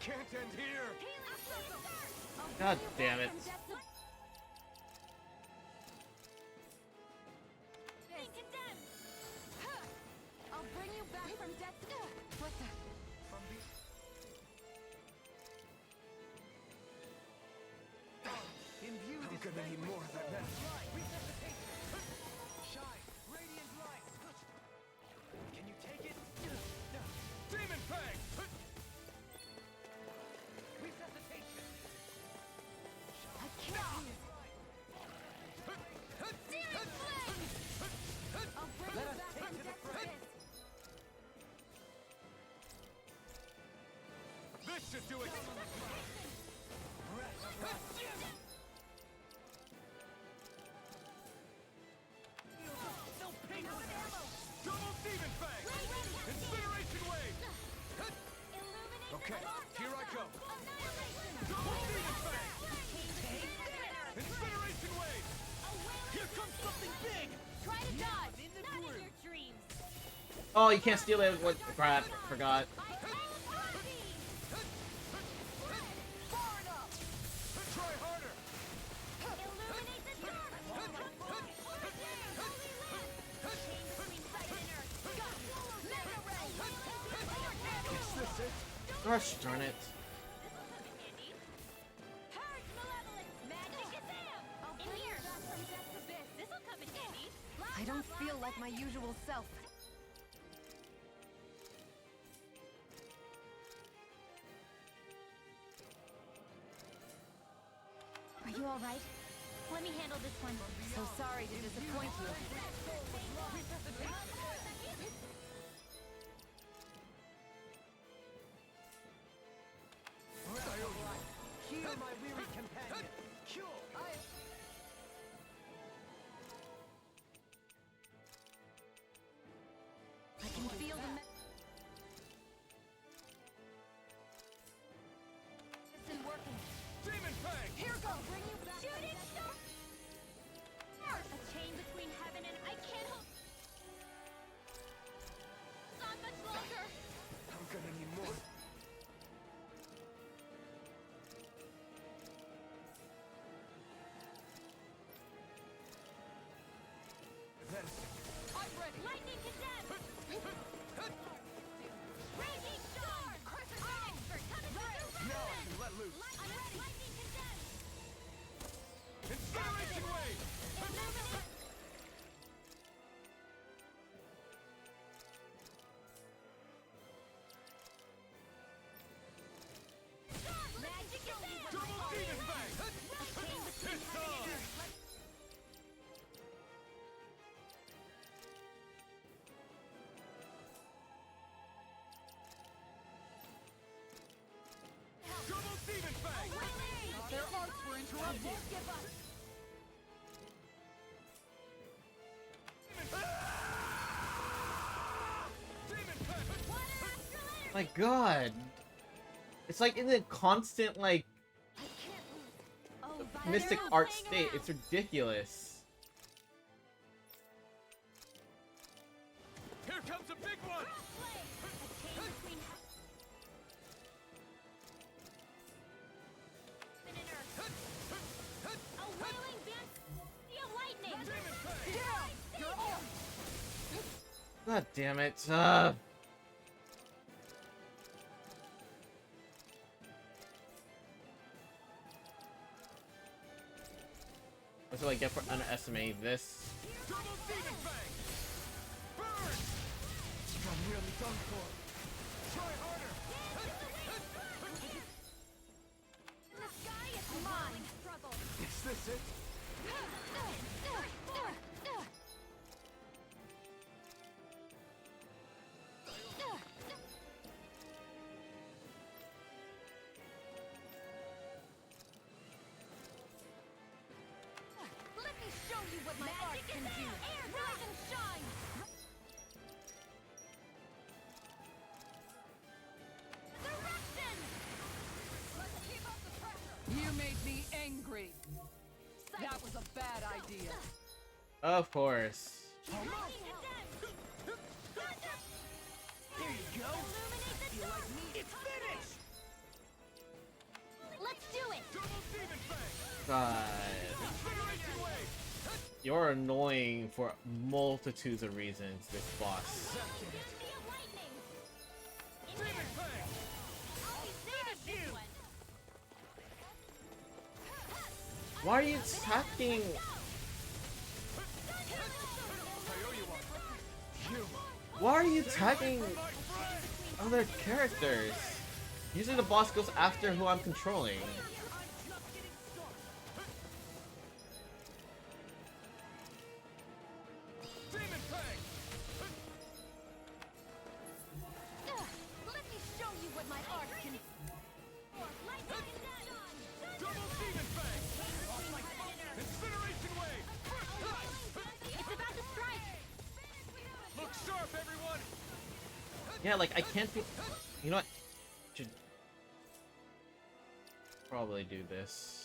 Can't end here. God damn it. I'll bring you back from death. What the? From the... I'm gonna need more of that magic. Shine, radiant light. Can you take it? Demon Fang! Resuscitation. I can't lose. Demon Flame! I'll bring Let you us back take from to the death. fray. This should do it. No pain. Double Demon Fang! Incineration Wave! Okay, here I go. Double Demon Fang! Incineration Wave! Here comes something big! Try to dodge! Not in your dreams! Oh, you can't steal it. What? Crap. Forgot. Try harder! Illuminate the dark! Is this it? Gosh darn it. Purge malevolence! Magic Kazam! In here! This'll come in handy! I don't feel like my usual self. Are you alright? Let me handle this one. So sorry to disappoint you. Heal my weary companion! Cure! I can feel the medicine working. Demon Fang! Here goes! Bring you back. Shooting star! A chain between heaven and I can't hold. Not much longer. I'm gonna need more. I'm ready. Lightning condemned. Raging storm. Oxford coming through. Now I can let loose. I'm ready. Lightning condemned. Incineration Wave! Illuminate. Magic Kazam. Double Demon Fang! A chain between It's heaven on! and earth. Double Demon Fang! Their arts were interrupted. Demon Fang! My god. It's like in a constant, like, mystic art state. It's ridiculous. Here comes a big one! God damn it. That's what I get for underestimating this. Double Demon Fang! Burn! I'm nearly done for. Try harder! The sky is mine. Struggle. Is this it? Let me show you what my art can do. Air, rise and shine. Direction. Let's keep up the pressure. You made me angry. That was a bad idea. Of course. There you go. Feel like me. It's finished! God. You're annoying for multitudes of reasons, this boss. Why are you attacking? Why are you attacking other characters? Usually the boss goes after who I'm controlling. Let me show you what my art can. It's about to strike. Look sharp, everyone! Yeah, like I can't think. You know what? Should probably do this.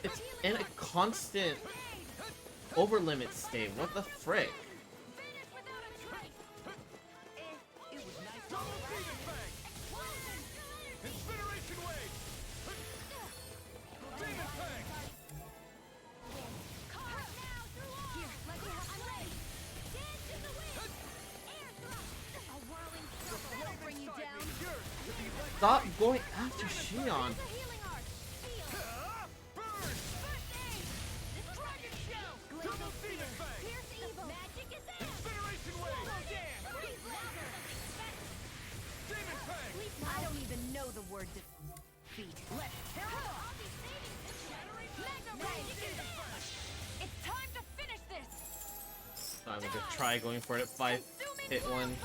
It's in a constant over limit state. What the frick? Stop going after Shion. I don't even know the word defeat. Let's tear it off. It's time to finish this. So I'm gonna try going for it. 5-hit one.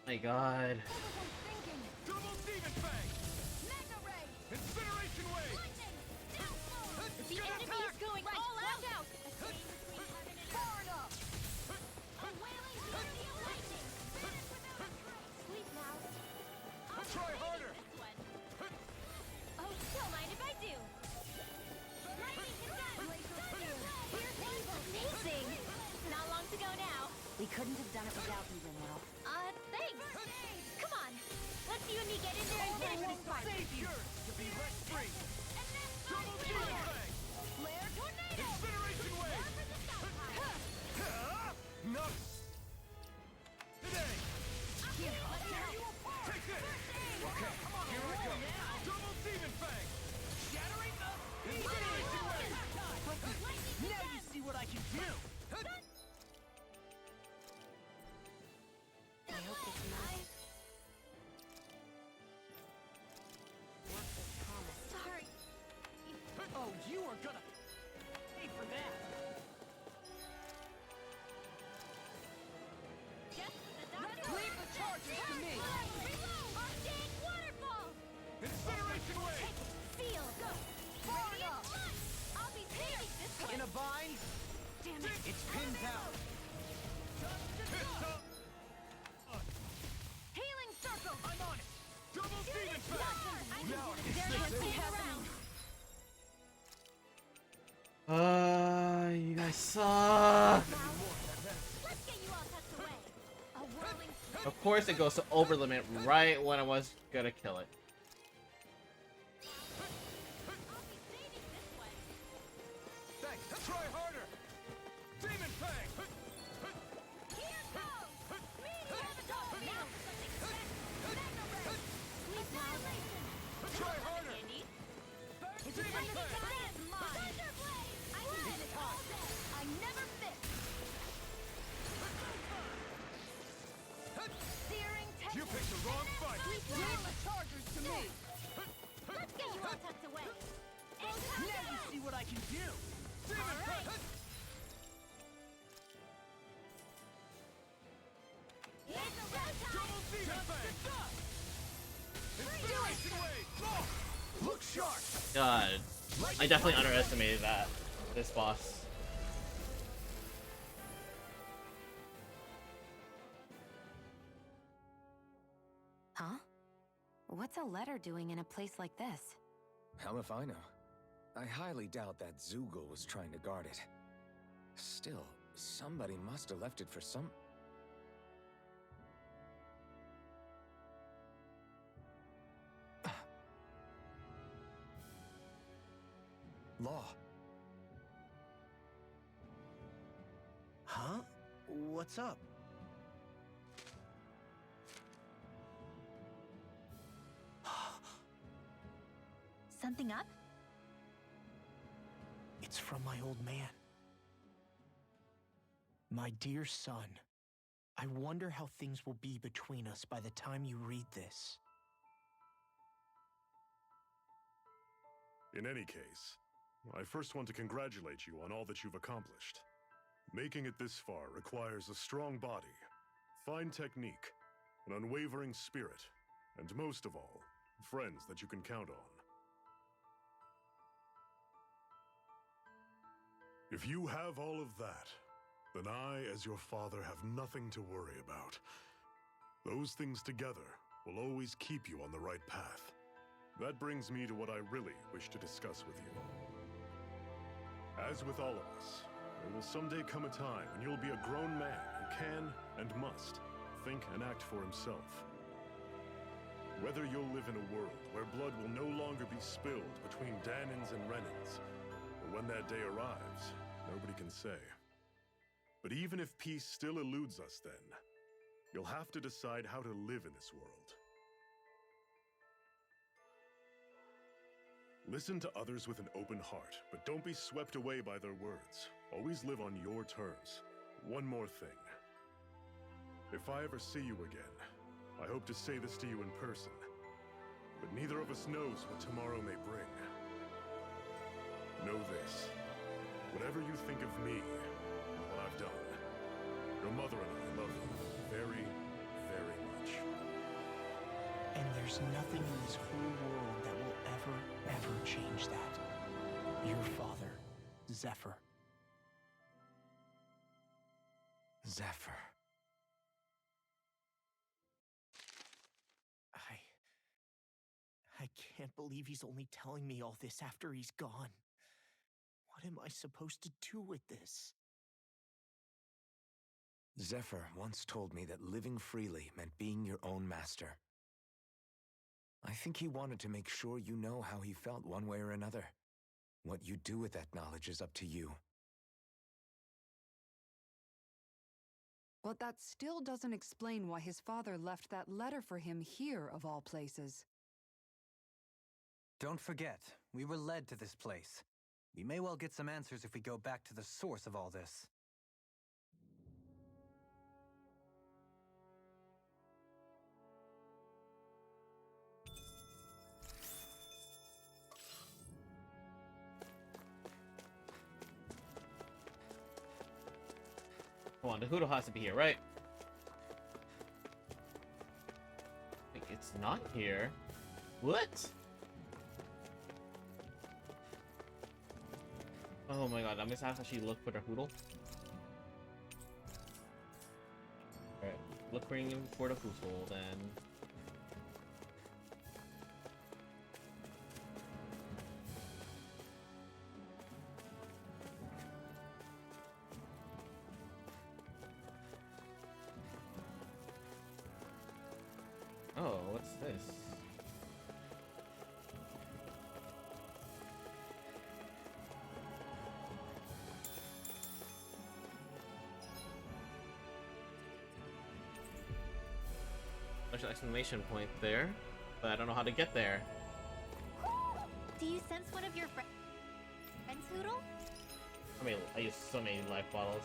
My God. The enemy is going all out. Far enough. Sleep now. Try harder. Oh, don't mind if I do. Amazing. Not long to go now. We couldn't have done it without you, Rinwell. Thanks. Come on. Let's you and me get in there and finish this part. To be let free. Flare tornado. Incineration wave. No. Today. Here, let me help. Take this. Okay, here I go. Double demon fang. Shattering the incineration wave. Now you see what I can do. I hope this night. Sorry. Oh, you are gonna pay for that. Leave the charges to me. Arctic waterfall. Incineration wave. Feel. Go. Far enough. I'll be paying this one. In a bind? Damn it. It's pinned down. Healing circle. I'm on it. Double demon fang. Now You guys suck. Let's get you all tucked away. A whirling Of course it goes to over limit right when I was gonna kill it. Thanks. Try harder. Demon fang. Here goes. Meteor dome. Now for something special. Mega ray. Annihilation. Try harder. Andy. Demon fang. That's mine. Thunderblade. I did it all day. I never miss. Searing tempest. You picked the wrong fight. Leave the chargers to me. Let's get you all tucked away. Now you see what I can do. Demon fang. It's showtime. Double demon fang. Incineration wave. Oh. Look sharp. God, I definitely underestimated this boss. Huh? What's a letter doing in a place like this? Hell if I know. I highly doubt that Zoogle was trying to guard it. Still, somebody must have left it for some... Law. Huh? What's up? Something up? It's from my old man. My dear son, I wonder how things will be between us by the time you read this. In any case, I first want to congratulate you on all that you've accomplished. Making it this far requires a strong body, fine technique, an unwavering spirit, and most of all, friends that you can count on. If you have all of that, then I, as your father, have nothing to worry about. Those things together will always keep you on the right path. That brings me to what I really wish to discuss with you. As with all of us, there will someday come a time when you'll be a grown man who can and must think and act for himself. Whether you'll live in a world where blood will no longer be spilled between Danins and Renins, or when that day arrives, nobody can say. But even if peace still eludes us then, you'll have to decide how to live in this world. Listen to others with an open heart, but don't be swept away by their words. Always live on your terms. One more thing. If I ever see you again, I hope to say this to you in person, but neither of us knows what tomorrow may bring. Know this. Whatever you think of me and what I've done, your mother and I love you very, very much. And there's nothing in this whole world that will ever change that. Your father, Zephyr. Zephyr. I can't believe he's only telling me all this after he's gone. What am I supposed to do with this? Zephyr once told me that living freely meant being your own master. I think he wanted to make sure you know how he felt one way or another. What you do with that knowledge is up to you. But that still doesn't explain why his father left that letter for him here, of all places. Don't forget, we were led to this place. We may well get some answers if we go back to the source of all this. Come on, the Hoodle has to be here, right? Wait, it's not here. What? Oh my god, I'm gonna have to actually look for the Hoodle. Alright, looking for the Hoodle then. Oh, what's this? There's an exclamation point there, but I don't know how to get there. Do you sense one of your friends, Hoodle? I use so many life bottles.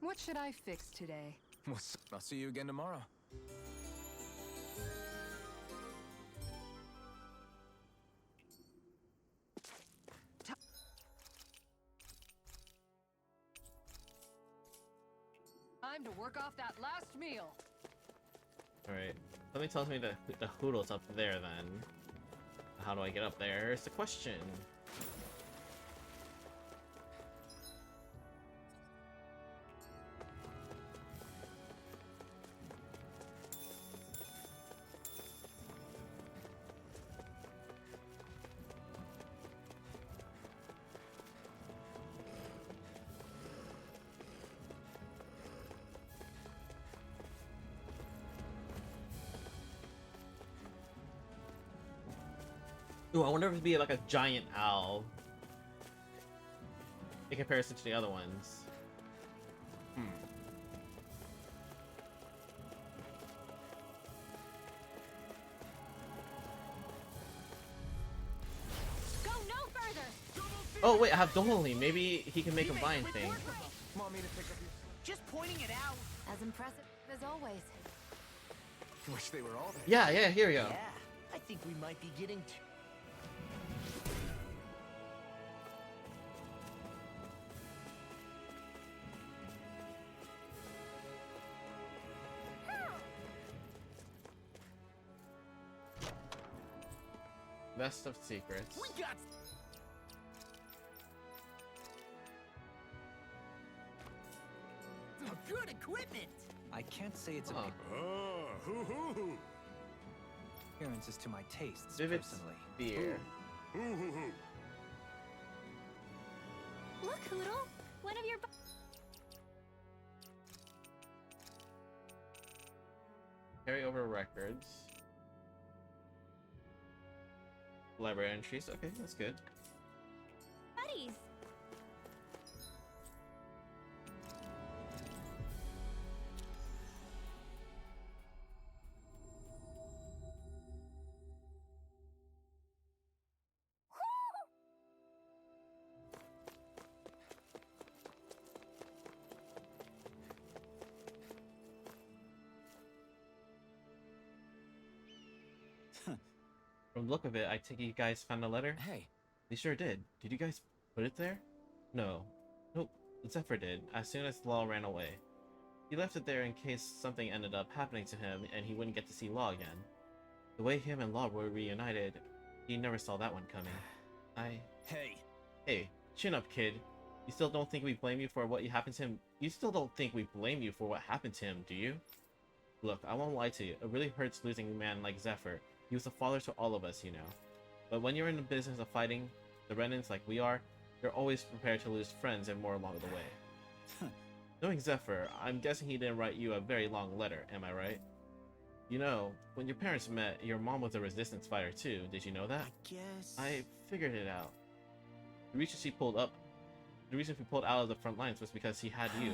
What should I fix today? I'll see you again tomorrow. Time to work off that last meal. Alright. Something tells me that the Hoodle's up there then. How do I get up there? It's the question. Ooh, I wonder if it'd be like a giant owl in comparison to the other ones. Go no further! Oh wait, I have Dolly. Maybe he can make a vine thing. Want me to pick up your... Just pointing it out. As impressive as always. Wish they were all there. Yeah, here we go. Yeah, I think we might be getting to... Best of secrets. We got... some good equipment. I can't say it's Huh. appearances to my tastes, Vivid personally. Spear. Look, Hoodle! One of your... Carry over records. Library entries. Okay, that's good. buddies! From the look of it, I take it you guys found a letter? Hey. We sure did. Did you guys put it there? No. Nope. Zephyr did, as soon as Law ran away. He left it there in case something ended up happening to him and he wouldn't get to see Law again. The way him and Law were reunited, he never saw that one coming. Hey, chin up, kid. You still don't think we blame you for what happened to him? You still don't think we blame you for what happened to him, do you? Look, I won't lie to you. It really hurts losing a man like Zephyr. He was a father to all of us, you know. But when you're in the business of fighting the Renans like we are, you're always prepared to lose friends and more along the way. Knowing Zephyr, I'm guessing he didn't write you a very long letter, am I right? You know, when your parents met, your mom was a resistance fighter too. Did you know that? I figured it out. The reason she pulled out of the front lines was because he had you.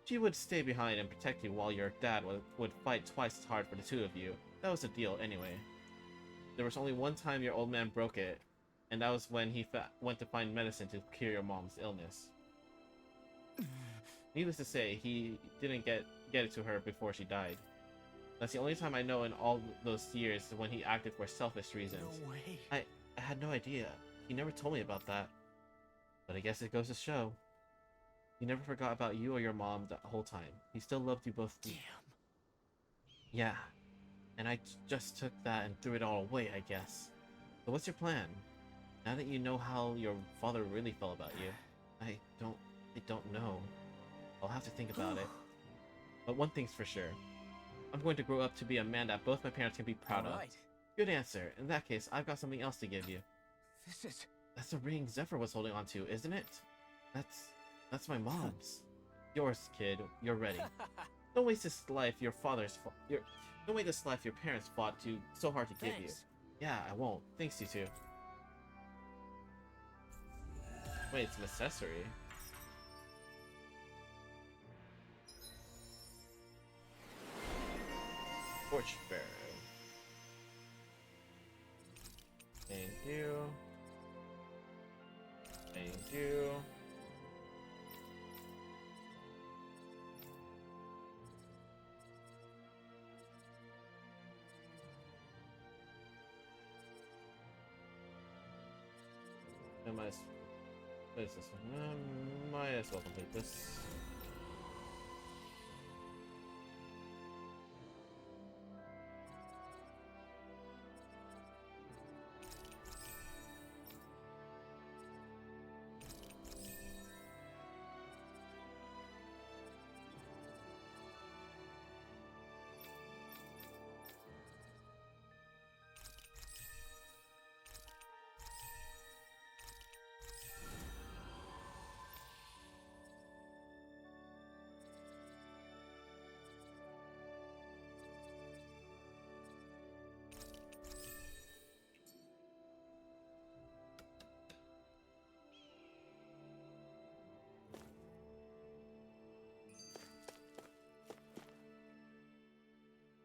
She would stay behind and protect you while your dad would fight twice as hard for the two of you. That was the deal anyway. There was only one time your old man broke it, and that was when he went to find medicine to cure your mom's illness. Needless to say, he didn't get it to her before she died. That's the only time I know in all those years when he acted for selfish reasons. No way. I had no idea. He never told me about that. But I guess it goes to show. He never forgot about you or your mom the whole time. He still loved you both. Damn. Yeah. And I just took that and threw it all away, I guess. So what's your plan? Now that you know how your father really felt about you, I don't know. I'll have to think about it. But one thing's for sure. I'm going to grow up to be a man that both my parents can be proud of. Good answer. In that case, I've got something else to give you. That's the ring Zephyr was holding on to, isn't it? That's my mom's. Yours, kid. You're ready. Don't waste this life don't wait this life your parents fought so hard to give you. Yeah, I won't. Thanks, you two. Wait, it's an accessory. Torchbearer. Thank you. Thank you. what is this one? Might as well complete this.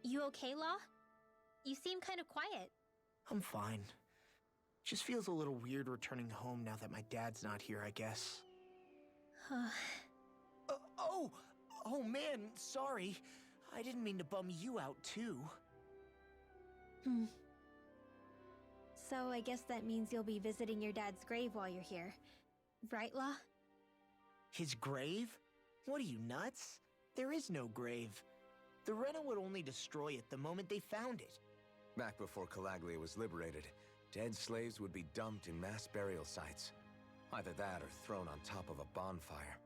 You okay, Law? You seem kind of quiet. I'm fine. Just feels a little weird returning home now that my dad's not here, I guess. Oh man, sorry. I didn't mean to bum you out too. So I guess that means you'll be visiting your dad's grave while you're here. Right, Law? His grave? What are you, nuts? There is no grave. The Rena would only destroy it the moment they found it. Back before Calaglia was liberated, dead slaves would be dumped in mass burial sites. Either that or thrown on top of a bonfire.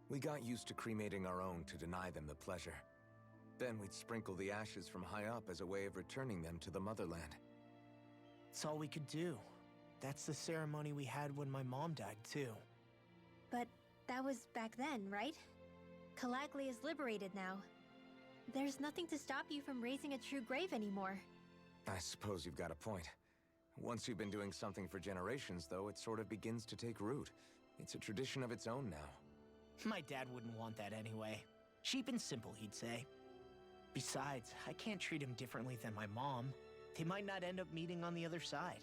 We got used to cremating our own to deny them the pleasure. Then we'd sprinkle the ashes from high up as a way of returning them to the motherland. It's all we could do. That's the ceremony we had when my mom died, too. But that was back then, right? Calaglia is liberated now. There's nothing to stop you from raising a true grave anymore. I suppose you've got a point. Once you've been doing something for generations, though, it sort of begins to take root. It's a tradition of its own now. My dad wouldn't want that anyway. Cheap and simple, he'd say. Besides, I can't treat him differently than my mom. They might not end up meeting on the other side.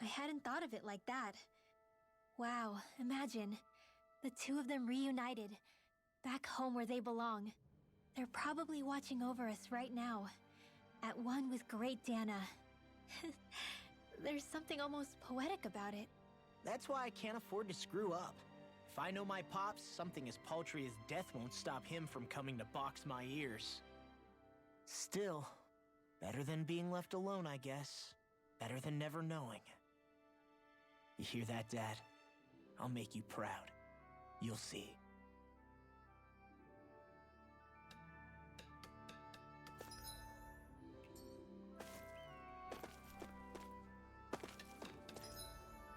I hadn't thought of it like that. Wow, imagine. The two of them reunited. Back home where they belong. They're probably watching over us right now. At one with great Dana. There's something almost poetic about it. That's why I can't afford to screw up. If I know my pops, something as paltry as death won't stop him from coming to box my ears. Still, better than being left alone, I guess. Better than never knowing. You hear that, Dad? I'll make you proud. You'll see.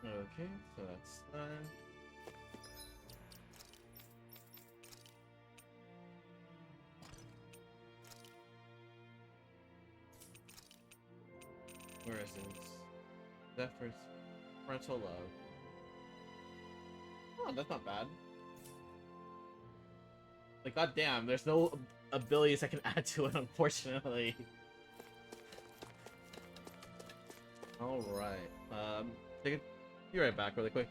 Okay, so that's done. Where is it? Zephyr's parental love. Oh, that's not bad. Like, goddamn, there's no abilities I can add to it, unfortunately. Alright. Be right back really quick.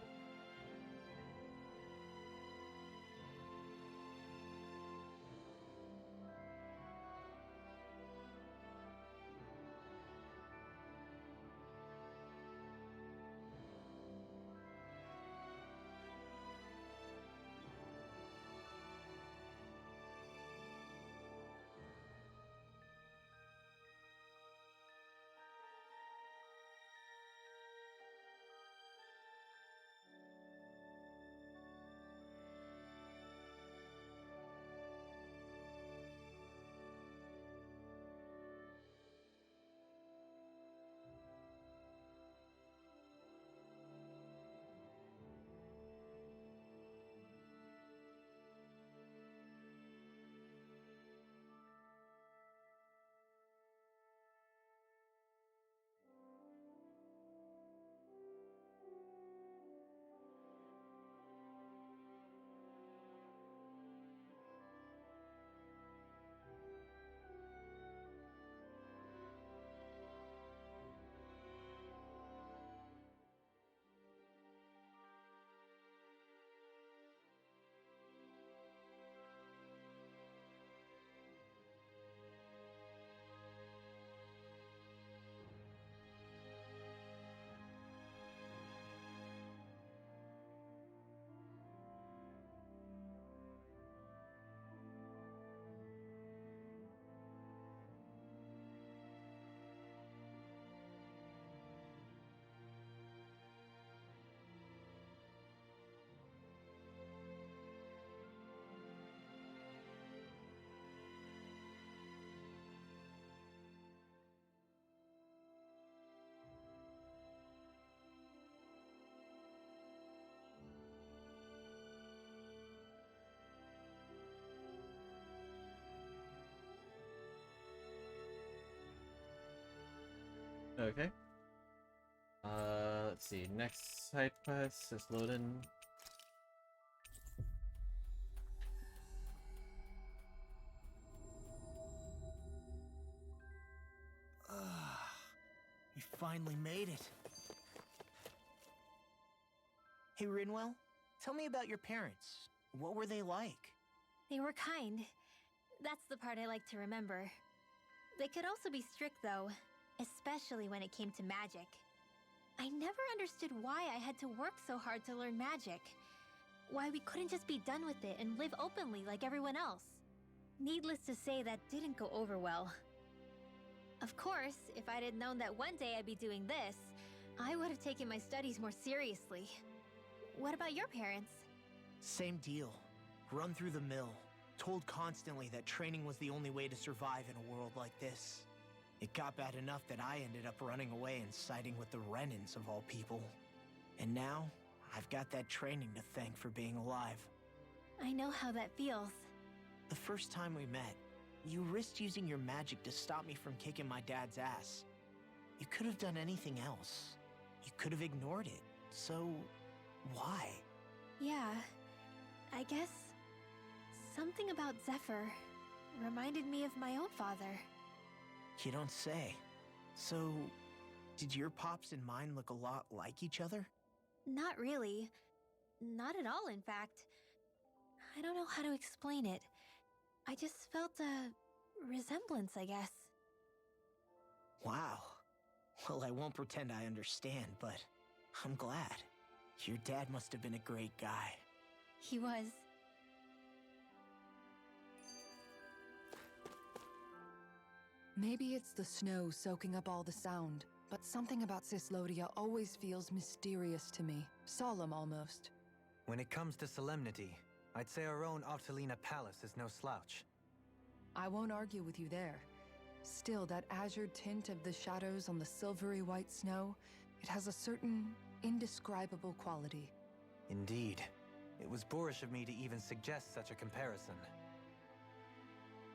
Okay. Let's see. Next side quest is loading. We finally made it. Hey, Rinwell, tell me about your parents. What were they like? They were kind. That's the part I like to remember. They could also be strict, though, especially when it came to magic. I never understood why I had to work so hard to learn magic. Why we couldn't just be done with it and live openly like everyone else. Needless to say, that didn't go over well. Of course, if I'd had known that one day I'd be doing this, I would have taken my studies more seriously. What about your parents? Same deal. Run through the mill. Told constantly that training was the only way to survive in a world like this. It got bad enough that I ended up running away and siding with the Renans of all people. And now, I've got that training to thank for being alive. I know how that feels. The first time we met, you risked using your magic to stop me from kicking my dad's ass. You could have done anything else. You could have ignored it. So, why? Yeah, I guess something about Zephyr reminded me of my own father. You don't say. So, did your pops and mine look a lot like each other? Not really. Not at all, in fact. I don't know how to explain it. I just felt a resemblance, I guess. Wow. Well, I won't pretend I understand, but I'm glad. Your dad must have been a great guy. He was. Maybe it's the snow soaking up all the sound, but something about Cyslodia always feels mysterious to me. Solemn, almost. When it comes to solemnity, I'd say our own Altalina Palace is no slouch. I won't argue with you there. Still, that azure tint of the shadows on the silvery white snow, it has a certain indescribable quality. Indeed. It was boorish of me to even suggest such a comparison.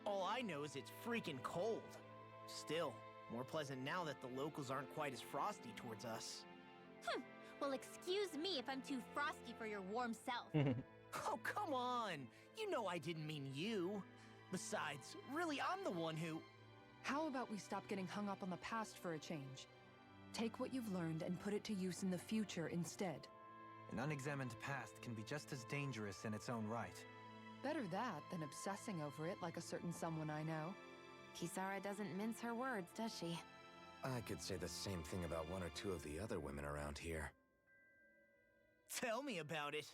All I know is it's freaking cold. Still, more pleasant now that the locals aren't quite as frosty towards us. Well, excuse me if I'm too frosty for your warm self. Oh, come on! You know I didn't mean you. Besides, really, I'm the one who... How about we stop getting hung up on the past for a change? Take what you've learned and put it to use in the future instead. An unexamined past can be just as dangerous in its own right. Better that than obsessing over it like a certain someone I know. Kisara doesn't mince her words, does she? I could say the same thing about one or two of the other women around here. Tell me about it.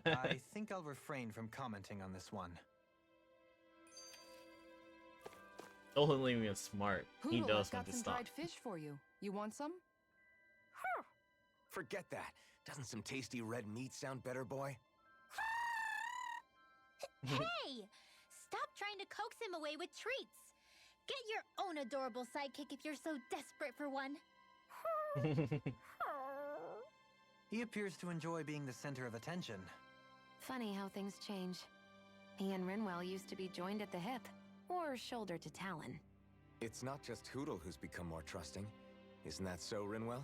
I think I'll refrain from commenting on this one. Totally is smart. He Hoodle, knows I've when got to some stop. dried fish for you. You want some? Forget that. Doesn't some tasty red meat sound better, boy? Hey! Stop trying to coax him away with treats. Get your own adorable sidekick if you're so desperate for one. He appears to enjoy being the center of attention. Funny how things change. He and Rinwell used to be joined at the hip, or shoulder to talon. It's not just Hoodle who's become more trusting. Isn't that so, Rinwell?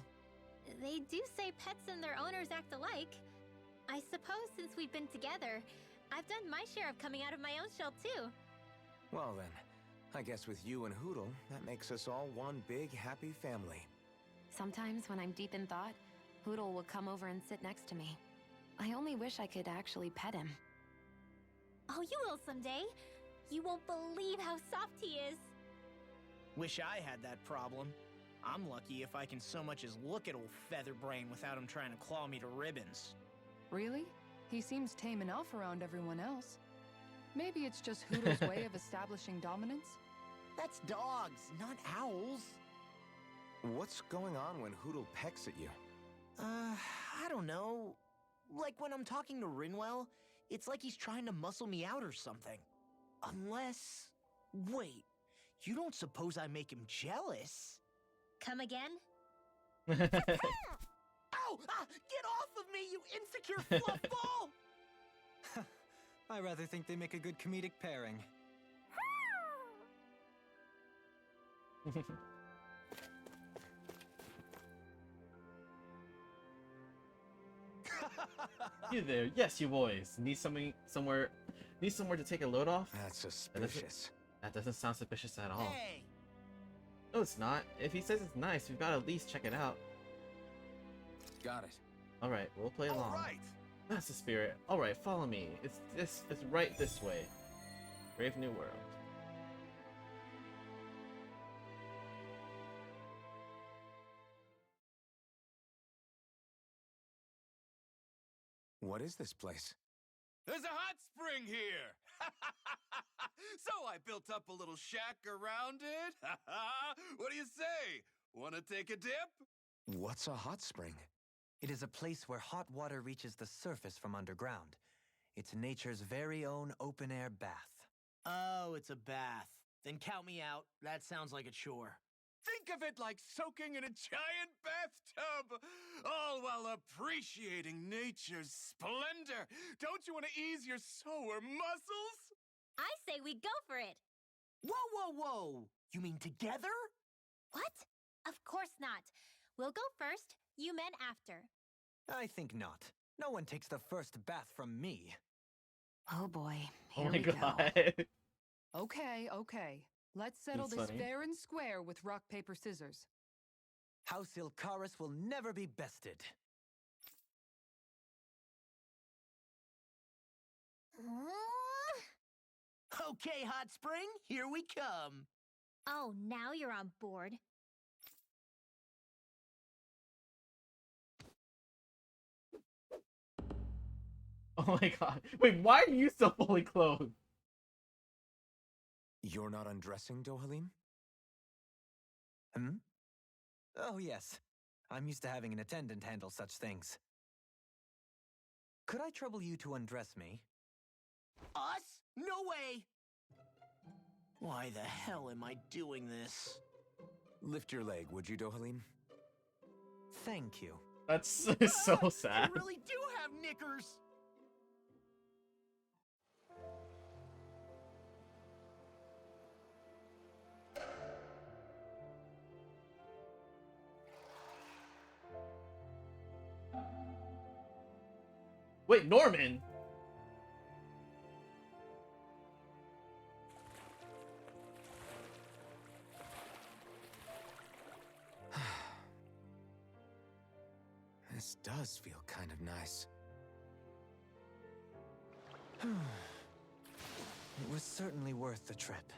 They do say pets and their owners act alike. I suppose since we've been together, I've done my share of coming out of my own shell too. Well then, I guess with you and Hoodle, that makes us all one big happy family. Sometimes when I'm deep in thought, Hoodle will come over and sit next to me. I only wish I could actually pet him. Oh, you will someday. You won't believe how soft he is. Wish I had that problem. I'm lucky if I can so much as look at old Featherbrain without him trying to claw me to ribbons. Really? He seems tame enough around everyone else. Maybe it's just Hoodle's way of establishing dominance? That's dogs, not owls. What's going on when Hoodle pecks at you? I don't know. Like when I'm talking to Rinwell, it's like he's trying to muscle me out or something. Unless... Wait, you don't suppose I make him jealous? Come again? Ow! Get off of me, you insecure fluffball! I rather think they make a good comedic pairing. You there? Yes, you boys. Need somewhere to take a load off? That's suspicious. That doesn't sound suspicious at all. Hey! No, it's not. If he says it's nice, we've got to at least check it out. Got it. All right, we'll play along. Right. That's the spirit. All right, follow me. It's right this way. Brave New World. What is this place? There's a hot spring here! So I built up a little shack around it. What do you say? Want to take a dip? What's a hot spring? It is a place where hot water reaches the surface from underground. It's nature's very own open-air bath. Oh, it's a bath. Then count me out. That sounds like a chore. Think of it like soaking in a giant bathtub, all while appreciating nature's splendor. Don't you want to ease your sore muscles? I say we go for it. Whoa, whoa, whoa! You mean together? What? Of course not. We'll go first, you men after. I think not. No one takes the first bath from me. Oh boy, Oh here my we go. god. Okay, okay. Let's settle That's this funny. fair and square with rock, paper, scissors. House Ilkaris will never be bested. Okay, Hot Spring, here we come. Oh, now you're on board. Oh my god. Wait, why are you so fully clothed? You're not undressing, Dohalim? Hmm? Oh, yes. I'm used to having an attendant handle such things. Could I trouble you to undress me? Us? No way! Why the hell am I doing this? Lift your leg, would you, Dohalim? Thank you. That's so I sad. really do have knickers! Wait, Norman! This does feel kind of nice. It was certainly worth the trip.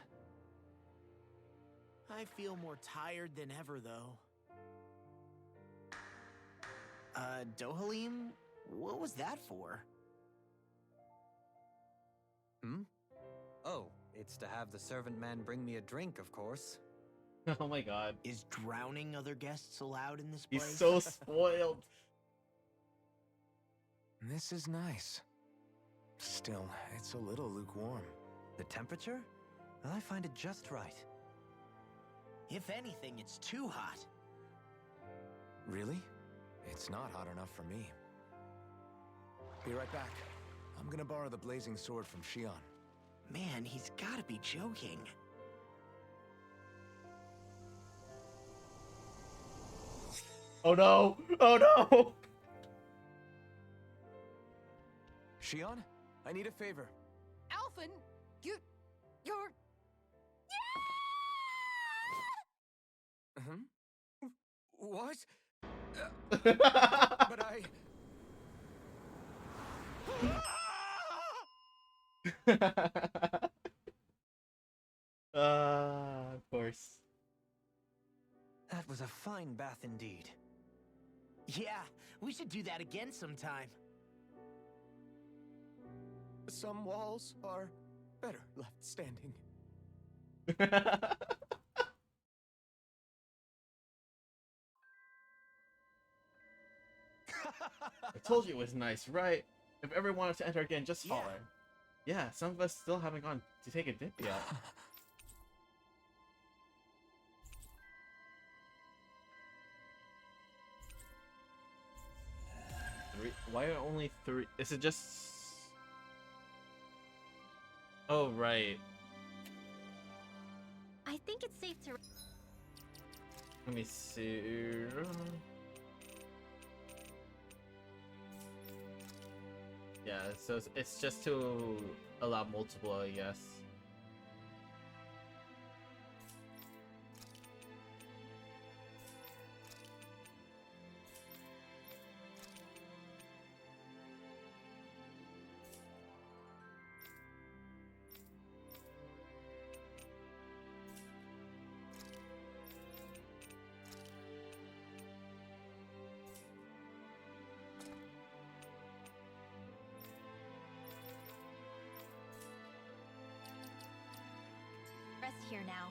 I feel more tired than ever, though. Dohalim? What was that for? Hmm? Oh, it's to have the servant man bring me a drink, of course. Oh my god. Is drowning other guests allowed in this He's place? so spoiled. This is nice. Still, it's a little lukewarm. The temperature? I find it just right. If anything, it's too hot. Really? It's not hot enough for me. Be right back. I'm gonna borrow the blazing sword from Shion. Man, he's gotta be joking. Oh no! Oh no! Shion, I need a favor. Alphen, you're... What? But I... Of course. That was a fine bath indeed. Yeah, we should do that again sometime. Some walls are better left standing. I told you it was nice, right? If everyone wanted to enter again, just holler. Yeah, some of us still haven't gone to take a dip yet. Why are only 3? Is it just... Oh, right. I think it's safe to... Let me see... Yeah, so it's just to allow multiple, I guess. Rest here now.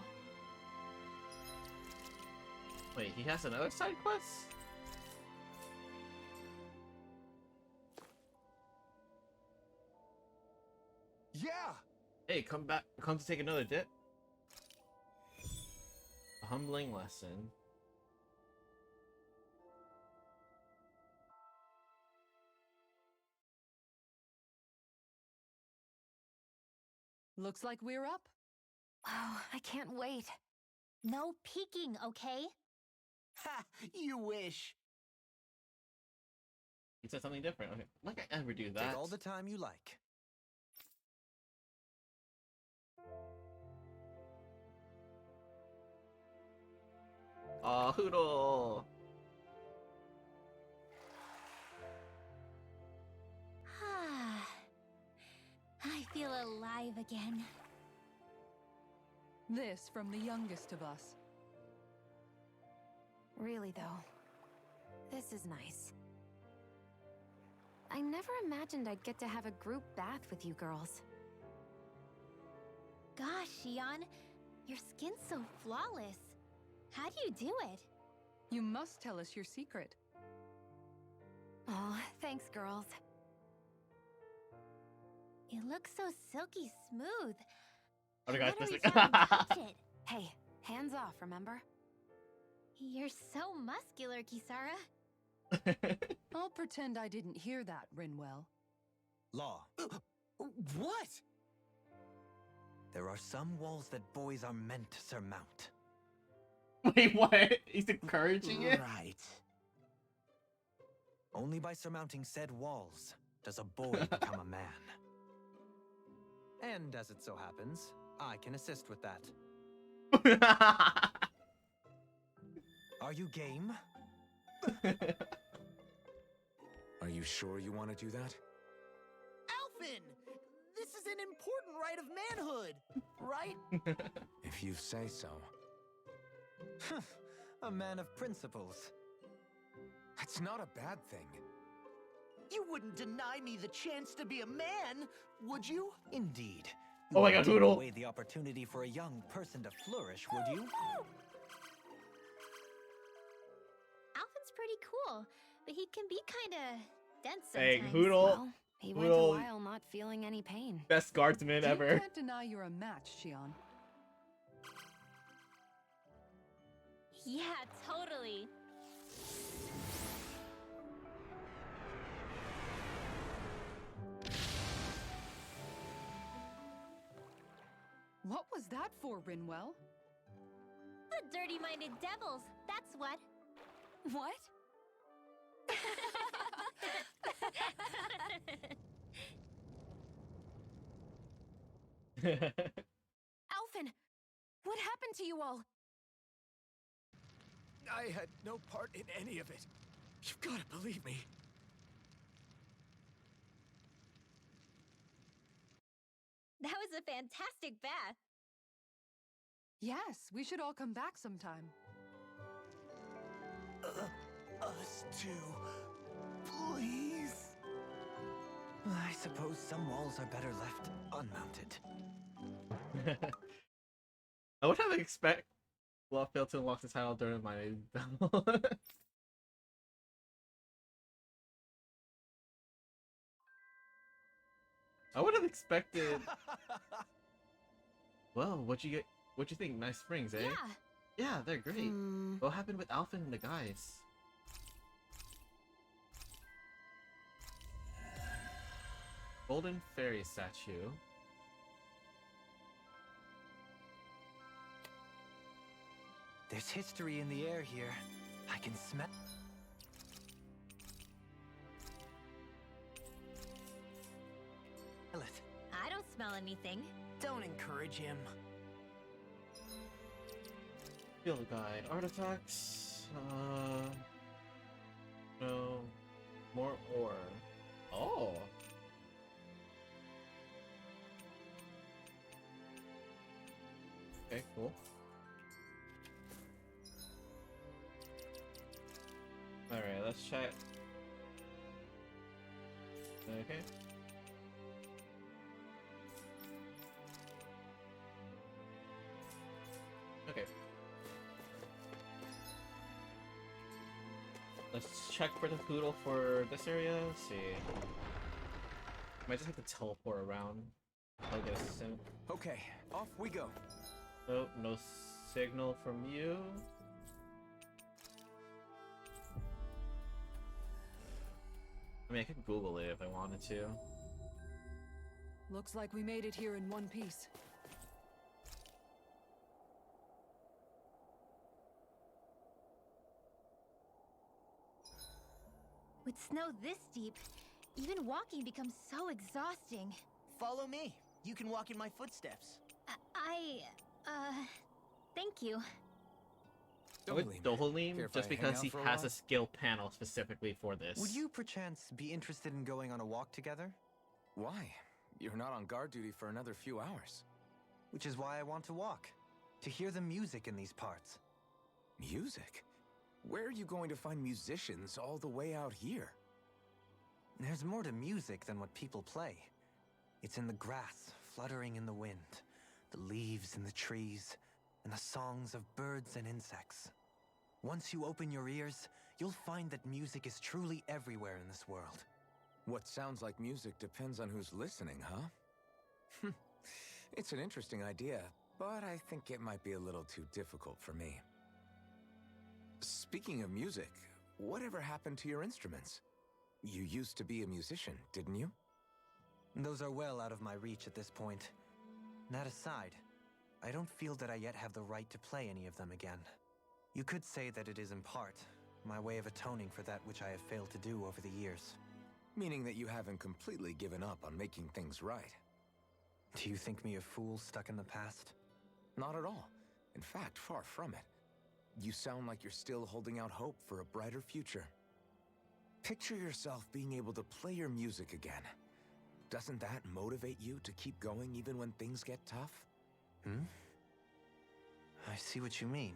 Wait, he has another side quest? Yeah! Hey, come back. Come to take another dip. A humbling lesson. Looks like we're up. Oh, I can't wait. No peeking, okay? Ha! You wish. He said something different. Okay, like I ever do that. Take all the time you like. Aw, Hoodle! I feel alive again. This from the youngest of us. Really, though, this is nice. I never imagined I'd get to have a group bath with you girls. Gosh, Xion, your skin's so flawless. How do you do it? You must tell us your secret. Oh, thanks, girls. It looks so silky smooth. Oh, the guy's How do we missing. try and touch it? Hey, hands off, remember? You're so muscular, Kisara. I'll pretend I didn't hear that, Rinwell. Law. What? There are some walls that boys are meant to surmount. Wait, what? He's encouraging it? Right. Only by surmounting said walls does a boy become a man. And as it so happens, I can assist with that. Are you game? Are you sure you want to do that? Alphen! This is an important rite of manhood, right? If you say so. A man of principles. That's not a bad thing. You wouldn't deny me the chance to be a man, would you? Indeed. Oh my God, wouldn't take Hoodle. away the opportunity for a young person to flourish, would you? Alphen's pretty cool, but he can be kinda dense Hey, sometimes. Hoodle. Well, he went a Hoodle. while not feeling any pain. Best guardsman You ever. can't deny you're a match, Xion. Yeah, totally. What was that for, Rinwell? The dirty-minded devils, that's what. What? Alphen, what happened to you all? I had no part in any of it. You've got to believe me. That was a fantastic bath. Yes, we should all come back sometime. Us too. Please. I suppose some walls are better left unmounted. I would have expect. Well, failed to unlock the title during my battle. I would have expected. Well, what'd you think? Nice springs, eh? Yeah. Yeah, they're great. What happened with Alphen and the guys? Golden Fairy statue. There's history in the air here. I can smell. I don't smell anything. Don't encourage him. Field guide. Artifacts. No. More ore. Oh. Okay, cool. Alright, let's check. Okay. Okay. Let's check for the poodle for this area. Let's see. Might just have to teleport around. I'll get a sim. Okay, off we go. Nope, no signal from you. I mean, I could Google it if I wanted to. Looks like we made it here in one piece. With snow this deep, even walking becomes so exhausting. Follow me. You can walk in my footsteps. Thank you. With Dohalim, just because he has a skill panel specifically for this. Would you perchance be interested in going on a walk together? Why? You're not on guard duty for another few hours. Which is why I want to walk. To hear the music in these parts. Music? Where are you going to find musicians all the way out here? There's more to music than what people play. It's in the grass, fluttering in the wind, the leaves in the trees, and the songs of birds and insects. Once you open your ears, you'll find that music is truly everywhere in this world. What sounds like music depends on who's listening, huh? It's an interesting idea, but I think it might be a little too difficult for me. Speaking of music, whatever happened to your instruments? You used to be a musician, didn't you? Those are well out of my reach at this point. That aside, I don't feel that I yet have the right to play any of them again. You could say that it is in part my way of atoning for that which I have failed to do over the years. Meaning that you haven't completely given up on making things right. Do you think me a fool stuck in the past? Not at all. In fact, far from it. You sound like you're still holding out hope for a brighter future. Picture yourself being able to play your music again. Doesn't that motivate you to keep going even when things get tough? I see what you mean.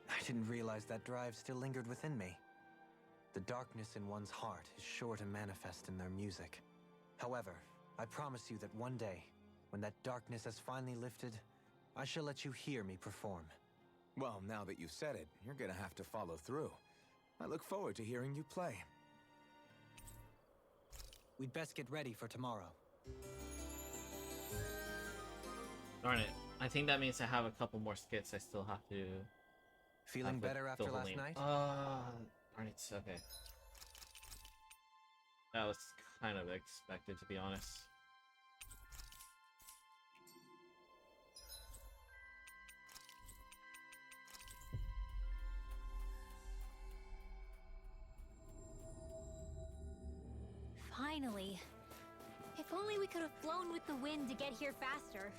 I didn't realize that drive still lingered within me. The darkness in one's heart is sure to manifest in their music. However, I promise you that one day, when that darkness has finally lifted, I shall let you hear me perform. Well, now that you've said it, you're gonna have to follow through. I look forward to hearing you play. We'd best get ready for tomorrow. Darn it. I think that means I have a couple more skits I still have to... Feeling better after last night? Darn it. Okay. That was kind of expected, to be honest. Finally. If only we could have flown with the wind to get here faster.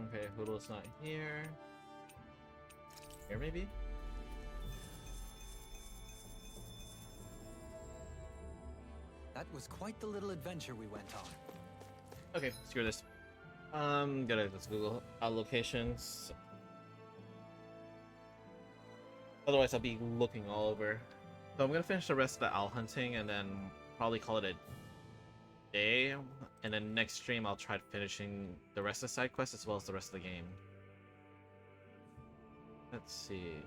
Okay, Hoodle's not here. Here, maybe? That was quite the little adventure we went on. Okay, screw this. Let's Google locations. Otherwise, I'll be looking all over. So I'm gonna finish the rest of the owl hunting and then probably call it a day. And then next stream, I'll try finishing the rest of the side quests as well as the rest of the game. Let's see.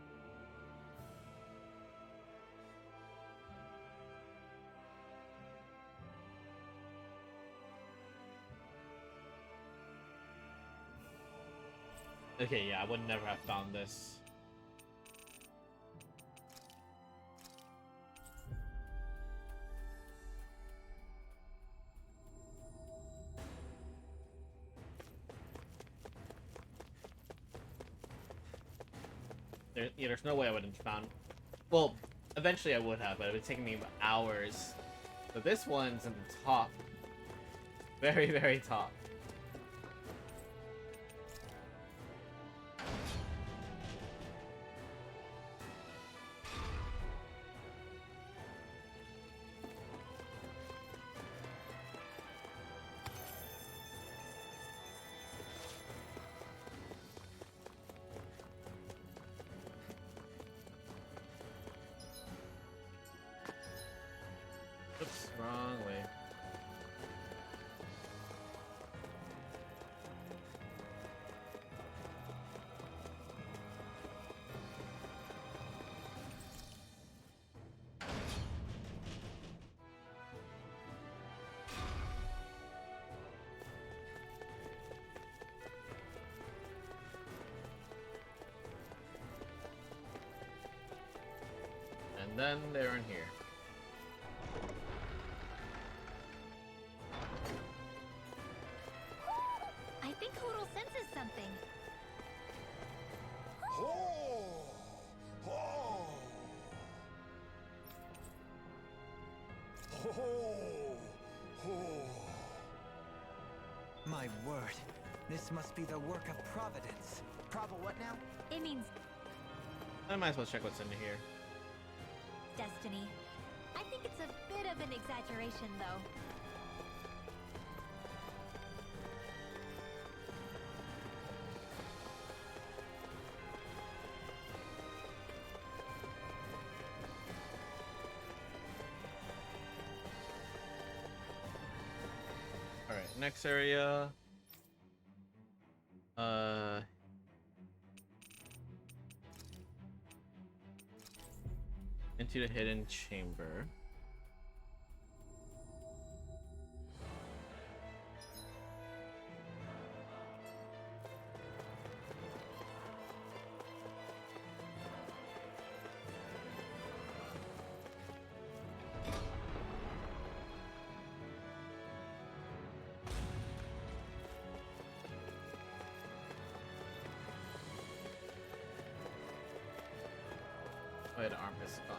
Okay, yeah, I would never have found this. there's no way I would have found. Well, eventually I would have, but it would take me hours. So this one's in the top, very, very top. Oops, wrong way. And then they're in here. I think Hoodle senses something. My word, this must be the work of Providence. Provo what now? It means I might as well check what's in here. destiny. I think it's a bit of an exaggeration, though. Alright, next area. Into the hidden chamber. Oh, yeah, the arm is gone.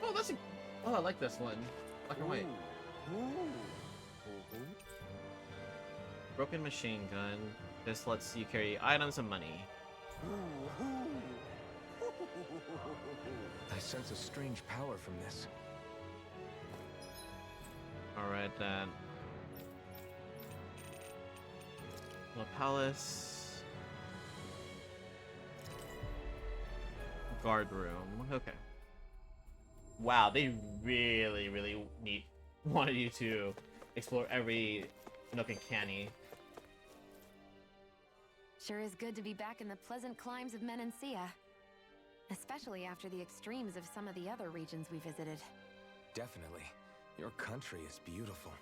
Oh, that's a... Oh, I like this one. Black and white. Broken machine gun. This lets you carry items and money. I sense a strange power from this. Alright then. The palace. Guard room. Okay. Wow, they really wanted you to explore every nook and cranny. Sure is good to be back in the pleasant climes of Menancia. Especially after the extremes of some of the other regions we visited. Definitely. Your country is beautiful.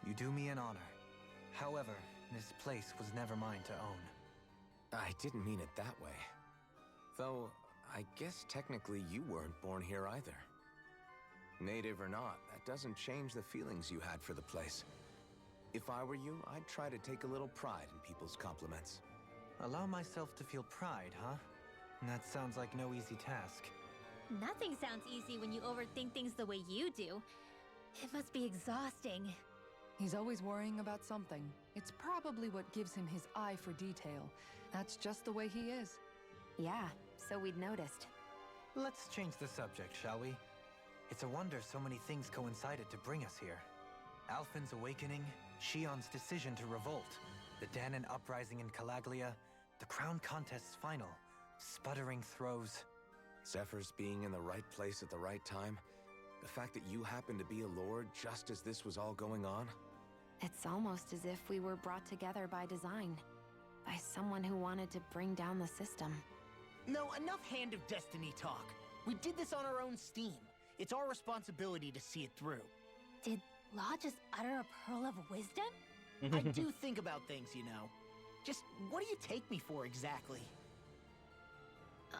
You do me an honor. However, this place was never mine to own. I didn't mean it that way. Though, I guess technically you weren't born here either. Native or not, that doesn't change the feelings you had for the place. If I were you, I'd try to take a little pride in people's compliments. Allow myself to feel pride, huh? That sounds like no easy task. Nothing sounds easy when you overthink things the way you do. It must be exhausting. He's always worrying about something. It's probably what gives him his eye for detail. That's just the way he is. Yeah, so we'd noticed. Let's change the subject, shall we? It's a wonder so many things coincided to bring us here. Alphen's awakening, Shion's decision to revolt, the Danon uprising in Calaglia, the crown contest's final, sputtering throws. Zephyr's being in the right place at the right time. The fact that you happened to be a lord just as this was all going on. It's almost as if we were brought together by design. By someone who wanted to bring down the system. No, enough Hand of Destiny talk. We did this on our own steam. It's our responsibility to see it through. Did Law just utter a pearl of wisdom? I do think about things, you know. Just what do you take me for exactly?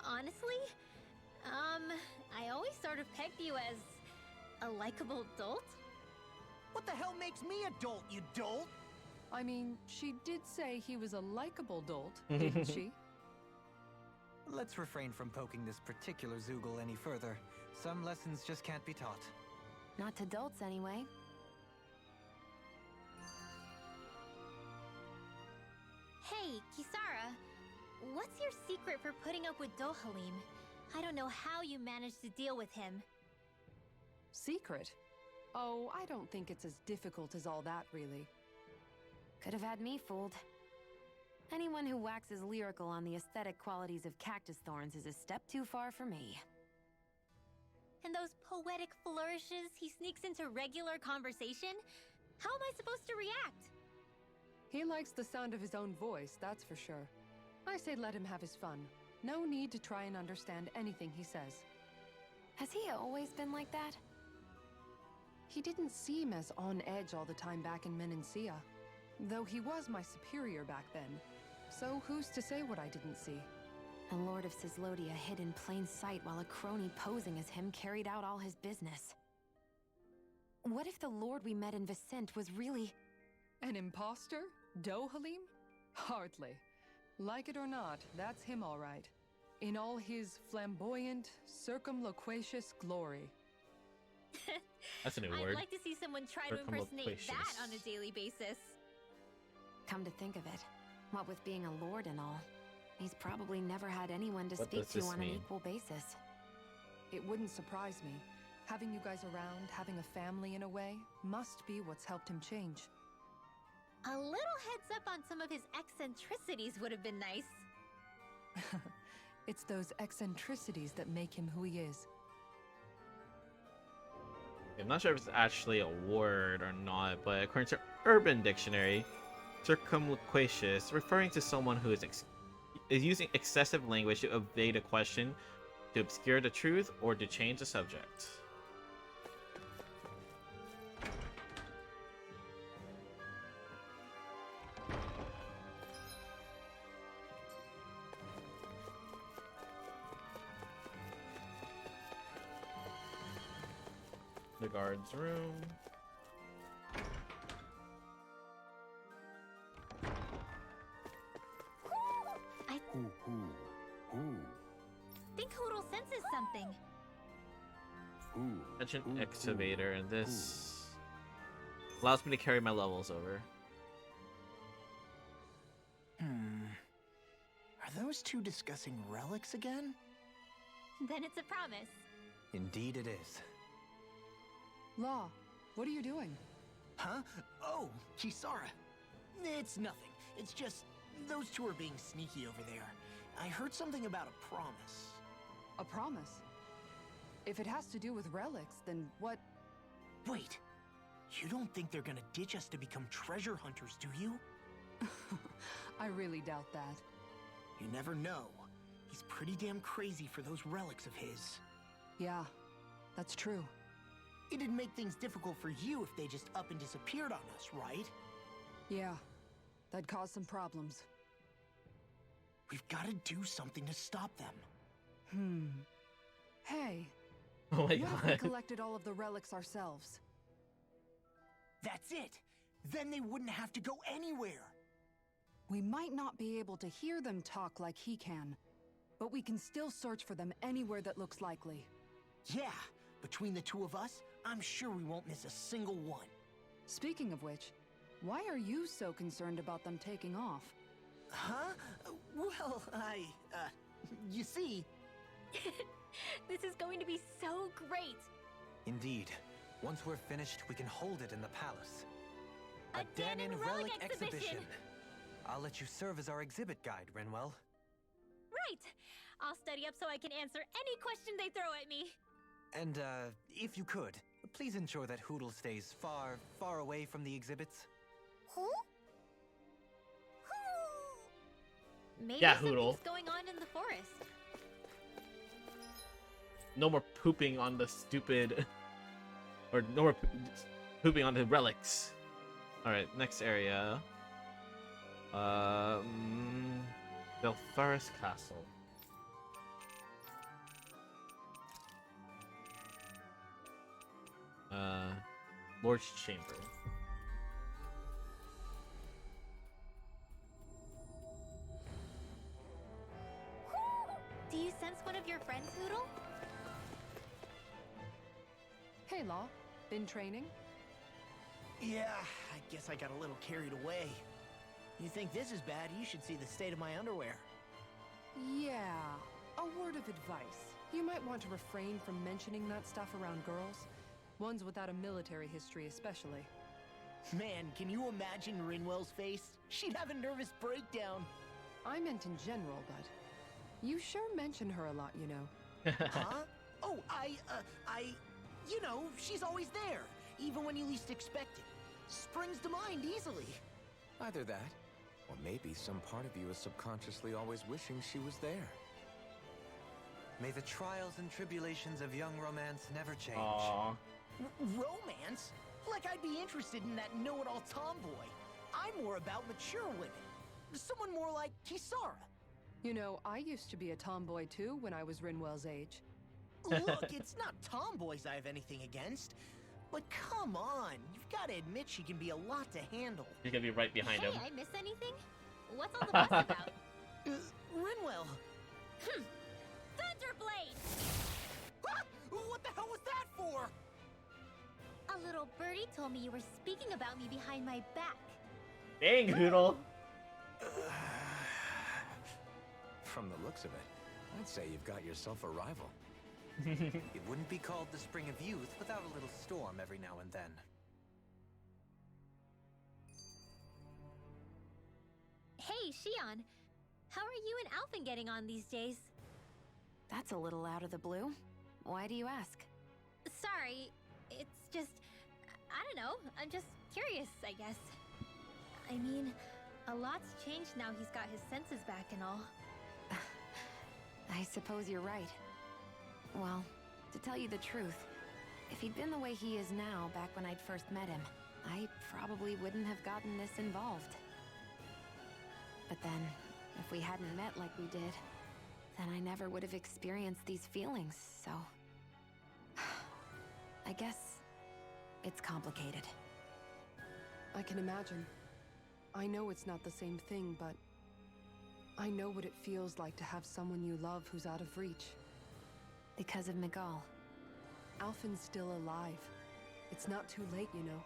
Honestly, I always sort of pegged you as a likable dolt? What the hell makes me a dolt, you dolt? I mean, she did say he was a likable dolt, didn't she? Let's refrain from poking this particular Zoogle any further. Some lessons just can't be taught. Not to dolts, anyway. Hey, Kisara, what's your secret for putting up with Dohalim? I don't know how you managed to deal with him. Secret? Oh, I don't think it's as difficult as all that, really. Could have had me fooled. Anyone who waxes lyrical on the aesthetic qualities of cactus thorns is a step too far for me. And those poetic flourishes he sneaks into regular conversation? How am I supposed to react? He likes the sound of his own voice, that's for sure. I say let him have his fun. No need to try and understand anything he says. Has he always been like that? He didn't seem as on edge all the time back in Menancia. Though he was my superior back then. So who's to say what I didn't see? The Lord of Cislodia hid in plain sight while a crony posing as him carried out all his business. What if the Lord we met in Vicent was really... An imposter? Dohalim? Hardly. Like it or not, that's him all right. In all his flamboyant, circumloquacious glory. That's a new word. I'd like to see someone try to impersonate that on a daily basis. Come to think of it, what with being a lord and all, he's probably never had anyone to speak to on an equal basis. It wouldn't surprise me. Having you guys around, having a family in a way, must be what's helped him change. A little heads up on some of his eccentricities would have been nice. It's those eccentricities that make him who he is. I'm not sure if it's actually a word or not, but according to Urban Dictionary, circumloquacious, referring to someone who is using excessive language to evade a question, to obscure the truth, or to change the subject. The guard's room. I think Hoodle senses something. Mention excavator, and this allows me to carry my levels over. Are those two discussing relics again? Then it's a promise. Indeed it is. Law, what are you doing? Huh? Oh, Kisara. It's nothing. It's just those two are being sneaky over there. I heard something about a promise. A promise? If it has to do with relics, then what? Wait. You don't think they're gonna ditch us to become treasure hunters, do you? I really doubt that. You never know. He's pretty damn crazy for those relics of his. Yeah, that's true. It'd make things difficult for you if they just up and disappeared on us, right? Yeah, that'd cause some problems. We've got to do something to stop them. Hey. Oh my what if we god. collected all of the relics ourselves? That's it! Then they wouldn't have to go anywhere! We might not be able to hear them talk like he can, but we can still search for them anywhere that looks likely. Yeah, between the two of us, I'm sure we won't miss a single one. Speaking of which, why are you so concerned about them taking off? Huh? Well, you see... This is going to be so great! Indeed. Once we're finished, we can hold it in the palace. A Danon Relic Exhibition! I'll let you serve as our exhibit guide, Renwell. Right! I'll study up so I can answer any question they throw at me. And, if you could, please ensure that Hoodle stays far, far away from the exhibits. Who? Maybe Yeah, something's Hoodle. going on in the forest. No more pooping on the stupid... Or no more pooping on the relics. Alright, next area. Belfaris Castle. Lord's Chamber. Do you sense one of your friends, Hoodle? Hey, Law. Been training? Yeah, I guess I got a little carried away. You think this is bad, you should see the state of my underwear. Yeah. A word of advice. You might want to refrain from mentioning that stuff around girls. Ones without a military history especially. Man, can you imagine Rinwell's face? She'd have a nervous breakdown. I meant in general, but you sure mention her a lot, you know. Huh? Oh, you know, she's always there, even when you least expect it. Springs to mind easily. Either that, or maybe some part of you is subconsciously always wishing she was there. May the trials and tribulations of young romance never change. Aww. Romance? Like I'd be interested in that know-it-all tomboy. I'm more about mature women. Someone more like Kisara. You know, I used to be a tomboy too when I was Rinwell's age. Look, it's not tomboys I have anything against. But come on, you've got to admit she can be a lot to handle. You're gonna be right behind him. Hey, I miss anything? What's all the fuss about? Rinwell. Thunderblade! Ah! What the hell was that for? A little birdie told me you were speaking about me behind my back. Dang, Hoodle. From the looks of it, I'd say you've got yourself a rival. It wouldn't be called the Spring of Youth without a little storm every now and then. Hey, Shion. How are you and Alphen getting on these days? That's a little out of the blue. Why do you ask? Sorry, it's just... I don't know, I'm just curious, I guess. I mean, a lot's changed now he's got his senses back and all. I suppose you're right. Well, to tell you the truth, if he'd been the way he is now back when I'd first met him, I probably wouldn't have gotten this involved. But then, if we hadn't met like we did, then I never would have experienced these feelings, so... I guess it's complicated. I can imagine. I know it's not the same thing, but I know what it feels like to have someone you love who's out of reach. Because of Miguel. Alphen's still alive. It's not too late, you know.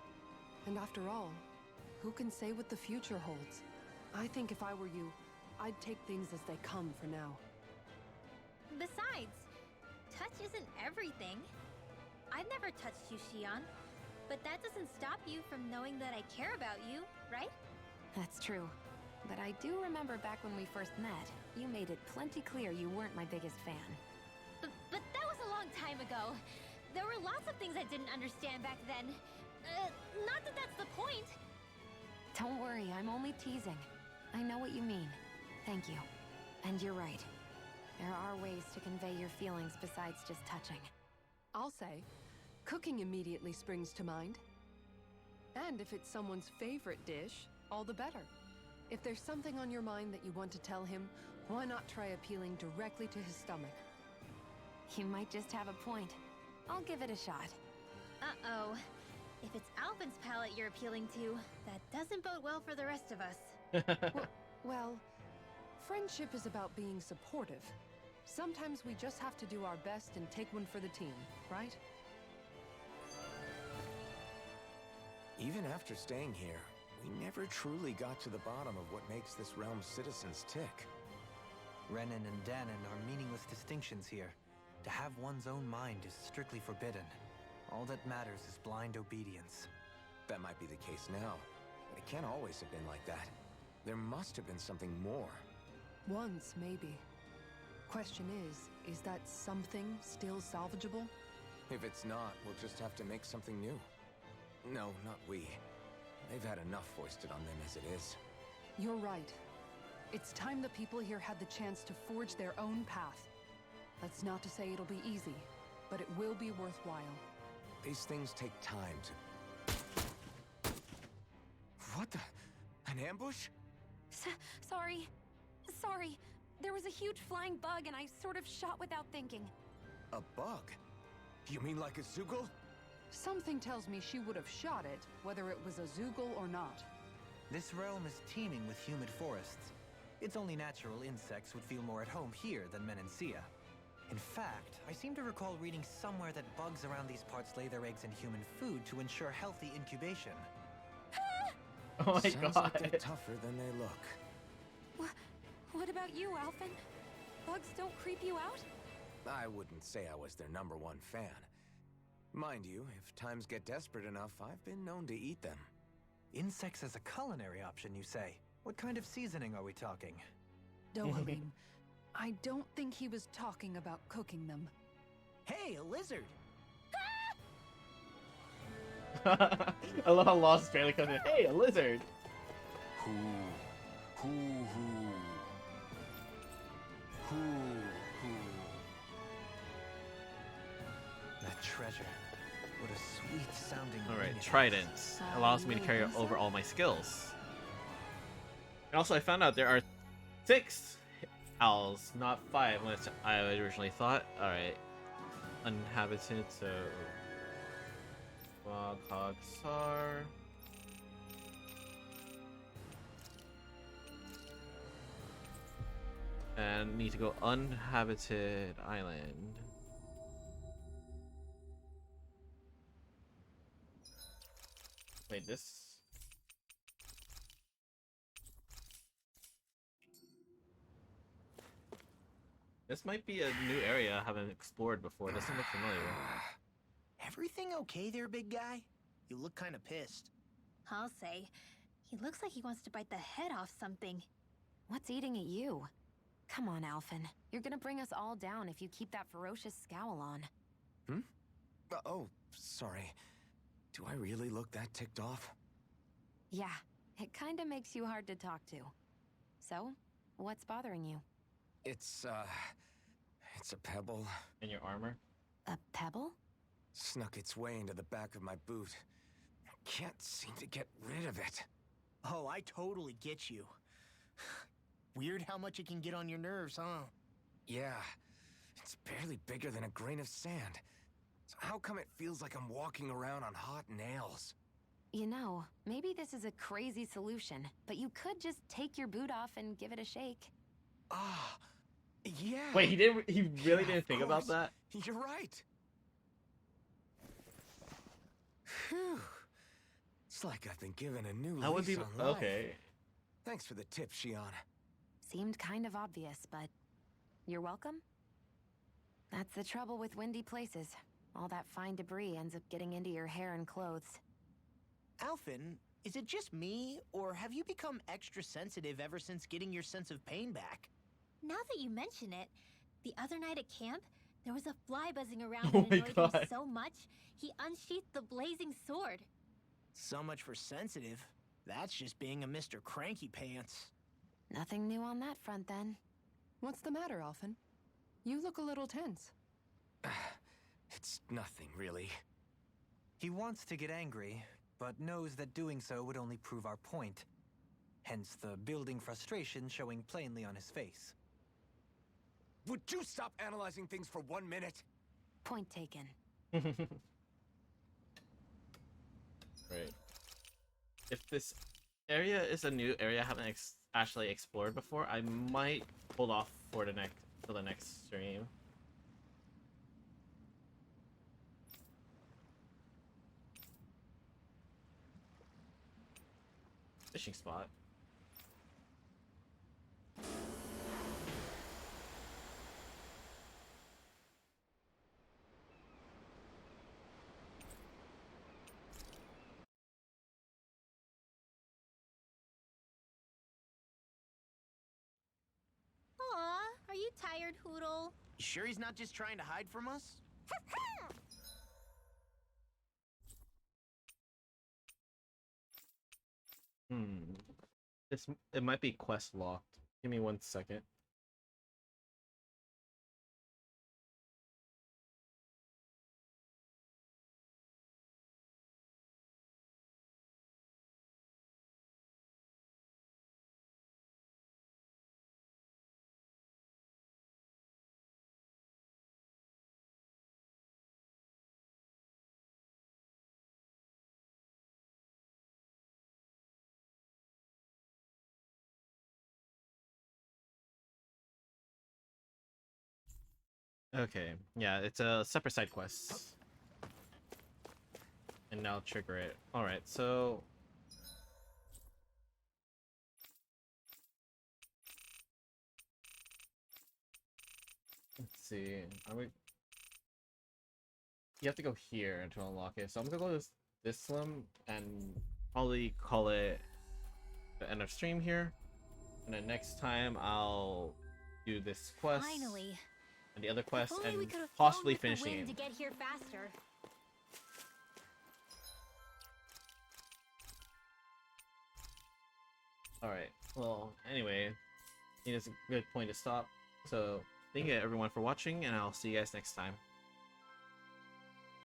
And after all, who can say what the future holds? I think if I were you, I'd take things as they come for now. Besides, touch isn't everything. I've never touched you, Shion. But that doesn't stop you from knowing that I care about you, right? That's true. But I do remember back when we first met, you made it plenty clear you weren't my biggest fan. But that was a long time ago. There were lots of things I didn't understand back then. Not that that's the point. Don't worry, I'm only teasing. I know what you mean. Thank you. And you're right. There are ways to convey your feelings besides just touching. I'll say, cooking immediately springs to mind. And if it's someone's favorite dish, all the better. If there's something on your mind that you want to tell him, why not try appealing directly to his stomach? You might just have a point. I'll give it a shot. Uh-oh. If it's Alphen's palate you're appealing to, that doesn't bode well for the rest of us. well, friendship is about being supportive. Sometimes we just have to do our best and take one for the team, right? Even after staying here, we never truly got to the bottom of what makes this realm's citizens tick. Renan and Danon are meaningless distinctions here. To have one's own mind is strictly forbidden. All that matters is blind obedience. That might be the case now, but it can't always have been like that. There must have been something more. Once, maybe. Question is that something still salvageable? If it's not, we'll just have to make something new. No, not we. They've had enough foisted on them as it is. You're right. It's time the people here had the chance to forge their own path. That's not to say it'll be easy, but it will be worthwhile. These things take time to... What the... An ambush? Sorry. Sorry. There was a huge flying bug and I sort of shot without thinking. A bug? You mean like a Zoogle? Something tells me she would have shot it, whether it was a Zoogle or not. This realm is teeming with humid forests. It's only natural insects would feel more at home here than Menancia. In fact, I seem to recall reading somewhere that bugs around these parts lay their eggs in human food to ensure healthy incubation. Oh my Sounds god. like they're tougher than they look. What about you, Alphen? Bugs don't creep you out? I wouldn't say I was their #1 fan. Mind you, if times get desperate enough, I've been known to eat them. Insects as a culinary option, you say? What kind of seasoning are we talking? Dohalim, I don't think he was talking about cooking them. Hey, a lizard! I love how Lost barely comes in. Hey, a lizard! Who? That treasure. What a sweet sounding Alright, ring it tridents. Allows me to carry over all my skills. And also I found out there are 6 owls, not 5, unless I originally thought. Alright. Uninhabited, so... Waghagsar. And need to go uninhabited island. Wait, this... This might be a new area I haven't explored before. It doesn't look familiar. Everything okay there, big guy? You look kind of pissed. I'll say. He looks like he wants to bite the head off something. What's eating at you? Come on, Alphen. You're gonna bring us all down if you keep that ferocious scowl on. Oh, sorry. Do I really look that ticked off? Yeah, it kinda makes you hard to talk to. So, what's bothering you? It's a pebble. In your armor? A pebble? Snuck its way into the back of my boot. I can't seem to get rid of it. Oh, I totally get you. Weird how much it can get on your nerves, huh? Yeah, it's barely bigger than a grain of sand. So how come it feels like I'm walking around on hot nails? You know, maybe this is a crazy solution, but you could just take your boot off and give it a shake. Ah, yeah. Wait, he really didn't think about that? You're right. Phew. It's like I've been given a new That would be lease on life. okay. Thanks for the tip, Shion. Seemed kind of obvious, but you're welcome? That's the trouble with windy places. All that fine debris ends up getting into your hair and clothes. Alphen, is it just me, or have you become extra sensitive ever since getting your sense of pain back? Now that you mention it, the other night at camp, there was a fly buzzing around Oh that my annoyed God. him so much, he unsheathed the blazing sword. So much for sensitive. That's just being a Mr. Cranky Pants. Nothing new on that front, then. What's the matter, Alphen? You look a little tense. It's nothing, really. He wants to get angry, but knows that doing so would only prove our point. Hence the building frustration showing plainly on his face. Would you stop analyzing things for 1 minute? Point taken. Right. If this area is a new area I haven't actually explored before, I might hold off for the next stream. Fishing spot. Aw, are you tired, Hoodle? You sure he's not just trying to hide from us? It might be quest locked. Give me 1 second. Okay, yeah, it's a separate side quest. And now trigger it. Alright, so... let's see. Are we... You have to go here to unlock it. So I'm gonna go to this one and probably call it the end of stream here. And then next time I'll do this quest. Finally. And the other quest, If only and we could have possibly flown with finish the the wind game. to get here faster. Alright, well, anyway, I think it's a good point to stop. So, thank you everyone for watching, and I'll see you guys next time.